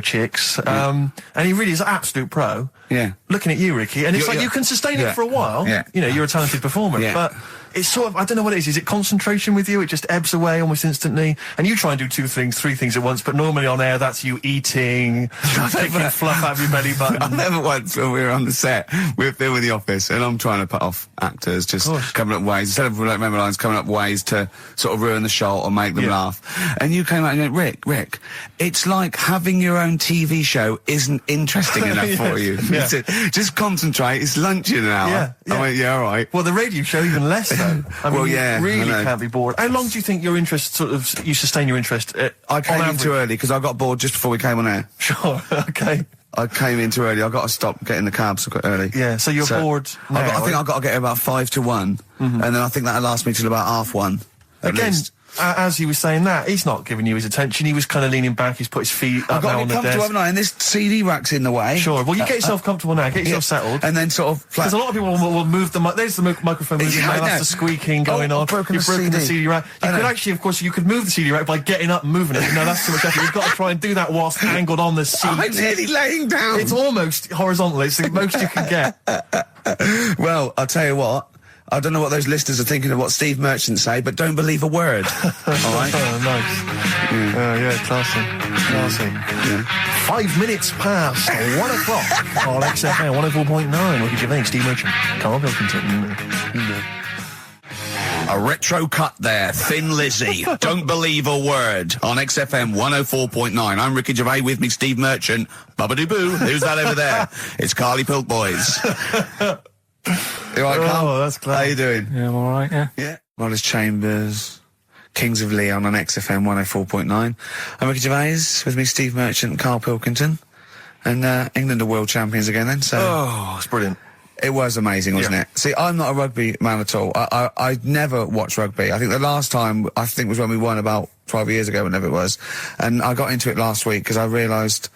chicks. And he really is an absolute pro. Yeah. Looking at you, Ricky, and it's like you can sustain it for a while. Yeah. You're a talented performer, but it's sort of, I don't know what it is. Is it concentration with you? It just ebbs away almost instantly. And you try and do 2 things, 3 things at once, but normally on air, that's you eating, picking fluff out of your belly button. I remember once when we were on the set, we were filming The Office, and I'm trying to put off actors, just coming up ways, instead of remember lines, coming up ways to sort of ruin the shot or make them laugh. And you came out and went, Rick, it's like having your own TV show isn't interesting enough for you. Just concentrate, it's lunch in an hour. I went, all right. Well, the radio show even less so. I mean, you really I know. can't be bored. How long do you think your interest you sustain your interest? I came in too early because I got bored just before we came on air. Sure, okay. I came in too early. I got to stop getting the cabs quite early. Yeah, so you're bored now, I think I've got to get about 5 to 1, and then I think that'll last me till about 1:30. Again, as he was saying that, he's not giving you his attention. He was kind of leaning back. He's put his feet up now on the desk. I've got to be comfortable, haven't I? And this CD rack's in the way. Sure. Well, you get yourself comfortable now. Get yourself settled. And then sort of... Because a lot of people will move the... There's the microphone moving now. That's the squeaking going on. You've broken the CD rack. You could actually, of course, you could move the CD rack by getting up and moving it. No, that's too much effort. You've got to try and do that whilst angled on the seat. I'm nearly laying down. It's almost horizontal. It's the most you can get. Well, I'll tell you what. I don't know what those listeners are thinking of what Steve Merchant say, but don't believe a word. All right? Oh, nice. Classy. Yeah. 5 minutes past 1 o'clock on XFM 104.9. Ricky Gervais, Steve Merchant, Karl Pilkington. A retro cut there, Thin Lizzy. Don't believe a word on XFM 104.9. I'm Ricky Gervais, with me Steve Merchant. Bubba-doo-boo. Who's that over there? It's Carly Pilk Boys. You all right, Carl? Oh, that's clever. How you doing? Yeah, I'm all right, yeah. Yeah. Wallace Chambers, Kings of Leon on XFM 104.9. I'm Ricky Gervais, with me Steve Merchant and Karl Pilkington. And England are world champions again then, so... Oh, it's brilliant. It was amazing, wasn't it? See, I'm not a rugby man at all. I never watched rugby. I think the last time, was when we won about 12 years ago, whenever it was. And I got into it last week because I realised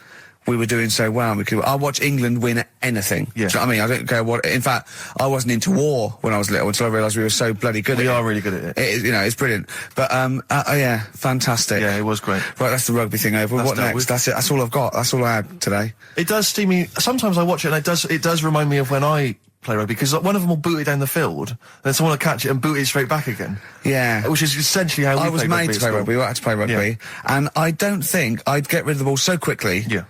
we were doing so well. I'll watch England win anything. Yeah. Do you know what I mean? I don't care what. In fact, I wasn't into war when I was little until I realised we were so bloody good at it. We are really good at it. It's brilliant. But, yeah, fantastic. Yeah, it was great. Right, that's the rugby thing over. What next? That's it. That's all I've got. That's all I had today. It does steam me. Sometimes I watch it and it does remind me of when I play rugby, because one of them will boot it down the field, and then someone will catch it and boot it straight back again. Yeah. Which is essentially how we I was made to play rugby. I had to play rugby. And I don't think I'd get rid of the ball so quickly. Yeah.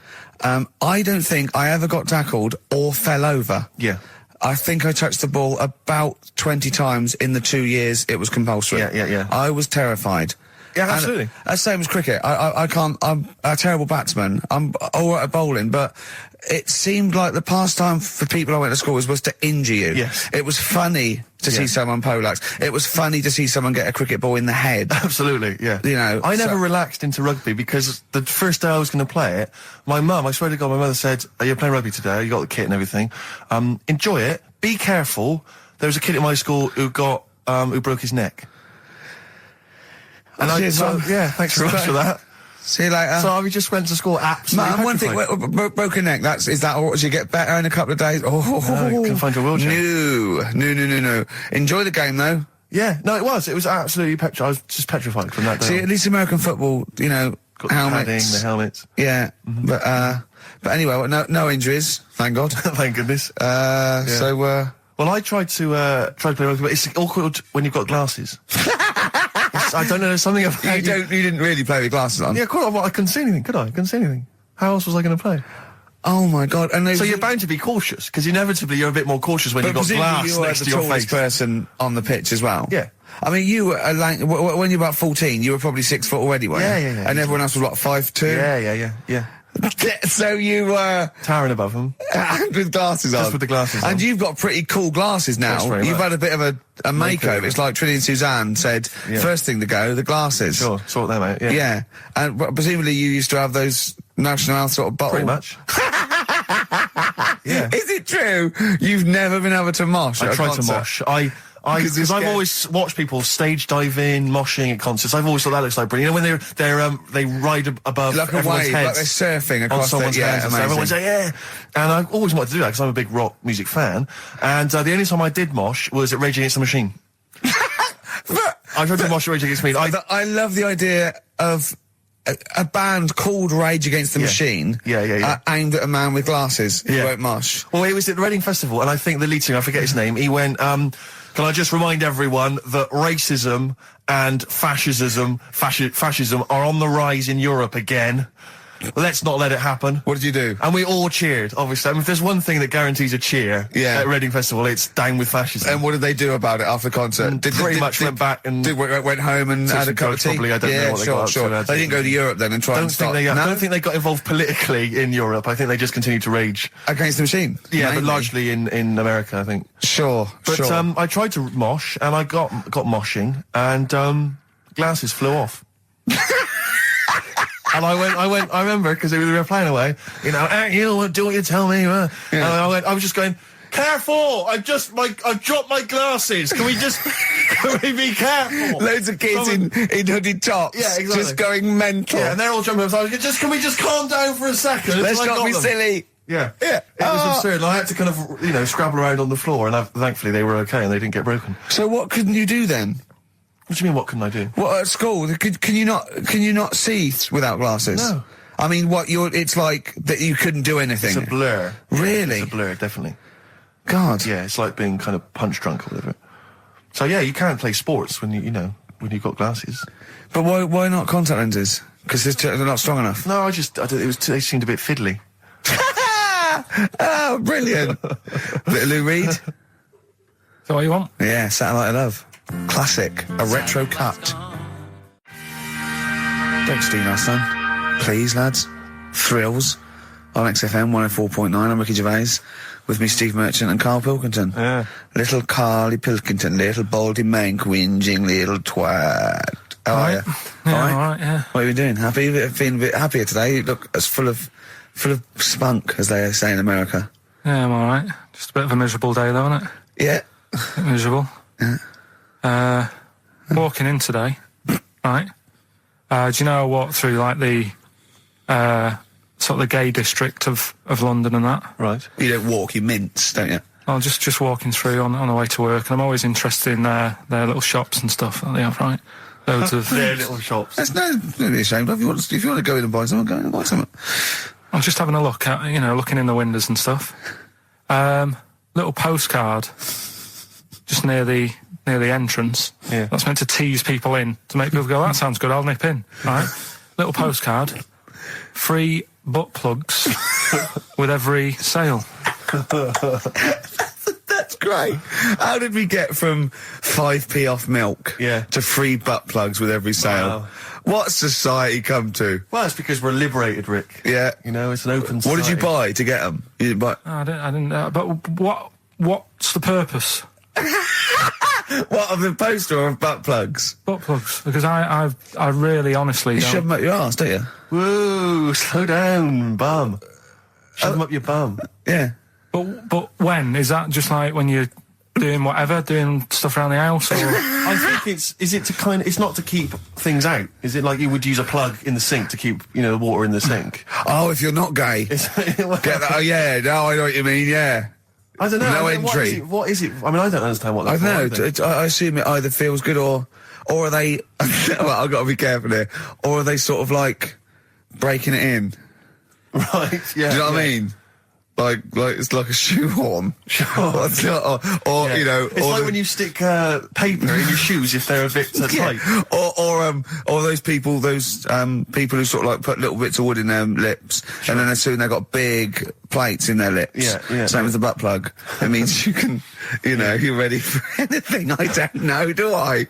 I don't think I ever got tackled or fell over. Yeah. I think I touched the ball about 20 times in the 2 years it was compulsory. Yeah. I was terrified. Yeah, absolutely. Same as cricket. I can't. I'm a terrible batsman. I'm all right at bowling, but it seemed like the pastime for people I went to school was to injure you. Yes. It was funny to see someone poleaxe. It was funny to see someone get a cricket ball in the head. Absolutely, yeah. You know, I never relaxed into rugby because the first day I was going to play it, my mum, I swear to God, my mother said, "Are you playing rugby today? You got the kit and everything. Enjoy it. Be careful." There was a kid at my school who broke his neck. And cheers, Mum. thanks very much for that. See you later. So I just went to school absolutely Man, one thing, broken neck, is that or does you get better in a couple of days? No, you can find your wheelchair. No. Enjoy the game, though. Yeah, no, it was absolutely I was just petrified from that day. See, at least American football, you know, got the padding, the helmets. Yeah, but anyway, no injuries, thank God. Thank goodness. So, well, I tried to play rugby, but it's awkward when you've got glasses. I don't know, there's something about you didn't really play with glasses on? Yeah, quite. Well, I couldn't see anything, could I? I couldn't see anything. How else was I going to play? Oh my God! And so you're bound to be cautious, because inevitably you're a bit more cautious when you've got glass next to your face. You were the tallest person on the pitch as well. Yeah. I mean, you were when you were about 14, you were probably 6 foot already, weren't you? Yeah. And everyone else was what, 5'2"? Yeah. So you were towering above them with glasses on. Just with the glasses on. And you've got pretty cool glasses now. You've had a bit of a makeover. It's like Trinity and Suzanne said, first thing to go, the glasses. Sure, sort them out, Yeah. And presumably you used to have those National Health sort of bottles. Pretty much. Yeah. Is it true? You've never been able to mosh? I tried to mosh. Because I've always watched people stage dive in, moshing at concerts. I've always thought that looks like brilliant. You know, when they ride above like everyone's wave, heads, like they're surfing across someone's heads. So everyone's like, yeah. And I've always wanted to do that because I'm a big rock music fan. And the only time I did mosh was at Rage Against the Machine. I tried to mosh at Rage Against the Machine. I love the idea of a band called Rage Against the Machine. Yeah. Aimed at a man with glasses who won't mosh. Well, it was at the Reading Festival, and I think the lead singer, I forget his name, he went, can I just remind everyone that racism and fascism are on the rise in Europe again. Let's not let it happen. What did you do? And we all cheered, obviously. I mean, if there's one thing that guarantees a cheer at Reading Festival, it's down with fascism. And what did they do about it after the concert? Pretty much went back and... went home and had a cup of tea? Probably, I don't know what they got up to. They didn't go to Europe then and try and stop... I don't think they got involved politically in Europe. I think they just continued to rage. Against the Machine? Yeah, mainly. But largely in America, I think. Sure. I tried to mosh, and I got moshing, and glasses flew off. And I remember, because we were playing away, you know, you do what you tell me. And I was just going, careful! I've dropped my glasses. Can we be careful? Loads of kids in hooded tops. Yeah, exactly. Just going mental. Yeah, and they're all jumping up. So I was going, can we just calm down for a second? Let's not be silly. Yeah. It was absurd. And I had to kind of, scrabble around on the floor, and thankfully they were okay and they didn't get broken. So what couldn't you do then? What do you mean, what couldn't I do? What, at school? Can you not see without glasses? No. I mean, it's like that you couldn't do anything. It's a blur. Really? It's a blur, definitely. God. Yeah, it's like being kind of punch drunk or whatever. So yeah, you can't play sports when when you've got glasses. But why not contact lenses? Because they're not strong enough. No, they seemed a bit fiddly. Oh, brilliant. Bit of Lou Reed. Is that what you want? Yeah, Satellite of Love. Classic. A retro cut. Don't steal our son. Please, lads. Thrills. On XFM 104.9. I'm Ricky Gervais. With me, Steve Merchant and Karl Pilkington. Yeah. Little Carly Pilkington. Little baldy mank whinging little twat. How are you? Yeah, all right, yeah. What are you doing? Happy? Feeling a bit happier today? You look as full of spunk, as they say in America. Yeah, I'm alright. Just a bit of a miserable day though, isn't it? Yeah. A bit miserable. Yeah. Walking in today, right? Do you know I walked through like the sort of the gay district of London and that? Right. You don't walk, you mince, don't you? I'm just walking through on the way to work, and I'm always interested in their little shops and stuff that they have, right? Loads of Their little shops. There's no be ashamed of. If you want to go in and buy something, go in and buy something. I'm just having a look at, looking in the windows and stuff. Little postcard just near the entrance. Yeah. That's meant to tease people in, to make people go, that sounds good, I'll nip in. Right? Little postcard. Free butt plugs with every sale. That's great. How did we get from 5p off milk to free butt plugs with every sale? Wow. What society come to? Well, it's because we're liberated, Rick. Yeah. It's an open society. What did you buy to get them? You didn't buy... I didn't but what's the purpose? What, of the poster or of butt plugs? Butt plugs. Because I really honestly You don't... shove them up your arse, don't you? Whoa, slow down, bum. Shove them up your bum. Yeah. But when? Is that just like when you're doing whatever, doing stuff around the house, or...? I think it's not to keep things out. Is it like you would use a plug in the sink to keep, the water in the sink? Oh, if you're not gay. Get that? Oh, yeah, no, I know what you mean, yeah. I don't know. No entry. What is it? I mean, I don't understand what that's I don't know. I assume it either feels good or are they... well, I've got to be careful here. Or are they sort of like breaking it in? Right, yeah. Do you know what I mean? Like it's like a shoehorn. Sure. or It's like when you stick paper in your shoes if they're a bit tight. Or those people who sort of like put little bits of wood in their lips, and then as soon they've got big plates in their lips. Yeah. Same as the butt plug. It means you can, you're ready for anything. I don't know, do I?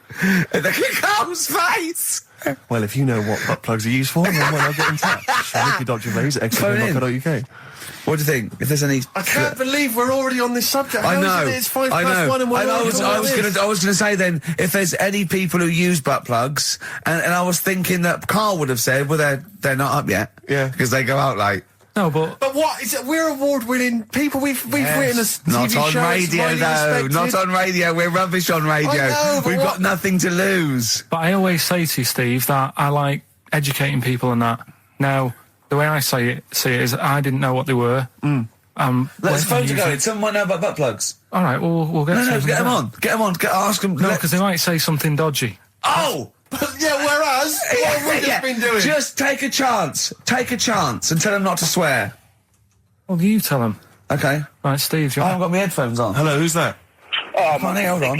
And look at Carl's face. Well, if you know what butt plugs are used for, then why not get in touch? Gervais at XFM.co.uk. What do you think? If there's any... I can't believe we're already on this subject. I know. It's 1:05 and we're I was going to say then, if there's any people who use butt plugs, and I was thinking that Carl would have said, well, they're not up yet. Yeah. Because they go out late. No, but what is it? We're award-winning people. We've written a TV Not on show, radio, it's though. respected. Not on radio. We're rubbish on radio. I know, but We've got nothing to lose. I always say to you, Steve, that I like educating people and that. Now, the way I see it is I didn't know what they were. Let's phone to go. Someone might know about butt plugs. All right, we'll get. No, get them on. Get them on. Ask them. No, because they might say something dodgy. Oh. Yeah, whereas what have we just been doing? Just take a chance. Take a chance and tell them not to swear. Well, you tell them. Okay. Right, Steve. I haven't got my headphones on. Hello, who's that? Hold on.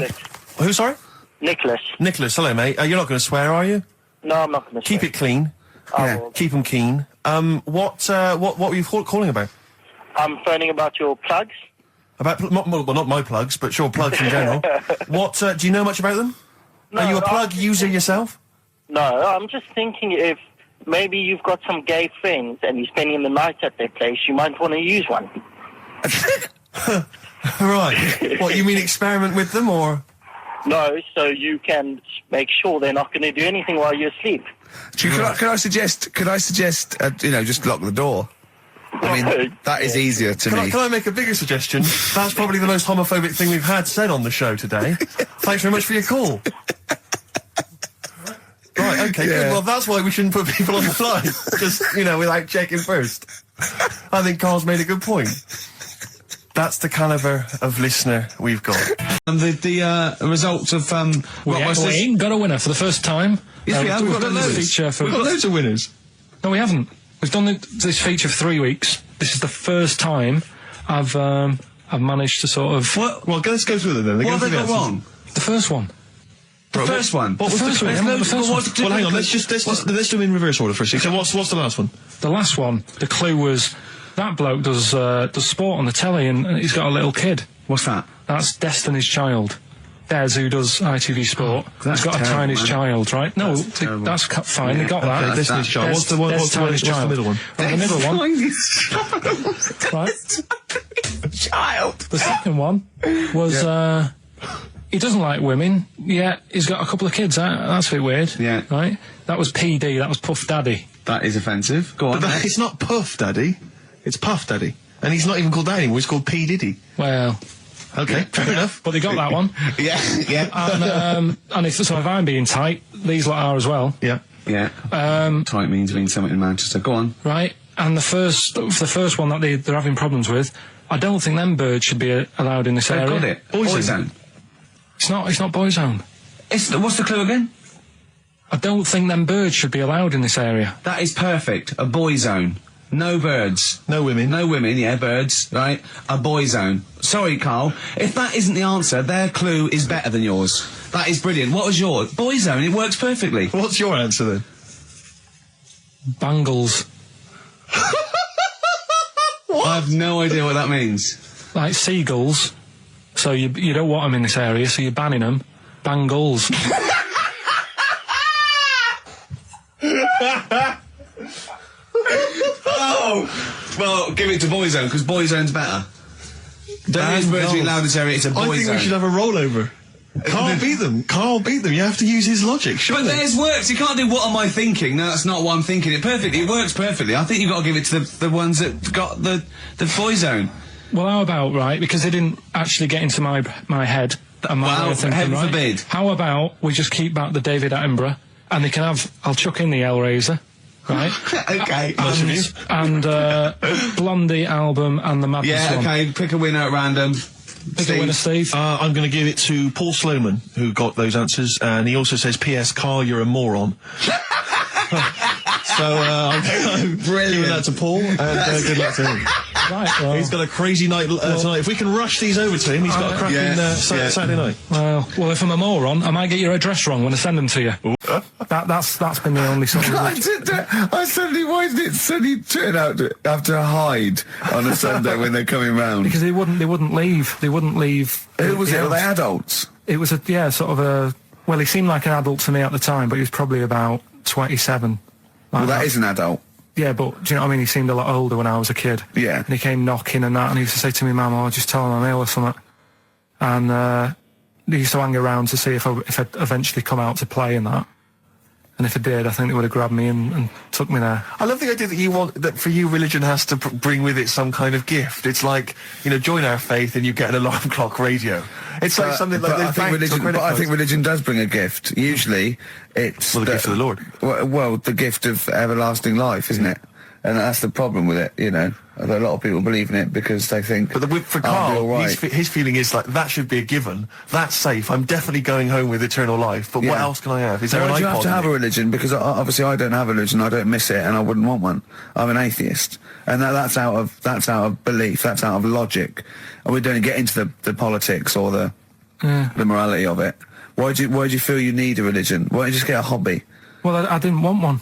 Who, sorry? Nicholas. Nicholas, hello, mate. You're not going to swear, are you? No, I'm not going to. Keep it clean. Yeah. Keep them keen. What were you calling about? I'm phoning about your plugs. About not my plugs, but sure, plugs in general. What do you know much about them? No, Are you a plug user yourself? No, I'm just thinking if maybe you've got some gay friends and you're spending the night at their place, you might want to use one. Right. What, you mean experiment with them, or? No, so you can make sure they're not going to do anything while you're asleep. Could I suggest, just lock the door? I mean, that is easier to me. Can I make a bigger suggestion? That's probably the most homophobic thing we've had said on the show today. Thanks very much for your call. Right, okay, good. Well, that's why we shouldn't put people on the line. Just, without checking first. I think Carl's made a good point. That's the calibre of listener we've got. And the results of We ain't got a winner for the first time. Yes, we have. We've got loads of winners. No, we haven't. We've done this feature for 3 weeks. This is the first time I've managed to sort of... What? Well, let's go through them then. What have they got wrong? The first one. The first one? What was the first one? Well, hang on, let's do them in reverse order for a second. So what's the last one? The last one, the clue was, that bloke does sport on the telly and he's got a little kid. What's that? That's Destiny's Child. Des, who does ITV Sport, has got a tiny child, right? No, that's fine, they got that. Okay, Destiny's Child. What's the middle one? Right, the middle one. Right. Child. The second one was, he doesn't like women, yet he's got a couple of kids. That's a bit weird. Yeah. Right? That was PD, that was Puff Daddy. That is offensive. Go on. But it's not Puff Daddy. It's Puff Daddy. And he's not even called that anymore. He's called P. Diddy. Well... Okay, fair enough. But they got that one. Yeah, yeah. And if I'm being tight, these lot are as well. Yeah. Yeah. Tight means something in Manchester. Go on. Right. And the first one that they're having problems with, I don't think them birds should be allowed in this area. Got it. Boyzone. It's not Boyzone. What's the clue again? I don't think them birds should be allowed in this area. That is perfect. A boy zone. No birds. No women. No women, yeah, birds, right? A boy zone. Sorry, Carl. If that isn't the answer, their clue is better than yours. That is brilliant. What was yours? Boy zone, it works perfectly. What's your answer then? Bangles. I have no idea what that means. Like seagulls. So you don't want them in this area, so you're banning them. Bangles. Oh! Well, give it to Boyzone, because Boyzone's better. Don't use birds to be allowed in this area, it's a Boyzone. I think we should have a rollover. Carl beat them. Carl beat them. You have to use his logic, surely. But theirs works. You can't do what am I thinking. No, that's not what I'm thinking. It perfectly. It works perfectly. I think you've got to give it to the ones that got the Boyzone. Well, how about, right, because they didn't actually get into my head. Well, heaven right? forbid. How about we just keep back the David Attenborough, and they can have, I'll chuck in the Hellraiser, right? Okay. And Blondie album and the Madness one. Yeah, okay, pick a winner at random. Pick a winner, Steve. I'm going to give it to Paul Sloman, who got those answers, and he also says, P.S. Carl, you're a moron. So, I'm giving that to Paul, and good luck to him. Right, well, he's got a crazy night tonight. If we can rush these over to him, he's got a cracking Saturday night. Well, if I'm a moron, I might get your address wrong when I send them to you. That's been the only sort of... I suddenly, why did it suddenly turn out to have to hide on a Sunday when they're coming round? Because they wouldn't leave. They wouldn't leave. Who was it? Were they adults? It was well, he seemed like an adult to me at the time, but he was probably about 27. Well, that is an adult. Yeah, but do you know what I mean? He seemed a lot older when I was a kid. Yeah. And he came knocking and that, and he used to say to me, Mum, I'll just tell him I'm ill or something. And he used to hang around to see if I'd eventually come out to play and that. And if I did, I think they would have grabbed me and took me there. I love the idea that for you, religion has to bring with it some kind of gift. It's like, join our faith and you get an alarm clock radio. It's like something like I think religion does bring a gift. Usually, it's the gift of the Lord. Well, the gift of everlasting life, isn't it? And that's the problem with it, A lot of people believe in it because they think... But for Carl, his feeling is like, that should be a given. That's safe. I'm definitely going home with eternal life. But what else can I have? Is there an iPod? You have to have a religion? Because obviously I don't have a religion. I don't miss it, and I wouldn't want one. I'm an atheist, and that's out of belief. That's out of logic. And we don't get into the politics or the morality of it. Why do you feel you need a religion? Why don't you just get a hobby? Well, I didn't want one.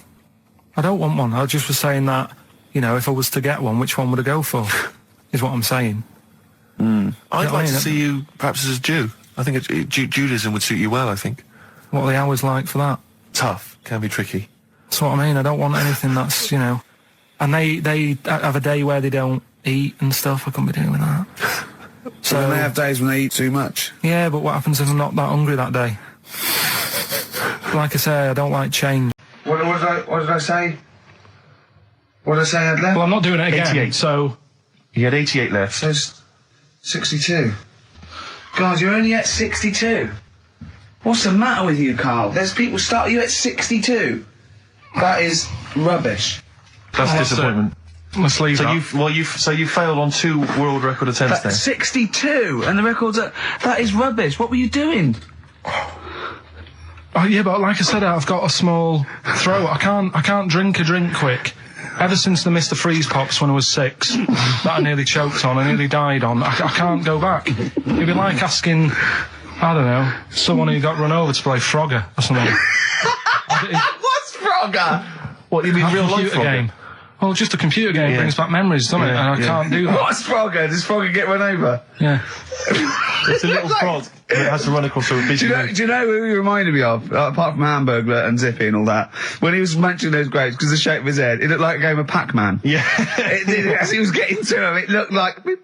I don't want one. I just was saying that, if I was to get one, which one would I go for? Is what I'm saying. I'd like to see you perhaps as a Jew. I think Judaism would suit you well, I think. What are the hours like for that? Tough. Can be tricky. That's what I mean. I don't want anything that's, And they have a day where they don't eat and stuff. I couldn't be doing that. So they have days when they eat too much? Yeah, but what happens if I'm not that hungry that day? Like I say, I don't like change. What did I say? What did I say I had left? Well, I'm not doing it again, 88. so... You had 88 left. So 62. God, you're only at 62. What's the matter with you, Carl? There's people start you at 62. That is rubbish. That's disappointment. Let's leave So you failed on 2 world record attempts then? 62, and the record's that is rubbish. What were you doing? Oh yeah, but like I said, I've got a small throat. I can't drink a drink quick. Ever since the Mr. Freeze Pops when I was 6, that I nearly choked on, I nearly died on, I can't go back. It'd be like asking, I don't know, someone who got run over to play Frogger or something. What's Frogger? What, you mean real life Frogger? Game. Well, just a computer game brings back memories, doesn't it? And I can't do that. What's Frogger? Does Frogger get run over? Yeah. It's a little frog that has to run across a busy road. Do you know who he reminded me of? Apart from Hamburglar and Zippy and all that. When he was mentioning those grapes, because the shape of his head, it looked like a game of Pac-Man. Yeah. It did, as he was getting to him, it looked like... We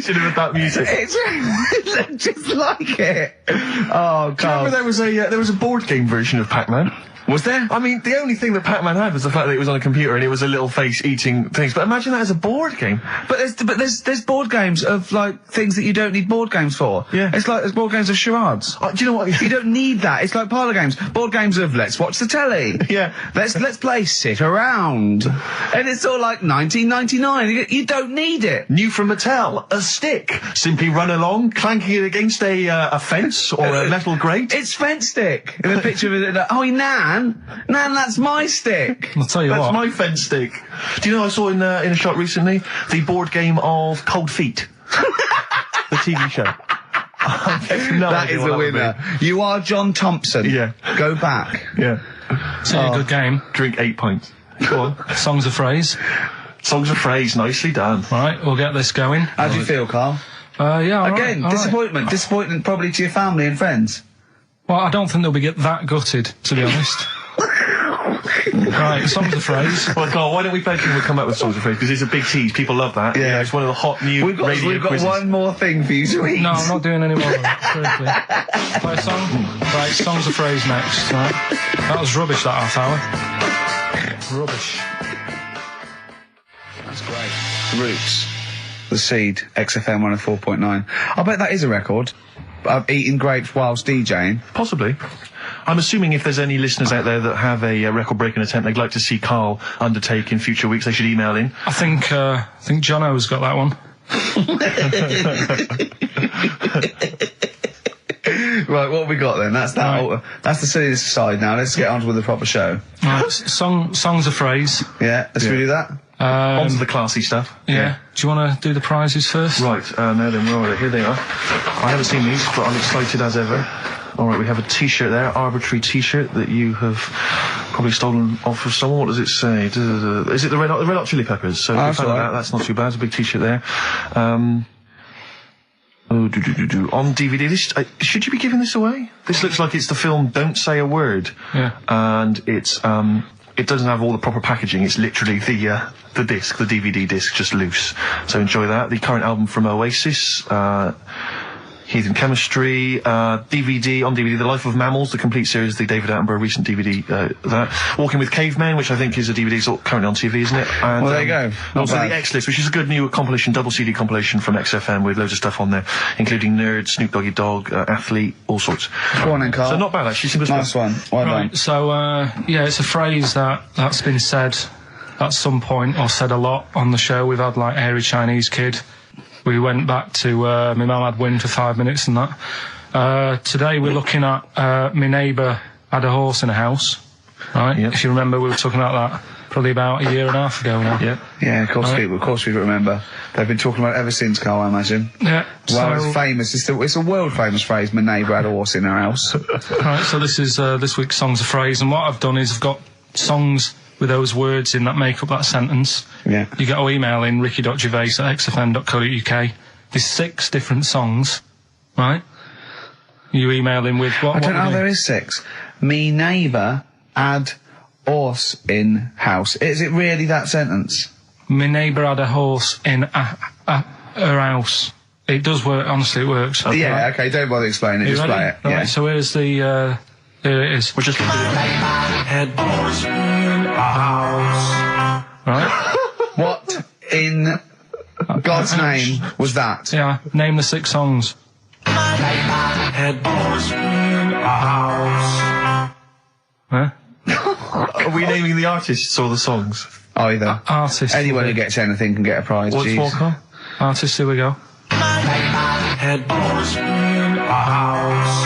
should have had that music. It looked just like it. Oh, God. Do you remember there was a board game version of Pac-Man? Was there? I mean, the only thing that Pac-Man had was the fact that it was on a computer and it was a little face eating things. But imagine that as a board game. But there's board games of like things that you don't need board games for. Yeah. It's like there's board games of charades. Do you know what? You don't need that. It's like parlour games. Board games of let's watch the telly. Yeah. Let's play sit around. And it's all like 1999. You don't need it. New from Mattel, a stick. Simply run along, clanking it against a fence or a metal grate. It's fence stick. And a picture of it. Oh, Nan, that's my stick. I'll tell you That's what. my fence stick. Do you know I saw in a shop recently the board game of Cold Feet, the TV show. That is a winner. You are John Thompson. Yeah. Go back. Yeah. It's a good game. Drink 8 pints. Go on. Songs of phrase. Songs of phrase, nicely done. Right, we'll get this going. How do you feel, Carl? Yeah, all Again, right, all disappointment. right. Disappointment probably to your family and friends. Well, I don't think they'll be that gutted, to be honest. Right, songs of phrase. Well, Carl, why don't we play it and we'll come up with songs of phrase, because it's a big tease. People love that. Yeah. It's one of the hot new We've got quizzes. one more thing for you to eat. No, I'm not doing any more of that. Seriously. Play a song? Right, songs of phrase next. Right. That was rubbish, that half hour. Rubbish. That's great. Roots. The Seed, XFM 104.9. I bet that is a record. Eating grapes whilst DJing. Possibly. I'm assuming if there's any listeners out there that have a record-breaking attempt they'd like to see Carl undertake in future weeks, they should email in. I think Jono's got that one. Right, what have we got then? That's that. Right. That's the serious side now. Let's get on with the proper show. Right, songs of phrase. Yeah, let's do that. On to the classy stuff. Yeah. Do you want to do the prizes first? Right, now then, where are they? Here they are. I haven't seen these, but I'm excited as ever. All right, we have a T-shirt there, arbitrary T-shirt that you have probably stolen off of someone. What does it say? Is it the Red Hot Chili Peppers? So if you found that, that's not too bad. It's a big T-shirt there. On DVD. This should you be giving this away? This looks like it's the film Don't Say a Word. Yeah. And it's it doesn't have all the proper packaging. It's literally the disc, the DVD disc, just loose. So enjoy that. The current album from Oasis, Heathen Chemistry, DVD, on DVD, The Life of Mammals, the complete series, the David Attenborough recent DVD, that. Walking with Cavemen, which I think is a DVD, it's currently on TV, isn't it? And, well, there you go. Also the X-List, which is a good new compilation, double CD compilation from XFM with loads of stuff on there, including Nerd, Snoop Doggy Dogg, Athlete, all sorts. Go on then, Carl. So not bad, actually. Nice one. Well done. Right, so, yeah, it's a phrase that's been said at some point, or said a lot on the show. We've had, like, Hairy Chinese Kid. We went back to my mum had wind for 5 minutes and that. Today we're looking at my neighbour had a horse in a house, right? Yep. If you remember, we were talking about that probably about a year and a half ago now. Yeah. Yeah, of course, Right. of course we remember. They've been talking about it ever since, Carl, I imagine. Yeah. Well, it's famous. It's a world famous phrase. My neighbour had a horse in her house. Right, so this is this week's Songs of Phrase, and what I've done is I've got songs with those words in that make up that sentence. Yeah. You get to email in ricky.gervais@xfm.co.uk. There's 6 different songs, right? You email in with what? I don't know. would There you- is 6. Me neighbour had horse in house. Is it really that sentence? My neighbour had a horse in her house. It does work. Honestly, it works. Yeah. Okay. Don't bother explaining it. You Just ready? play it. Right, Yeah. so here's the. Here it is. We're just going to do head horse in a house. Right? What in God's name was that? Yeah. Name the 6 songs. Head horse in a house. Huh? Are we naming the artists or the songs? Either. Artist. Anyone who gets anything can get a prize. What's Jeez. more, Carl? Artist. Here we go. Head horse in a house.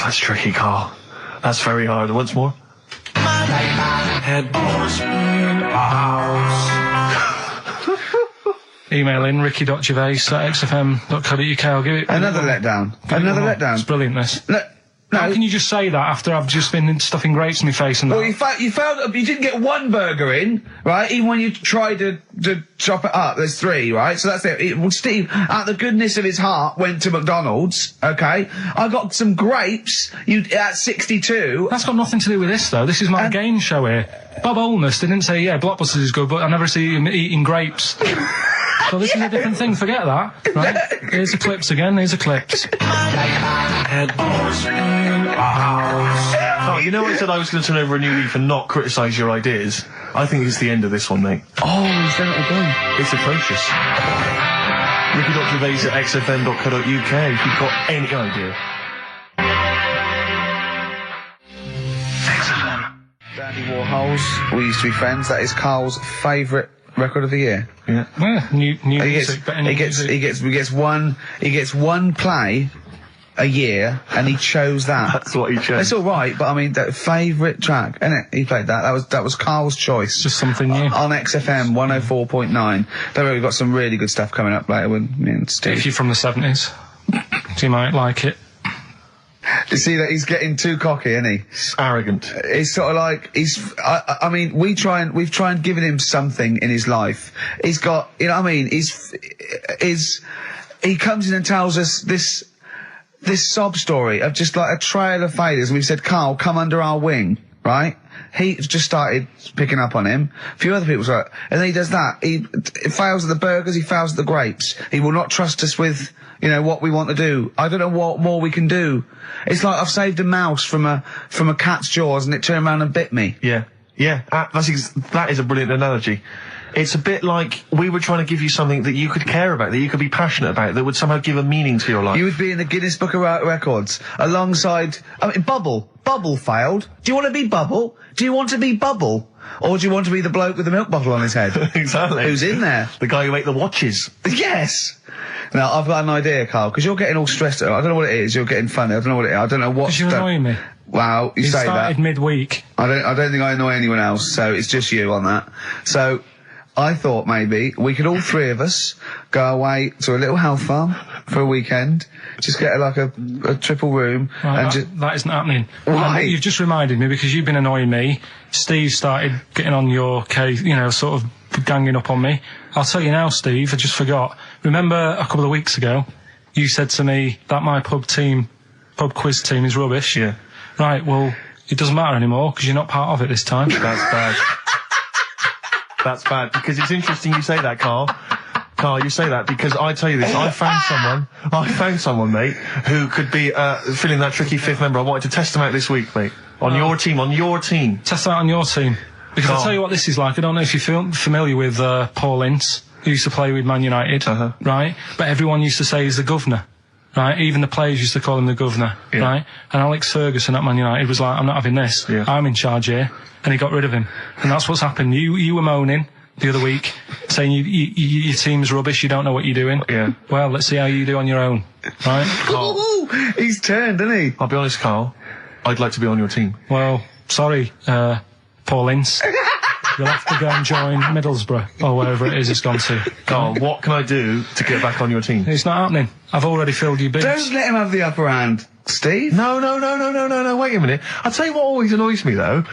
That's tricky, Carl. That's very hard. Once more. Head horse in a house. Email in ricky.gervais@xfm.co.uk. I'll give it Another letdown. Another It's letdown. brilliant, this. No. How can you just say that after I've just been stuffing grapes in my face and that? Well, you failed. You didn't get one burger in, right? Even when you tried to chop it up, there's 3, right? So that's it. Well, Steve, out the goodness of his heart, went to McDonald's. Okay, I got some grapes. At 62. That's got nothing to do with this, though. This is my game show here. Bob Holness didn't say, yeah, Blockbusters is good, but I never see him eating grapes. So this is a different thing. Forget that. Right? Here's the clips again. Here's the clips. Head horse in a house. Carl, you know I said I was going to turn over a new leaf and not criticise your ideas? I think it's the end of this one, mate. Oh, he's done it again. It's atrocious. Ricky.Gervais at xfm.co.uk if you've got any idea. XFM. Dandy Warhols, We Used to Be Friends. That is Carl's favourite record of the year. Yeah. Yeah, new music. He gets one play a year, and he chose that. That's what he chose. It's all right, but I mean, that favourite track, innit? He played that. That was Carl's choice. Just something new. On XFM 104.9. Don't worry, we've got some really good stuff coming up later with me and Steve. If you're from the 70s, so you might like it. You see that he's getting too cocky, isn't he? Arrogant. He's sort of like, I mean, we've tried giving him something in his life. He's got, you know what I mean? He comes in and tells us this sob story of just like a trail of failures, and we've said, Carl, come under our wing, right? He just started picking up on him. A few other people started, and then he does that. He fails at the burgers, he fails at the grapes. He will not trust us with, you know, what we want to do. I don't know what more we can do. It's like I've saved a mouse from a cat's jaws, and it turned around and bit me. Yeah. Yeah. That is a brilliant analogy. It's a bit like we were trying to give you something that you could care about, that you could be passionate about, that would somehow give a meaning to your life. You would be in the Guinness Book of Records alongside, I mean, Bubble. Bubble failed. Do you want to be Bubble? Do you want to be Bubble? Or do you want to be the bloke with the milk bottle on his head? Exactly. Who's in there? The guy who ate the watches. Yes! Now, I've got an idea, Carl, because you're getting all stressed out. I don't know what it is. You're getting funny. I don't know what it is. I don't know what... Because you're annoying me. Wow, you say that. started midweek. I don't think I annoy anyone else, so it's just you on that. So, I thought maybe we could all three of us go away to a little health farm for a weekend, just get like a triple room, Right, and that isn't happening. Why? You've just reminded me, because you've been annoying me. Steve started getting on your case, you know, sort of ganging up on me. I'll tell you now, Steve, I just forgot. Remember a couple of weeks ago, you said to me that my pub quiz team is rubbish? Yeah. Right, well, it doesn't matter anymore, because you're not part of it this time. That's bad. That's bad, because it's interesting you say that, Carl. Carl, you say that because I tell you this, I found someone, mate, who could be filling that tricky fifth member. I wanted to test him out this week, mate. On your team. Test out on your team. Because I'll tell you what this is like. I don't know if you're familiar with Paul Ince, who used to play with Man United, right? But everyone used to say he's the governor, right? Even the players used to call him the governor, right? And Alex Ferguson at Man United was like, I'm not having this. Yeah. I'm in charge here. And he got rid of him. And that's what's happened. You were moaning the other week, saying your team's rubbish, you don't know what you're doing. Yeah. Well, let's see how you do on your own, right? Ooh, he's turned, isn't he? I'll be honest, Carl, I'd like to be on your team. Well, sorry, Paul Ince. You'll have to go and join Middlesbrough, or wherever it is it's gone to. Carl, what can I do to get back on your team? It's not happening. I've already filled your boots. Don't let him have the upper hand, Steve. No, wait a minute. I'll tell you what always annoys me, though.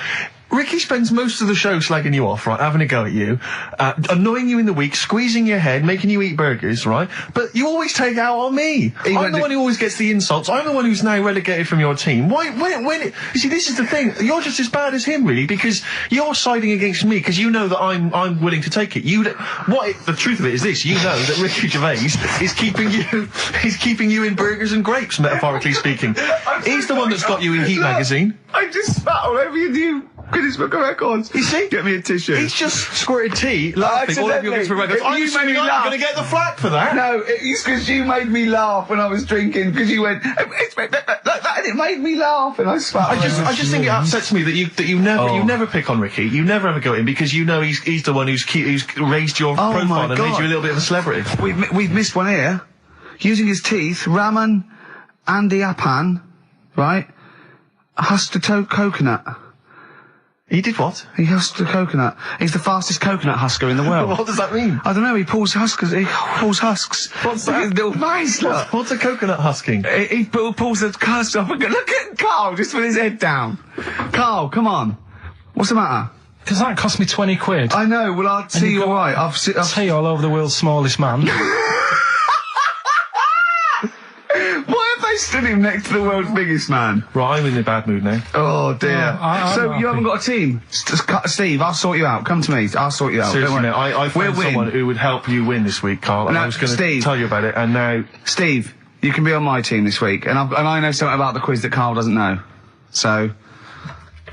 Ricky spends most of the show slagging you off, right, having a go at you, annoying you in the week, squeezing your head, making you eat burgers, right? But you always take it out on me. I'm the one who always gets the insults. I'm the one who's now relegated from your team. Why, you see, this is the thing. You're just as bad as him, really, because you're siding against me, because you know that I'm willing to take it. The truth of it is this, you know that Ricky Gervais is keeping you in burgers and grapes, metaphorically speaking. He's the one that's got you in Heat magazine. I just spat all over your new Guinness Book of Records. You see? Get me a tissue. He's just squirted tea, laughing all over your Guinness Book of Records. I'm assuming I'm going to get the flak for that. No, it's because you made me laugh when I was drinking, because you went, and it made me laugh, and I spat. I just think it upsets me that you never pick on Ricky. You never ever go at him, because you know he's the one who's raised your profile and made you a little bit of a celebrity. We've missed one here. Using his teeth, Raman Andiapan, right? Husked a coconut. He did what? He husked a coconut. He's the fastest coconut husker in the world. What does that mean? I don't know. He pulls husks. What's that? Little nice. What's a coconut husking? He pulls the cast off. Look at Carl just with his head down. Carl, come on. What's the matter? Because that cost me 20 quid. I know. Well, I'll see you all right. I'll tea all over the world's smallest man. Why have they stood him next to the world's biggest man? Right, I'm in a bad mood now. Oh dear. So you haven't got a team? Steve, I'll sort you out. Come to me. I'll sort you out. Seriously, mate, I found someone who would help you win this week, Carl, and I was going to tell you about it, and now... Steve, you can be on my team this week, and I know something about the quiz that Carl doesn't know. So...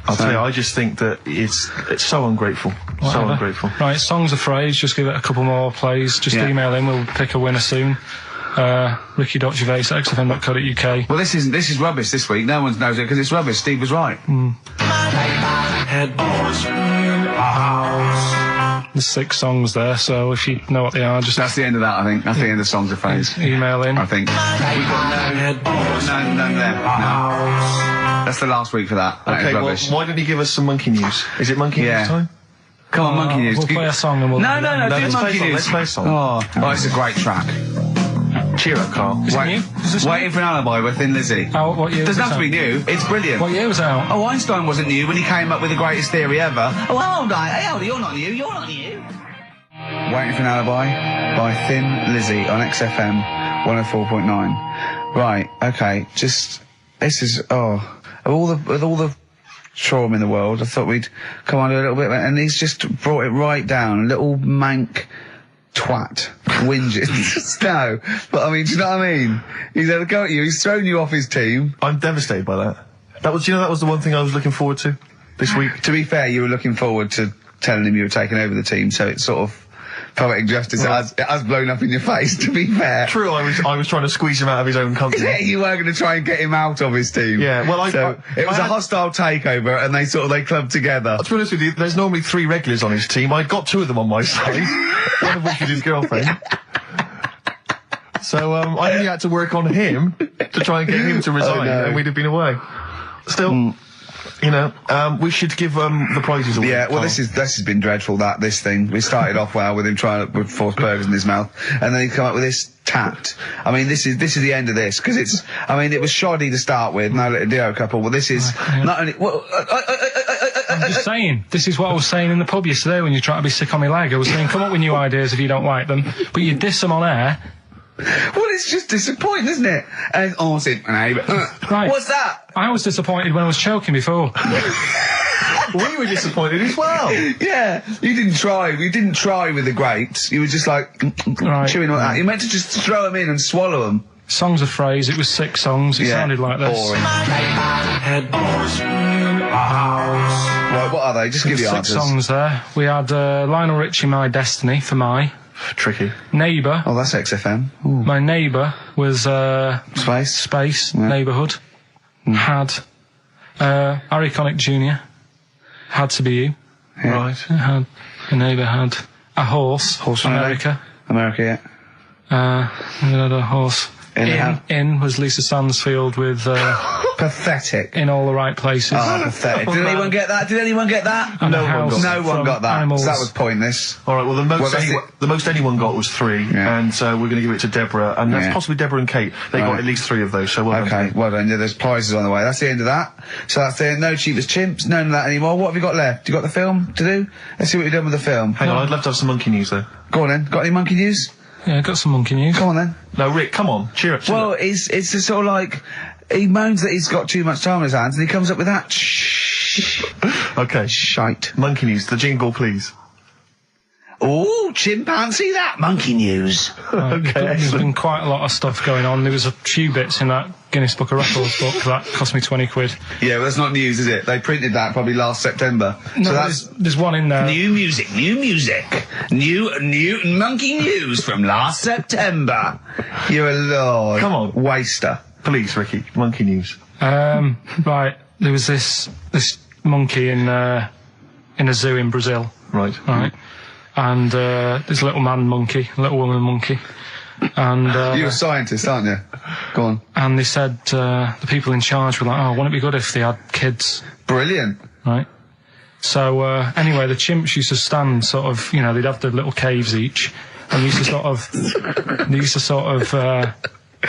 I'll tell you, I just think that it's so ungrateful. So ungrateful. Right, songs of phrase, just give it a couple more plays. Just email in, we'll pick a winner soon. Ricky.Gervais@xfm.co.uk. Well, this is rubbish this week. No one knows it because it's rubbish. Steve was right. There's 6 songs there, so if you know what they are, just... That's the end of that, I think. That's the end of songs of phrase. Email in. I think. We've got none there. No. That's the last week for that. That okay, is well, rubbish. why don't you give us some monkey news? Is it monkey news time? Come on, monkey news. We'll play a song and we'll... No, do let's monkey news. Let's play a song. Oh, it's a great track. Cheer up, Carl. Is it new? Is this Waiting for an Alibi with Thin Lizzy. What year Doesn't was have to be new. It's brilliant. What year was it out? Oh, Einstein wasn't new when he came up with the greatest theory ever. Oh, hold on. Hey, hold on. You're not new. You're not new. Waiting for an Alibi by Thin Lizzy on XFM 104.9. Right, okay, this is, with all the trauma in the world, I thought we'd come on a little bit, and he's just brought it right down, little mank twat, whinges. No, but I mean, do you know what I mean? He's had a go at you, he's thrown you off his team. I'm devastated by that. That was the one thing I was looking forward to this week. To be fair, you were looking forward to telling him you were taking over the team, so it's sort of poetic justice has blown up in your face, to be fair. True, I was trying to squeeze him out of his own country. You were going to try and get him out of his team. Yeah, well, it was a hostile takeover, and they clubbed together. To be honest with you, there's normally 3 regulars on his team. I got 2 of them on my side, one of which was his girlfriend. So I only had to work on him to try and get him to resign, and we'd have been away. Still. You know, we should give the prizes away. Yeah, well, this has been dreadful. This thing. We started off well with him trying to force burgers in his mouth, and then he come up with this tat. I mean, this is the end of this because it was shoddy to start with. No little duo couple. Well, this is not only. I'm just saying. This is what I was saying in the pub yesterday when you try to be sick on my leg. I was saying, come up with new ideas if you don't like them, but you diss them on air. Well, it's just disappointing, isn't it? And right. What's that? I was disappointed when I was choking before. We were disappointed as well. Yeah, you didn't try. You didn't try with the grapes. You were just like chewing on that. You meant to just throw them in and swallow them. Songs of phrase. It was 6 songs. It sounded like this. Boring. Right, what are they? Just give the 6 answers. songs there. We had Lionel Richie, My Destiny, for my. Tricky. Neighbour. Oh, that's XFM. Ooh. My Neighbour was Space. Neighbourhood. Had Harry Connick Jr. Had to be you. Yeah. Right. Had a neighbour had a horse. America. Yeah. We had a horse. In was Lisa Stansfield with pathetic. In All the Right Places. Oh, pathetic. Did anyone get that? No one got that. Animals. So that was pointless. All right, well, the most anyone got was 3, and we're going to give it to Deborah, and that's possibly Deborah and Kate. They got at least 3 of those, so well done. Okay, well done. Yeah, there's prizes on the way. That's the end of that. So that's the no cheapest chimps, none of that anymore. What have you got left? You got the film to do? Let's see what you've done with the film. Hang on, I'd love to have some monkey news, though. Go on then. Got any monkey news? Yeah, got some monkey news. Come on then. No, Rick, come on, cheer up. Well, it's a sort of like he moans that he's got too much time on his hands, and he comes up with that. Okay, shite. Monkey news. The jingle, please. Oh, chimpanzee, that monkey news. Okay, There's been quite a lot of stuff going on. There was a few bits in that Guinness Book of Records book that cost me 20 quid. Yeah, well, that's not news, is it? They printed that probably last September. No, so there's one in there. New music. New monkey news from last September. You're a lord. Come on. Waster. Please, Ricky, monkey news. Right, there was this monkey in a zoo in Brazil. Right. And this little man monkey, little woman monkey. And you're a scientist, aren't you? Go on. And they said the people in charge were like, oh, wouldn't it be good if they had kids? Brilliant. Right. So anyway, the chimps used to stand sort of, they'd have their little caves each, and used to sort of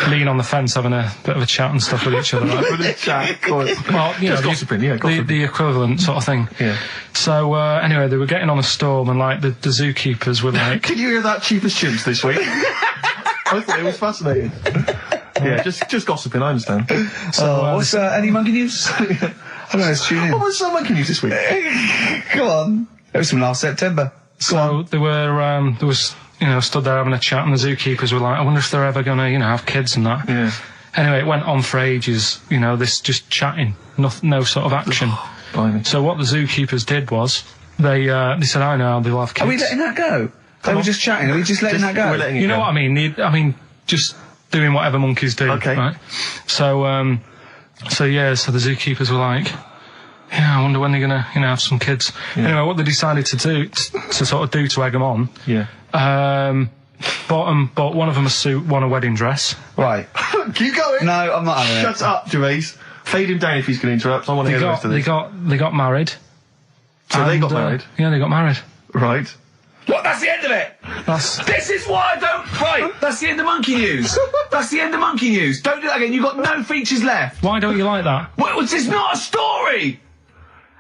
lean on the fence having a bit of a chat and stuff with each other. Right? With a chat, of course. Well, gossiping, the equivalent sort of thing. Yeah. So anyway, they were getting on a storm, and like the zookeepers were like, "Can you hear that, cheapest chimps this week?" I thought it was fascinating. Yeah, just gossiping. I understand. So what's any monkey news? I don't know. Let's tune in. What was some monkey news this week? Come on. It was from last September. So they were there was stood there having a chat, and the zookeepers were like, I wonder if they're ever gonna have kids and that. Yeah. Anyway, it went on for ages. This just chatting, no sort of action. Blimey. So what the zookeepers did was they said, I know they'll have kids. Are we letting that go? They were just chatting. Are we just letting that go? We're letting it You know go. what I mean? Just doing whatever monkeys do. Okay. Right? So the zookeepers were like, yeah, I wonder when they're gonna, have some kids. Yeah. Anyway, what they decided to do, to egg them on, bought one of them a suit, one a wedding dress. Right. Keep going. No, I'm not having it. Shut up, Gervais. Fade him down if he's going to interrupt. I want to hear the rest of this. They got married. So they got married? Yeah, they got married. Right. What? That's the end of it. This is why I don't. Right. That's the end of monkey news. That's the end of monkey news. Don't do that again. You've got no features left. Why don't you like that? Well, it's not a story.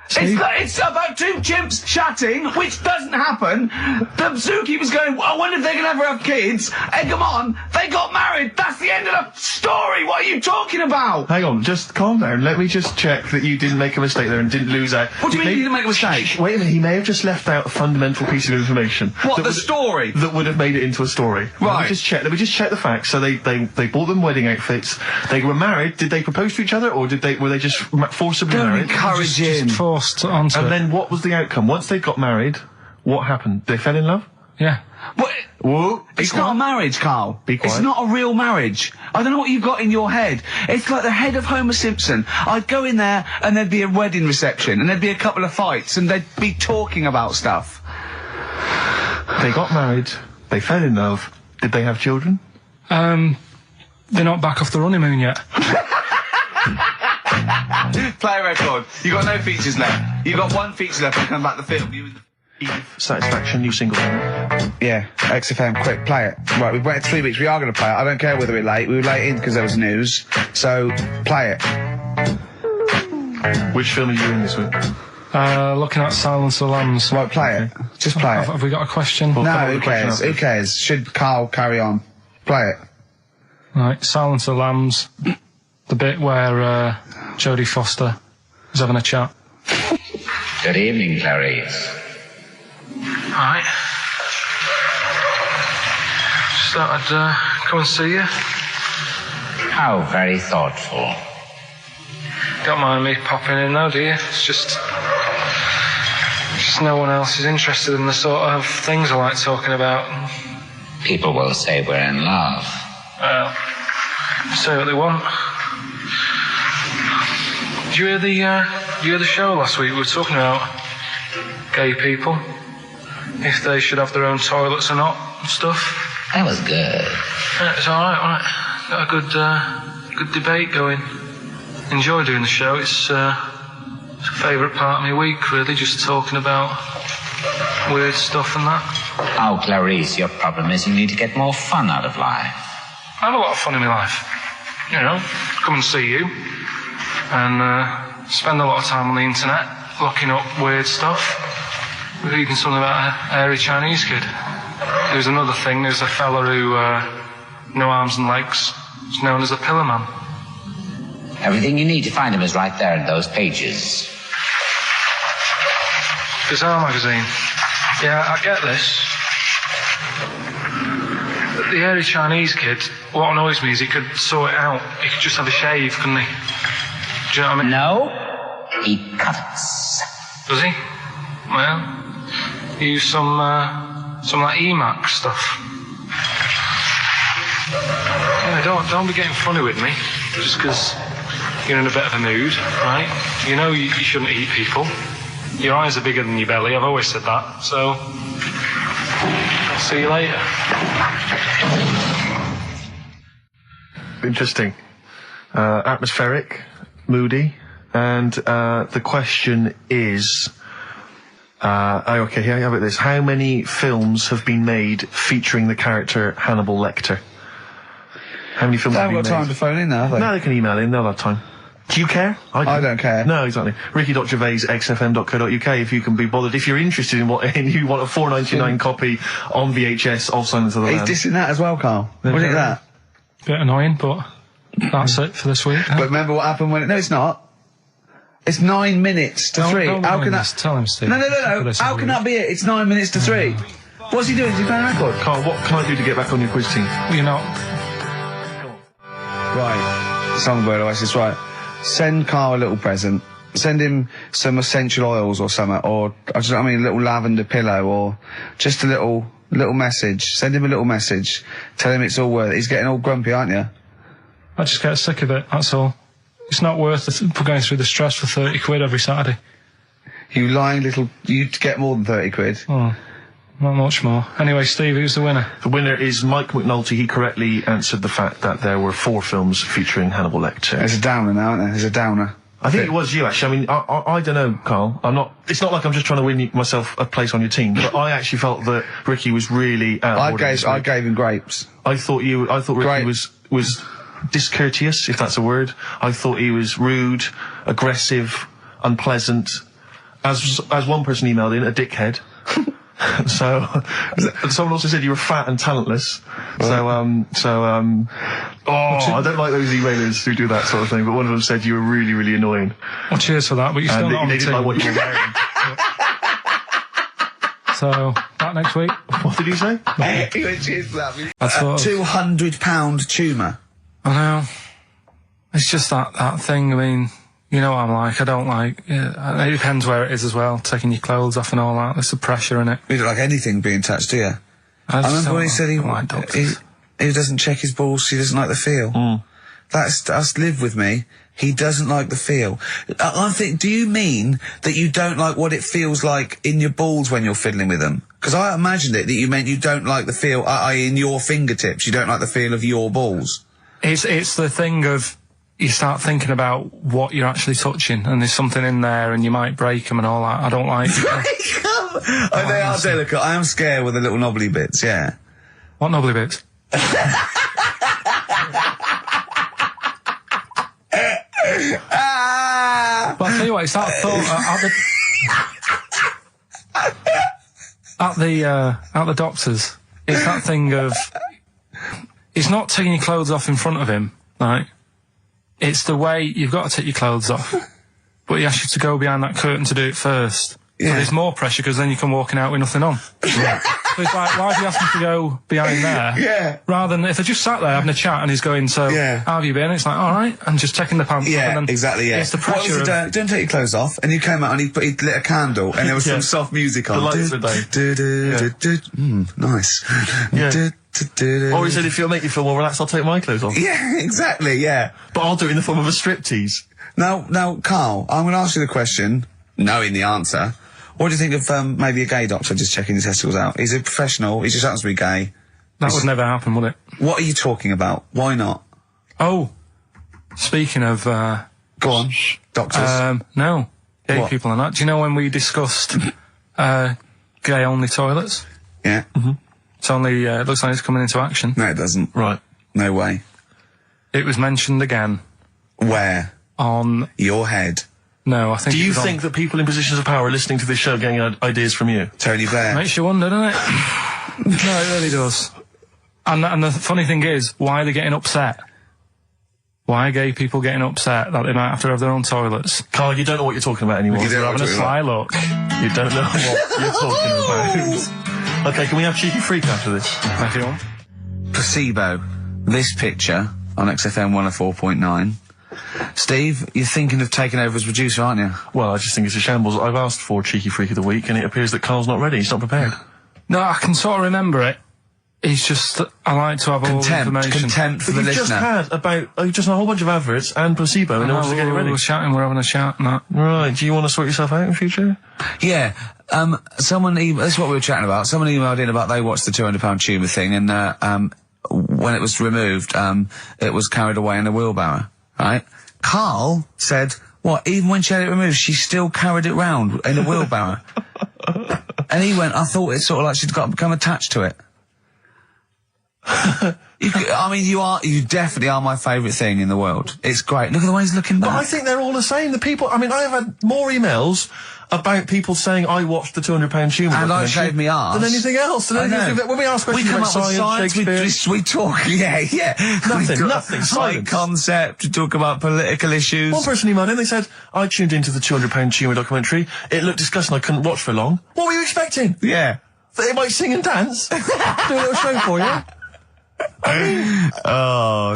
It's about two chimps chatting, which doesn't happen. The zookeeper's going, I wonder if they're going to ever have kids. Egg them on. They got married. That's the end of the story. What are you talking about? Hang on, just calm down. Let me just check that you didn't make a mistake there and didn't lose out. What do you mean you didn't make a mistake? Wait a minute, he may have just left out a fundamental piece of information. What, the story? That would have made it into a story. Right. Let me just check the facts. So they bought them wedding outfits. They were married. Did they propose to each other, or were they just forcibly Don't married? encourage him. Just forced onto And it. then what was the outcome? Once they got married, what happened? They fell in love? Yeah. What? Whoa. It's not a marriage, Carl. Be quiet. It's not a real marriage. I don't know what you've got in your head. It's like the head of Homer Simpson. I'd go in there and there'd be a wedding reception and there'd be a couple of fights and they'd be talking about stuff. They got married. They fell in love. Did they have children? They're not back off the honeymoon yet. Play a record. You got no features left. You got one feature left and come back to the film. You and the Satisfaction, new single. Yeah, XFM, quick, play it. Right, we've waited 3 weeks. We are going to play it. I don't care whether we're late. We were late in because there was news. So, play it. Which film are you in this week? Looking at Silence of the Lambs. Right, play it. Just play it. Have we got a question? Well, come No, on, who the question cares? after. Who cares? Should Carl carry on? Play it. Right, Silence of the Lambs. The bit where Jodie Foster is having a chat. Good evening, Clarice. Right. Just thought I'd come and see you. How very thoughtful. Don't mind me popping in though, do you? It's just no one else is interested in the sort of things I like talking about. People will say we're in love. Well, say what they want. Did you hear the show last week? We were talking about gay people, if they should have their own toilets or not, and stuff. That was good. Yeah, it's all right. Got a good debate going. Enjoy doing the show. It's a favourite part of my week, really, just talking about weird stuff and that. Oh, Clarice, your problem is you need to get more fun out of life. I have a lot of fun in my life. You know, come and see you, and spend a lot of time on the internet looking up weird stuff. Reading something about a hairy Chinese kid. There's another thing. There's a fella who no arms and legs. He's known as a pillar man. Everything you need to find him is right there in those pages. Bizarre magazine. Yeah, I get this. The hairy Chinese kid, what annoys me is he could sort it out. He could just have a shave, couldn't he? Do you know what I mean? No, he cuts. Does he? Well, he used some like Emacs stuff. Yeah, don't be getting funny with me, just because you're in a bit of a mood, right? You know you shouldn't eat people. Your eyes are bigger than your belly, I've always said that, so I'll see you later. Interesting. Atmospheric, moody, and the question is... okay, here, how about this? How many films have been made featuring the character Hannibal Lecter? How many films They have haven't been got made? time to phone in now, have they? No, they can email in, they'll have time. Do you care? I don't care. No, exactly. Ricky.gervais@xfm.co.uk if you can be bothered. If you're interested in and you want a $4.99 copy on VHS of Silence of the Lambs. He's dissing that as well, Carl. Wasn't it that? Bit annoying, but that's it for this week. But remember what happened when... No, it's not. It's 9 minutes to 3. How can that... Tell him, Steve. No. How can that be it? It's 9 minutes to 3. What's he doing? Is he playing a record? Carl, what can I do to get back on your quiz team? You're not. Right. Songbird Oasis, right. Send Carl a little present. send him some essential oils or something, or a little lavender pillow, or just a little message. Send him a little message. Tell him it's all worth it. He's getting all grumpy, aren't you? I just get sick of it, that's all. It's not worth going through the stress for 30 quid every Saturday. You lying little... You'd get more than 30 quid. Oh, not much more. Anyway, Steve, who's the winner? The winner is Mike McNulty. He correctly answered the fact that there were 4 films featuring Hannibal Lecter. There's a downer now, isn't there? There's a downer. I think it was you, actually. I mean, I don't know, Carl. It's not like I'm just trying to win myself a place on your team, but I actually felt that Ricky was really I gave him grapes. I thought Ricky was discourteous, if that's a word. I thought he was rude, aggressive, unpleasant. As one person emailed in, a dickhead. So, someone also said you were fat and talentless. I don't like those emailers who do that sort of thing, but one of them said you were really, really annoying. Well, cheers for that, but you're still not on the team. They didn't like what you were wearing. So, back next week. What did you say? He went, cheers for that. A £200 tumour. I know. It's just that thing, I mean... You know what I'm like, I don't like... it depends where it is as well, taking your clothes off and all that. There's the pressure in it. You don't like anything being touched, do you? I remember when he said he doesn't check his balls, he doesn't like the feel. That's live with me. He doesn't like the feel. I think, do you mean that you don't like what it feels like in your balls when you're fiddling with them? Because I imagined it that you meant you don't like the feel, in your fingertips, you don't like the feel of your balls. It's the thing of... You start thinking about what you're actually touching, and there's something in there, and you might break them and all that. I don't like... Break them? They are delicate. I am scared with the little knobbly bits, yeah. What knobbly bits? But I'll tell you what, it's that thought at the doctor's. It's that thing of... It's not taking your clothes off in front of him, right? It's the way you've got to take your clothes off, but he asks you to go behind that curtain to do it first. Yeah. So there's more pressure because then you come walking out with nothing on. Yeah. So it's like, why have you asked me to go behind there? Yeah. Rather than if I just sat there having a chat and he's going, so how have you been? It's like, all right, and just taking the pants off. And then exactly. Yeah. It's the pressure. Don't take your clothes off, and you came out and he lit a candle, and there was some soft music on. The lights were down. Nice. Yeah. Or he said, if you'll make you feel more relaxed, I'll take my clothes off. Yeah, exactly, yeah. But I'll do it in the form of a striptease. Now, Carl, I'm going to ask you the question, knowing the answer. What do you think of maybe a gay doctor just checking his testicles out? He's a professional, he just happens to be gay. That would never happen, would it? What are you talking about? Why not? Oh, speaking of... Go on, doctors. No, gay people and that. Do you know when we discussed gay-only toilets? Yeah. Mm-hmm. It's only, it looks like it's coming into action. No, it doesn't. Right. No way. It was mentioned again. Where? On... Your head. No, I think... Do you think that people in positions of power are listening to this show getting ideas from you? Tony Blair. Makes you wonder, doesn't it? No, it really does. And the funny thing is, why are they getting upset? Why are gay people getting upset that they might have to have their own toilets? Carl, you don't know what you're talking about anymore. You're having a sly look. You don't know what you're talking about. Okay, can we have Cheeky Freak after this? If you want. Placebo. This picture on XFM 104.9. Steve, you're thinking of taking over as producer, aren't you? Well, I just think it's a shambles. I've asked for Cheeky Freak of the Week, and it appears that Carl's not ready. He's not prepared. No, I can sort of remember it. It's just that I like to have all the information. Contempt for the listener. You've just had a whole bunch of adverts and placebo in order to get it ready. We're having a chat and that. Right, do you want to sort yourself out in future? Yeah. This is what we were chatting about. Someone emailed in about they watched the £200 tumour thing, and when it was removed, it was carried away in a wheelbarrow, right? Carl said, what, even when she had it removed, she still carried it round in a wheelbarrow? And he went, I thought it's sort of like she'd become attached to it. You definitely are my favourite thing in the world. It's great. Look at the way he's looking back. But I think they're all the same. The people, I have had more emails about people saying I watched the £200 tumour and I shaved me arse than anything else. When we ask questions about science, we talk, nothing. High concept. We talk about political issues. One person emailed in. They said I tuned into the £200 tumour documentary. It looked disgusting. I couldn't watch for long. What were you expecting? Yeah, that they might sing and dance, do a little show for you.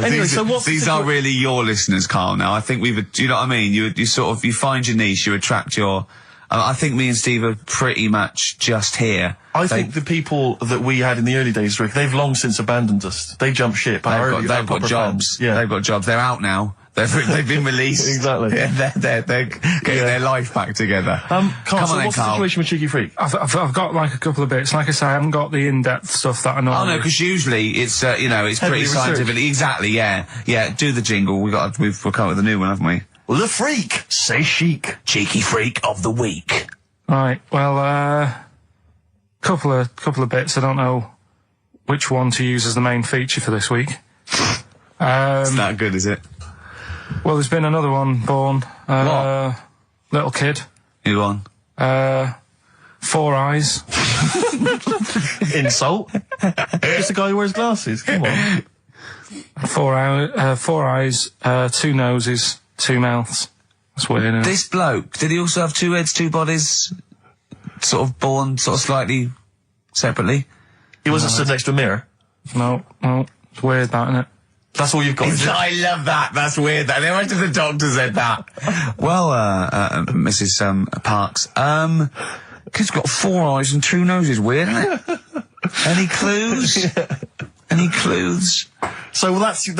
Anyway, these are really your listeners, Carl. Now, I think do you know what I mean? You sort of, you find your niche, you attract your. I think me and Steve are pretty much just here. I think the people that we had in the early days, Rick, they've long since abandoned us. They jumped ship. They've got jobs. Yeah, they've got jobs. They're out now. They've been released. Exactly. Yeah, they're getting their life back together. Carl, Come on, what's the Carl. situation with Cheeky Freak? I've got like a couple of bits. Like I say, I haven't got the in-depth stuff that I know. Oh no, because usually it's it's Heavily pretty scientific. Exactly. Yeah. Do the jingle. We've come up with a new one, haven't we? Well, the freak, say chic. Cheeky Freak of the Week. Right. Well, couple of bits. I don't know which one to use as the main feature for this week. It's not good, is it? Well, there's been another one born. What? Little kid. Who won? 4 eyes. Insult. Just a guy who wears glasses. Come on. 4 eyes, 2 noses, 2 mouths. That's weird, isn't it? This bloke, did he also have 2 heads, 2 bodies? Sort of born sort of slightly separately? He wasn't stood next to a mirror. No. It's weird, that, isn't it? That's all you've got. I love that. That's weird. That. Imagine the doctor said that. Well, Mrs. Parks, kid's got 4 eyes and 2 noses. Weird, isn't it? Any clues? Any clues? So that's it.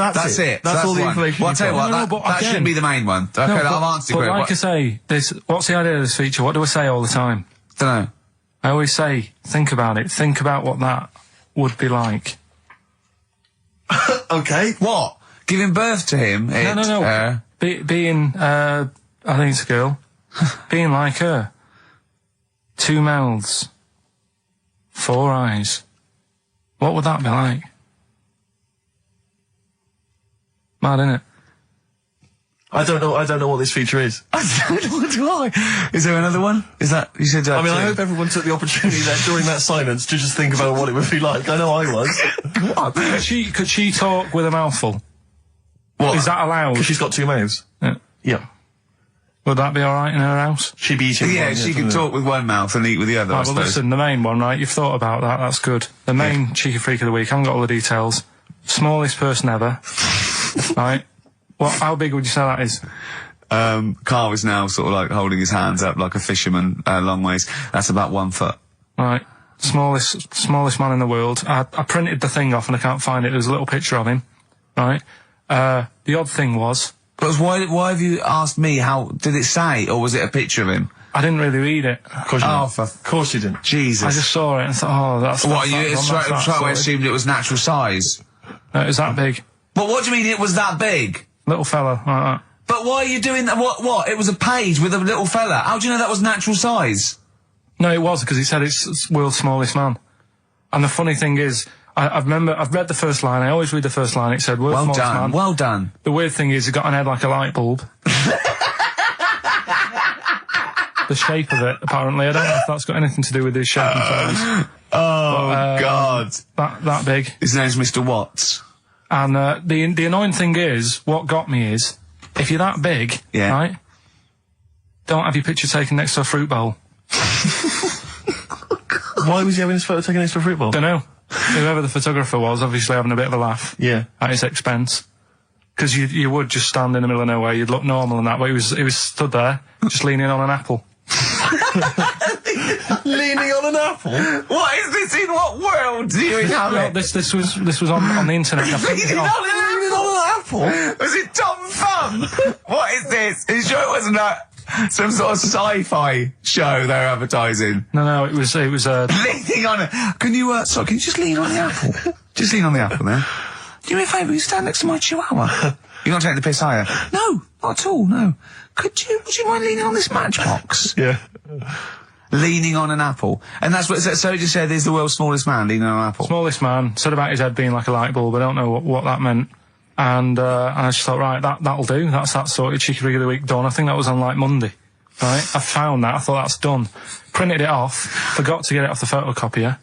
That's all the information. Well, I'll tell you what, but that again- shouldn't be the main one. Okay, I've answered But it. like I say, what's the idea of this feature? What do I say all the time? Dunno. I always say, think about it. Think about what that would be like. Okay. What? Giving birth to him? No. Being, I think it's a girl. Being like her. 2 mouths. 4 eyes. What would that be like? Mad, innit? I don't know what this feature is. I don't know what do I. Is there another one? Is that, you said that? I mean, I hope everyone took the opportunity there during that silence to just think about what it would be like. I know I was. What? Could she talk with a mouthful? What? Is that allowed? Because she's got 2 mouths. Yeah. Yeah. Would that be alright in her house? She'd be eating. Yeah, she can talk with one mouth and eat with the other, I Right, well, suppose. listen, the main one, right? You've thought about that. That's good. The main Cheeky Freak of the Week. I haven't got all the details. Smallest person ever. Right? How big would you say that is? Carl is now sort of like holding his hands up like a fisherman, long ways. That's about 1 foot. Right. Smallest man in the world. I printed the thing off and I can't find it. There's a little picture of him. Right? The odd thing was... But why have you asked me how... Did it say, or was it a picture of him? I didn't really read it. Of course you didn't. Jesus. I just saw it and thought, that's... What, you straight away sorted. assumed it was natural size? No, it was that big. But what do you mean it was that big? Little fella, like that. But why are you doing that? What? It was a page with a little fella. How do you know that was natural size? No, it was, because he said it's world's smallest man. And the funny thing is, I've read the first line. I always read the first line. It said, world's Well smallest done. man. Well done. The weird thing is, he got an head like a light bulb. The shape of it, apparently. I don't know if that's got anything to do with his shape and face. God. That big. His name's Mr. Watts. And the annoying thing is, what got me is, if you're that big, right, don't have your picture taken next to a fruit bowl. Why was he having his photo taken next to a fruit bowl? Don't know. Whoever the photographer was, obviously having a bit of a laugh. Yeah. At his expense. Because you would just stand in the middle of nowhere, you'd look normal and that, but he was stood there, just leaning on an apple. Leaning on an apple? What is this? In what world do you inhabit? No, this was on the internet. Leaning on an apple? Was it Tom Thumb? What is this? Are you sure it wasn't some sort of sci-fi show they're advertising? No, it was leaning on it. Can you just lean on the apple? Just lean on the apple there. Do me a favour, you stand next to my chihuahua. You're not taking the piss, are you? No, not at all, no. Would you mind leaning on this matchbox? Yeah. Leaning on an apple. And that's what, so it just said, is the world's smallest man leaning on an apple? Smallest man, said about his head being like a light bulb, I don't know what that meant. And I just thought, right, that'll do. That's that sorted. Cheeky Freak of the Week done. I think that was on like Monday. Right? I found that. I thought that's done. Printed it off. Forgot to get it off the photocopier.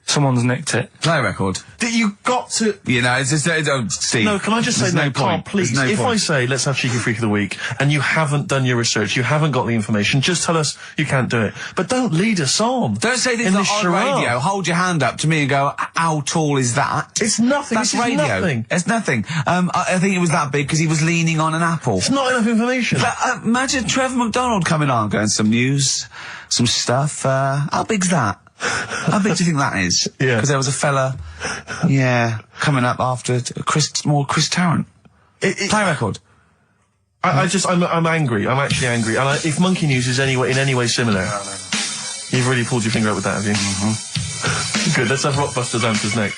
Someone's nicked it. Play a record. You got to... You know, it's just... Steve. No, can I just say, no Carl, point. please, There's no if point. I say, let's have Cheeky Freak of the Week, and you haven't done your research, you haven't got the information, just tell us you can't do it. But don't lead us on. Don't say things in like this on charade. radio. Hold your hand up to me and go, how tall is that? It's nothing. That's This is radio. nothing. It's nothing. I think it was that big because he was leaning on an apple. It's not enough information. But, imagine Trevor McDonald coming on, going some news, some stuff. How big's that? How big do you think that is? Yeah. Because there was a fella, coming up after Chris Tarrant. Play a record. I'm angry. I'm actually angry. And if Monkey News is in any way similar, you've really pulled your finger out with that, have you? Mm-hmm. Good. Let's have Rockbusters answers next.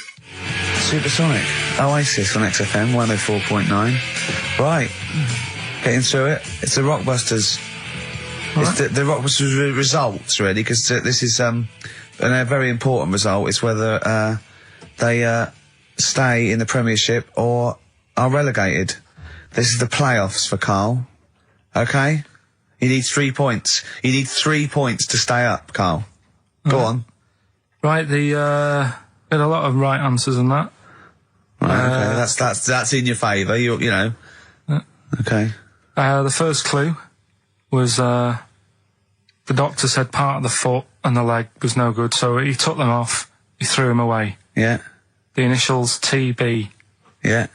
Supersonic. Oasis on XFM 104.9. Right. Getting through it. It's the Rockbusters. It's the Rockbusters results, really, because this is a very important result. It's whether they stay in the Premiership or are relegated. This is the playoffs for Karl. Okay? You need 3 points. You need 3 points to stay up, Karl. Go on. Right, had a lot of right answers on that. Right, okay, that's in your favour, you know. Okay. The first clue was, the doctor said part of the foot and the leg was no good, so he took them off, he threw them away. Yeah. The initials TB. Yeah.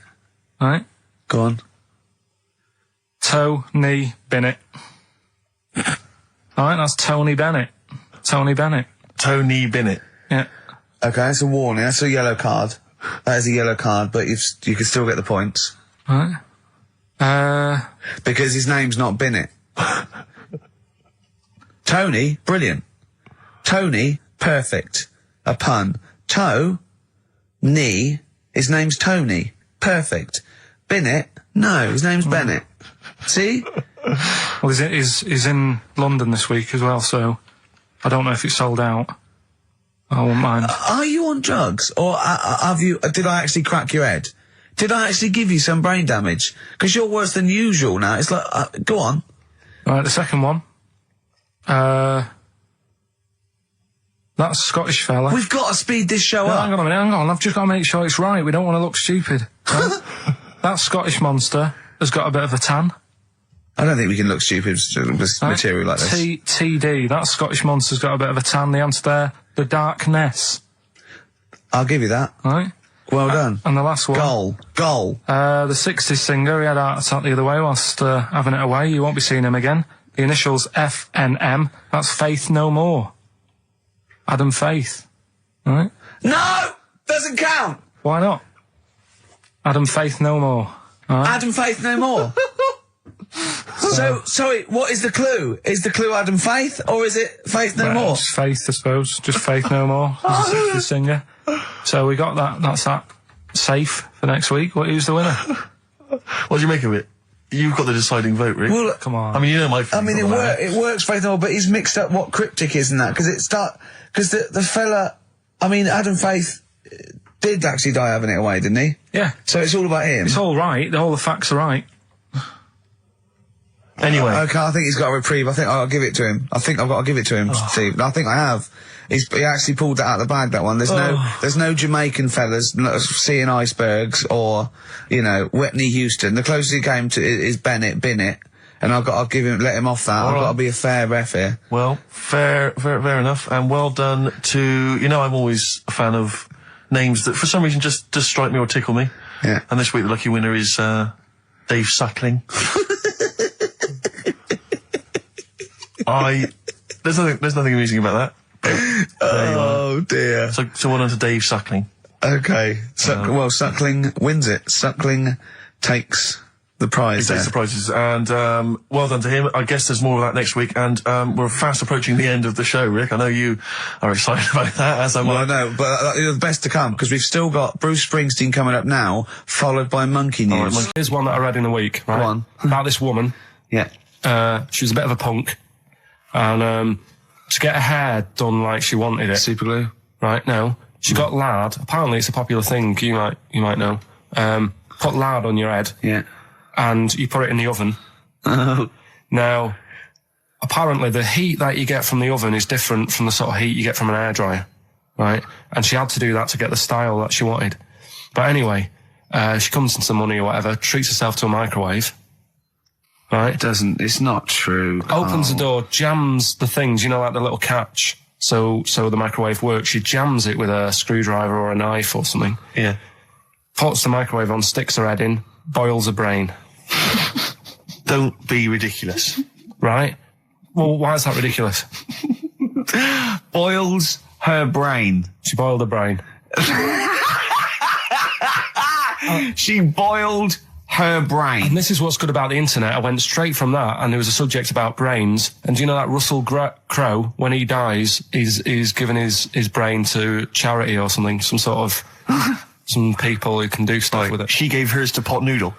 Right? Go on. Tony Bennett. Alright, that's Tony Bennett. Tony Bennett. Tony Bennett. Yeah. Okay, that's a warning. That's a yellow card. That is a yellow card, but you can still get the points. Right. Because his name's not Bennett. Tony, brilliant. Tony, perfect. A pun. Knee, his name's Tony. Perfect. Bennett, no, his name's Bennett. See? Well, he's in London this week as well, so I don't know if it's sold out. I won't mind. Are you on drugs? Or did I actually crack your head? Did I actually give you some brain damage? Because you're worse than usual now. It's like, go on. Right, the second one. That's a Scottish fella. We've got to speed this show up. Hang on a minute, hang on. I've just got to make sure it's right. We don't want to look stupid. Right? That Scottish monster has got a bit of a tan. I don't think we can look stupid with material like this. TD, that Scottish monster's got a bit of a tan. The answer there, the darkness. I'll give you that. Right. Well done. And the last one. Goal. The 60s singer, he had a heart attack the other way whilst having it away. You won't be seeing him again. The initials FNM. That's Faith No More. Adam Faith. Right? No! Doesn't count! Why not? Adam Faith No More. Right? Adam Faith No More. So, sorry, what is the clue? Is the clue Adam Faith, or is it Faith No More? Just Faith, I suppose. Just Faith No More. He's a 60s singer. So we got that. That's that. Safe for next week. Who's the winner? What do you make of it? You've got the deciding vote, Rick. Well, come on. I mean, you know my... I mean, it works, Faith No More, but he's mixed up what cryptic is and that, because the fella, I mean, Adam Faith did actually die having it away, didn't he? Yeah. So it's all about him. It's all right. All the facts are right. Anyway. Okay, I think he's got a reprieve. I think I'll give it to him. I think I've got to give it to him, Steve. I think I have. He actually pulled that out of the bag, that one. There's no Jamaican fellas seeing icebergs or, Whitney Houston. The closest he came to is Bennett, and I'll let him off that. I've got to be a fair ref here. Well, fair enough, and well done to, I'm always a fan of names that for some reason just strike me or tickle me. Yeah. And this week the lucky winner is, Dave Suckling. There's nothing amusing about that. Oh dear. So well done to Dave Suckling. Okay. Suckling wins it. Suckling takes the prize. He takes the prizes, and well done to him. I guess there's more of that next week, and we're fast approaching the end of the show, Rick. I know you are excited about that, as am I. Well, I know, but the best to come, because we've still got Bruce Springsteen coming up now, followed by Monkey News. Right, Here's one that I read in the week, right? Go on. About this woman. Yeah. She was a bit of a punk, and to get her hair done like she wanted it. Super glue? Right, no. She got lard. Apparently it's a popular thing, you might know. Put lard on your head. Yeah. And you put it in the oven. Oh. Now, apparently the heat that you get from the oven is different from the sort of heat you get from an hairdryer. right? And she had to do that to get the style that she wanted. But anyway, she comes into the money or whatever, treats herself to a microwave, right? It's not true. Opens the door, jams the things, you know, like the little catch. So the microwave works. She jams it with a screwdriver or a knife or something. Yeah. Puts the microwave on, sticks her head in, boils her brain. Don't be ridiculous. Right? Well, why is that ridiculous? Boils her brain. She boiled her brain. She boiled her brain. And this is what's good about the internet. I went straight from that, and there was a subject about brains. And do you know that Russell Crowe, when he dies, he's given his brain to charity or something, some sort of some people who can do stuff with it. She gave hers to Pot Noodle.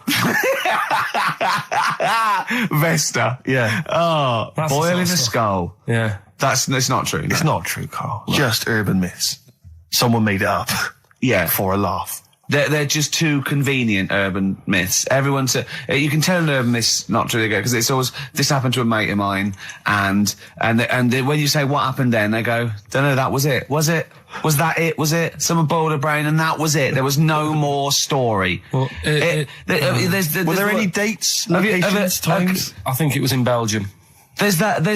Vesta. Yeah. Oh, That's boiling the a sort of skull. Yeah. It's not true. It's not true, Carl. Just urban myths. Someone made it up. Yeah. For a laugh. They're just too convenient urban myths. Everyone's you can tell an urban myth's not true because it's always this happened to a mate of mine, and when you say what happened then, they go, don't know, that was it. Was it? Was that it? Was it? Someone boiled a brain and that was it. There was no more story. Well, Were there any dates, locations, times? I think it was in Belgium. There's that one.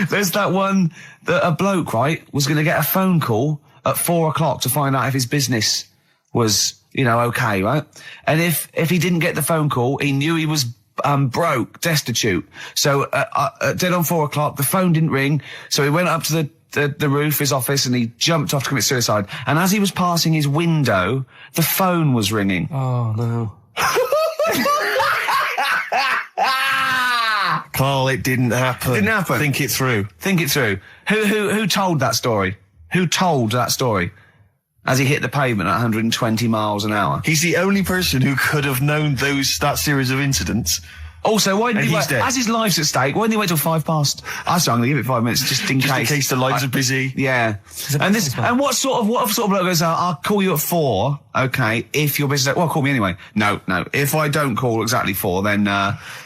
There's that one that a bloke, right, was going to get a phone call at 4 o'clock to find out if his business was, okay, right? And if he didn't get the phone call, he knew he was broke, destitute. So dead on 4 o'clock, the phone didn't ring. So he went up to the roof, his office, and he jumped off to commit suicide. And as he was passing his window, the phone was ringing. Oh no. Carl, it didn't happen. Didn't happen. Think it through. Think it through. Who told that story? Who told that story? As he hit the pavement at 120 miles an hour. He's the only person who could have known that series of incidents. Also, why didn't he wait? Dead. As his life's at stake, why didn't he wait till 5 past? I'm going to give it 5 minutes just in case. In case the lines are busy. Yeah. And what sort of bloke goes, I'll call you at 4, okay, if your business, well, call me anyway. No. If I don't call exactly 4, then,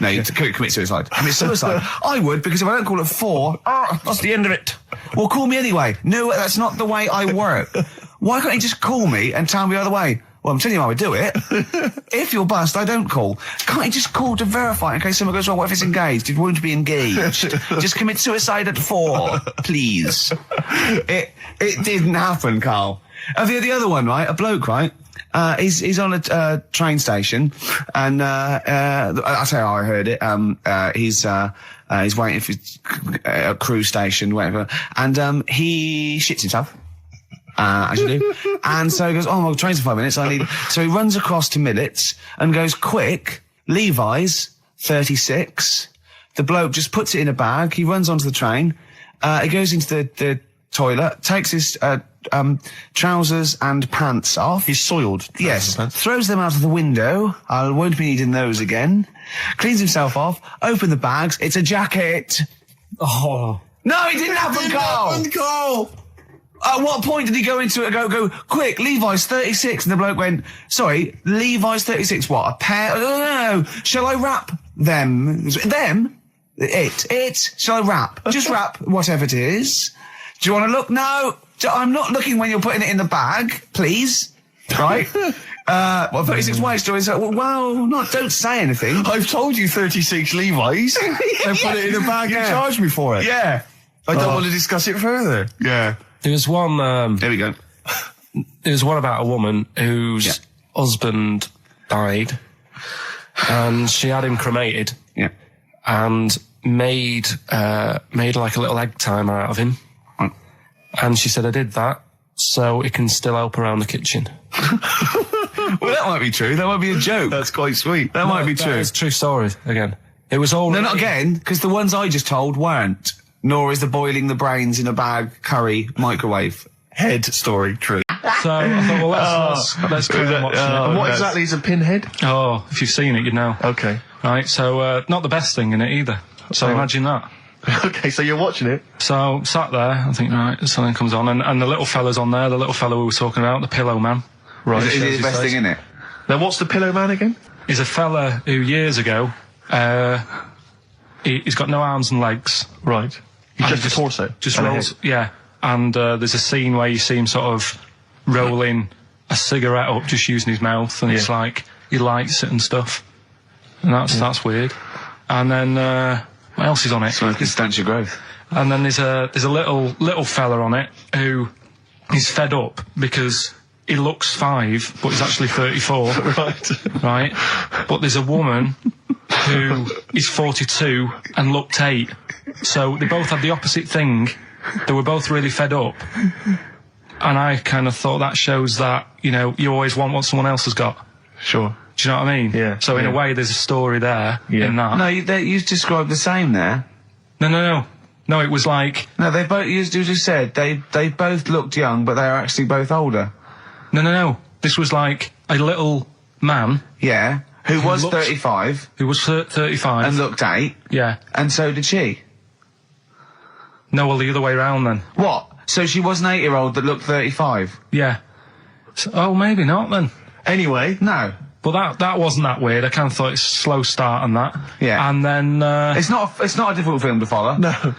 you commit suicide. Commit suicide. I would, because if I don't call at 4, that's the end of it. Well, call me anyway. No, that's not the way I work. Why can't he just call me and tell me the other way? Well, I'm telling you how I do it. If you're bust, I don't call. Can't you just call to verify in case someone goes, well, what if it's engaged? It won't be engaged. Just commit suicide at 4, please. It didn't happen, Carl. The other one, right? A bloke, right? He's on a train station, and I'll tell you how I heard it. He's waiting for a cruise station, whatever, and he shits himself. As you do. And so he goes, oh, well, train's in 5 minutes. So he runs across to Millets and goes, quick, Levi's, 36. The bloke just puts it in a bag. He runs onto the train. He goes into the toilet, takes his trousers and pants off. He's soiled. Yes. Throws them out of the window. I won't be needing those again. Cleans himself off. Open the bags. It's a jacket. Oh. No, it didn't happen, Carl. At what point did he go into it and go, quick, Levi's 36? And the bloke went, sorry, Levi's 36, what, a pair? No. Shall I wrap them? Them? It? Shall I wrap? Just wrap whatever it is. Do you want to look? No. I'm not looking when you're putting it in the bag, please. Right? 36 waist stories. Well, don't say anything. I've told you 36 Levi's. And put it in a bag and charge me for it. Yeah. I don't want to discuss it further. Yeah. There was one. There we go. There was one about a woman whose husband died, and she had him cremated. Yeah. And made like a little egg timer out of him. Right. And she said, I did that so it can still help around the kitchen. Well, that might be true. That might be a joke. That's quite sweet. That might be true. It's a true story. Again, it was all. No, not again, because the ones I just told weren't. Nor is the boiling the brains in a bag curry microwave head story true. So I thought, well, let's carry on watching it. And what exactly is a pinhead? Oh, if you've seen it, you know. Okay. Right, so not the best thing in it either. So imagine that. Okay, so you're watching it. So sat there, I think, right, something comes on, and the little fella's on there, the little fella we were talking about, the Pillow Man. Right. Is it the best thing in it? Now, what's the Pillow Man again? He's a fella who years ago, he's got no arms and legs. Right. He's just a torso. Just rolls, and there's a scene where you see him sort of rolling a cigarette up, just using his mouth, and it's like he lights it and stuff, and that's weird. And then what else is on it? Smoking stench of growth. And then there's a little fella on it who is fed up because he looks 5, but he's actually 34. Right. But there's a woman who is 42 and looked 8. So they both had the opposite thing. They were both really fed up. And I kind of thought that shows that, you know, you always want what someone else has got. Sure. Do you know what I mean? Yeah. So in a way, there's a story there in that. No, you described the same there. No. No, it was like... No, they both, you just said, they both looked young, but they are actually both older. No. This was like a little man. Yeah. Who was 35. Who was 35. And looked 8. Yeah. And so did she. No, well, the other way round then. What? So she was an 8-year-old that looked 35? Yeah. So, oh, maybe not then. Anyway. No. But that wasn't that weird. I kind of thought it's a slow start on that. Yeah. And then... It's not a difficult film to follow. No.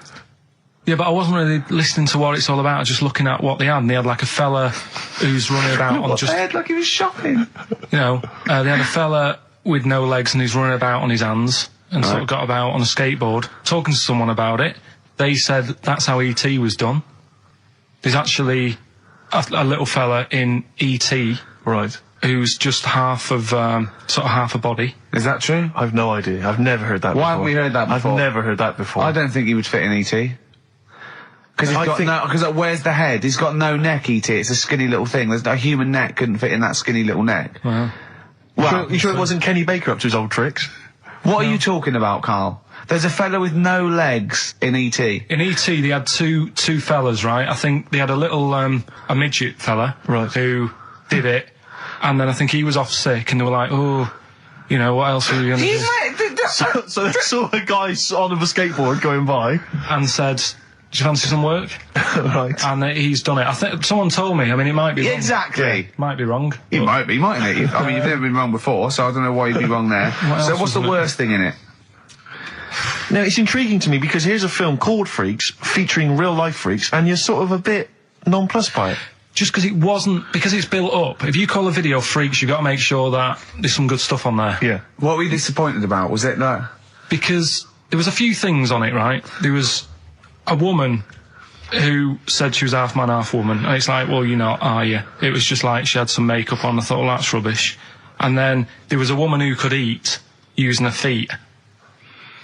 Yeah, but I wasn't really listening to what it's all about. I was just looking at what they had. And they had like a fella who's running about on just... They had like he was shopping. You know, they had a fella with no legs and he's running about on his hands and sort of got about on a skateboard, talking to someone about it. They said that's how E.T. was done. There's actually a little fella in E.T. Right. Who's just half of, sort of half a body. Is that true? I've no idea. I've never heard that before. Why haven't we heard that before? I've never heard that before. I don't think he would fit in E.T. Because where's the head? He's got no neck, E.T. It's a skinny little thing. There's no human neck couldn't fit in that skinny little neck. Wow. Well, you sure it wasn't Kenny Baker up to his old tricks? What are you talking about, Carl? There's a fella with no legs in E.T. In E.T. they had two fellas, right? I think they had a little, a midget fella. Right. Who did it. And then I think he was off sick and they were like, oh, you know, what else are we going to do? So they saw a guy on a skateboard going by. And said, do you fancy some work? Right. And he's done it. I think someone told me. I mean, it might be wrong. Exactly. Might be wrong. It might be, mightn't it? I mean, you've never been wrong before, so I don't know why you'd be wrong there. So what's the worst thing in it? Now, it's intriguing to me because here's a film called Freaks, featuring real-life freaks, and you're sort of a bit nonplussed by it. Just because it wasn't... Because it's built up. If you call a video Freaks, you've got to make sure that there's some good stuff on there. Yeah. What were you disappointed about? Was it that? Because there was a few things on it, right? There was a woman who said she was half man, half woman. And it's like, well, you're not, are you? It was just like she had some makeup on. I thought, well, that's rubbish. And then there was a woman who could eat using her feet.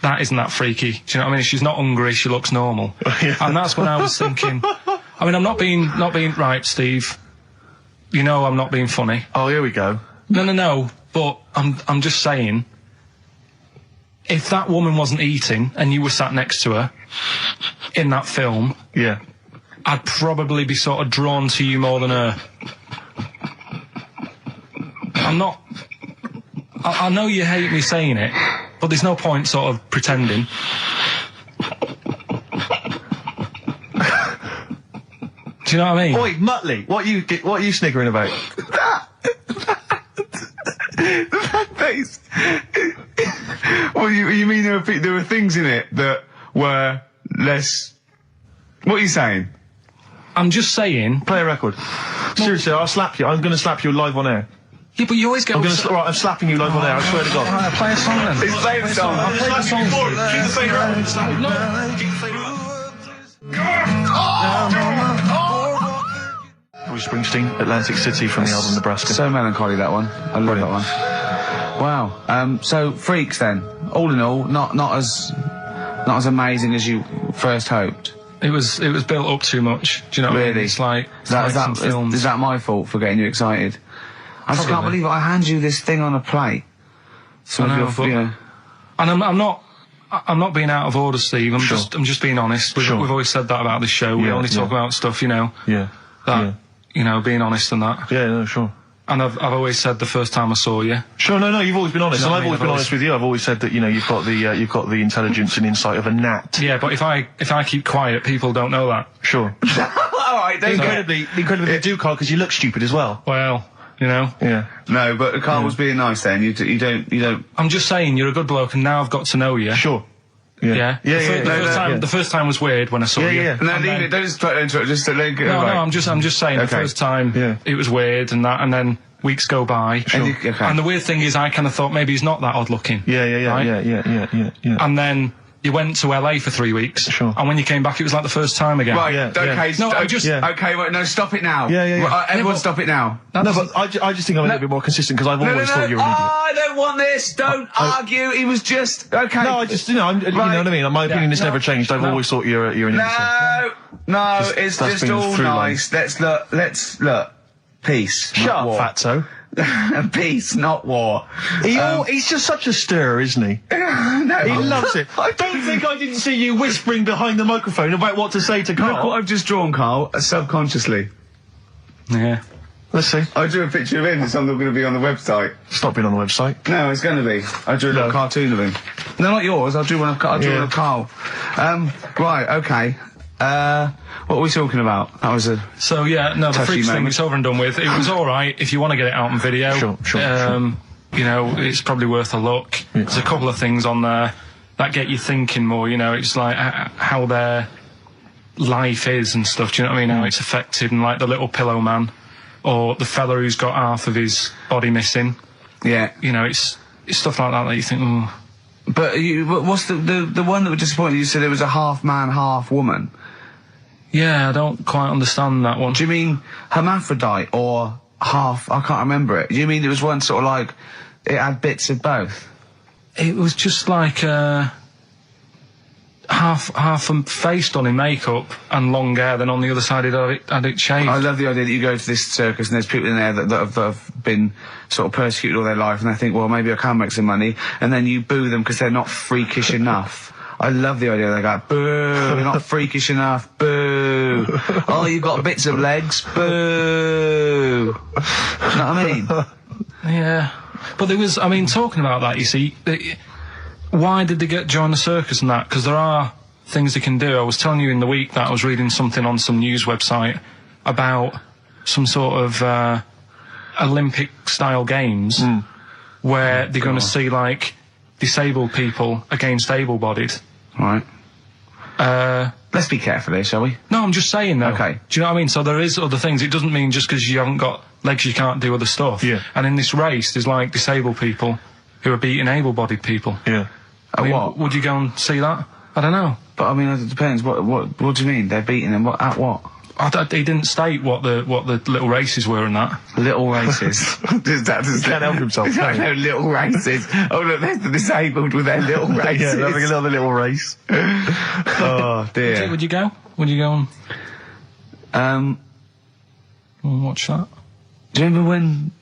That isn't that freaky. Do you know what I mean? She's not hungry, she looks normal. Yeah. And that's when I was thinking... I mean, I'm not being right, Steve. You know I'm not being funny. Oh, here we go. No. But I'm just saying, if that woman wasn't eating and you were sat next to her in that film, yeah, I'd probably be sort of drawn to you more than her. I'm not... I know you hate me saying it, but there's no point sort of pretending. Do you know what I mean? Oi, Muttley, what are you sniggering about? That face. Well, you mean there were things in it that were less... What are you saying? I'm just saying... Play a record. Seriously, I'll slap you. I'm going to slap you live on air. Yeah, but you always get... I'm slapping you live on air, I swear to God. Alright, play a song then. He's playing a song. I'll play the song. Bruce Springsteen, Atlantic City from the album Nebraska. So melancholy, that one. I love that one. Wow. So Freaks then. All in all, not as amazing as you first hoped. It was built up too much. Do you know what I mean? Really? It's like Is that my fault for getting you excited? I just can't believe it. I hand you this thing on a plate. So I know, and I'm not being out of order, Steve. I'm just being honest. We've always said that about this show. We only talk about stuff, you know. Yeah. You know, being honest and that. Yeah, no, sure. And I've always said the first time I saw you. Sure, no, you've always been honest, and I've always been honest with you. I've always said that, you know, you've got the intelligence and insight of a gnat. Yeah, but if I keep quiet, people don't know that. Sure. Alright, incredibly they do, Carl, because you look stupid as well. Well, you know. Yeah. No, but Carl was being nice then. You don't. I'm just saying, you're a good bloke, and now I've got to know you. Sure. Yeah. The first time was weird when I saw you. No, leave it. Don't just try to interrupt. Just let it go. No, right. I'm just saying the first time it was weird and that, and then weeks go by. Sure. And the weird thing is, I kind of thought maybe he's not that odd looking. Yeah. And then you went to LA for 3 weeks. Sure. And when you came back, it was like the first time again. Right. Okay. No, I just. Okay. Wait. No. Stop it now. Yeah. Everyone, stop it now. No, but I just think I'm a little bit more consistent because I've always thought you were an idiot. I don't want this. Don't argue. He was just okay. No, I just, you know what I mean? My opinion has never changed. I've always thought you're an idiot. No, it's just all nice. Let's look. Peace. Shut up, fatso. Peace, not war. He's just such a stirrer, isn't he? No, he loves it. Don't think I didn't see you whispering behind the microphone about what to say to Carl. Look what I've just drawn, Carl, subconsciously. Yeah. Let's see. I drew a picture of him. It's something going to be on the website. It's not been on the website. No, it's going to be. I drew a little cartoon of him. No, not yours. I drew one of Carl. Right, okay. What were we talking about? That was the Freaks thing is over and done with. It was alright if you want to get it out on video. Sure. You know, it's probably worth a look. Yeah. There's a couple of things on there that get you thinking more, you know, it's like how their life is and stuff, do you know what I mean? How it's affected, and like the little pillow man, or the fella who's got half of his body missing. Yeah. You know, it's stuff like that you think, oh. But what's the one that was disappointing? You said it was a half man, half woman. Yeah, I don't quite understand that one. Do you mean hermaphrodite or half? I can't remember it. Do you mean it was one sort of like it had bits of both? It was just like half a face done in makeup and long hair, then on the other side it had it shaved. I love the idea that you go to this circus and there's people in there that have been sort of persecuted all their life, and they think, well, maybe I can make some money, and then you boo them because they're not freakish enough. I love the idea. They go, boo, you're not freakish enough, boo. Oh, you've got bits of legs, boo. You know what I mean? Yeah. But there was, I mean, talking about that, you see, why did they join the circus and that? Because there are things they can do. I was telling you in the week that I was reading something on some news website about some sort of Olympic-style games where they're going to see, like, disabled people against able-bodied. Right. Let's be careful here, shall we? No, I'm just saying, though. Okay. Do you know what I mean? So there is other things. It doesn't mean just because you haven't got legs you can't do other stuff. Yeah. And in this race, there's, like, disabled people who are beating able-bodied people. Yeah. I mean, what? Would you go and see that? I don't know. But, I mean, it depends. What do you mean? They're beating them? At what? He didn't state what the little races were and that. Little races. He can't help himself. No, little races. Oh, look, there's the disabled with their little races. Yeah, having another little race. Oh, dear. Would you go? Would you go and watch that? Do you remember when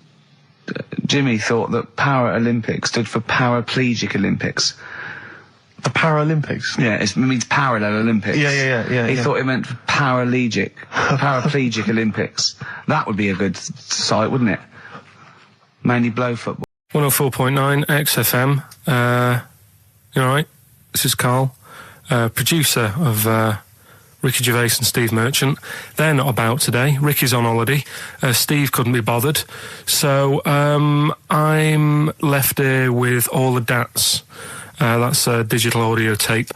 Jimmy thought that Paralympics stood for Paraplegic Olympics? The Paralympics? Yeah, it means parallel Olympics. Yeah. He thought it meant paraplegic Olympics. That would be a good site, wouldn't it? Mainly blow football. 104.9 XFM. You alright? This is Carl, producer of Ricky Gervais and Steve Merchant. They're not about today. Ricky's on holiday. Steve couldn't be bothered. So I'm left here with all the DATs. That's a digital audio tape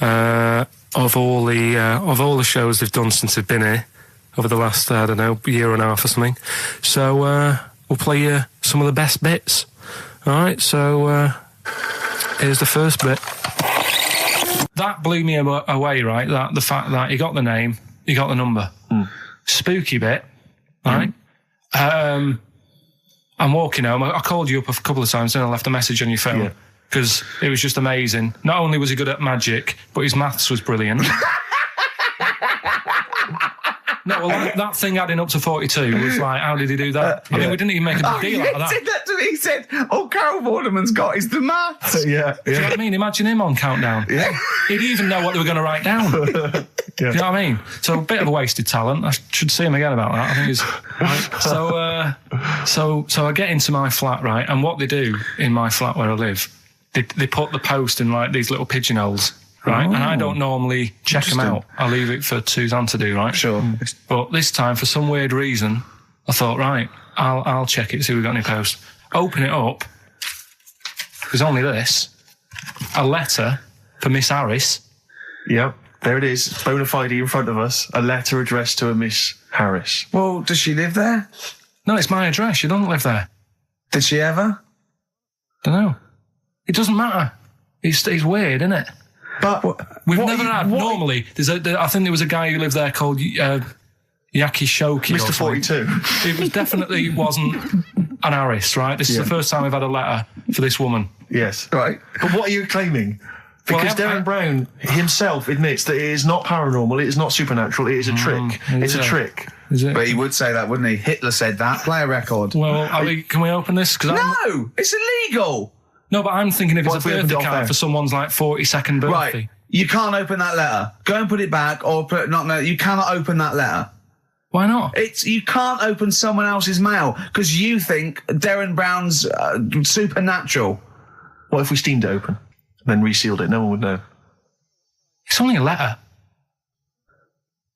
of all the shows they've done since they've been here over the last, I don't know, year and a half or something. So we'll play you some of the best bits. All right, so here's the first bit. That blew me away, right? That the fact that he got the name, he got the number. Spooky bit, right? I'm walking home. I called you up a couple of times, then I left a message on your phone. Yeah. Because it was just amazing. Not only was he good at magic, but his maths was brilliant. No, well, that thing adding up to 42 was like, how did he do that? I mean, we didn't even make a big deal out of that. He said that to me. He said, all Carol Vorderman's got is the maths. Yeah. Do you know what I mean? Imagine him on Countdown. Yeah. He'd even know what they were going to write down. Do you know what I mean? So a bit of a wasted talent. I should see him again about that. I think he's... Right. So I get into my flat, right, and what they do in my flat where I live, they put the post in, like, these little pigeonholes. Right, and I don't normally check them out. I leave it for Suzanne to do, right? Sure. But this time, for some weird reason, I thought, right, I'll check it, see if we've got any post. Open it up. There's only this. A letter for Miss Harris. Yep, there it is. Bona fide in front of us. A letter addressed to a Miss Harris. Well, does she live there? No, it's my address. She doesn't live there. Did she ever? Don't know. It doesn't matter. It's weird, isn't it? But we've never had. Normally, I think there was a guy who lived there called Yaki Shoki. Mr. 42. It definitely wasn't an Harris, right? This is the first time we've had a letter for this woman. Yes. Right. But what are you claiming? Because Darren Brown himself admits that it is not paranormal, it is not supernatural, it is a trick. It's a trick. Is it? But he would say that, wouldn't he? Hitler said that. Play a record. Well, can we open this? No! It's illegal! No, but I'm thinking if it's a birthday card for someone's 42nd birthday. Right. You can't open that letter. Go and put it back, or you cannot open that letter. Why not? You can't open someone else's mail because you think Darren Brown's supernatural. What if we steamed it open, then resealed it? No one would know. It's only a letter.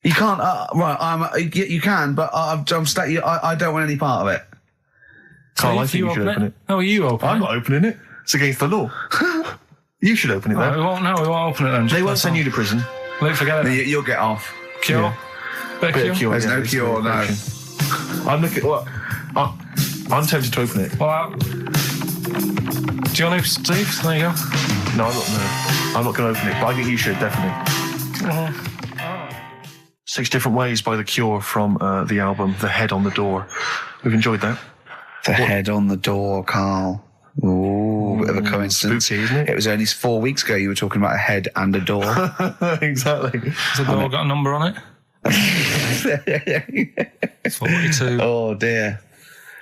You can't. You can, but I don't want any part of it. Carl, I think you should open it. Oh, you open it? I'm not opening it. It's against the law. You should open it then. We won't open it then. They won't send you to prison. Forget it. You'll get off. Cure? Yeah. Bit of cure? There's no cure, no. I'm looking. What? I'm tempted to open it. Well, do you want to, Steve? There you go. No, I'm not going to open it, but I think you should, definitely. 6 Different Ways by The Cure from the album The Head on the Door. We've enjoyed that. The Head on the Door, Carl. Ooh, bit of a coincidence. Spooky, isn't it? It was only 4 weeks ago you were talking about a head and a door. Exactly. Has the door got a number on it? 42. Oh, dear.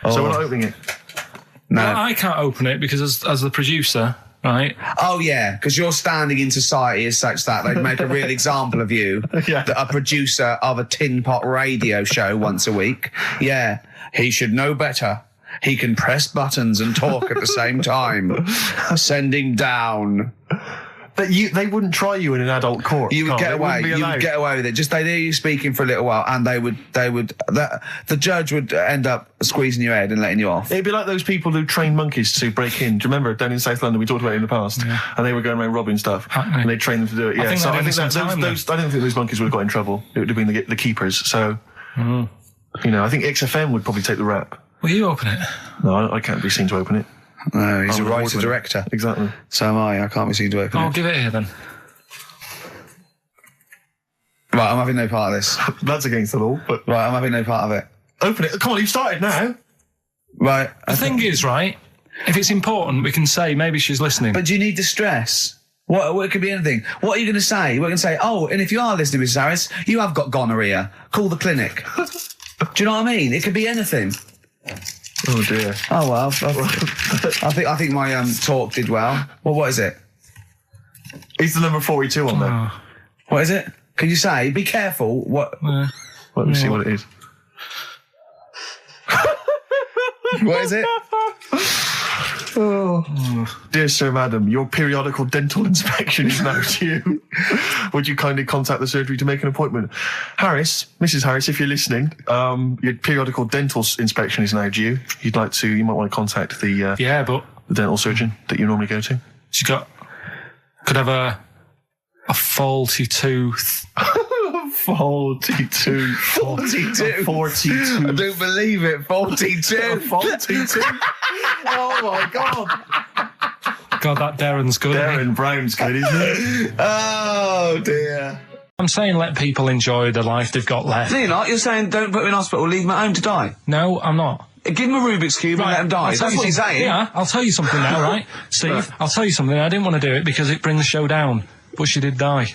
So we're not opening it? No. Well, I can't open it because as the producer, right? Oh, yeah, because your standing in society is such that they'd make a real example of you. Yeah. A producer of a tin pot radio show once a week. Yeah, he should know better. He can press buttons and talk at the same time. Sending down. But they wouldn't try you in an adult court. You would get away. You would get away with it. Just they'd hear you speaking for a little while, and the judge would end up squeezing your head and letting you off. It'd be like those people who train monkeys to break in. Do you remember down in South London? We talked about it in the past, and they were going around robbing stuff, and they trained them to do it. Yeah, I don't think those monkeys would have got in trouble. It would have been the keepers. So, I think XFM would probably take the rap. Will you open it? No, I can't be seen to open it. No, he's a writer-director. Exactly. So am I. I can't be seen to open it. I'll give it here then. Right, I'm having no part of this. That's against the law, but... Right, I'm having no part of it. Open it. Come on, you've started now. Right. The thing is, right, if it's important, we can say maybe she's listening. But do you need to stress? What it could be anything. What are you going to say? We're going to say, oh, and if you are listening, Mrs. Harris, you have got gonorrhea. Call the clinic. Do you know what I mean? It could be anything. Oh dear. Oh well. I think my talk did well. Well, what is it? It's the number 42 on there. What is it? Can you say? Be careful. What? Let me see what it is. What is it? Dear Sir, Madam, your periodical dental inspection is now due. Would you kindly contact the surgery to make an appointment? Harris, Mrs. Harris, if you're listening, your periodical dental inspection is now due. You might want to contact the dental surgeon that you normally go to. She could have a faulty tooth. 42. 42. 42. I don't believe it. 42. 42. Oh my God. God, that Darren's good. Darren Brown's good, isn't it? Oh dear. I'm saying let people enjoy the life they've got left. No, you're not. You're saying don't put them in hospital, leave them at home to die. No, I'm not. Give them a Rubik's Cube and let them die. That's what you're saying. Yeah, I'll tell you something now, right? Steve, I'll tell you something. I didn't want to do it because it brings the show down, but she did die.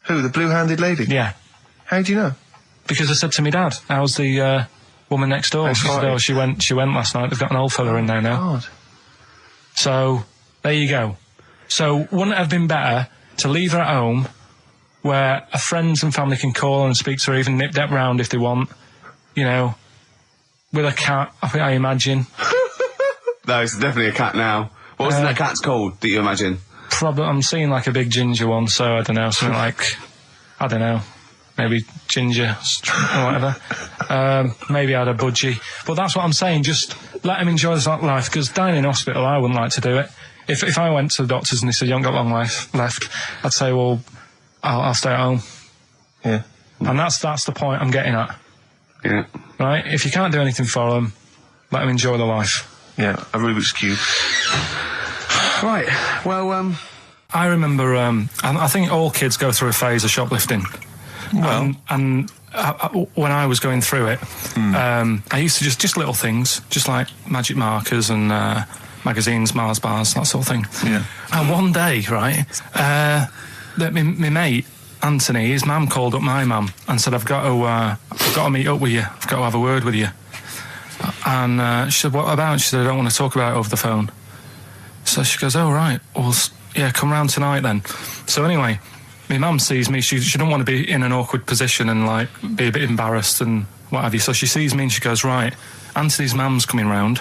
Who, the blue-handed lady? Yeah. How do you know? Because I said to my dad, how's the woman next door? She said, oh, she went last night. They've got an old fella in there now. God. So, there you go. So, wouldn't it have been better to leave her at home where her friends and family can call and speak to her, even nip that round if they want, with a cat, I imagine. No, it's definitely a cat now. What was that cat's called that you imagine? Probably, I'm seeing like a big ginger one, so I don't know, something like, I don't know. maybe ginger or whatever. Maybe I had a budgie. But that's what I'm saying, just let him enjoy his life, because dying in hospital, I wouldn't like to do it. If I went to the doctors and they said, you haven't got long life left, I'd say, well, I'll stay at home. Yeah. And that's the point I'm getting at. Yeah. Right? If you can't do anything for them, let them enjoy their life. Yeah, a Rubik's Cube. Right, well, I remember, I think all kids go through a phase of shoplifting. Well. And when I was going through it, I used to just little things, just like magic markers and magazines, Mars bars, that sort of thing. Yeah. And one day, right, my mate, Anthony, his mum called up my mum and said, I've got to meet up with you. I've got to have a word with you. And she said, what about? She said, I don't want to talk about it over the phone. So she goes, oh, right. Well, yeah, come round tonight then. So anyway, my mum sees me. She don't want to be in an awkward position and, like, be a bit embarrassed and what have you. So she sees me and she goes, right, Anthony's mum's coming round.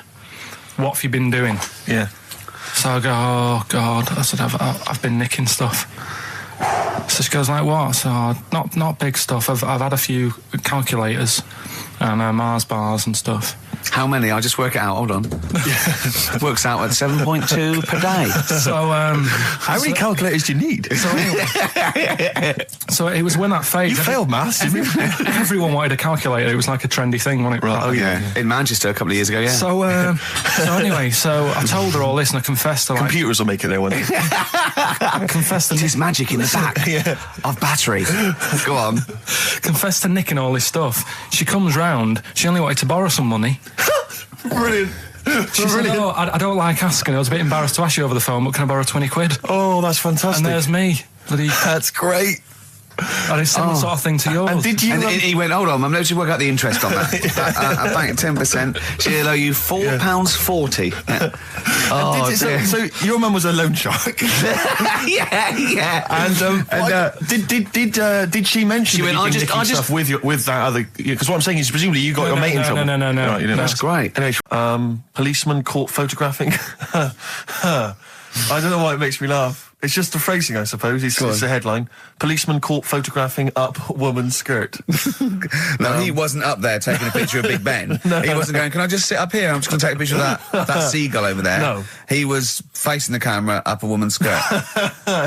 What have you been doing? Yeah. So I go, oh, God. I said, I've been nicking stuff. So she goes, like, what? So, not big stuff. I've had a few calculators and Mars bars and stuff. how many? I'll just work it out. Hold on. Works out at 7.2 per day. So, how many calculators do you need? So it was when that phase. You failed maths. Everyone wanted a calculator. It was like a trendy thing, wasn't it? Right. Oh yeah. In Manchester a couple of years ago. Yeah. So anyway, so I told her all this and I confessed to, like, computers will make it there one day. I confessed to There's magic in the back of battery. Go on. Confessed to nicking all this stuff. She comes round. She only wanted to borrow some money. Brilliant. She said, oh, I don't like asking. I was a bit embarrassed to ask you over the phone, but can I borrow 20 quid? Oh, that's fantastic. And there's me. That's great. And it's similar sort of thing to yours. And did you? And he went, hold on, I'm going to work out the interest on that. I bank 10%. She'll owe you £4.40. Yeah. Oh, dear. So your mum was a loan shark. yeah. And did she mention? She that went, you did nicking stuff with that other? Because what I'm saying is, presumably you got your mate in trouble. No. Right, you didn't. That's great. Anyway, policeman caught photographing. I don't know why it makes me laugh. It's just the phrasing, I suppose. It's the headline. Policeman caught photographing up woman's skirt. No, he wasn't up there taking a picture of Big Ben. He wasn't going, can I just sit up here? I'm just going to take a picture of that seagull over there. No. He was facing the camera up a woman's skirt.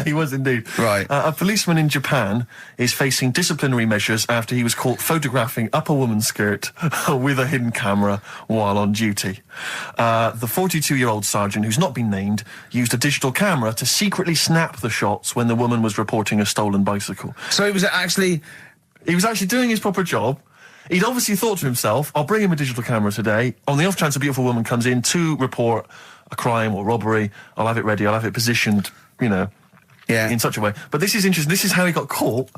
He was indeed. Right. A policeman in Japan is facing disciplinary measures after he was caught photographing up a woman's skirt with a hidden camera while on duty. The 42-year-old sergeant, who's not been named, used a digital camera to secretly snap the shots when the woman was reporting a stolen bicycle. So he was actually doing his proper job. He'd obviously thought to himself, I'll bring him a digital camera today. On the off chance a beautiful woman comes in to report a crime or robbery, I'll have it ready, I'll have it positioned, in such a way. But this is interesting. This is how he got caught.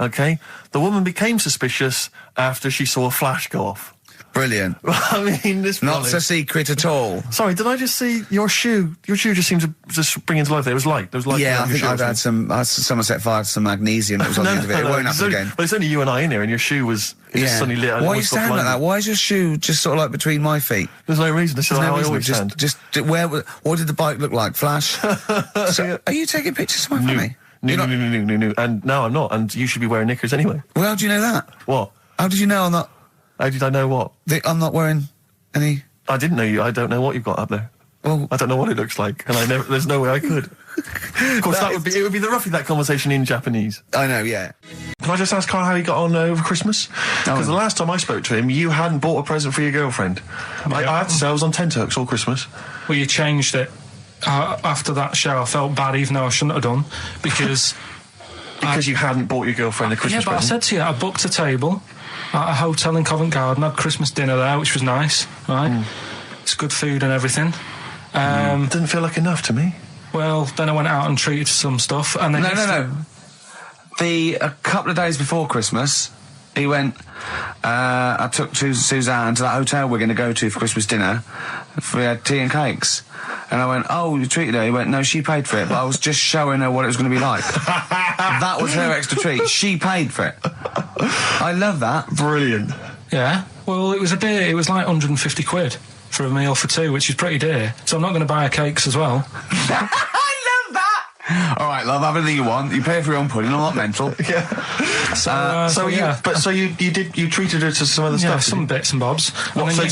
Okay? The woman became suspicious after she saw a flash go off. brilliant. I mean, this Not a secret at all. Sorry, did I just see your shoe? Your shoe just seemed to just spring into life there. It was light. There was light. Yeah, I think I've had someone set fire to some magnesium that was on the end of it. It won't happen again. But it's only you and I in here, and your shoe was just suddenly lit. Why are you standing like that? Why is your shoe just sort of like between my feet? There's no reason. This is how I always stand. What did the bike look like? Flash? So, are you taking pictures of my family? No. And no, I'm not. And you should be wearing knickers anyway. Well, how do you know that? What? How did you know I'm not? How did I know what? I'm not wearing any... I didn't know you. I don't know what you've got up there. Well, I don't know what it looks like, and there's no way I could. Of course, it would be roughly that conversation in Japanese. I know, yeah. Can I just ask Karl how he got on over Christmas? Because the last time I spoke to him, you hadn't bought a present for your girlfriend. I have to say, I was on tenterhooks all Christmas. Well, you changed it. After that show, I felt bad, even though I shouldn't have done, because... Because you hadn't bought your girlfriend a Christmas present? Yeah, but I said to you, I booked a table at a hotel in Covent Garden, had Christmas dinner there, which was nice, right? It's good food and everything. Didn't feel like enough to me. Well, then I went out and treated some stuff, and then... No. A couple of days before Christmas, he went... I took Suzanne to that hotel we're going to go to for Christmas dinner. We had tea and cakes. And I went, oh, you treated her? He went, no, she paid for it, but I was just showing her what it was going to be like. That was her extra treat. She paid for it. I love that. Brilliant. Yeah. Well, it was a dear. It was like 150 quid for a meal for two, which is pretty dear. So I'm not going to buy her cakes as well. I love that. All right, love, have anything you want. You pay for your own pudding. I'm not mental. Yeah. You treated her to some other stuff? Some bits and bobs. What, so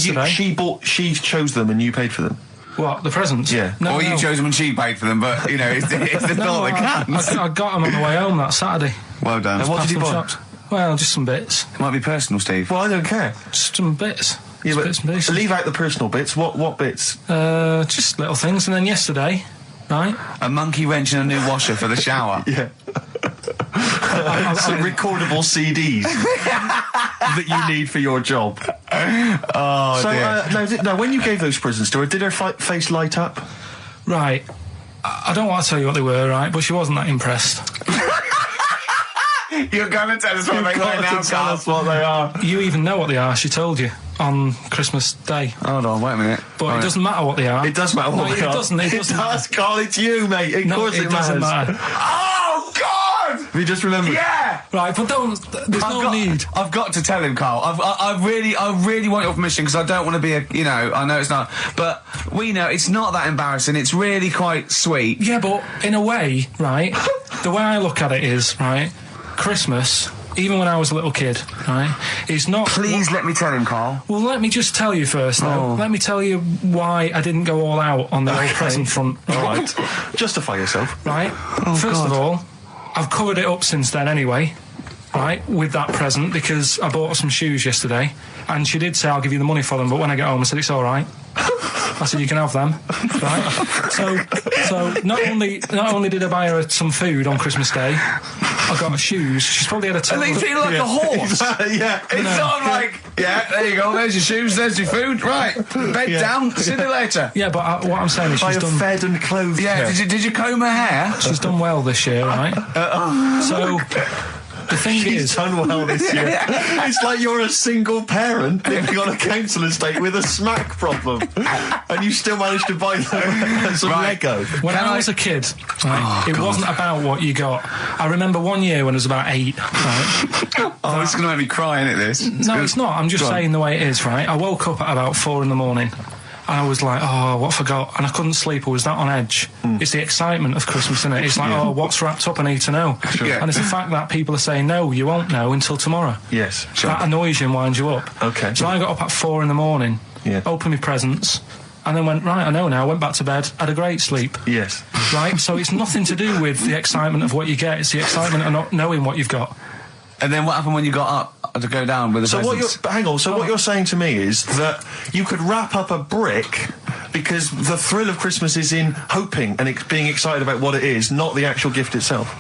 she chose them and you paid for them? What, the presents? Yeah. Or you chose them and she paid for them, but, you know, it's the thought that counts. I got them on the way home that Saturday. Well done. And what did you buy? Shops. Well, just some bits. It might be personal, Steve. Well, I don't care. Just some bits. Yeah, but bits and pieces. leave out the personal bits. What bits? Just little things. And then yesterday, right? A monkey wrench and a new washer for the shower. Yeah. Some recordable CDs that you need for your job. Oh, dear. No, when you gave those presents to her, did her face light up? Right. I don't want to tell you what they were, right? But she wasn't that impressed. You're going to tell us what they are now, tell us what they are. You even know what they are. She told you on Christmas Day. Hold on, wait a minute. But it doesn't matter what they are. It does matter what they are. It doesn't. It does, Carl. It's you, mate. Of course it doesn't matters. matter. Oh, God! Have you just remembered? Yeah! Right, but there's no need. I've got to tell him, Carl. I really want your permission because I don't want to be I know it's not, but we know it's not that embarrassing. It's really quite sweet. Yeah, but in a way, right, the way I look at it is, right, Christmas, even when I was a little kid, right, is not... Please let me tell him, Carl. Well, let me just tell you first, though. Let me tell you why I didn't go all out on the old present front. All right. Justify yourself. Right. First of all, I've covered it up since then anyway, right, with that present, because I bought her some shoes yesterday, and she did say, I'll give you the money for them, but when I get home, I said, it's all right. I said, you can have them, right? So not only did I buy her some food on Christmas Day, I got her shoes. She's probably had a total... And they feel like a horse. Yeah. It's sort of like, there you go, there's your shoes, there's your food, right, bed down, see you later. Yeah, but what I'm saying is she's done... fed and clothed. Yeah, did you comb her hair? She's done well this year, right? So... The thing She's done well this year. It's like you're a single parent living on a council estate with a smack problem, and you still managed to buy them some Lego. When I was a kid, it wasn't about what you got. I remember one year when I was about 8. Right? It's going to make me cry, isn't it, this? No, it's not. I'm just saying the way it is, right? I woke up at about 4 in the morning. And I was like, what have I got? And I couldn't sleep. I was that on edge. It's the excitement of Christmas, isn't it? It's like, what's wrapped up? I need to know. Sure. Yeah. And it's the fact that people are saying, no, you won't know until tomorrow. Yes, sure. That annoys you and winds you up. Okay. So I got up at 4 in the morning, opened my presents, and then went, right, I know now, went back to bed, had a great sleep. Yes. Right? So it's nothing to do with the excitement of what you get. It's the excitement of not knowing what you've got. And then what happened when you got up to go down with the presents? What you're saying to me is that you could wrap up a brick because the thrill of Christmas is in hoping and being excited about what it is, not the actual gift itself.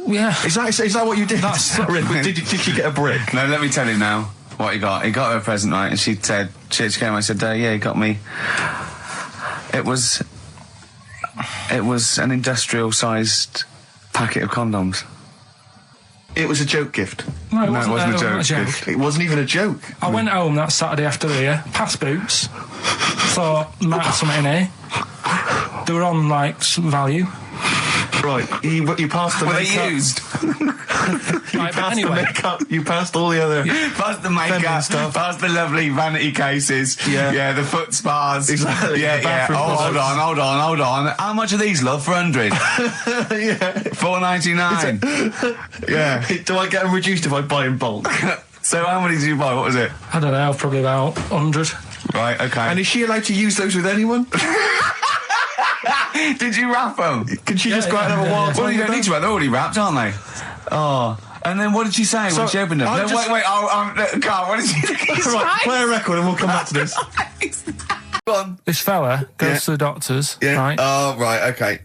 Yeah. Is that what you did? Did she get a brick? No, let me tell you now what he got. He got her a present, right? And she said, she came and said, yeah, he got me. It was an industrial-sized packet of condoms. It was a joke gift. No, it wasn't a joke. It wasn't even a joke. I went home that Saturday after here, past Boots, thought, might have something in here. They were on, like, some value. Right, you passed the makeup. Were they used? Right, the makeup, you passed all the other... Passed the makeup, stuff. Passed the lovely vanity cases. Yeah, the foot spas. Exactly. Yeah. Hold on. How much are these, love, for 100? Yeah. $4.99. Yeah. Do I get them reduced if I buy in bulk? So how many did you buy? What was it? I don't know, probably about 100. Right, okay. And is she allowed to use those with anyone? Did you wrap them? Can she just go out and have a wild time? Well, you don't need to wrap. They're already wrapped, aren't they? Oh. And then what did she say when she opened them? No, wait. Carl, what did she say? Right, play a record and we'll come back to this. Go on. This fella goes to the doctors, right? Oh, right, okay.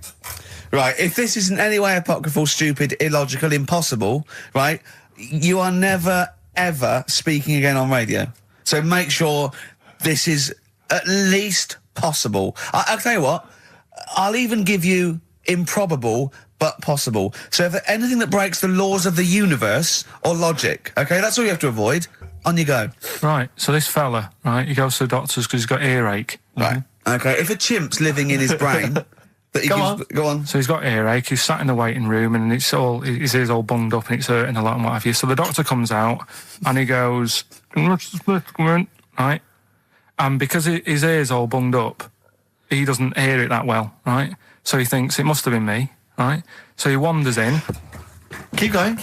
Right, if this isn't any way apocryphal, stupid, illogical, impossible, right, you are never, ever speaking again on radio. So make sure this is at least possible. I'll tell you what, I'll even give you improbable but possible. So if anything that breaks the laws of the universe or logic, okay, that's all you have to avoid. On you go. Right, so this fella, right, he goes to the doctors because he's got earache. Right, okay, if a chimp's living in his brain... Go on. So he's got earache, he's sat in the waiting room and his ear's all bunged up and it's hurting a lot and what have you. So the doctor comes out and he goes, right? And because his ear's all bunged up, he doesn't hear it that well, right? So he thinks it must have been me, right? So he wanders in. Keep going.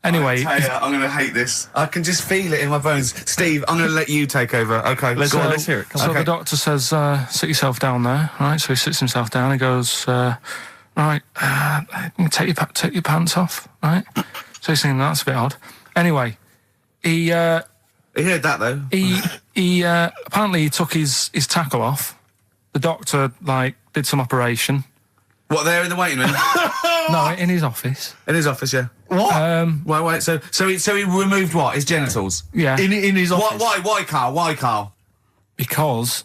Anyway, I'm going to hate this. I can just feel it in my bones. Steve, I'm going to let you take over. Okay, Let's hear it. So the doctor says, sit yourself down there, right? So he sits himself down. He goes, right, take your pants off, right? So he's thinking that's a bit odd. Anyway, he heard that though. He apparently he took his tackle off. The doctor did some operation. What, there in the waiting room? No, in his office. In his office, yeah. What? Wait. So he removed what? His genitals? Yeah. In his office. Why, Carl? Why, Carl? Because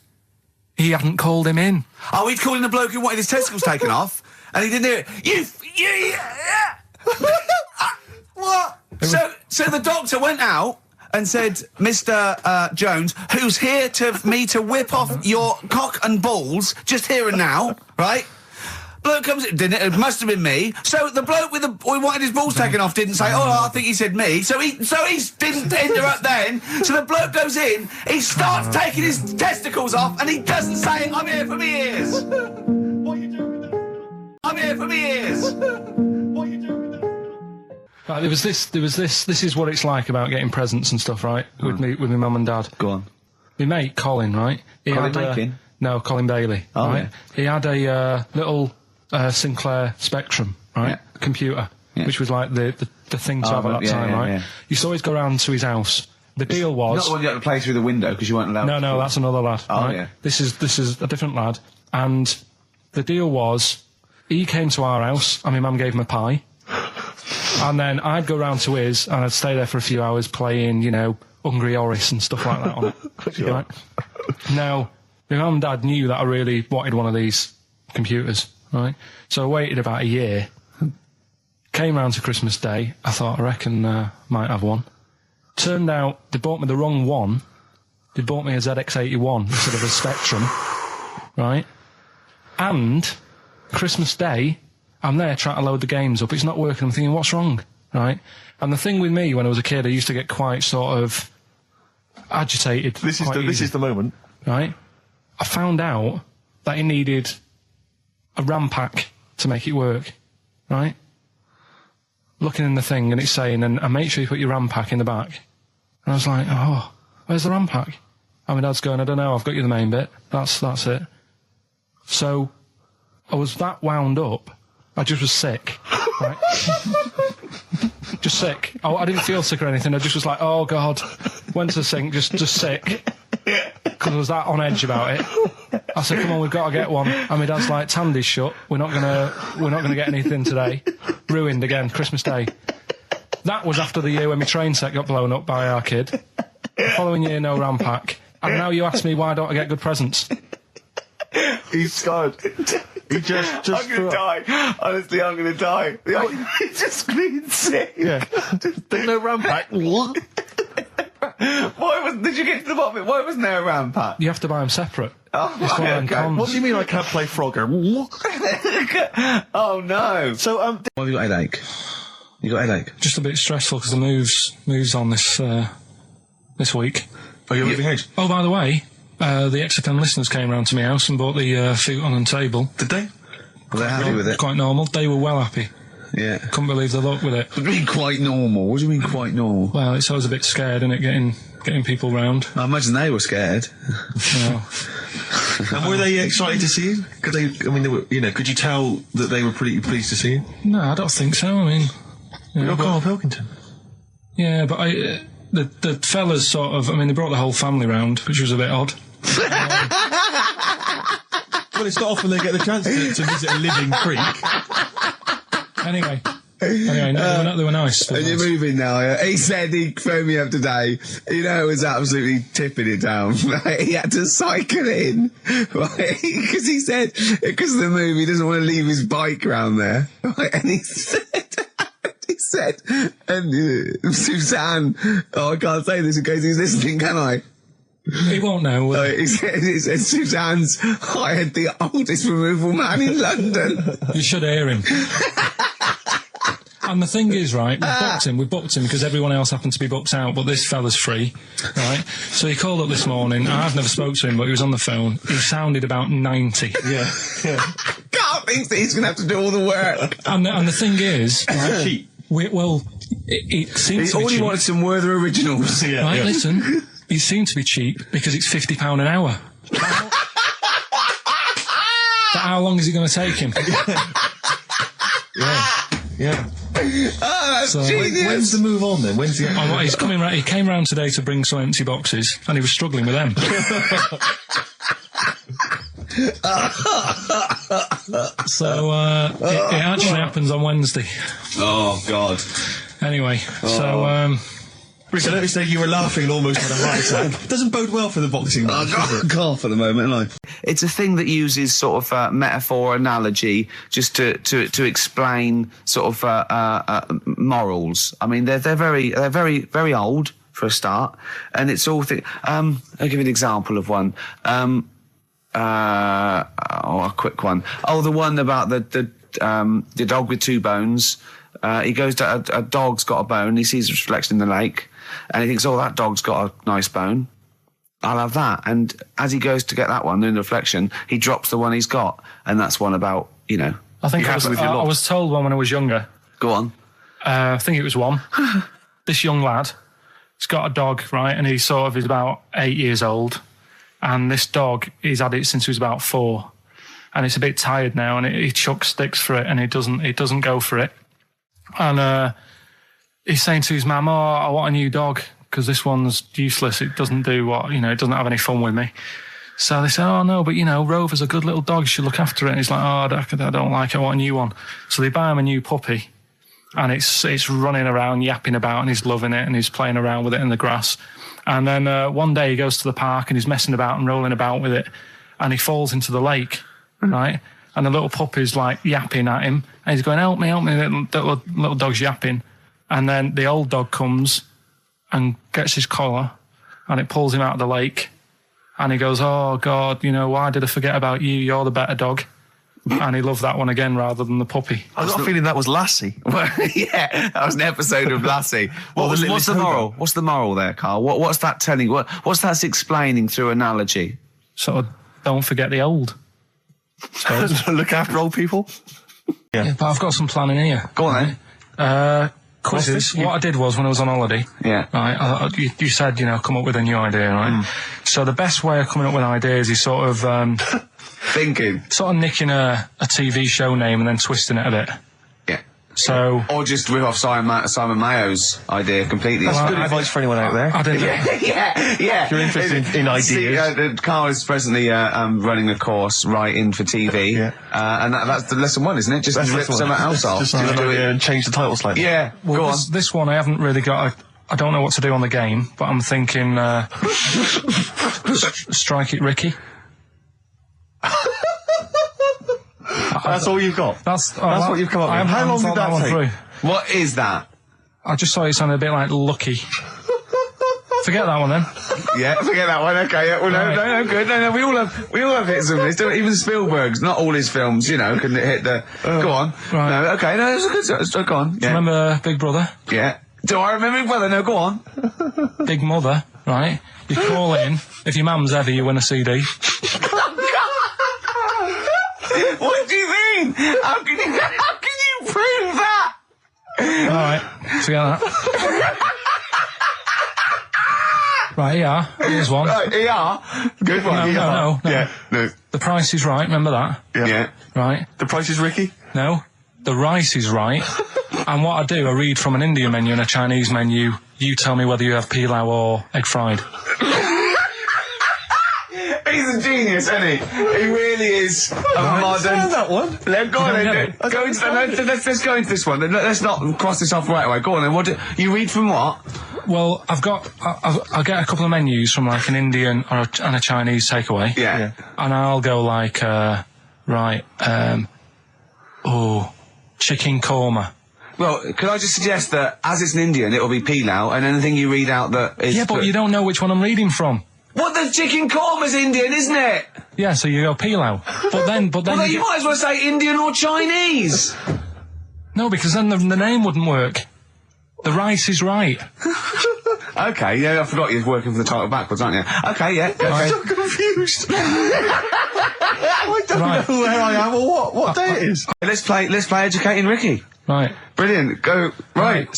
he hadn't called him in. Oh, he'd called in the bloke who wanted his testicles taken off, and he didn't do it. What? So the doctor went out and said, Mr. Jones, who's here to whip off your cock and balls just here and now, right? Bloke comes in, didn't it? It must have been me. So the bloke who wanted his balls taken off didn't say, I think he said me. So he didn't interrupt then. So the bloke goes in, he starts taking his testicles off, and he doesn't say, I'm here for me ears. What are you doing with that? I'm here for me ears. What are you doing with that? Right, there was this is what it's like about getting presents and stuff, right? With my mum and dad. Go on. My mate, Colin, right? No, Colin Bailey. Oh, right? yeah. He had a little Sinclair Spectrum, right? Computer, which was like the thing to have at that time, right? You used to always go round to his house. The deal was... Not the one you had to play through the window because you weren't allowed to. No, that's another lad. Oh, right? yeah. This is a different lad. And the deal was, he came to our house, and my mum gave him a pie. And then I'd go round to his, and I'd stay there for a few hours playing, Hungry Horace and stuff like that on it. Right? Now, my mum and dad knew that I really wanted one of these computers, right? So I waited about a year. Came round to Christmas Day. I thought, I reckon might have one. Turned out they bought me the wrong one. They bought me a ZX81 instead of a Spectrum, right? And Christmas Day, I'm there trying to load the games up. It's not working. I'm thinking, what's wrong, right? And the thing with me, when I was a kid, I used to get quite sort of agitated. This is the moment, right? I found out that it needed a RAM pack to make it work, right? Looking in the thing and it's saying, and make sure you put your RAM pack in the back. And I was like, oh, where's the RAM pack? And my dad's going, I don't know, I've got you the main bit. That's it. So I was that wound up, I just was sick, right? Just sick. I didn't feel sick or anything, I just was like, oh God. Went to the sink, just sick. Because I was that on edge about it. I said, come on, we've got to get one. And my dad's like, Tandy's shut. We're not gonna get anything today. Ruined again, Christmas Day. That was after the year when my train set got blown up by our kid. The following year, no RAM pack. And now you ask me, why don't I get good presents? He's scarred. He just I'm going to die. Honestly, I'm going to die. He's just clean sick. Yeah. There's no RAM pack. What? Did you get to the bottom of it? Why wasn't there a RAM pack? You have to buy them separate. Oh, What do you mean I can't play Frogger? Oh no. So, Why have you got a headache? You got a headache? Just a bit stressful because the moves on this week. Are you moving house? Oh, by the way, the XFM listeners came round to my house and bought the futon and table. Did they? Well, they're happy with it. Quite normal. They were well happy. Yeah. Couldn't believe the luck with it. What do you mean quite normal? What do you mean quite normal? Well, it's always a bit scared, isn't it, getting people round. I imagine they were scared. Well, and were they excited to see you? Could you tell that they were pretty pleased to see you? no, I don't think so. I mean, You're Karl Pilkington. yeah, but the fellas sort of, they brought the whole family round, which was a bit odd. Well, it's not often they get the chance to visit a living creek. Anyway, no, they were nice. And you're moving now, yeah? He said he phoned me up today. It was absolutely tipping it down. Right? He had to cycle in, right? Because he said, because of the move, he doesn't want to leave his bike round there. Right? And he said, and Suzanne, I can't say this in case he's listening, can I? He won't know. He said Suzanne's hired the oldest removal man in London. You should hear him. And the thing is, right, we booked him because everyone else happened to be booked out, but this fella's free, right? So he called up this morning. I've never spoke to him, but he was on the phone. He sounded about 90. Yeah. Can't think that he's going to have to do all the work. And the thing is, right, it seems to be All he cheap. wanted some Werther originals. Right, listen. It seemed to be cheap because it's £50 an hour. But how long is it going to take him? Yeah. Oh, that's So, genius. When's the move on then? When's the... He's coming round. He came round today to bring some empty boxes, and he was struggling with them. So it actually happens on Wednesday. Oh, God. Anyway, Richard, let me say you were laughing and almost had a heart attack. Doesn't bode well for the boxing match, does it? Cough at the moment, like. It's a thing that uses sort of metaphor, analogy, just to explain sort of morals. I mean, they're very old for a start, and it's all. I'll give you an example of one. A quick one. Oh, the one about the dog with two bones. He goes to a dog's got a bone. He sees a reflection in the lake, and he thinks, "Oh, that dog's got a nice bone. I'll have that." And as he goes to get that one in the reflection, he drops the one he's got, and that's one about I think you're happy with your lot. I was told one when I was younger. Go on. I think it was one. This young lad, he's got a dog, right, and he's about 8 years old, and this dog, he's had it since he was about 4, and it's a bit tired now, and he chucks sticks for it, and it doesn't go for it, and he's saying to his mum, "Oh, I want a new dog because this one's useless. It doesn't do it doesn't have any fun with me." So they say, "Oh no, but Rover's a good little dog. You should look after it." And he's like, "Oh, I don't like it. I want a new one." So they buy him a new puppy, and it's running around, yapping about, and he's loving it, and he's playing around with it in the grass. And then one day he goes to the park and he's messing about and rolling about with it, and he falls into the lake, right? And the little puppy's like yapping at him, and he's going, help me, little dog's yapping. And then the old dog comes and gets his collar, and it pulls him out of the lake, and he goes, "Oh God, why did I forget about you? You're the better dog." And he loved that one again rather than the puppy. I got a feeling that was Lassie. Well, yeah, that was an episode of Lassie. What's the moral? What's the moral there, Carl? What's that telling? What's that explaining through analogy? Sort of, don't forget the old. Look after old people. Yeah, but I've got some planning here. Go on then. Quizzes. What I did was when I was on holiday. Yeah. Right. You said come up with a new idea, right? So the best way of coming up with ideas is sort of thinking, sort of nicking a TV show name and then twisting it a bit. Yeah. So. Or just rip off Simon Mayo's idea completely. That's good advice for anyone out there. I didn't. Yeah. If you're interested in ideas. See, Carl is presently running a course writing for TV. Yeah. And that's the lesson 1, isn't it? Just rip something else off. Just do it and change the title slightly. Yeah. Well, go on. This one I haven't really got. I don't know what to do on the game, but I'm thinking Strike It Ricky. That's all you've got? That's what you've come up with. How long did that take? Through. What is that? I just thought it sounded a bit like Lucky. Forget that one then. Yeah, forget that one. Okay, yeah. Well, no, good. No, we all have hits and misses. Even Spielberg's, not all his films, can hit the. Go on. Right. No, okay, no, it's a good. Go on. Yeah. Remember Big Brother? Yeah. Do I remember Big Brother? No, go on. Big Mother, right? You call in. If your mum's heavy, you win a CD. What do you mean? How can you prove that? All right, forget that. Right, ER. Here's one. Right, ER. Good one. No. Yeah. No. The Price is Right. Remember that? Yeah. Right. The Price is Ricky? No. The Rice is Right. And what I do, I read from an Indian menu and a Chinese menu. You tell me whether you have pilau or egg fried. He's a genius, isn't he? He really is a modern. That one. Let's go on then. Let's go into this one. Let's not cross this off right away. Go on then. What you read from what? Well, I'll get a couple of menus from like an Indian and a Chinese takeaway. Yeah. And I'll go like, chicken korma. Well, could I just suggest that as it's an Indian, it will be pilau, and anything you read out that is... Yeah, but you don't know which one I'm reading from. What, the chicken korma's Indian, isn't it? Yeah, so you go pilau. But then Well, you might as well say Indian or Chinese. No, because then the name wouldn't work. The Rice is Right. Okay, yeah, I forgot you was working for the title backwards, aren't you? Okay, yeah. I'm so confused. I don't know where I am or what day it is. Let's play Educating Ricky. Right. Brilliant. Go. Right.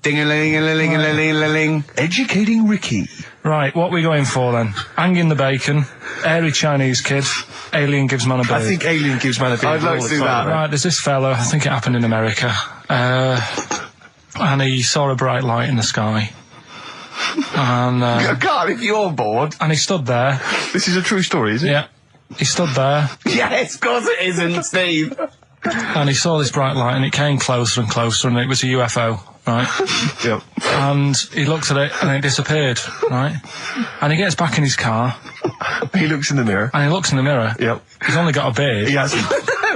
Ding-a-ling-a-ling-a-ling-a-ling. Educating Ricky. Right, what are we going for then? Hanging the bacon, airy Chinese kid, alien gives man a beard. I think alien gives man a beard. I'd like to do that. Right, there's this fella, I think it happened in America, and he saw a bright light in the sky. And God, if you're bored. and he stood there. This is a true story, is it? Yeah. He stood there. Yes, of course it isn't, Steve. And he saw this bright light, and it came closer and closer, and it was a UFO, right? Yep. And he looked at it, and it disappeared, right? And he gets back in his car. He looks in the mirror. And he looks in the mirror. Yep. He's only got a beard. He hasn't.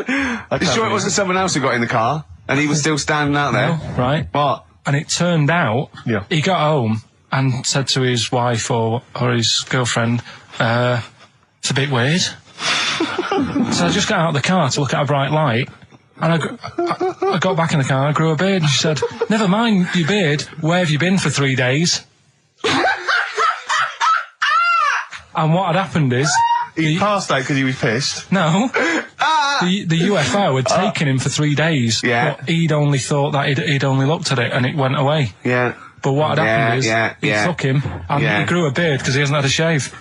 You sure it wasn't someone else who got in the car, and he was still standing out there? No, right? What? And it turned out, he got home and said to his wife or his girlfriend, it's a bit weird. So I just got out of the car to look at a bright light, and I got back in the car, I grew a beard, and she said, never mind your beard, where have you been for 3 days? And what had happened is... He passed out because he was pissed. No. The UFO had taken him for 3 days. Yeah. But he'd only thought that he'd only looked at it and it went away. Yeah. But what had happened is he took him and he grew a beard because he hasn't had a shave.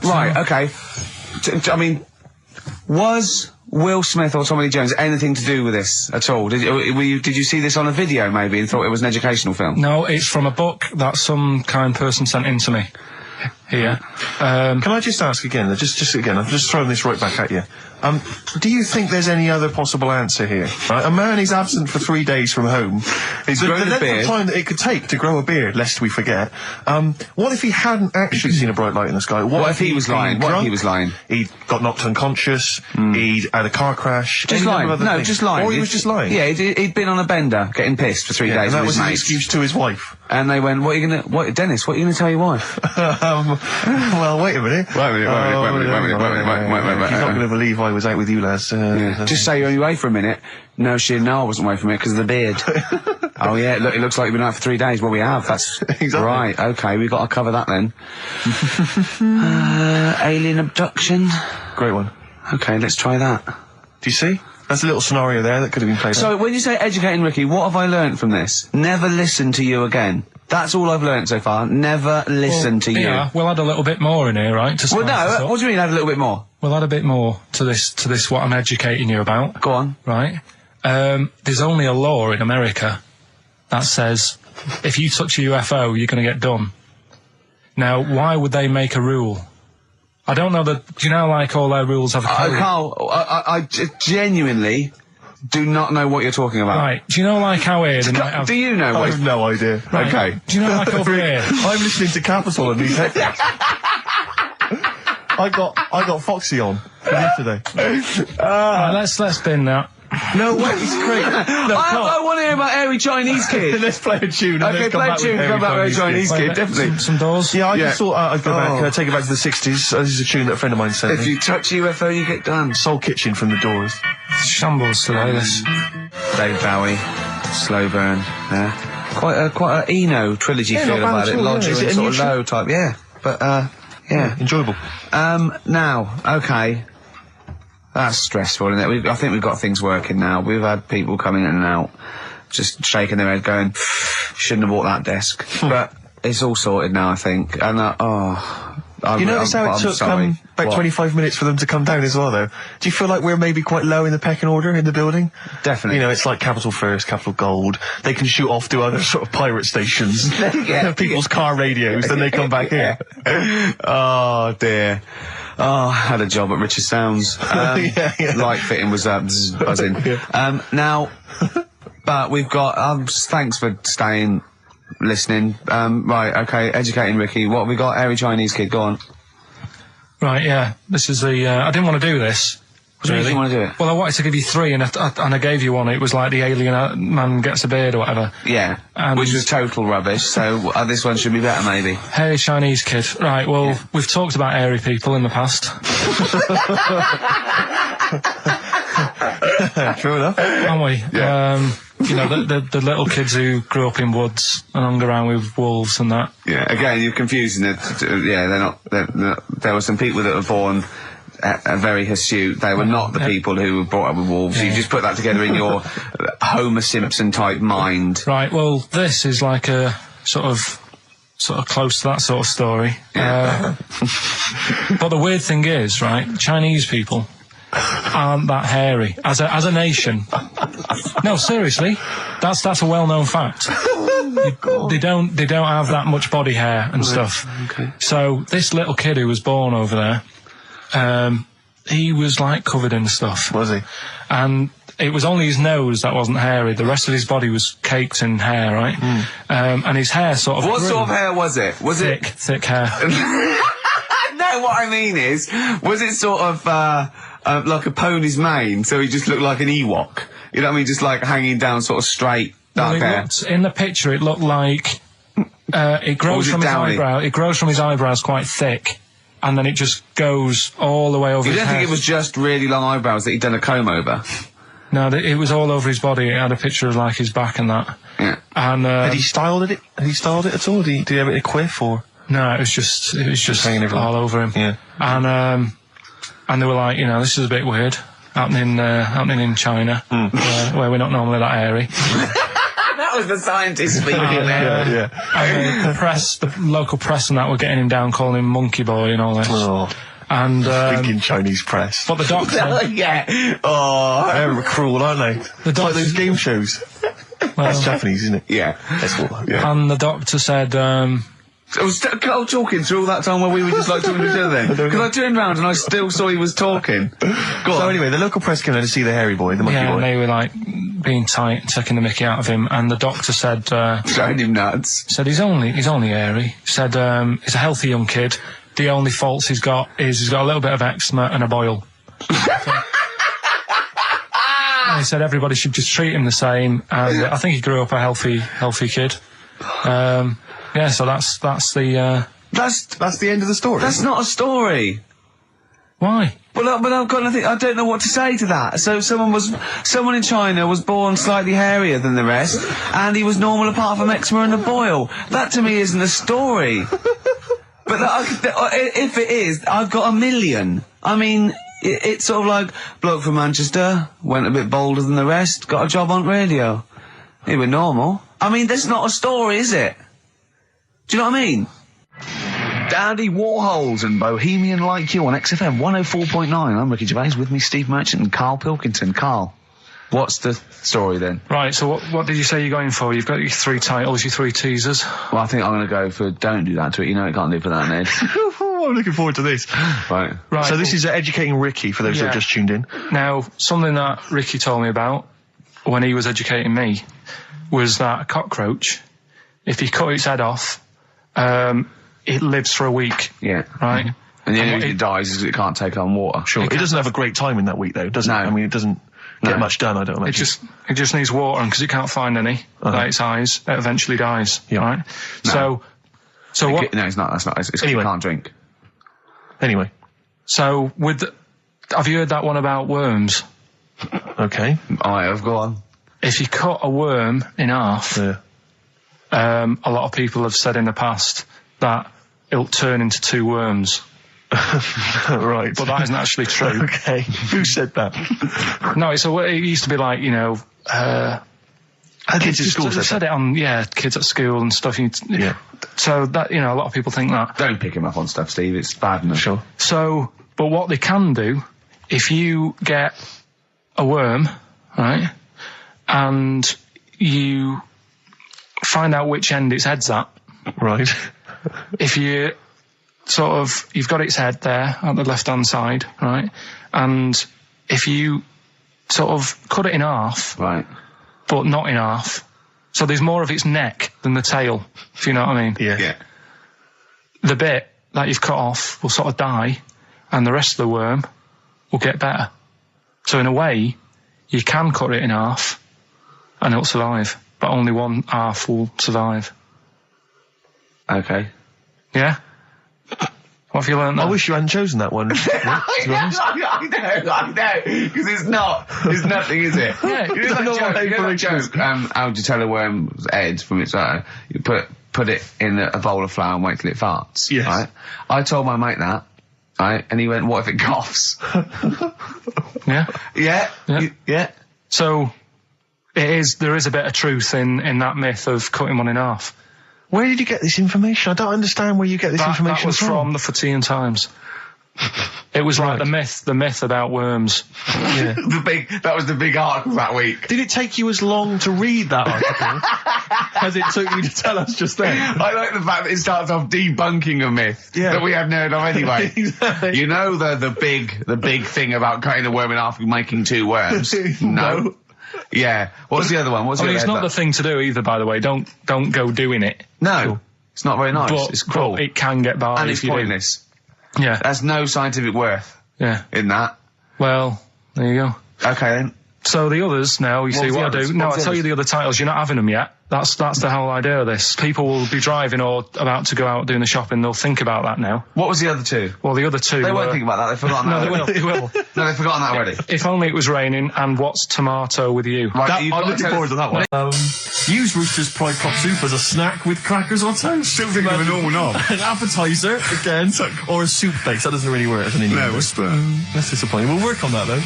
Right, okay. I mean, was Will Smith or Tommy Lee Jones anything to do with this at all? Did you see this on a video maybe and thought it was an educational film? No, it's from a book that some kind person sent in to me. Here. Can I just ask again, just again, I'm just throwing this right back at you. Do you think there's any other possible answer here? Right? A man is absent for 3 days from home. It's the length of time that it could take to grow a beard, lest we forget. What if he hadn't actually seen a bright light in the sky? What if he was lying? What if he was lying? He got knocked unconscious. He'd had a car crash. Just lying. No, just lying. Or he was just lying. Yeah, he'd been on a bender, getting pissed for 3 days. And that with was his an mates. excuse to his wife. And they went, Dennis, what are you going to tell your wife? Well, wait a minute. Wait a minute. You're not going to believe I was out with you, lads. Just say you're only away for a minute. No, I wasn't away from it because of the beard. Oh yeah, look, it looks like you've been out for 3 days. Well, we have. That's exactly right. Okay, we've got to cover that then. Alien abduction. Great one. Okay, let's try that. Do you see? That's a little scenario there that could have been played. So when you say educating Ricky, what have I learnt from this? Never listen to you again. That's all I've learnt so far. Never listen to you. Yeah, we'll add a little bit more in here, right? Well, no. What do you mean add a little bit more? We'll add a bit more to this. What I'm educating you about. Go on. Right. There's only a law in America that says if you touch a UFO, you're going to get done. Now, why would they make a rule? I don't know that. Do you know, like all their rules have a code? Carl, I genuinely do not know what you're talking about. Right. Do you know, like how here? Do you know? I have no idea. Right. Okay. Do you know, like over here? I'm listening to Capital and these headphones. I got Foxy on from yesterday. Right, let's bin that. No way, it's great. No, I want to hear about Airy Chinese Kid. Let's play a tune. Okay, play a tune. Come back with Airy Chinese Kid, definitely. Some doors. Yeah, I just thought I'd go back, take it back to the 60s. This is a tune that a friend of mine sent me. If you touch UFO, you get done. Soul Kitchen from the Doors. Shambles today, this. Dave Bowie, Slow Burn. Quite a Eno trilogy feel about it. Logic and sort of low type. Yeah, but yeah, enjoyable. Now, okay. That's stressful, isn't it? I think we've got things working now. We've had people coming in and out, just shaking their head going, shouldn't have bought that desk. But it's all sorted now, I think. And, you notice how it took about 25 minutes for them to come down as well, though? Do you feel like we're maybe quite low in the pecking order in the building? Definitely. You know, it's like Capital First, Capital Gold. They can shoot off to other sort of pirate stations. People's car radios, then they come back here. Oh, dear. Oh, I had a job at Richard Sounds. Light fitting was buzzing. Now, but we've got, thanks for staying, listening. Right, okay, educating Ricky. What have we got? Airy Chinese Kid, go on. Right, yeah. This is the, I didn't want to do this. What do you want to do it? Well, I wanted to give you three, and I gave you one. It was like the alien man gets a beard or whatever. Yeah, which was total rubbish, so this one should be better, maybe. Hey, Chinese Kid. Right, well, we've talked about airy people in the past. True enough. Haven't we? Yeah. You know, the little kids who grew up in woods and hung around with wolves and that. Yeah, again, you're confusing it. Yeah, they're not, there were some people that were born very hirsute. They were not the people who were brought up with wolves. You just put that together in your Homer Simpson type mind. Right, well, this is like a sort of close to that sort of story. But the weird thing is, right, Chinese people aren't that hairy as a nation. No, seriously, that's a well-known fact. They don't have that much body hair and stuff. Okay. So this little kid who was born over there, he was like covered in stuff. Was he? And it was only his nose that wasn't hairy. The rest of his body was caked in hair, right? And his hair sort of What grew. sort of hair was it? Was thick hair. No, what I mean is, was it sort of like a pony's mane, so he just looked like an Ewok? You know what I mean? Just like hanging down sort of straight, dark hair. In the picture, it looked like it grows from his eyebrow. It grows from his eyebrows quite thick, and then it just goes all the way over his head. You don't think it was just really long eyebrows that he'd done a comb over? No, it was all over his body. It had a picture of like his back and that. Yeah. And had he styled it? Had he styled it at all? Did he have it in a quiff or? No, it was just hanging everywhere. all over him. Yeah. And they were like, you know, this is a bit weird happening in China, where we're not normally that hairy. That was the scientist speaking there. And the local press and that were getting him down, calling him monkey boy and all this. Oh. And thinking Chinese press. But the doctor, yeah. Oh, they're cruel, aren't they? It's like those game shows. That's Japanese, isn't it? Yeah. That's what. Yeah. And the doctor said, I was talking through all that time while we were just like talking to each other then. Because I turned around and I still saw he was talking. So anyway, the local press came in to see the hairy boy, the monkey boy. and they were like being tight, taking the mickey out of him, and the doctor said, showing him nuts. Said he's only hairy. Said he's a healthy young kid. The only faults he's got is he's got a little bit of eczema and a boil. And he said everybody should just treat him the same, and I think he grew up a healthy kid. Yeah, so that's the That's the end of the story. That's not a story. Why? But I've got nothing. I don't know what to say to that. So someone in China was born slightly hairier than the rest, and he was normal apart from eczema and a boil. That to me isn't a story. But if it is, I've got a million. I mean, it's sort of like bloke from Manchester went a bit bolder than the rest, got a job on radio. He was normal. I mean, that's not a story, is it? Do you know what I mean? Dandy Warhols and Bohemian Like You on XFM 104.9. I'm Ricky Gervais, with me Steve Merchant and Karl Pilkington. Karl, what's the story then? Right, so what did you say you're going for? You've got your 3 titles, your 3 teasers. Well, I think I'm going to go for Don't Do That to It. You know it can't live without an edge. I'm looking forward to this. Right. So this is Educating Ricky, for those that have just tuned in. Now, something that Ricky told me about when he was educating me was that a cockroach, if you cut its head off, it lives for a week. Yeah. Right? And the only reason it dies is because it can't take on water. Sure. It doesn't have a great time in that week, though, does it? I mean, it doesn't get much done, I don't imagine. It just needs water, and because it can't find any, like its eyes, it eventually dies. Yeah. Right? No. So what? No, it's not. That's not. It's anyway. You can't drink. Anyway. So have you heard that one about worms? Okay. I have. Go on. If you cut a worm in half, a lot of people have said in the past that it'll turn into 2 worms. Right. But that isn't actually true. Okay. Who said that? No, it used to be like, you know, kids at school said it on, kids at school and stuff. So that, you know, a lot of people think that. Don't pick him up on stuff, Steve. It's bad enough. Sure. So, but what they can do, if you get a worm, right, and you find out which end its head's at. Right. If you you've got its head there at the left-hand side, right, and if you sort of cut it in half. Right. But not in half. So there's more of its neck than the tail, if you know what I mean. Yeah. The bit that you've cut off will sort of die, and the rest of the worm will get better. So in a way, you can cut it in half, and it'll survive, but only one half will survive. Okay. Yeah? What have you learned there? I wish you hadn't chosen that one. I know, because it's nothing, is it? Yeah, you know that joke, how do you tell a worm's head from its eye? You put it in a bowl of flour and wait till it farts. Yes. Right? I told my mate that, right? And he went, what if it coughs? Yeah? Yeah. So, there is a bit of truth in that myth of cutting one in half. Where did you get this information? I don't understand where you get this information That was from the Fortean Times. It was like the myth about worms. Yeah. That was the big article that week. Did it take you as long to read that article as it took you to tell us just then? I like the fact that it starts off debunking a myth that we hadn't heard of anyway. Exactly. You know the big thing about cutting a worm in half and making 2 worms? No. Yeah. What's the other one? It's not the thing to do either, by the way. Don't go doing it. No. It's not very nice. But, it's cruel. But it can get by and if it's you pointless. do. Yeah. There's no scientific worth in that. Well, there you go. Okay then. So the others now, you see what I do. No, I'll tell you the other titles. You're not having them yet. That's the whole idea of this. People will be driving or about to go out doing the shopping. They'll think about that now. What was the other 2? Well, the other 2 They won't think about that. They've forgotten that. No, they will. No, they've forgotten that already. If only it was raining and what's tomato with you. Right, I'm looking forward to that one. Use Rooster's Pride Cock Soup as a snack with crackers on toast. Still think of a normal knob. An appetizer, again, or a soup base. That doesn't really work as an Indian. No, That's disappointing. We'll work on that, though.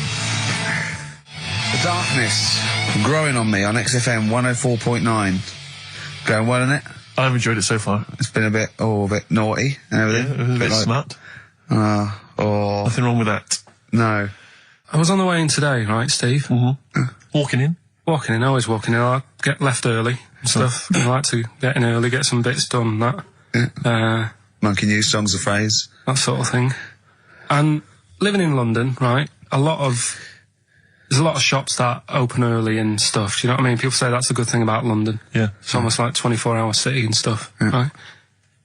The darkness growing on me on XFM 104.9. Going well, isn't it? I've enjoyed it so far. It's been a bit naughty and everything. Yeah, a bit smart. Nothing wrong with that. No. I was on the way in today, right, Steve? Mm-hmm. Walking in. Always walking in. I get left early and stuff. I like to get in early, get some bits done, that. Yeah. Monkey News, Songs of Phrase. That sort of thing. And living in London, right, there's a lot of shops that open early and stuff. Do you know what I mean? People say that's a good thing about London. Yeah. It's almost like 24-hour city and stuff, right?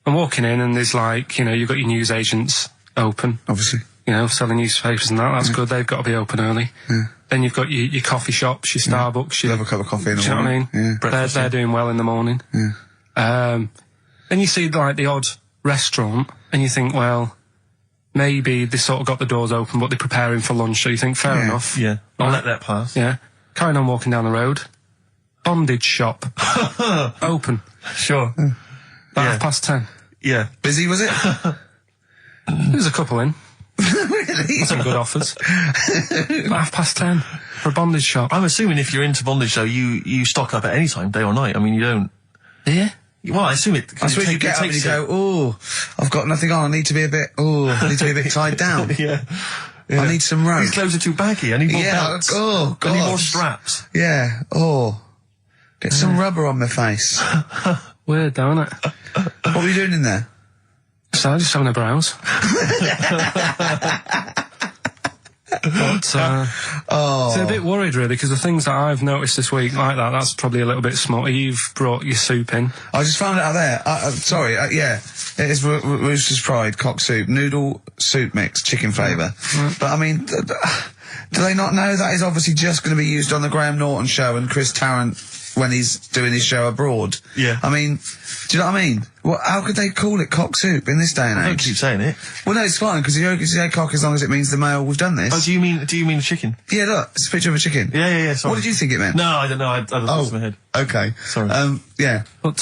I'm walking in and there's like, you've got your newsagents open. Obviously. Selling newspapers and that. That's good. They've got to be open early. Yeah. Then you've got your coffee shops, your Starbucks. You have a cup of coffee in the morning. You know what I mean? They're doing well in the morning. Yeah. Then you see like the odd restaurant and you think, well, maybe they sort of got the doors open, but they're preparing for lunch. So you think, fair enough. Yeah. I'll let that pass. Yeah. Carrying on walking down the road. Bondage shop. Open. Sure. About 10:30. Yeah. Busy, was it? There's a couple in. Really? Some good offers. 10:30 for a bondage shop. I'm assuming if you're into bondage, though, you stock up at any time, day or night. I mean, you don't. Yeah. Well, I assume it. I suppose you get up and you go, I've got nothing on. I need to be a bit tied down. Yeah. I need some rope. These clothes are too baggy. I need more belts. Oh, God. I need more straps. Yeah. Get some rubber on my face. Weird, don't it? What were you doing in there? So just having a browse. But, so a bit worried really, because the things that I've noticed this week like that's probably a little bit small. You've brought your soup in. I just found it out there. Yeah, it is Rooster's Pride cock soup, noodle soup mix, chicken flavour. But I mean, do they not know that is obviously just going to be used on the Graham Norton show and Chris Tarrant when he's doing his show abroad? Yeah. I mean, do you know what I mean? How could they call it cock soup in this day and age? Don't keep saying it. Well, no, it's fine, because you can say cock as long as it means the male we've done this. Oh, do you mean the chicken? Yeah, look, it's a picture of a chicken. Yeah, sorry. What did you think it meant? No, I don't know, I don't know. My head. Okay. Sorry. Yeah. But,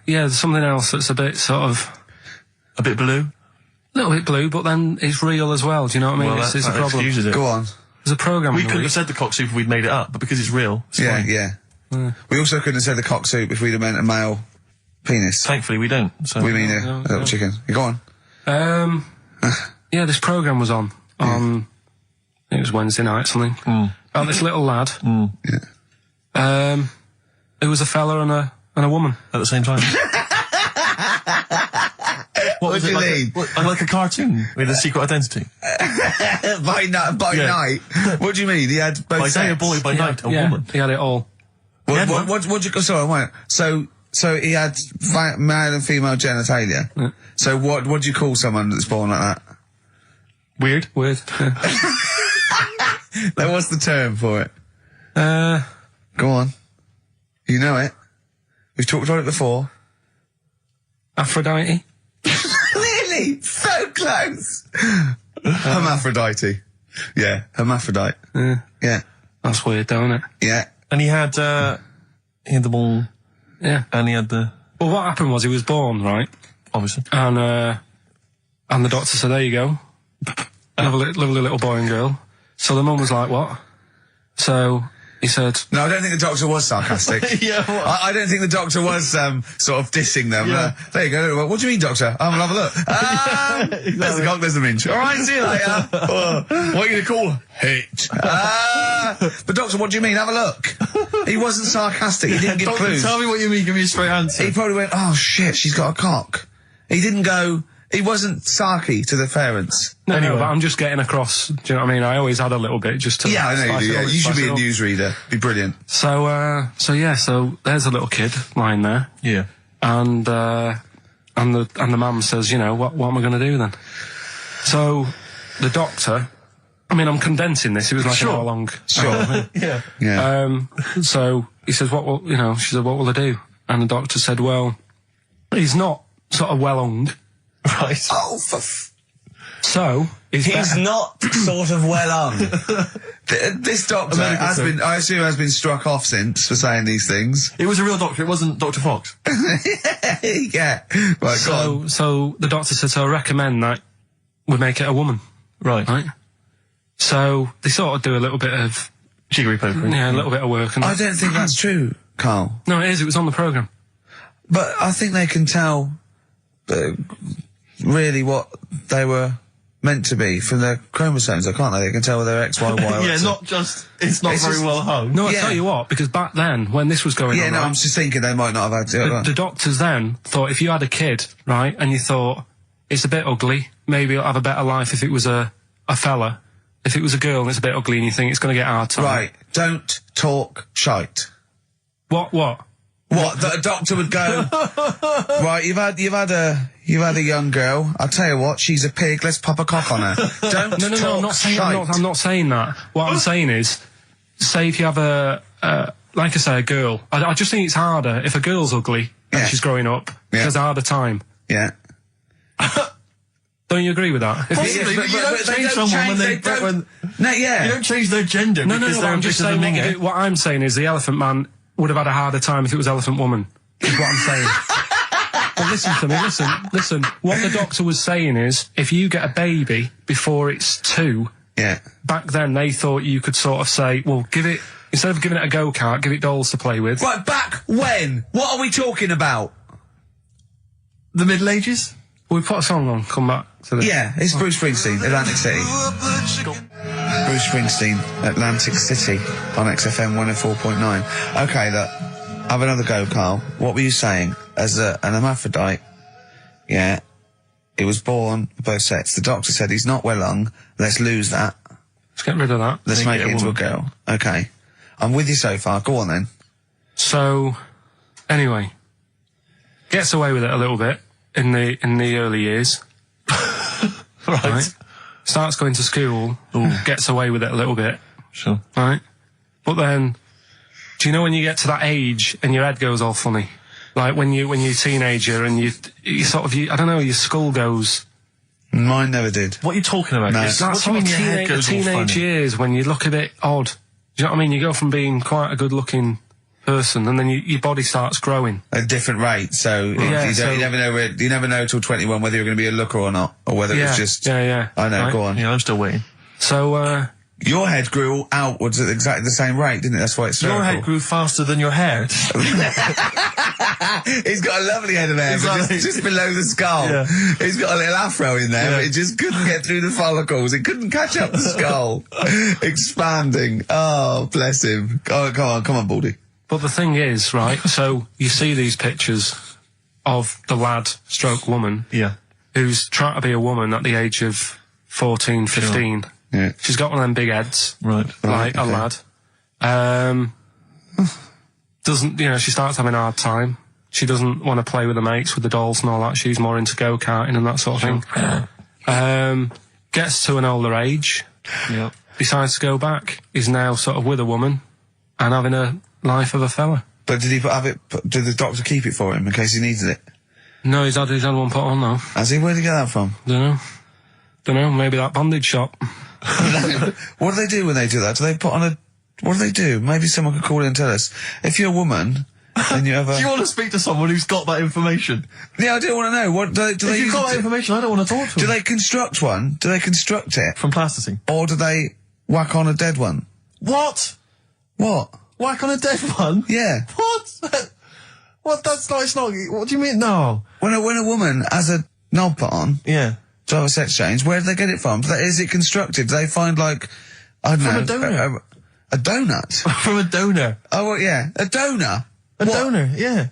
there's something else that's a bit sort of... A bit blue? A little bit blue, but then it's real as well, do you know what I mean? Well, it's a that problem. excuses it. Go on. There's a programme We could have said the cock soup if we'd made it up, but because it's real, it's fine. Yeah. We also couldn't have said the cock soup if we'd have meant a male penis. Thankfully, we don't. So. We mean a little chicken. You go on. This programme was on. It was Wednesday night, something. About this little lad. Yeah. It was a fella and a woman. At the same time. What do you mean? Like a cartoon with a secret identity. By night. What do you mean? He had both by sex? day a boy, by night a woman. He had it all. What'd you go? Sorry, wait. So he had male and female genitalia. Yeah. So what do you call someone that's born like that? Weird. Yeah. Now, what's the term for it? Go on. You know it. We've talked about it before. Aphrodite. Really? Hey, so close. Hermaphrodite. Yeah, hermaphrodite. Yeah. That's weird, don't it? Yeah. And he had the ball. Yeah. And he had the... Well, what happened was he was born, right? Obviously. And the doctor said, there you go. Lovely little boy and girl. So the mum was like, what? So he said... No, I don't think the doctor was sarcastic. Yeah, what? I don't think the doctor was sort of dissing them. Yeah. There you go. What do you mean, doctor? I'll have a look. There's the cock, there's the minch. All right, see you later. What are you going to call her? Hit. But doctor, what do you mean? Have a look. He wasn't sarcastic. He didn't give Doctor, clues. tell me what you mean. Give me a straight answer. He probably went, oh shit, she's got a cock. He didn't go... He wasn't sarky to the parents. No, but I'm just getting across. Do you know what I mean? I always had a little bit just to... Yeah, I know you do. Yeah. You should be a up. newsreader. Be brilliant. So there's a little kid lying there. Yeah. And the mum says, you know, what am I going to do then? So the doctor... I mean, I'm condensing this. It was like an hour long. Sure. Yeah. Yeah. So he says, she said, what will I do? And the doctor said, well, he's not sort of well hung. Right. Oh, So he's not sort of well on. This doctor has been struck off since for saying these things. It was a real doctor. It wasn't Dr. Fox. Yeah. Right, go on. So the doctor said, so I recommend that we make it a woman. Right. So they sort of do a little bit of... Jiggery pokery. Yeah, a little bit of work. And I don't think that's true, Carl. No, it is. It was on the programme. But I think they can tell really what they were meant to be from their chromosomes, can't they? They can tell whether they're X, Y, Y, or Yeah, X. not just... It's not very well hung. No, I tell you what, because back then, when this was going on... Yeah, no, I'm just thinking they might not have had... The doctors then thought if you had a kid, right, and you thought, it's a bit ugly, maybe it'll have a better life if it was a fella. If it was a girl and it's a bit ugly and you think it's going to get a hard time. Right, don't talk shite. What? What? That a doctor would go, right, you've had a young girl, I'll tell you what, she's a pig, let's pop a cock on her. Don't No, I'm not saying, I'm not saying that. What I'm saying is, say if you have like I say, a girl, I just think it's harder if a girl's ugly and she's growing up, she has a harder time. Yeah. Don't you agree with that? Possibly, but you don't change someone when they... You don't change their gender because they're I'm just saying, what I'm saying is the Elephant Man would have had a harder time if it was Elephant Woman, is what I'm saying. But listen to me, listen. What the doctor was saying is, if you get a baby before it's 2, back then they thought you could sort of say, well, instead of giving it a go-kart, give it dolls to play with. Right, back when? What are we talking about? The Middle Ages? We put a song on, come back to this. Yeah, it's Bruce Springsteen, Atlantic City. Bruce Springsteen, Atlantic City, on XFM 104.9. Okay, look, have another go, Carl. What were you saying? As an hermaphrodite, it was born with both sets. The doctor said he's not well hung, let's lose that. Let's get rid of that. Let's make it into a girl. Okay. I'm with you so far, go on then. So, anyway, gets away with it a little bit. In the early years, right? Starts going to school, gets away with it a little bit, sure, right? But then, do you know when you get to that age and your head goes all funny, like when you're a teenager and you sort of I don't know, your skull goes. Mine never did. What are you talking about? No. That's what you mean, your head goes all funny? Teenage years when you look a bit odd. Do you know what I mean? You go from being quite a good-looking person, and then your body starts growing at a different rate. So you never know till 21 whether you're going to be a looker or not, or whether it's just. I know. Right? Go on. Yeah, I'm still waiting. So your head grew outwards at exactly the same rate, didn't it? That's why it's your head grew faster than your hair. He's got a lovely head of hair, exactly. But just below the skull. Yeah. He's got a little afro in there, but it just couldn't get through the follicles. It couldn't catch up the skull, expanding. Oh, bless him. Oh, come on, Baldy. But the thing is, right, so you see these pictures of the lad/woman who's trying to be a woman at the age of 14, 15. Sure. Yeah. She's got one of them big heads. Right. Like a lad. She starts having a hard time. She doesn't want to play with the mates, with the dolls and all that. She's more into go-karting and that sort of thing. Gets to an older age. Yep. Decides to go back. Is now sort of with a woman and having a life of a fella. But did the doctor keep it for him in case he needed it? No, he's had one put on now. Has he? Where'd he get that from? Don't know, maybe that bondage shop. What do they do when they do that? Do they put on what do they do? Maybe someone could call in and tell us. If you're a woman, and you have a... Do you want to speak to someone who's got that information? Yeah, I do want to know. What do if you've got that information, I don't want to talk to them. Do they construct one? Do they construct it? From plasticine? Or do they whack on a dead one? What? What? Whack on a dead one? Yeah. What? What? That's not, it's not, what do you mean? No. When a woman has a knob put on... Yeah. To have a sex change, where do they get it from? Is it constructed? Do they find, like, I don't know... From a donor. A donut? From a donor. Oh, well, yeah. A donor? Donor, yeah.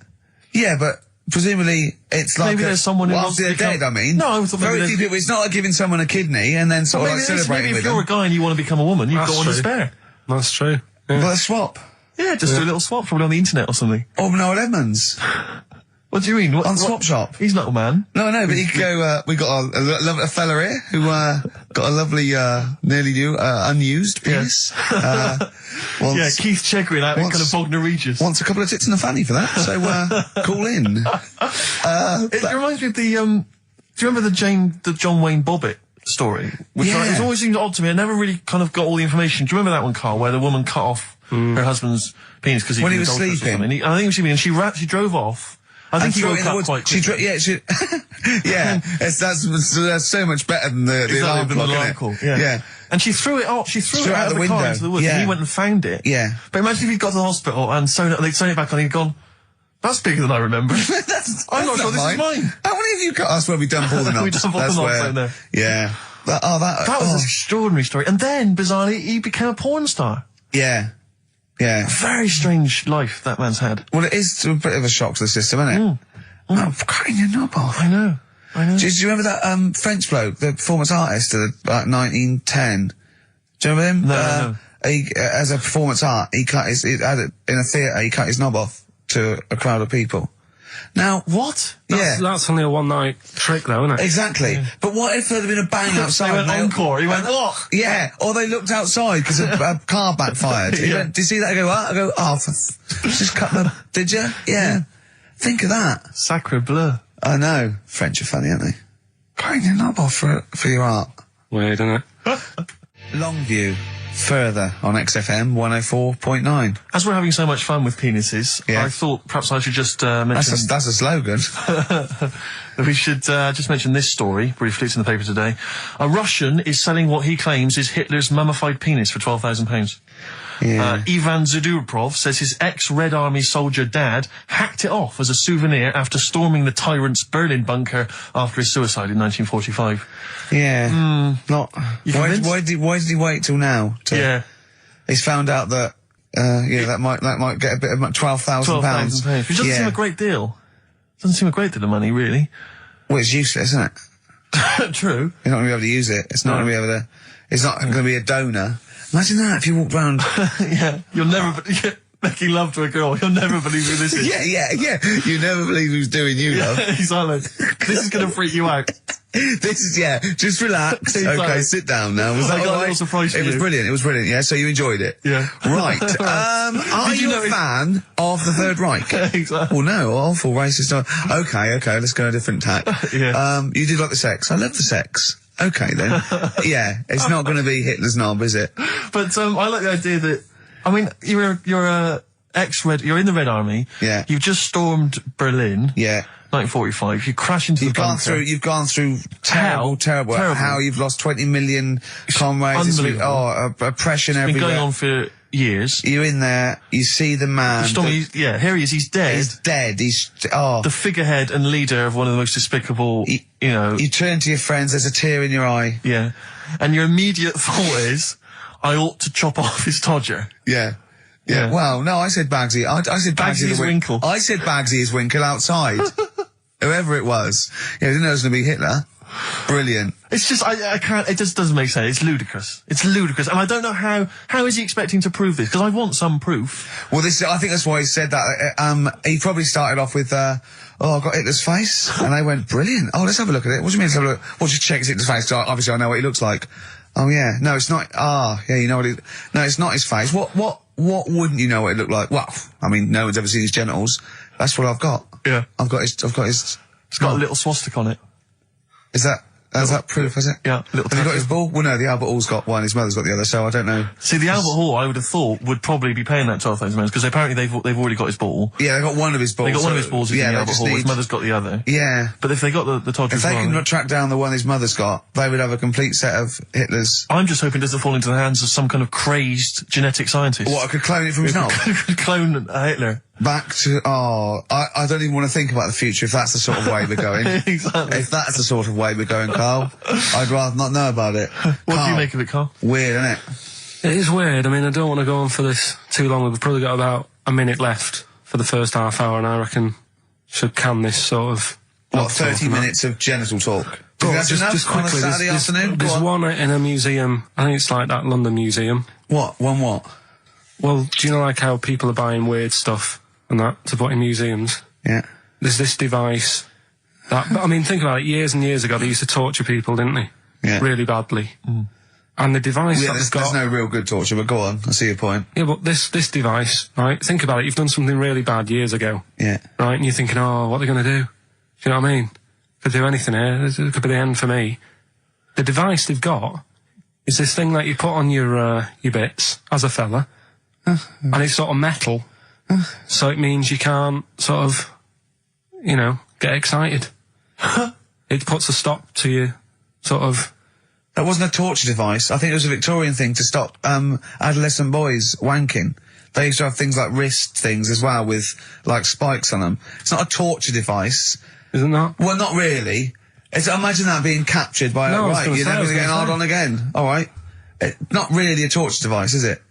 Yeah, but presumably it's like... Maybe there's someone who after they're dead, I mean. No, I thought maybe very few people. It's not like giving someone a kidney and then sort of like celebrating with them. Maybe if you're a guy and you want to become a woman, you've got one to spare. That's true. Yeah. Well, a swap. Yeah, just do a little swap, probably on the internet or something. Or Noel Edmonds. What do you mean? On Swap Shop. He's not a man. No, but he could go, we got a fella here who, got a lovely, nearly new, unused penis. Yeah, Keith Chegwin out in kind of Bognor Regis. Wants a couple of tits in the fanny for that, so, call in. It reminds me of the, do you remember the John Wayne Bobbitt story? Which it always seemed odd to me. I never really kind of got all the information. Do you remember that one, Carl, where the woman cut off her husband's penis because when he was sleeping? I think he was sleeping and she drove off. I think he woke up quite quickly. That's so much better than the alarm clock, yeah. And she threw it off. She threw it out of the window into the woods. Yeah. And he went and found it. Yeah. But imagine if he'd got to the hospital and they'd sewn it back on and he'd gone, that's bigger than I remember. I'm not sure this is mine. How many of you cut us where we dump all the knobs? We dump all the knobs out there. Yeah. That was an extraordinary story. And then, bizarrely, he became a porn star. Yeah. Yeah. Very strange life that man's had. Well, it is a bit of a shock to the system, isn't it? Oh, cutting your knob off. I know. Do you remember that French bloke, the performance artist of like 1910? Do you remember him? No. He, as a performance art, he cut in a theatre, he cut his knob off to a crowd of people. Now, what? That's only a one-night trick, though, isn't it? Exactly. Yeah. But what if there had been a bang outside? They went encore. He went, oh! Yeah, or they looked outside because a car backfired. He went, did you see that? I go, what? I go, just cut the... Did you? Yeah. Think of that. Sacre bleu. I know. French are funny, aren't they? Cutting your knob off for your art. Weird, isn't it? Longview. Further on XFM 104.9. As we're having so much fun with penises, I thought perhaps I should just mention... That's a slogan. We should just mention this story, briefly. It's in the paper today. A Russian is selling what he claims is Hitler's mummified penis for £12,000. Yeah. Ivan Zadurprov says his ex-Red Army soldier dad hacked it off as a souvenir after storming the tyrant's Berlin bunker after his suicide in 1945. Yeah. Why did he wait till now? He's found out that that might get a bit of £12,000. Which doesn't seem a great deal. Doesn't seem a great deal of money, really. Well, it's useless, isn't it? True. You're not going to be able to use it. It's not going to be able to. It's not going to be a donor. Imagine that if you walked round. Yeah, you'll never. Making love to a girl, you'll never believe who this is. Yeah. You never believe who's doing you, love. Exactly. This is going to freak you out. This is, just relax. Okay, sit down now. Was that all right? Surprise for It was brilliant, yeah, so you enjoyed it? Yeah. Right. Are you a fan of the Third Reich? Exactly. Well, no, awful racist. Okay, let's go a different tack. You did like the sex. I love the sex. Okay, then. Yeah, it's not going to be Hitler's knob, is it? But, I like the idea that, I mean, you're in the Red Army. Yeah. You've just stormed Berlin. Yeah. 1945. You crash into the bunker. You've gone through terrible. How you've lost 20 million comrades. Unbelievable. Oppression everywhere. It's been going on for years. You're in there, you see the man. Here he is, he's dead. He's dead, the figurehead and leader of one of the most despicable, You turn to your friends, there's a tear in your eye. Yeah. And your immediate thought is, I ought to chop off his todger. Yeah. Well, no, I said Bagsy. I said Bagsy is Winkle. I said Bagsy is Winkle outside. Whoever it was. Yeah, I didn't know it was going to be Hitler. Brilliant. It's just, I can't, it just doesn't make sense. It's ludicrous. And I don't know how is he expecting to prove this? Because I want some proof. Well, I think that's why he said that. He probably started off with, I've got Hitler's face. And they went, brilliant. Oh, let's have a look at it. What do you mean let's have a look? Well, just check Hitler's face. Obviously I know what he looks like. Oh, yeah. No, it's not. You know what no, it's not his face. What wouldn't you know what it looked like? Well, I mean, no one's ever seen his genitals. That's what I've got. Yeah. I've got his It's got a little swastika on it. Is that proof, is it? Yeah. Have you got his ball? Well, no, the Albert Hall's got one, his mother's got the other, so I don't know. See, the Albert Hall, I would have thought, would probably be paying that £12,000, because apparently they've already got his ball. Yeah, they got one of his balls. They got one of his balls in the Albert Hall, his mother's got the other. Yeah. But if they got the Todgers if they can track down the one his mother's got, they would have a complete set of Hitler's. I'm just hoping it doesn't fall into the hands of some kind of crazed genetic scientist. What, I could clone it from his knob? Could clone Hitler. Back to, I don't even want to think about the future if that's the sort of way we're going. Exactly. If that's the sort of way we're going, Carl, I'd rather not know about it. What do you make of it, Carl? Weird, isn't it? It is weird. I mean, I don't want to go on for this too long. We've probably got about a minute left for the first half hour, and I reckon should can this sort of... What, 30 minutes of genital talk? Just quickly, on a Saturday afternoon? There's one in a museum, I think it's like that London Museum. What? One what? Well, do you know like how people are buying weird stuff and that to put in museums? Yeah. There's this device that, I mean, think about it, years and years ago they used to torture people, didn't they? Yeah. Really badly. Mm. And the device that they've got... There's no real good torture, but go on, I see your point. Yeah, but this device, right, think about it, you've done something really bad years ago. Yeah. Right, and you're thinking, oh, what are they going to do? Do you know what I mean? Could do anything here, it could be the end for me. The device they've got is this thing that you put on your bits, as a fella, and it's sort of metal, so it means you can't sort of, you know, get excited. It puts a stop to you, sort of... That wasn't a torture device. I think it was a Victorian thing to stop adolescent boys wanking. They used to have things like wrist things as well with, like, spikes on them. It's not a torture device. Isn't that? Well, not really. Imagine that being captured by, you're never going to get hard on again. All right. Not really a torture device, is it?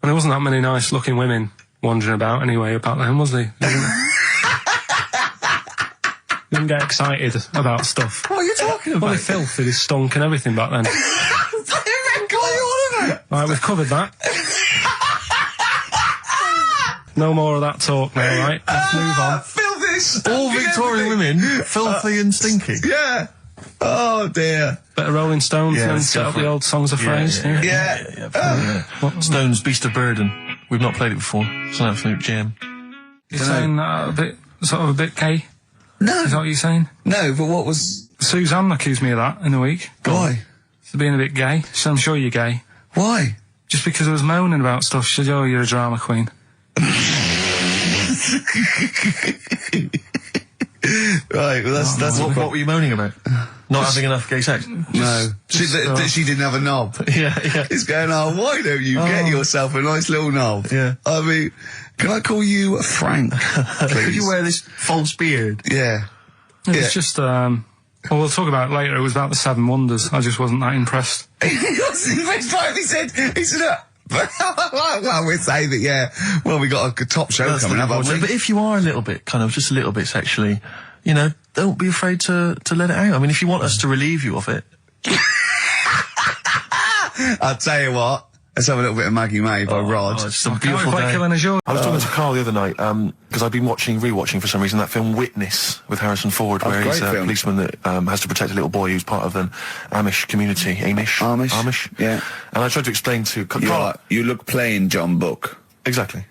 And there wasn't that many nice-looking women wandering about anyway about them, was there? Didn't get excited about stuff. What are you talking about? Well, they filthy, they stunk and everything back then. Right, we've covered that. No more of that talk now, right? Let's move on. Filthy, all Victorian women, filthy and stinky. Yeah. Oh, dear. Better Rolling Stones and set up the old songs of phrase. Yeah. Stones, Beast of Burden. We've not played it before. It's an absolute gem. You're saying that a bit, sort of a bit gay? No. Is that what you're saying? No, but what was... Suzanne accused me of that in the week. Why? For being a bit gay. She said, I'm sure you're gay. Why? Just because I was moaning about stuff. She said, oh, you're a drama queen. Right, well, that's what were you moaning about? Not having enough gay sex? No. She didn't have a knob. Yeah. It's going, why don't you get yourself a nice little knob? Yeah. I mean, can I call you Frank, please? Could you wear this false beard? Yeah. It's just, well, we'll talk about it later. It was about the Seven Wonders. I just wasn't that impressed. He wasn't impressed by it. He said, well, we'd say that, yeah. Well, we got a top show coming up, haven't we? But if you are a little bit, just a little bit sexually, you know, don't be afraid to let it out. I mean, if you want us to relieve you of it. I'll tell you what. Let's have a little bit of Maggie May by Rod. It's a beautiful day. I was talking to Carl the other night, because I've been rewatching for some reason that film Witness with Harrison Ford, where he's a policeman that has to protect a little boy who's part of an Amish community. Amish? Yeah. And I tried to explain to Carl... You look plain, John Book. Exactly.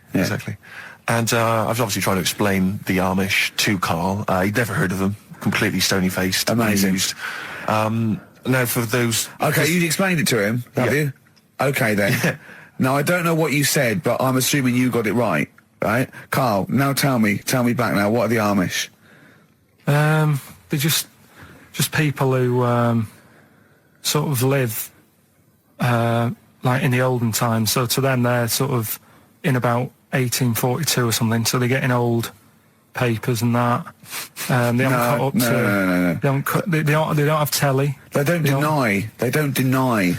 And I was obviously trying to explain the Amish to Carl. He'd never heard of them. Completely stony-faced. Amazing. Now, for those... Okay, you explained it to him, have you? Okay, then. Yeah. Now, I don't know what you said, but I'm assuming you got it right? Carl, now tell me back now, what are the Amish? They're just people who sort of live like in the olden times. So to them, they're sort of in about 1842 or something. So they're getting old papers and that. They haven't cut up to. They don't have telly. They don't deny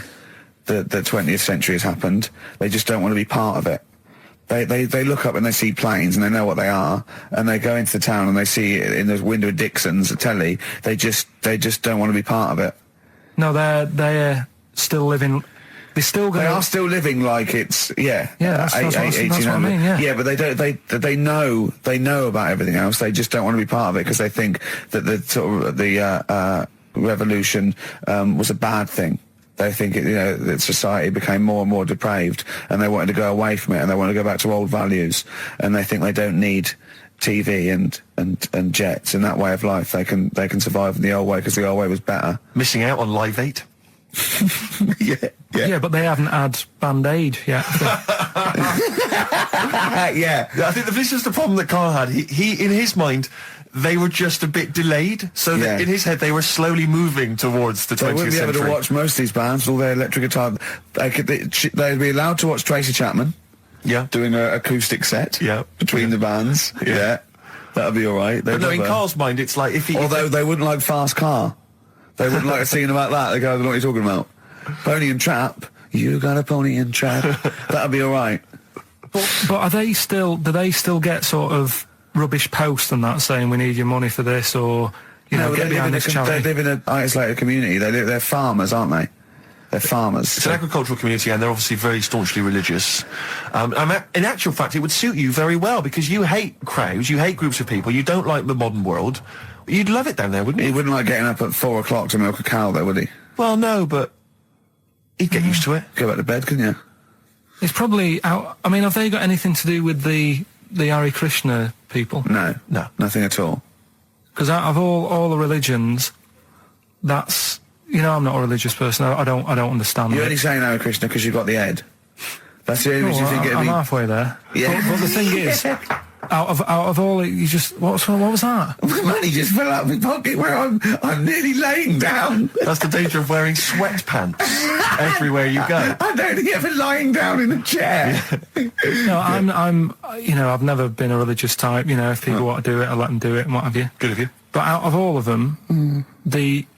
that the 20th century has happened. They just don't want to be part of it. They look up and they see planes and they know what they are, and they go into the town and they see it in the window of Dixon's, a telly. They just don't want to be part of it. No, they're still living. They are still living like it's that's what I mean. Yeah, but they don't. They know about everything else. They just don't want to be part of it because they think that the sort of the revolution was a bad thing. They think that society became more and more depraved, and they wanted to go away from it, and they want to go back to old values, and they think they don't need TV and jets and that way of life. They can survive in the old way because the old way was better. Missing out on Live 8. Yeah, but they haven't had Band-Aid yet. Yeah. I think this is the problem that Carl had. He in his mind, they were just a bit delayed, so that in his head they were slowly moving towards the 20th century. They wouldn't be able to watch most of these bands, all their electric guitar. They'd be allowed to watch Tracy Chapman. Yeah. Doing an acoustic set. Yeah. Between the bands. Yeah. That'd be all right. But no, in Carl's mind, it's like if he... Although they wouldn't like Fast Car. They wouldn't like a scene about that. They go, I don't know what you're talking about. Pony and Trap. You got a pony and trap. That'd be all right. But are they still... Do they still get sort of rubbish posts and that saying we need your money for this or, you know, get behind this charity? They live in an isolated community. They're farmers, aren't they? They're farmers. It's an agricultural community, and they're obviously very staunchly religious. In actual fact, it would suit you very well, because you hate crowds, you hate groups of people, you don't like the modern world. You'd love it down there, wouldn't you? He wouldn't like getting up at 4 o'clock to milk a cow, though, would he? Well, no, but he'd get used to it. Go back to bed, couldn't you? It's probably out... I mean, have they got anything to do with the Hare Krishna people? No, nothing at all. Because out of all the religions, that's... You know, I'm not a religious person. I don't understand. You're only saying Hare Krishna because you've got the head. That's the only reason you think it'd be... I'm halfway there. Yeah. But the thing is, out of all it, you just... What was that? My money just fell out of my pocket where I'm nearly laying down. That's the danger of wearing sweatpants everywhere you go. I'm only ever lying down in a chair. No, I'm you know, I've never been a religious type. You know, if people want to do it, I let them do it and what have you. Good of you. But out of all of them,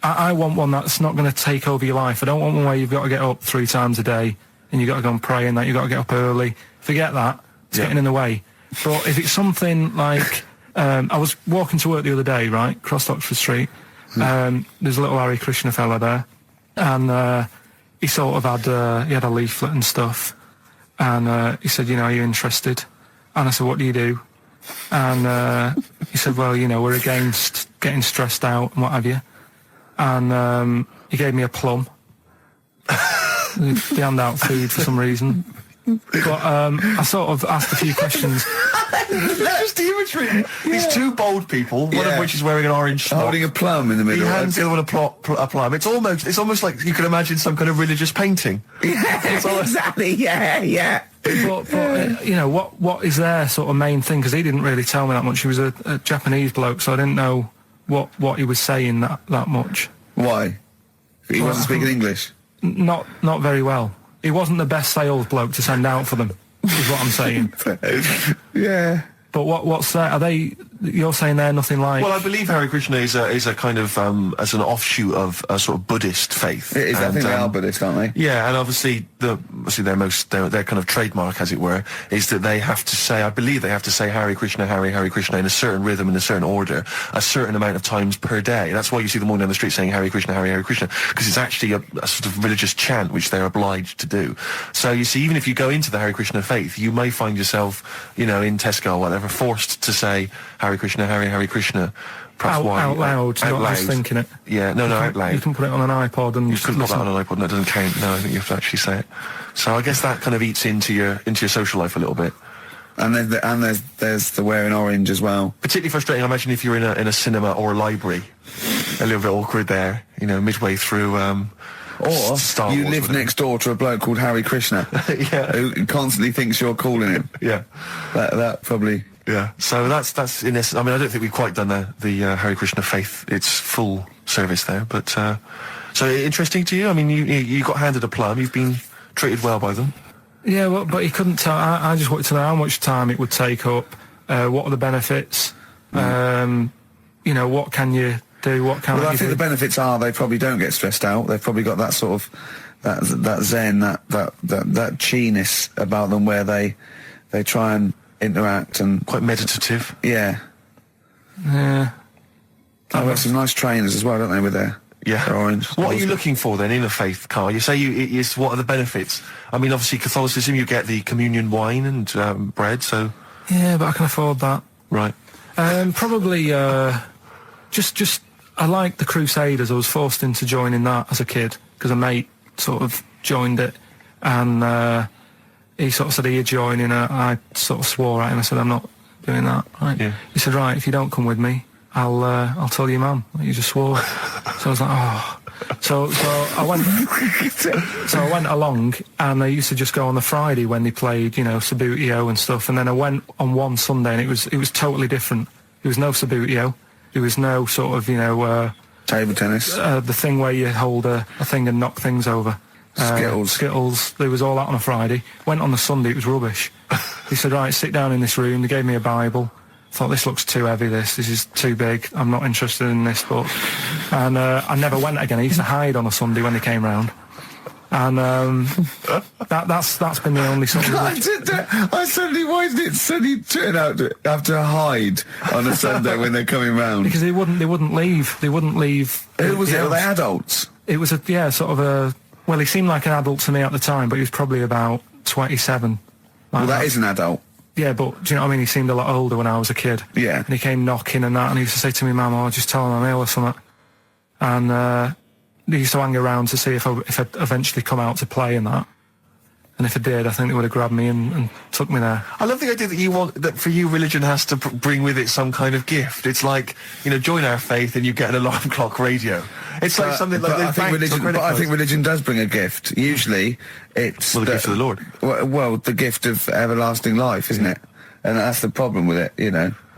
I want one that's not going to take over your life. I don't want one where you've got to get up 3 times a day and you've got to go and pray and that you've got to get up early. Forget that. It's getting in the way. But if it's something like... I was walking to work the other day, right, across Oxford Street. There's a little Hare Krishna fella there. And he sort of had... he had a leaflet and stuff. And he said, you know, are you interested? And I said, what do you do? And he said, well, you know, we're against getting stressed out and what have you. And he gave me a plum. They hand out food for some reason. But I sort of asked a few questions. That's the imagery. These two bold people, one of which is wearing an orange smock, holding a plum in the middle. He hands the other one a plum. It's almost like you could imagine some kind of religious painting. Yeah, exactly. Yeah. But you know, what is their sort of main thing? Because he didn't really tell me that much. He was a Japanese bloke, so I didn't know what he was saying that much. Why? He wasn't speaking English? Not very well. He wasn't the best sales bloke to send out for them, is what I'm saying. Yeah. But what's that? Are they... You're saying they're nothing like... Well, I believe Hare Krishna is a kind of, as an offshoot of a sort of Buddhist faith. It is. I think they are Buddhist, aren't they? Yeah, and obviously their kind of trademark, as it were, is that they have to say, I believe they have to say Hare Krishna, Hare Krishna in a certain rhythm, in a certain order, a certain amount of times per day. That's why you see them walking down the street saying Hare Krishna, because it's actually a sort of religious chant which they're obliged to do. So you see, even if you go into the Hare Krishna faith, you may find yourself, you know, in Tesco or whatever, forced to say Hare Krishna, Hare Krishna. Perhaps out loud, not just thinking it. Yeah, no, out loud. You can put it on an iPod and... You couldn't put that on an iPod, that doesn't count. No, I think you have to actually say it. So I guess that kind of eats into your social life a little bit. And there's the wearing orange as well. Particularly frustrating, I imagine, if you're in a cinema or a library. A little bit awkward there, you know, midway through... or Star you Wars, live next door to a bloke called Hare Krishna. Yeah. Who constantly thinks you're calling him. Yeah. That probably... Yeah, so that's in essence. I mean, I don't think we've quite done the Hare Krishna faith its full service there, but so interesting to you. I mean, you got handed a plum. You've been treated well by them. Yeah, well, but he couldn't tell. I just wanted to know how much time it would take up. What are the benefits? You know, what can you do? What can? Well, I think the benefits are they probably don't get stressed out. They've probably got that sort of that zen, that chi-ness about them, where they try and interact and quite meditative. Yeah. I've got some nice trainers as well, don't they, with their orange. What are you looking for then in a faith, Carl? You say what are the benefits? I mean, obviously Catholicism, you get the communion wine and bread, so... Yeah, but I can afford that. Right. Probably just I like the Crusaders. I was forced into joining that as a kid because a mate sort of joined it, and he sort of said he'd join in. I sort of swore at him. I said, I'm not doing that, right? Yeah. He said, right, if you don't come with me, I'll tell your mum that you just swore. So I was like, oh. So I went along, and I used to just go on the Friday when they played, Sabutio and stuff, and then I went on one Sunday, and it was totally different. There was no Sabutio. There was no sort of, table tennis. The thing where you hold a thing and knock things over. Skittles. There was all that on a Friday. Went on the Sunday, it was rubbish. He said, right, sit down in this room. They gave me a Bible. Thought, this looks too heavy, this is too big, I'm not interested in this book. And I never went again. I used to hide on a Sunday when they came round. And that's been the only sort of... why did it suddenly turn out to have to hide on a Sunday when they're coming round? Because they wouldn't leave. Who was it? Were they adults? It was well, he seemed like an adult to me at the time, but he was probably about 27. Well, that is an adult. Yeah, but do you know what I mean? He seemed a lot older when I was a kid. Yeah. And he came knocking and that, and he used to say to me, Mum, I'll just tell him I'm ill or something. And he used to hang around to see if I'd eventually come out to play and that. And if I did, I think they would have grabbed me and took me there. I love the idea that for you, religion has to bring with it some kind of gift. It's like, join our faith and you get an alarm clock radio. It's like something like I think religion does bring a gift. Usually, it's the gift of the Lord. Well, the gift of everlasting life, isn't it? And that's the problem with it.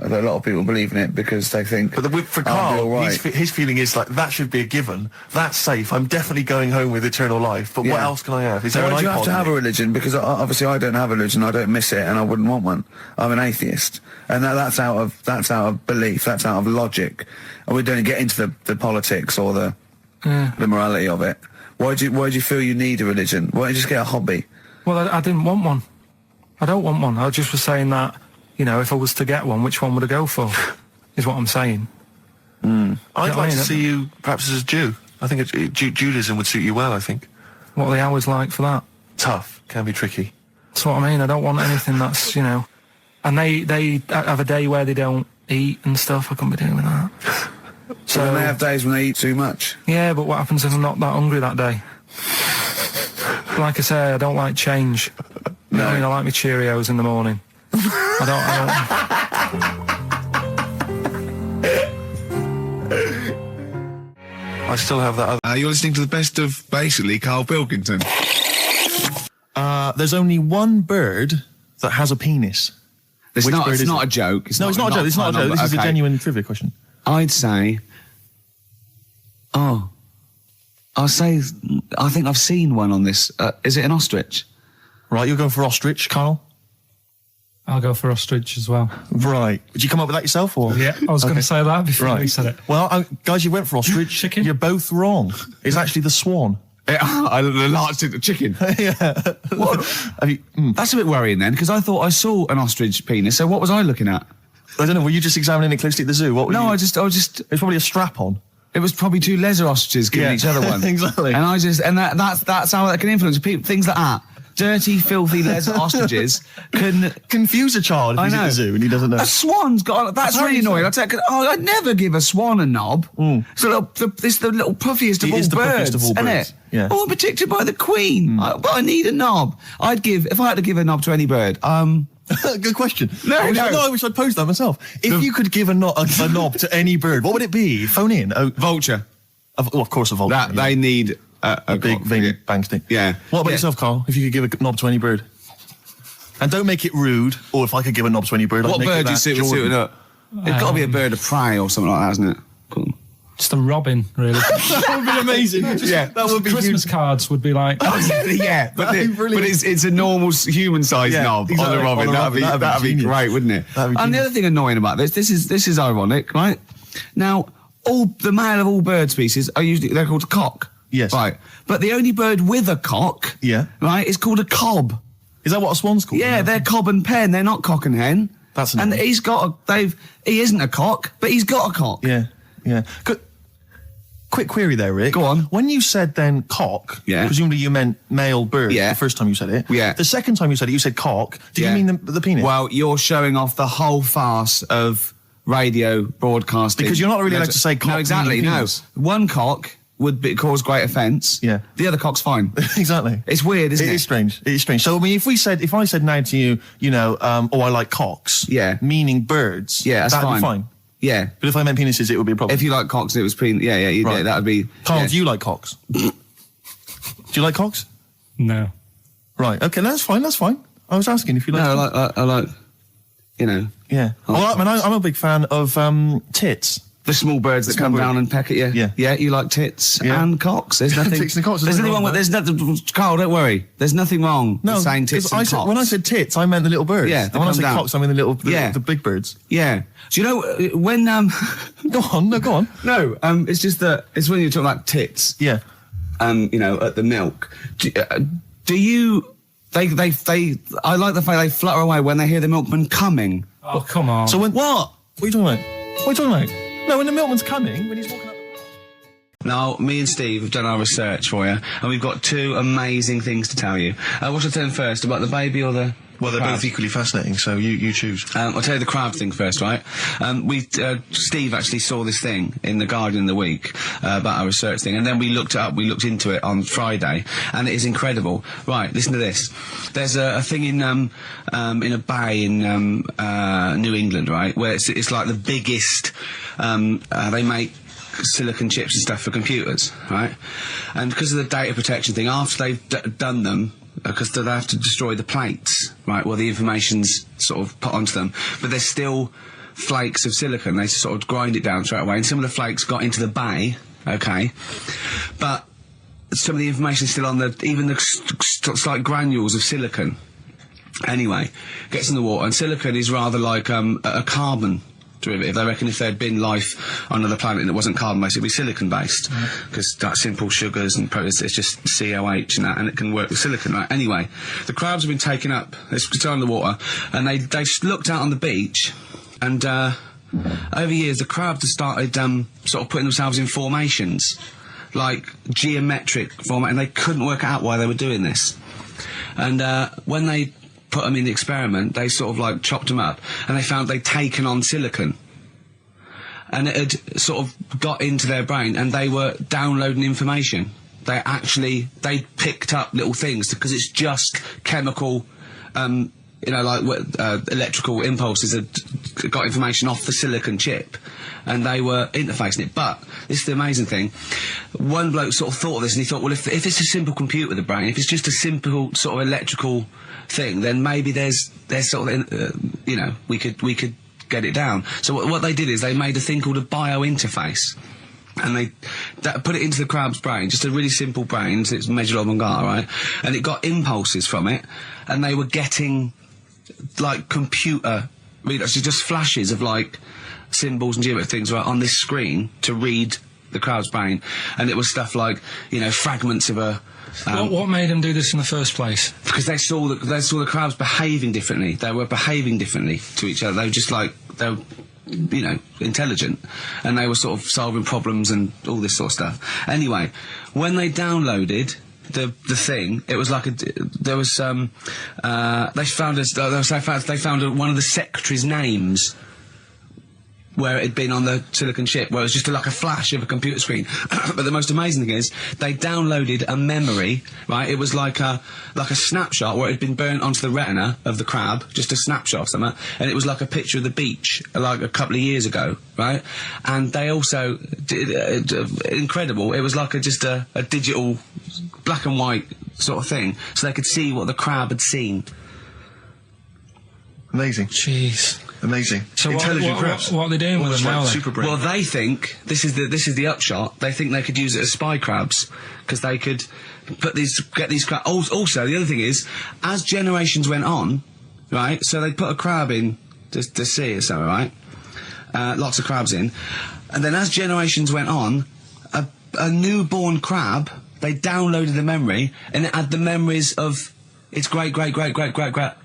A lot of people believe in it because they think. But for Karl, his feeling is like that should be a given. That's safe. I'm definitely going home with eternal life. But what else can I have? Is there an iPod? Do you have to have a religion? Because obviously I don't have a religion. I don't miss it, and I wouldn't want one. I'm an atheist, and that's out of belief. That's out of logic. And we don't get into the politics or the morality of it. Why do you feel you need a religion? Why don't you just get a hobby? Well, I didn't want one. I don't want one. I just was saying that, if I was to get one, which one would I go for? Is what I'm saying. I'd like to see you perhaps as a Jew. I think Judaism would suit you well, I think. What are the hours like for that? Tough. Can be tricky. That's what I mean. I don't want anything that's, And they have a day where they don't eat and stuff. I couldn't be doing with that. So they have days when they eat too much. Yeah, but what happens if I'm not that hungry that day? Like I say, I don't like change. No. I like my Cheerios in the morning. I still have that other... You're listening to the best of, basically, Karl Pilkington. There's only one bird that has a penis. It's not a joke. It's not a joke. This is a genuine trivia question. I'd say... I think I've seen one on this. Is it an ostrich? Right, you're going for ostrich, Karl? I'll go for ostrich as well. Right. Did you come up with that yourself, or...? Yeah, I was going to say that before you said it. Well, guys, you went for ostrich. Chicken? You're both wrong. It's actually the swan. The large chicken. Yeah. What? That's a bit worrying then, because I thought I saw an ostrich penis, so what was I looking at? I don't know, were you just examining it closely at the zoo? I just... It was probably a strap-on. It was probably two leather ostriches giving each other one. Exactly. And that's how that can influence people. Things like that. Dirty, filthy leather ostriches can confuse a child if he's at the zoo and he doesn't know. A swan's got... That's really annoying. I'd never give a swan a knob. So it's the little puffiest of all birds, isn't it? Yeah. Oh, I'm protected by the queen. But I need a knob. If I had to give a knob to any bird, Good question. No, I wish I'd posed that myself. If you could give a knob to any bird, what would it be? Phone in. Vulture. Of course, a vulture. They need a big bang stick. Yeah. What about yourself, Karl? If you could give a knob to any bird, and don't make it rude. Or if I could give a knob to any bird, what bird do you suit up? It's got to be a bird of prey or something like that, hasn't it? Cool. Just a robin, really. That would be amazing. That would be Christmas cards would be like. Yeah, but it's a normal human-sized knob on the robin. That'd be great, wouldn't it? And the other thing annoying about this is ironic, right? Now, the male of all bird species they're called a cock. Yes. Right. But the only bird with a cock, right, is called a cob. Is that what a swan's called? Yeah, they're cob and pen. They're not cock and hen. That's annoying. And he isn't a cock, but he's got a cock. Yeah. Good. Quick query there, Rick. Go on. When you said then cock, presumably you meant male bird the first time you said it. Yeah. The second time you said it, you said cock. Did you mean the penis? Well, you're showing off the whole farce of radio broadcasting. Because you're not really allowed to say cock. No, exactly, no. One cock cause great offence. Yeah. The other cock's fine. Exactly. It's weird, isn't it? It is strange. It is strange. So, I mean, if I said now to you, I like cocks. Yeah. Meaning birds. Yeah, that's that'd fine. be fine. Yeah. But if I meant penises, it would be a problem. If you like cocks, it was yeah, that would be... Carl, yeah. do you like cocks? Do you like cocks? No. Right, okay, that's fine. I was asking if you like... No, I like, Yeah. Well, I'm a big fan of tits. The small birds that come down and peck at you. Yeah. Yeah, you like tits and cocks. There's nothing... Tits and cocks. There's nothing wrong with... There's nothing... Carl, don't worry. There's nothing wrong with saying tits and cocks. When I said tits, I meant the little birds. Yeah, and when I said cocks, I mean the big birds. Yeah. Do you know, when... Go on. No, it's just that... It's when you're talking about tits. Yeah. At the milk. Do you... I like the fact they flutter away when they hear the milkman coming. Oh, come on. So when... What are you talking about? What are you talking about? No, when the milkman's coming, when he's walking up... Now, me and Steve have done our research for you, and we've got two amazing things to tell you. What should I tell them first, about the baby or the... Well, they're both equally fascinating, so you choose. I'll tell you the crab thing first, right? Steve actually saw this thing in The Guardian of the Week about our research thing, and then we looked into it on Friday, and it is incredible. Right, listen to this. There's a thing in a bay in New England, right, where it's like the biggest. They make silicon chips and stuff for computers, right? And because of the data protection thing, after they've done them, because they have to destroy the plates, right, well, the information's sort of put onto them, but there's still flakes of silicon. They sort of grind it down straight away, and some of the flakes got into the bay, okay, but some of the information's still on even the slight granules of silicon. Anyway, gets in the water, and silicon is rather like a carbon derivative. They reckon if there had been life on another planet that wasn't carbon-based, it'd be silicon-based, because that simple sugars and proteins, it's just COH and that, and it can work with silicon, right? Anyway, the crabs have been taken up, they're still in the water, and they looked out on the beach, and over years the crabs have started sort of putting themselves in formations, like geometric format, and they couldn't work out why they were doing this. And when they put them in the experiment, they sort of like chopped them up, and they found they'd taken on silicon, and it had sort of got into their brain, and they were downloading information. They picked up little things, because it's just chemical, electrical impulses that got information off the silicon chip, and they were interfacing it. But this is the amazing thing. One bloke sort of thought of this, and he thought, well, if it's a simple computer with a brain, if it's just a simple sort of electrical thing, then maybe there's sort of, we could get it down. So what they did is they made a thing called a biointerface, and they put it into the crab's brain, just a really simple brain, so it's measured avant-garde, right? And it got impulses from it, and they were getting like computer, just flashes of like symbols and geometric things right on this screen to read the crab's brain, and it was stuff like fragments of a. What made them do this in the first place? Because they saw the crabs behaving differently. They were behaving differently to each other. They were just like intelligent, and they were sort of solving problems and all this sort of stuff. Anyway, when they downloaded the thing, it was like they found one of the secretary's names where it had been on the silicon chip, where it was just like a flash of a computer screen. But the most amazing thing is, they downloaded a memory, right? It was like a snapshot where it had been burnt onto the retina of the crab, just a snapshot of something, and it was like a picture of the beach, like a couple of years ago, right? And they also did, incredible, it was like just a digital black and white sort of thing, so they could see what the crab had seen. Amazing. Jeez. Amazing. So intelligent crabs. What are they doing with them now? Super brain. Well, they think this is the upshot. They think they could use it as spy crabs, because they could get these crabs. Also, the other thing is, as generations went on, right? So they put a crab in to sea or something, right? Lots of crabs in, and then as generations went on, a newborn crab, they downloaded the memory, and it had the memories of its great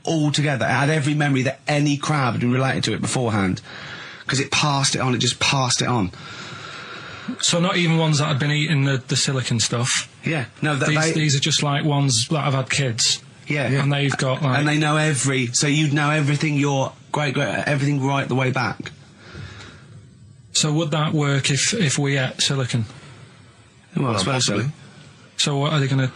all together. It had every memory that any crab had been related to it beforehand, because it passed it on. It just passed it on. So not even ones that had been eating the silicon stuff. Yeah, no. These are just like ones that have had kids. Yeah, and they've got like, and they know so you'd know everything. Your everything right the way back. So would that work if we ate silicon? Well, possibly. So what are they going to...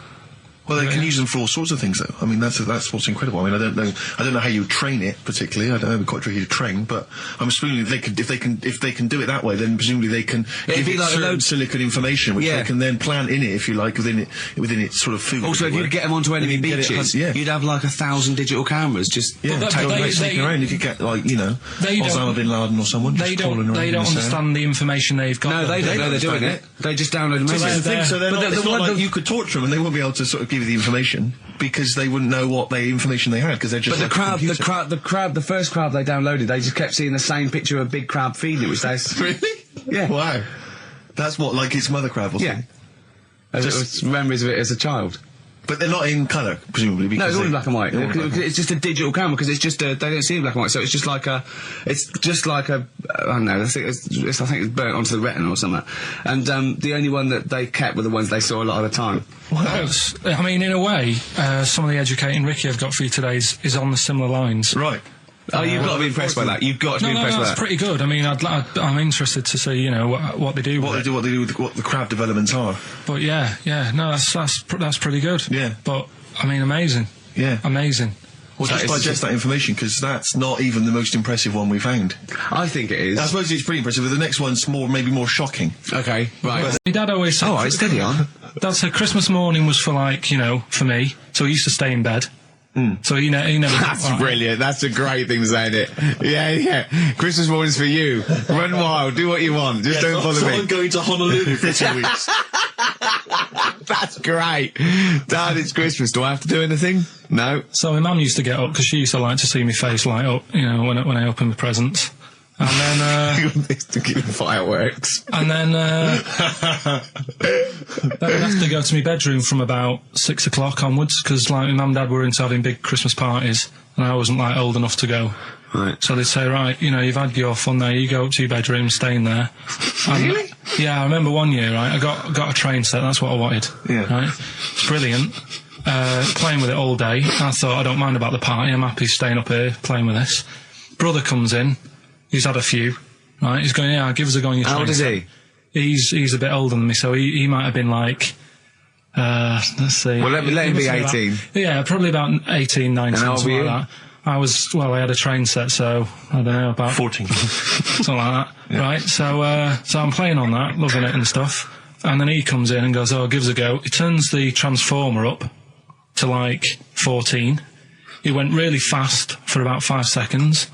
Well, they can use them for all sorts of things, though. I mean, that's what's incredible. I mean, I don't know how you train it particularly. I don't know, it'd be quite tricky to train, but I'm assuming if they can do it that way, then presumably they can give it like certain silicon information, which they can then plant in it, if you like, within its sort of food. Also, if you get them onto enemy beaches, you'd have like 1,000 digital cameras just taking around. You could get Osama bin Laden or someone. They don't understand the information they've got. No, they don't know they're doing it. They just download the message. So it's not like you could torture them and they won't be able to sort of give you the information because they wouldn't know what information they had because they're just. But the first crab they downloaded, they just kept seeing the same picture of a big crab feeding it, which they really. Yeah. Wow. That's what, like its mother crab or something. Yeah. Just memories of it as a child. But they're not in colour, presumably. Because no, it's all in black and white. It's just a digital camera because it's just they don't see in black and white, so it's just like a I don't know. I think it's burnt onto the retina or something. And the only one that they kept were the ones they saw a lot of the time. Wow. I mean, in a way, some of the educating Ricky I've got for you today is on the similar lines. Right. Oh, you've got to be impressed by that. You've got to be impressed by that. That's pretty good. I mean, I'm interested to see, what they do. What they do with what the crab developments are. But no, that's pretty good. Yeah. But I mean, amazing. Yeah. Amazing. Well, just digest that information because that's not even the most impressive one we found. I think it is. I suppose it's pretty impressive, but the next one's maybe more shocking. Okay, right. My dad always said. Oh, right, steady on. Dad said Christmas morning was for for me. So he used to stay in bed. So he never. That's brilliant. That's a great thing to say, isn't it? Yeah. Christmas morning's for you. Run wild. Do what you want. Just don't bother me. I'm going to Honolulu for 2 weeks. That's great. Dad, it's Christmas. Do I have to do anything? No. So my mum used to get up because she used to like to see my face light up, when I opened the presents. And then to keep the fireworks. And then then I'd have to go to my bedroom from about 6 o'clock onwards because my mum and dad were into having big Christmas parties and I wasn't old enough to go. Right. So they'd say, right, you've had your fun there, you go up to your bedroom, stay in there. Really? Yeah, I remember one year, right, I got a train set, that's what I wanted. Yeah. Right? It's brilliant. Playing with it all day. I thought, I don't mind about the party, I'm happy staying up here playing with this. Brother comes in. He's had a few, right? He's going, give us a go on your train. How old is he? He's a bit older than me, so he might have been like, let's see. Well, let him be 18. Probably about 18, 19, and how old were you? Like that. I had a train set, so, I don't know, about 14. Something like that, yeah. Right? So I'm playing on that, loving it and stuff, and then he comes in and goes, give us a go. He turns the transformer up to 14. He went really fast for about 5 seconds,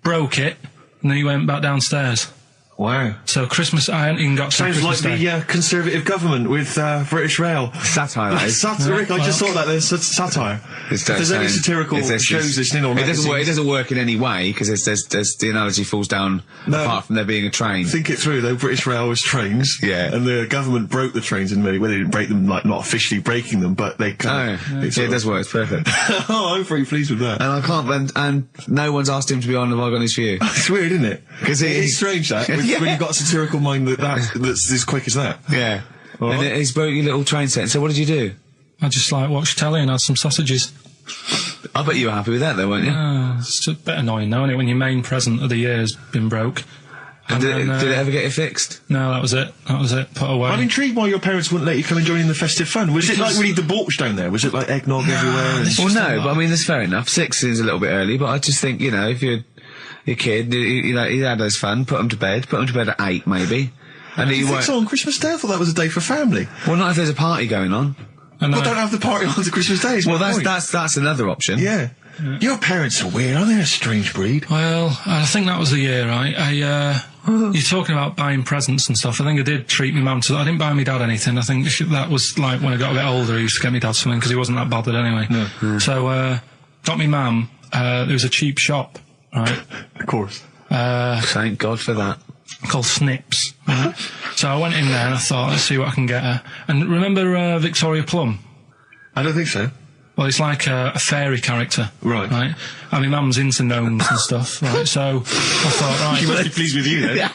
broke it, and then he went back downstairs. Wow. So Christmas, I hadn't even got to Sounds Christmas like Day. the Conservative government with British Rail. Satire, that is. Satire, Rick, I just thought that there's satire. If there's any satirical shows listening on it doesn't work in any way, because there's the analogy falls down apart from there being a train. Think it through, though. British Rail was trains. Yeah. And the government broke the trains in many ways. They didn't break them, not officially breaking them, but they kind of... it does work. It's perfect. Oh, I'm pretty pleased with that. And I can't... And no one's asked him to be on Have I Got News For You. It's weird, isn't it? Because it's strange, that, when you've got a satirical mind that's as quick as that. Yeah. And he's broke your little train set. So what did you do? I just watched telly and had some sausages. I bet you were happy with that, though, weren't you? It's a bit annoying, though, isn't it, when your main present of the year has been broke. And did it ever get it fixed? No, that was it. Put away. I'm intrigued why your parents wouldn't let you come and join in the festive fun. Was it really debauched down there? Was it eggnog everywhere? Well, no, but I mean, that's fair enough. 6 is a little bit early, but I just think, if you're a kid, he had his fun, put him to bed at 8, maybe. And you think so on Christmas Day? I thought that was a day for family. Well, not if there's a party going on. Well, don't have the party on Christmas Day. Well, that's another option. Yeah. Your parents are weird, aren't they? A strange breed. Well, I think that was the year, right? You're talking about buying presents and stuff. I think I did treat my mum to... I didn't buy my dad anything. I think that was when I got a bit older, I used to get my dad something because he wasn't that bothered anyway. No. So, got me mum. There was a cheap shop, right? Of course. Thank God for that. Called Snips. Right? So I went in there and I thought, let's see what I can get her. And remember Victoria Plum? I don't think so. Well, it's like a fairy character. Right. Right? I mean, mum's into gnomes and stuff, right? So I thought, right... She must be pleased with you, then.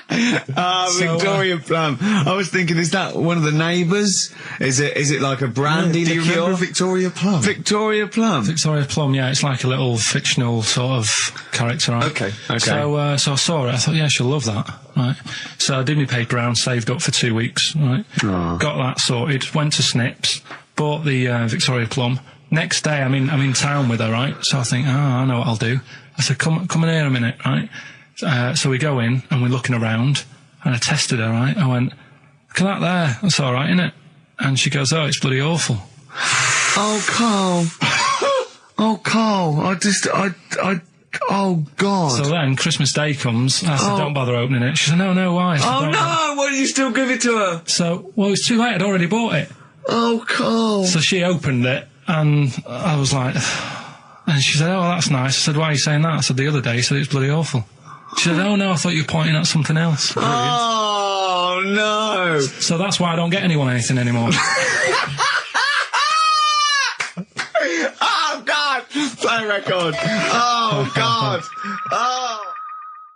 Victoria Plum. I was thinking, is that one of the neighbours? Is it like a brandy Do you liqueur? remember Victoria Plum? Victoria Plum. Victoria Plum, yeah, it's like a little fictional sort of character, right? Okay. So I saw it, I thought, yeah, she'll love that, right? So I did my paper round, saved up for 2 weeks, right? Got that sorted, went to Snips, bought the Victoria Plum. Next day, I'm in town with her, right? So I think, I know what I'll do. I said, come in here a minute, right? So we go in, and we're looking around, and I tested her, right? I went, look at that there, that's all right, innit? And she goes, oh, it's bloody awful. Oh, Carl. Oh, Carl, oh, God. So then, Christmas Day comes, I said, don't bother opening it. She said, no, why? I said, Oh, "Don't no, why did you still give it to her? So, well, it's too late, I'd already bought it. Oh, Carl. So she opened it, and I was like, and she said, oh, that's nice. I said, why are you saying that? I said, the other day, you said it's bloody awful. She said, oh, no, I thought you were pointing at something else. Oh, no. So that's why I don't get anyone anything anymore. Oh, God. Play record. Oh, God. Oh.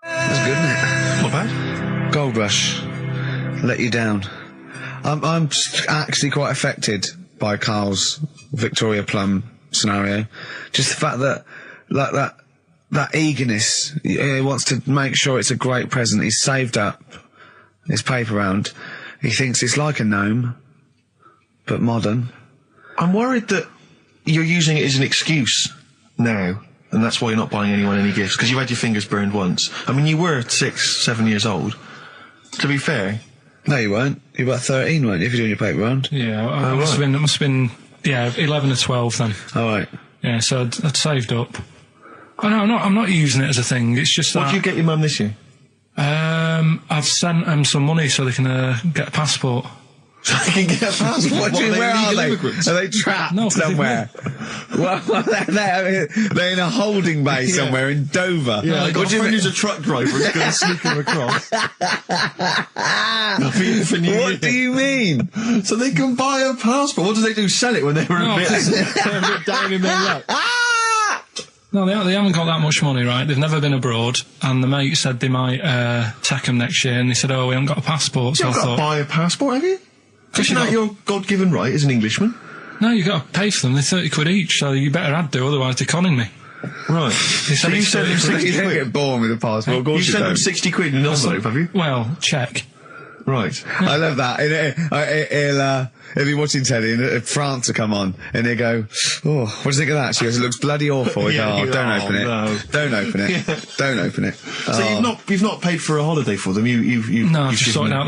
That's good, isn't it? Not bad. Gold Rush. Let you down. I'm actually quite affected by Carl's Victoria Plum scenario. Just the fact that, like, that eagerness, he wants to make sure it's a great present. He's saved up his paper round. He thinks it's like a gnome, but modern. I'm worried that you're using it as an excuse now, and that's why you're not buying anyone any gifts, because you've had your fingers burned once. I mean, you were 6, 7 years old. To be fair. No, you weren't. You were about 13, weren't you, if you're doing your paper round? Yeah, it must have been, 11 or 12 then. All right. Yeah, so I'd saved up. Oh, no, I'm not using it as a thing. It's just What did you get your mum this year? I've sent them some money so they can get a passport. So they can get a passport? What do you mean, where are they? Immigrants? Are they trapped No, somewhere? Well, they're in a holding bay somewhere in Dover. Yeah, I've got a friend who's a truck driver who's going to sneak them across. For New Year. What do you mean? So they can buy a passport. What do they do? Sell it when they're a bit down in their luck? No, they haven't got that much money, right? They've never been abroad, and the mate said they might take them next year, and they said, oh, we haven't got a passport, so You've got to buy a passport, have you? Isn't that your God-given right as an Englishman? No, you've got to pay for them. They're 30 quid each, so you better add to, otherwise they're conning me. Right. So you send them 60 You don't quid? get born with a passport, of course You you send them don't. 60 quid in an envelope, have you? Well, check. Right. I love that. He'll be watching telly and France will come on and he'll go, oh, what do you think of that? She goes, it looks bloody awful. He goes, don't open it. No. Don't open it. Yeah. Don't open it. So you've not paid for a holiday for them. No, I've just sorted out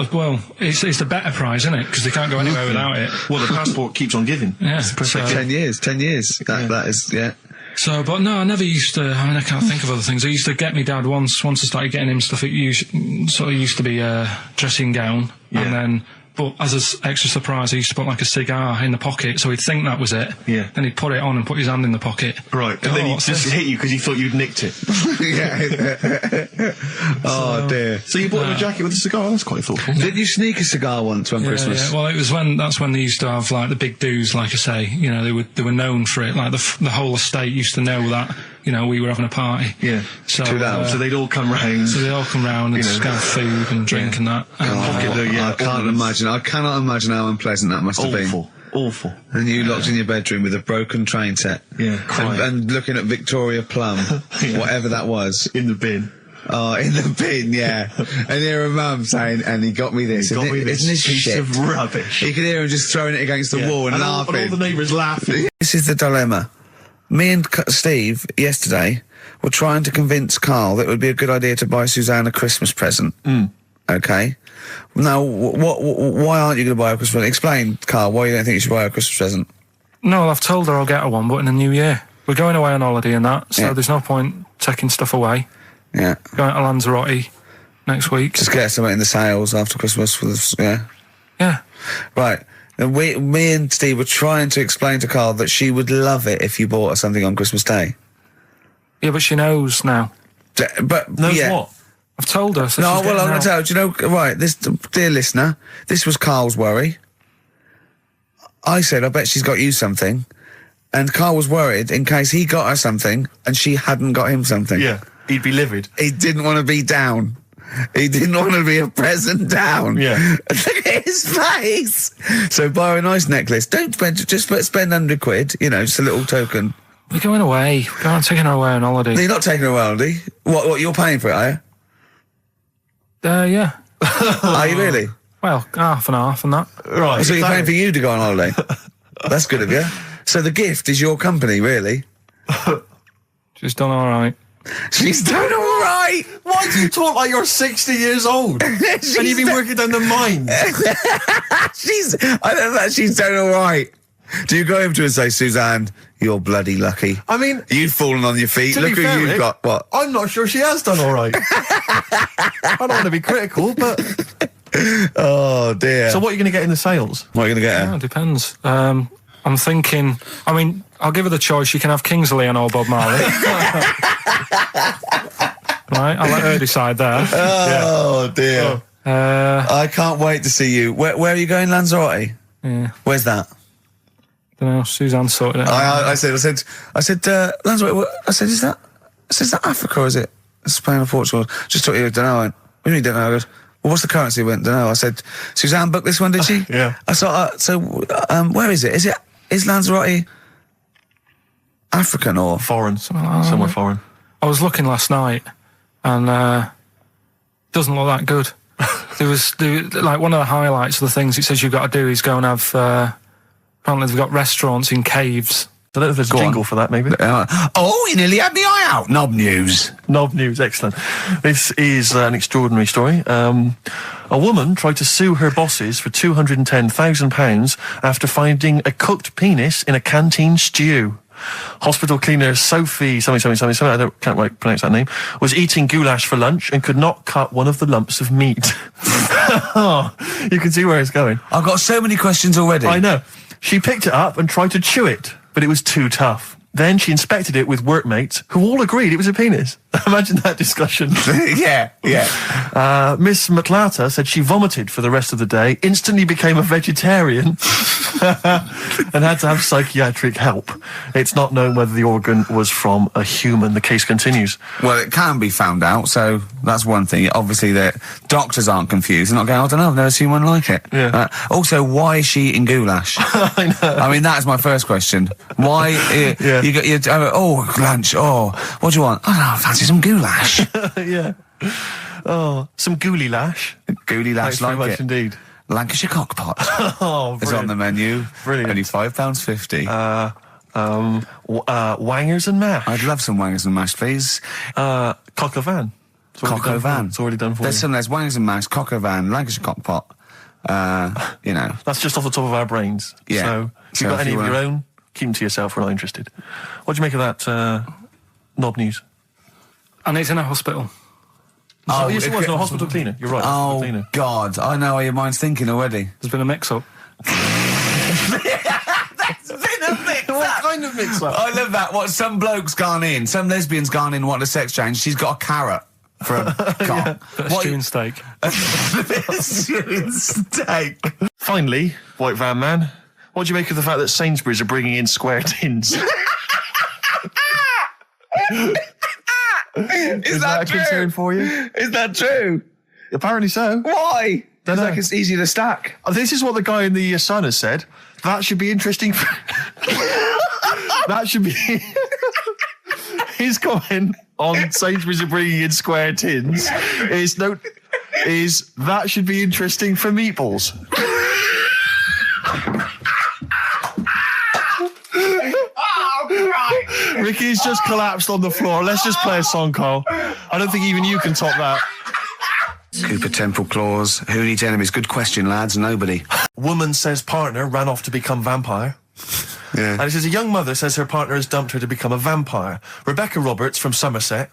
it's the better prize, isn't it? Because they can't go anywhere without it. Well, the passport keeps on giving. Yeah. So, 10 years. That is, yeah. So, but no, I never used to. I mean, I can't think of other things. I used to get me dad once I started getting him stuff. It used to be a dressing gown, and then. But as an extra surprise, I used to put like a cigar in the pocket, so he'd think that was it. Yeah. Then he'd put it on and put his hand in the pocket. Right. And then he'd just hit you because he thought you'd nicked it. Yeah. Oh dear. So you bought him a jacket with a cigar? That's quite thoughtful. Did you sneak a cigar once on Christmas? Yeah. Well, that's when they used to have like the big do's, like I say. You know, they were known for it. Like the whole estate used to know that. You know, we were having a party. Yeah. So they'd all come round. So they'd all come round and have food and drink and that. I cannot imagine how unpleasant that must have been. Awful. And you locked in your bedroom with a broken train set. Yeah, crying. And looking at Victoria Plum, whatever that was. In the bin. Oh, in the bin, yeah. And hear a mum saying, and he got me this. Isn't this piece shit? of rubbish. You could hear him just throwing it against the wall and laughing. And all the neighbours laughing. This is the dilemma. Me and Steve, yesterday, were trying to convince Carl that it would be a good idea to buy Suzanne a Christmas present. Okay? Now, why aren't you going to buy her a Christmas present? Explain, Carl, why you don't think you should buy her a Christmas present. No, I've told her I'll get her one, but in the new year. We're going away on holiday and that, so there's no point taking stuff away. Yeah. Going to Lanzarote next week. Just get something in the sales after Christmas for this, yeah? Yeah. Right. And me and Steve were trying to explain to Carl that she would love it if you bought her something on Christmas Day. Yeah, but she knows now. But knows what? I've told her. So no, well, I'm going to tell you. Do you know, right, this, dear listener, this was Carl's worry. I said, I bet she's got you something. And Carl was worried in case he got her something and she hadn't got him something. Yeah, he'd be livid. He didn't want to be down. He didn't want to be a present down. Yeah. Look at his face. So buy her a nice necklace. Don't spend, just spend £100, you know, just a little token. We're going away. We're going taking her away on holiday. No, you're not taking her away on holiday. What, you're paying for it, are you? Yeah. Are you really? Well, half and half and that. Right. So you're paying for you to go on holiday? That's good of you. So the gift is your company, really? She's done all right. She's done all right. Why do you talk like you're 60 years old? And you've been working down the mines? I don't know, she's done all right. Do you go over to her and say, Suzanne, you're bloody lucky? I mean... You've fallen on your feet. Look who fair, you've got. What? I'm not sure she has done all right. I don't want to be critical, but... Oh, dear. So what are you going to get in the sales? What are you going to get her? Yeah, it depends. I'm thinking... I mean, I'll give her the choice. You can have Kingsley and or Bob Marley. Right, I'll let her decide there. Oh, dear. I can't wait to see you. Where are you going, Lanzarote? Yeah. Where's that? Don't know. Suzanne sorted it out. I said, Lanzarote. I said, is that Africa or is it Spain or Portugal? Just thought you don't know. I went, what do you mean don't know? I goes, well, what's the currency? I went, don't know. I said, Suzanne booked this one, did she? Yeah. I thought, where is it? Is Lanzarote African or foreign? Somewhere foreign. I was looking last night, and doesn't look that good. There was like one of the highlights of the things it says you've got to do is go and have. Apparently, they've got restaurants in caves. I don't know if there's a jingle for that, maybe. Oh, you nearly had me eye out. Knob news. Knob news, excellent. This is an extraordinary story. A woman tried to sue her bosses for £210,000 after finding a cooked penis in a canteen stew. Hospital cleaner Sophie, something, I can't quite pronounce that name, was eating goulash for lunch and could not cut one of the lumps of meat. You can see where it's going. I've got so many questions already. I know. She picked it up and tried to chew it, but it was too tough. Then she inspected it with workmates who all agreed it was a penis. Imagine that discussion. Yeah. Miss McLata said she vomited for the rest of the day, instantly became a vegetarian, and had to have psychiatric help. It's not known whether the organ was from a human. The case continues. Well, it can be found out, so that's one thing. Obviously, the doctors aren't confused. They're not going, I don't know, I've never seen one like it. Yeah. Also, why is she eating goulash? I know. I mean, that's my first question. Why? You got lunch. Oh, what do you want? I don't know, I fancy some goulash. Yeah. Oh, some gooly lash. Gooly lash, Thanks very like much it. Indeed. Lancashire cockpot. Oh, it's on the menu. Brilliant. Only £5.50. Wangers and mash. I'd love some wangers and mash, please. Coq au vin. Coq au vin. It's already done for There's you. there's wangers and mash, coq au vin, Lancashire cockpot. You know. That's just off the top of our brains. Yeah. So if you've got any of your own, keep them to yourself. We're not interested. What do you make of that knob news? And it's in a hospital. Oh, yes, it was. No, hospital cleaner. You're right. Oh, cleaner. God. I know how your mind's thinking already. There's been a mix-up. That's been a mix-up. What kind of mix-up? I love that. What, some bloke's gone in, some lesbian's gone in, wanting a sex change. She's got a carrot for a cock. Bit of stewing steak. Stewing steak. Finally, White Van Man, what do you make of the fact that Sainsbury's are bringing in square tins? Is that a true? concern for you? Is that true? Apparently so. Why? Don't know. Like it's easier to stack. This is what the guy in the Sun has said. That should be interesting. That should be his comment on Sainsbury's are bringing in square tins. Is that should be interesting for meatballs. Ricky's just collapsed on the floor. Let's just play a song, Carl. I don't think even you can top that. Cooper Temple Claws. Who needs enemies? Good question, lads. Nobody. Woman says partner ran off to become vampire. Yeah. And it says a young mother says her partner has dumped her to become a vampire. Rebecca Roberts from Somerset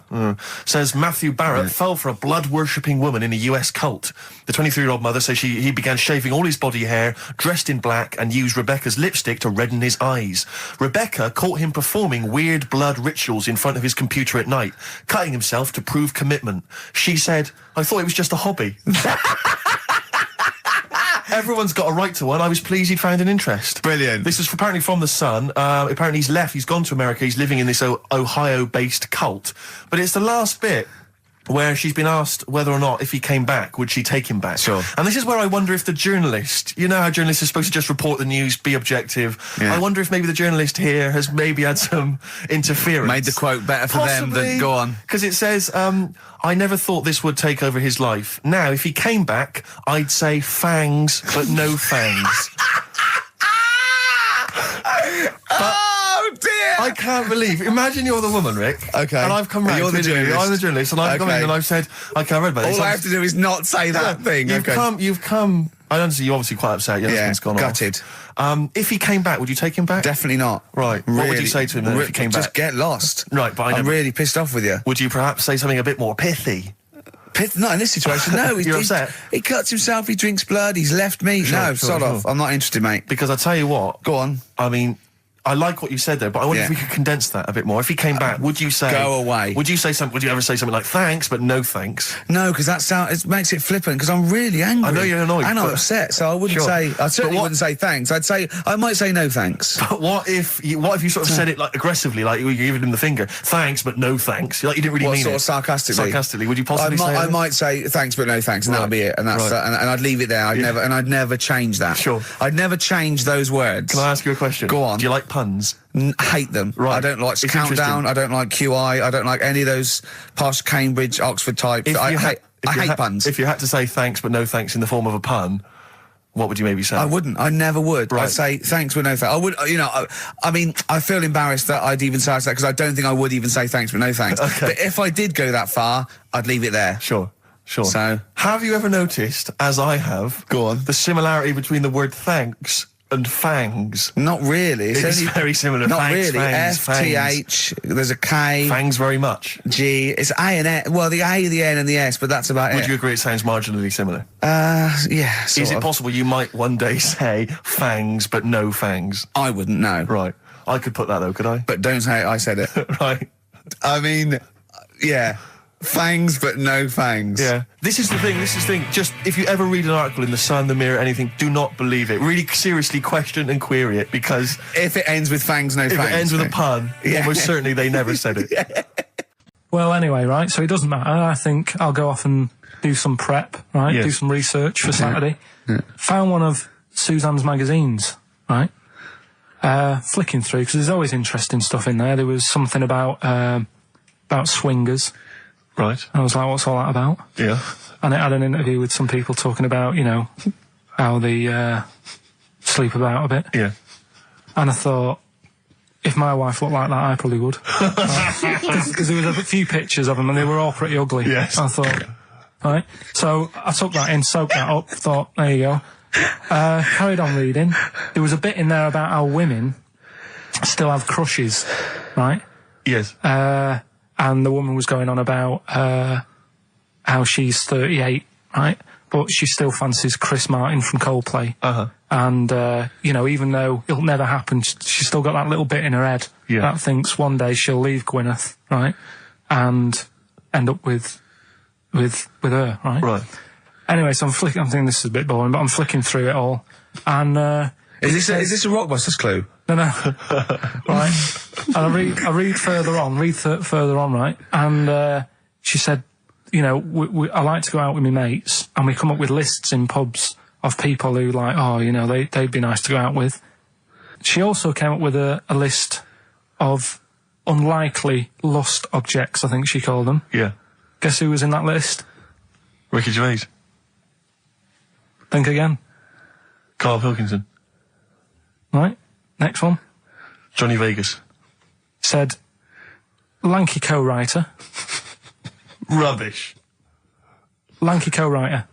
says Matthew Barrett fell for a blood-worshipping woman in a US cult. The 23-year-old mother says he began shaving all his body hair, dressed in black, and used Rebecca's lipstick to redden his eyes. Rebecca caught him performing weird blood rituals in front of his computer at night, cutting himself to prove commitment. She said, I thought it was just a hobby. Everyone's got a right to one. I was pleased he'd found an interest. Brilliant. This is apparently from The Sun. Apparently he's left. He's gone to America. He's living in this Ohio-based cult. But it's the last bit where she's been asked whether or not, if he came back, would she take him back? Sure. And this is where I wonder if the journalist, you know how journalists are supposed to just report the news, be objective. Yeah. I wonder if maybe the journalist here has maybe had some interference. Made the quote better for them than go on. Because it says, I never thought this would take over his life. Now, if he came back, I'd say fangs, but no fangs. Oh dear! I can't believe. Imagine you're the woman, Rick. Okay. And I've come round. You're the journalist. I'm the journalist, and I've come in and I've said, okay, I read about this. All I have to do is not say that thing. You've come. I understand you're obviously quite upset. Your husband's gone gutted. off. If he came back, would you take him back? Definitely not. Right. What would you say to him then if he came back? Just get lost. Right, but I'm really pissed off with you. Would you perhaps say something a bit more pithy? Not in this situation, no. You're upset? He cuts himself, he drinks blood, he's left me. Sod off. I'm not interested, mate. Because I tell you what. Go on. I mean, I like what you said there, but I wonder if we could condense that a bit more. If he came back, would you say... Go away. Would you ever say something like, thanks, but no thanks? No, because it makes it flippant, because I'm really angry. I know you're annoyed. And I'm upset, so I wouldn't say... I certainly wouldn't say thanks. I might say no thanks. But what if you sort of said it like aggressively, like you were giving him the finger, thanks, but no thanks? Like you didn't really mean sort it. of sarcastically? Sarcastically, would you possibly say I might say thanks, but no thanks, and that'll be it. And that's and I'd leave it there. I'd never change that. Sure. I'd never change those words. Can I ask you a question? Go on. Do you like puns? Hate them. Right. I don't like It's Countdown. I don't like QI. I don't like any of those posh Cambridge, Oxford types. I hate puns. If you had to say thanks but no thanks in the form of a pun, what would you maybe say? I wouldn't. I never would. Right. I'd say thanks but no thanks. I would, I mean, I feel embarrassed that I'd even say that because I don't think I would even say thanks but no thanks. Okay. But if I did go that far, I'd leave it there. Sure. So, have you ever noticed, as I have, go on, the similarity between the word thanks and fangs? Not really. It's very similar. Not thanks, really. Fangs, F-T-H, there's a K. Fangs very much. G, it's A and S. Well, the A, the N and the S, but that's about it. Would you agree it sounds marginally similar? Yeah, Is it possible you might one day say fangs but no fangs? I wouldn't know. Right. I could put that though, could I? But don't say I said it. Right. I mean, yeah. Fangs, but no fangs. Yeah. This is the thing. Just, if you ever read an article in The Sun, The Mirror, anything, do not believe it. Really seriously question and query it, because... If it ends with fangs, no fangs. If it ends with a pun, almost certainly they never said it. Yeah. Well, anyway, right, so it doesn't matter. I think I'll go off and do some prep, right? Yes. Do some research for Saturday. Found one of Suzanne's magazines, right? Flicking through, because there's always interesting stuff in there. There was something about swingers. Right. I was like, what's all that about? Yeah. And it had an interview with some people talking about, how they sleep about a bit. Yeah. And I thought, if my wife looked like that, I probably would. Because there was a few pictures of them and they were all pretty ugly. Yes. I thought, right. So I took that in, soaked that up, thought, there you go. Carried on reading. There was a bit in there about how women still have crushes, right? Yes. And the woman was going on about how she's 38, right? But she still fancies Chris Martin from Coldplay. Uh-huh. And, even though it'll never happen, she's still got that little bit in her head that thinks one day she'll leave Gwyneth, right? And end up with her, right? Right. Anyway, so I'm thinking this is a bit boring, but I'm flicking through it all. And, Is this a Rockbusters clue? No. Right. And I read further on, right? And she said, I like to go out with my mates, and we come up with lists in pubs of people who they'd be nice to go out with. She also came up with a list of unlikely lost objects, I think she called them. Yeah. Guess who was in that list? Ricky Gervais. Think again. Karl Pilkington. Right. Next one. Johnny Vegas. Said, lanky co-writer. Rubbish. Lanky co-writer.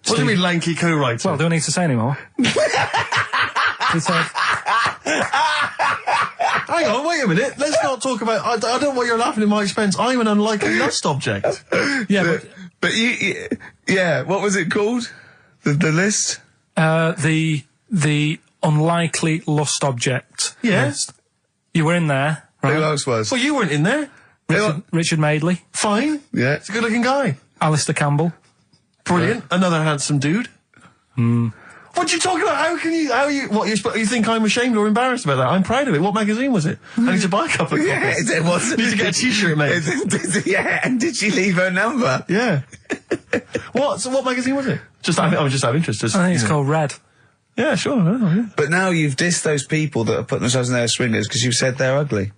What do you mean lanky co-writer? Well, do I need to say any more? He said... Hang on, wait a minute. Let's not talk about... I don't know why you're laughing at my expense. I'm an unlikely lost object. Yeah, but you... Yeah, what was it called? The list? The unlikely lost object list. You were in there, right? Who else was? Well, you weren't in there. Richard Madeley. Fine. Yeah. He's a good-looking guy. Alistair Campbell. Brilliant. Another handsome dude. Then What are you talking about? You think I'm ashamed or embarrassed about that? I'm proud of it. What magazine was it? I need to buy a couple of copies. It was. Need to get a t-shirt made. Yeah, and did she leave her number? Yeah. What magazine was it? I was just out of interest. I think it's called Red. Yeah, sure. Yeah. But now you've dissed those people that are putting themselves in there as swingers because you said they're ugly.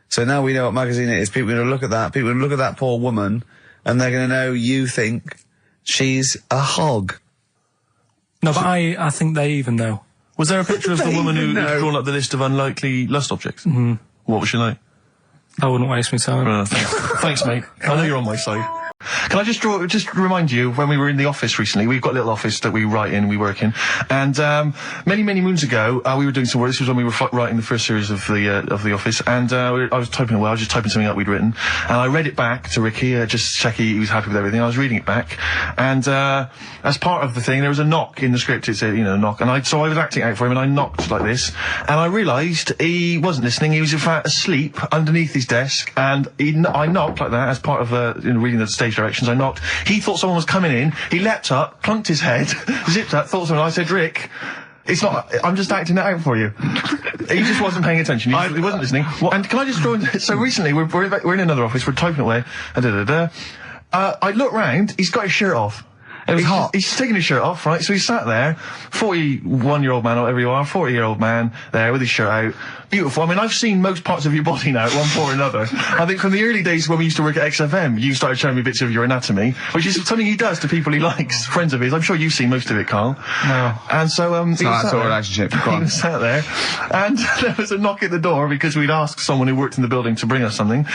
So now we know what magazine it is. People are going to look at that. People are going to look at that poor woman, and they're going to know you think she's a hog. No, but I think they even know. Was there a picture of the woman who had drawn up the list of unlikely lust objects? Mm-hmm. What was she like? I wouldn't waste my time. Thanks, mate. I know you're on my side. Can I just remind you, when we were in the office recently, we've got a little office that we write in, we work in, and many moons ago, we were doing some work. This was when we were writing the first series of the office, and I was typing away. I was just typing something up we'd written, and I read it back to Ricky, just check he was happy with everything. I was reading it back, and as part of the thing, there was a knock in the script. It said, a knock, and so I was acting out for him, and I knocked like this, and I realised he wasn't listening. He was in fact asleep underneath his desk, and I knocked like that as part of reading the stage directions. I knocked. He thought someone was coming in. He leapt up, plunked his head, zipped up, thought someone. I said, Rick, it's not. I'm just acting it out for you. He just wasn't paying attention. He wasn't listening. And can I just throw in? So recently we're in another office. We're typing away. I look round. He's got his shirt off. It was hot. He's taking his shirt off, right? So he's sat there, 41-year-old man, or whatever you are, 40-year-old man there with his shirt out. Beautiful. I mean, I've seen most parts of your body now at one point or another. I think from the early days when we used to work at XFM, you started showing me bits of your anatomy, which is something he does to people he likes, friends of his. I'm sure you've seen most of it, Carl. No. And so, it's not that sort of relationship. He was sat there, and there was a knock at the door because we'd asked someone who worked in the building to bring us something.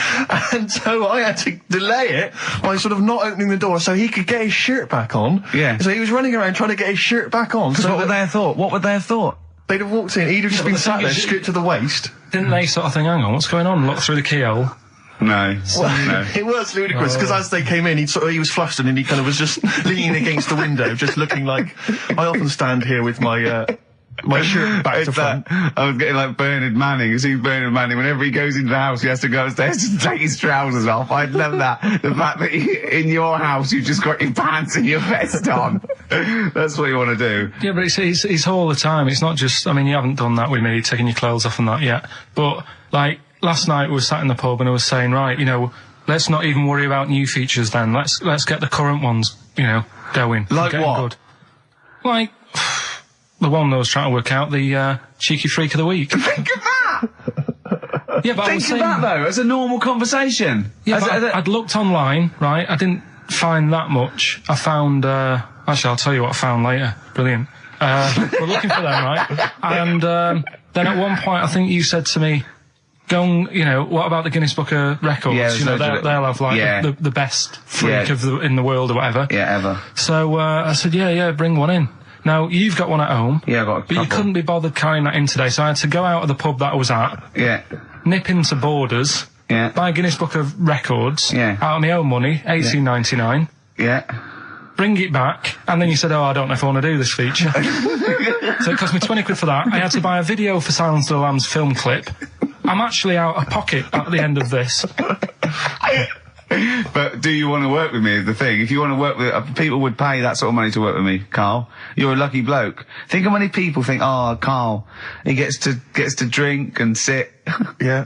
And so I had to delay it by sort of not opening the door so he could get his shirt back on. Yeah. So he was running around trying to get his shirt back on. So what would they have thought? What would they have thought? They'd have walked in, he'd have just been sat there, stripped to the waist. Didn't they sort of think, hang on, what's going on? Look through the keyhole. No. No. It was ludicrous, because as they came in, he was flustered and he kind of was just leaning against the window, just looking like... I often stand here with my shirt back to front. I was getting like Bernard Manning. You see Bernard Manning, whenever he goes into the house, he has to go upstairs to take his trousers off. I love that. The fact that in your house, you've just got your pants and your vest on. That's what you want to do. Yeah, but it's all the time. It's not just, I mean, you haven't done that with me, taking your clothes off and that yet. But, like, last night we were sat in the pub and I was saying, right, let's not even worry about new features then. Let's get the current ones, going. Like what? Good. Like... the one I was trying to work out, the cheeky freak of the week. Think of that! Yeah, but Think of that, though, as a normal conversation. Yeah, I'd looked online, right? I didn't find that much. I found... actually, I'll tell you what I found later. Brilliant. We're looking for them, right? And then at one point, I think you said to me, go and, what about the Guinness Book of Records? Yeah, they'll have, like, the best freak in the world or whatever. Yeah, ever. So I said, yeah, bring one in. Now, you've got one at home. Yeah, I've got a couple. But you couldn't be bothered carrying that in today, so I had to go out of the pub that I was at. Yeah. Nip into Borders. Yeah. Buy a Guinness Book of Records. Yeah. Out of my own money, $18.99. Yeah. Bring it back, and then you said, I don't know if I want to do this feature. So it cost me 20 quid for that. I had to buy a video for Silence of the Lambs film clip. I'm actually out of pocket at the end of this. But do you want to work with me is the thing. If you want to work with... people would pay that sort of money to work with me, Carl. You're a lucky bloke. Think how many people think, Carl, he gets to drink and sit. Yeah.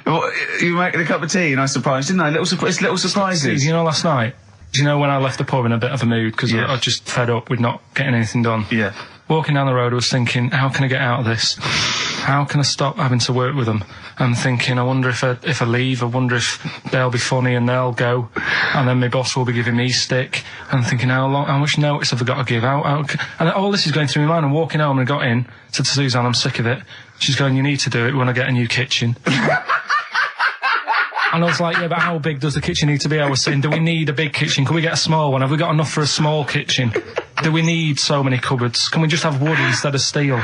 Well, you making a cup of tea and I surprised, didn't I? Little surprises. Steve, last night, do you know when I left the pub in a bit of a mood because I was just fed up with not getting anything done? Yeah. Walking down the road, I was thinking, how can I get out of this? How can I stop having to work with them? I'm thinking, I wonder if I leave, I wonder if they'll be funny and they'll go, and then my boss will be giving me stick. And I'm thinking, how much notice have I got to give out? And all this is going through my mind. I'm walking home and I got in, said to Suzanne, I'm sick of it. She's going, you need to do it when I get a new kitchen. And I was like, yeah, but how big does the kitchen need to be? I was saying, do we need a big kitchen? Can we get a small one? Have we got enough for a small kitchen? Do we need so many cupboards? Can we just have wood instead of steel?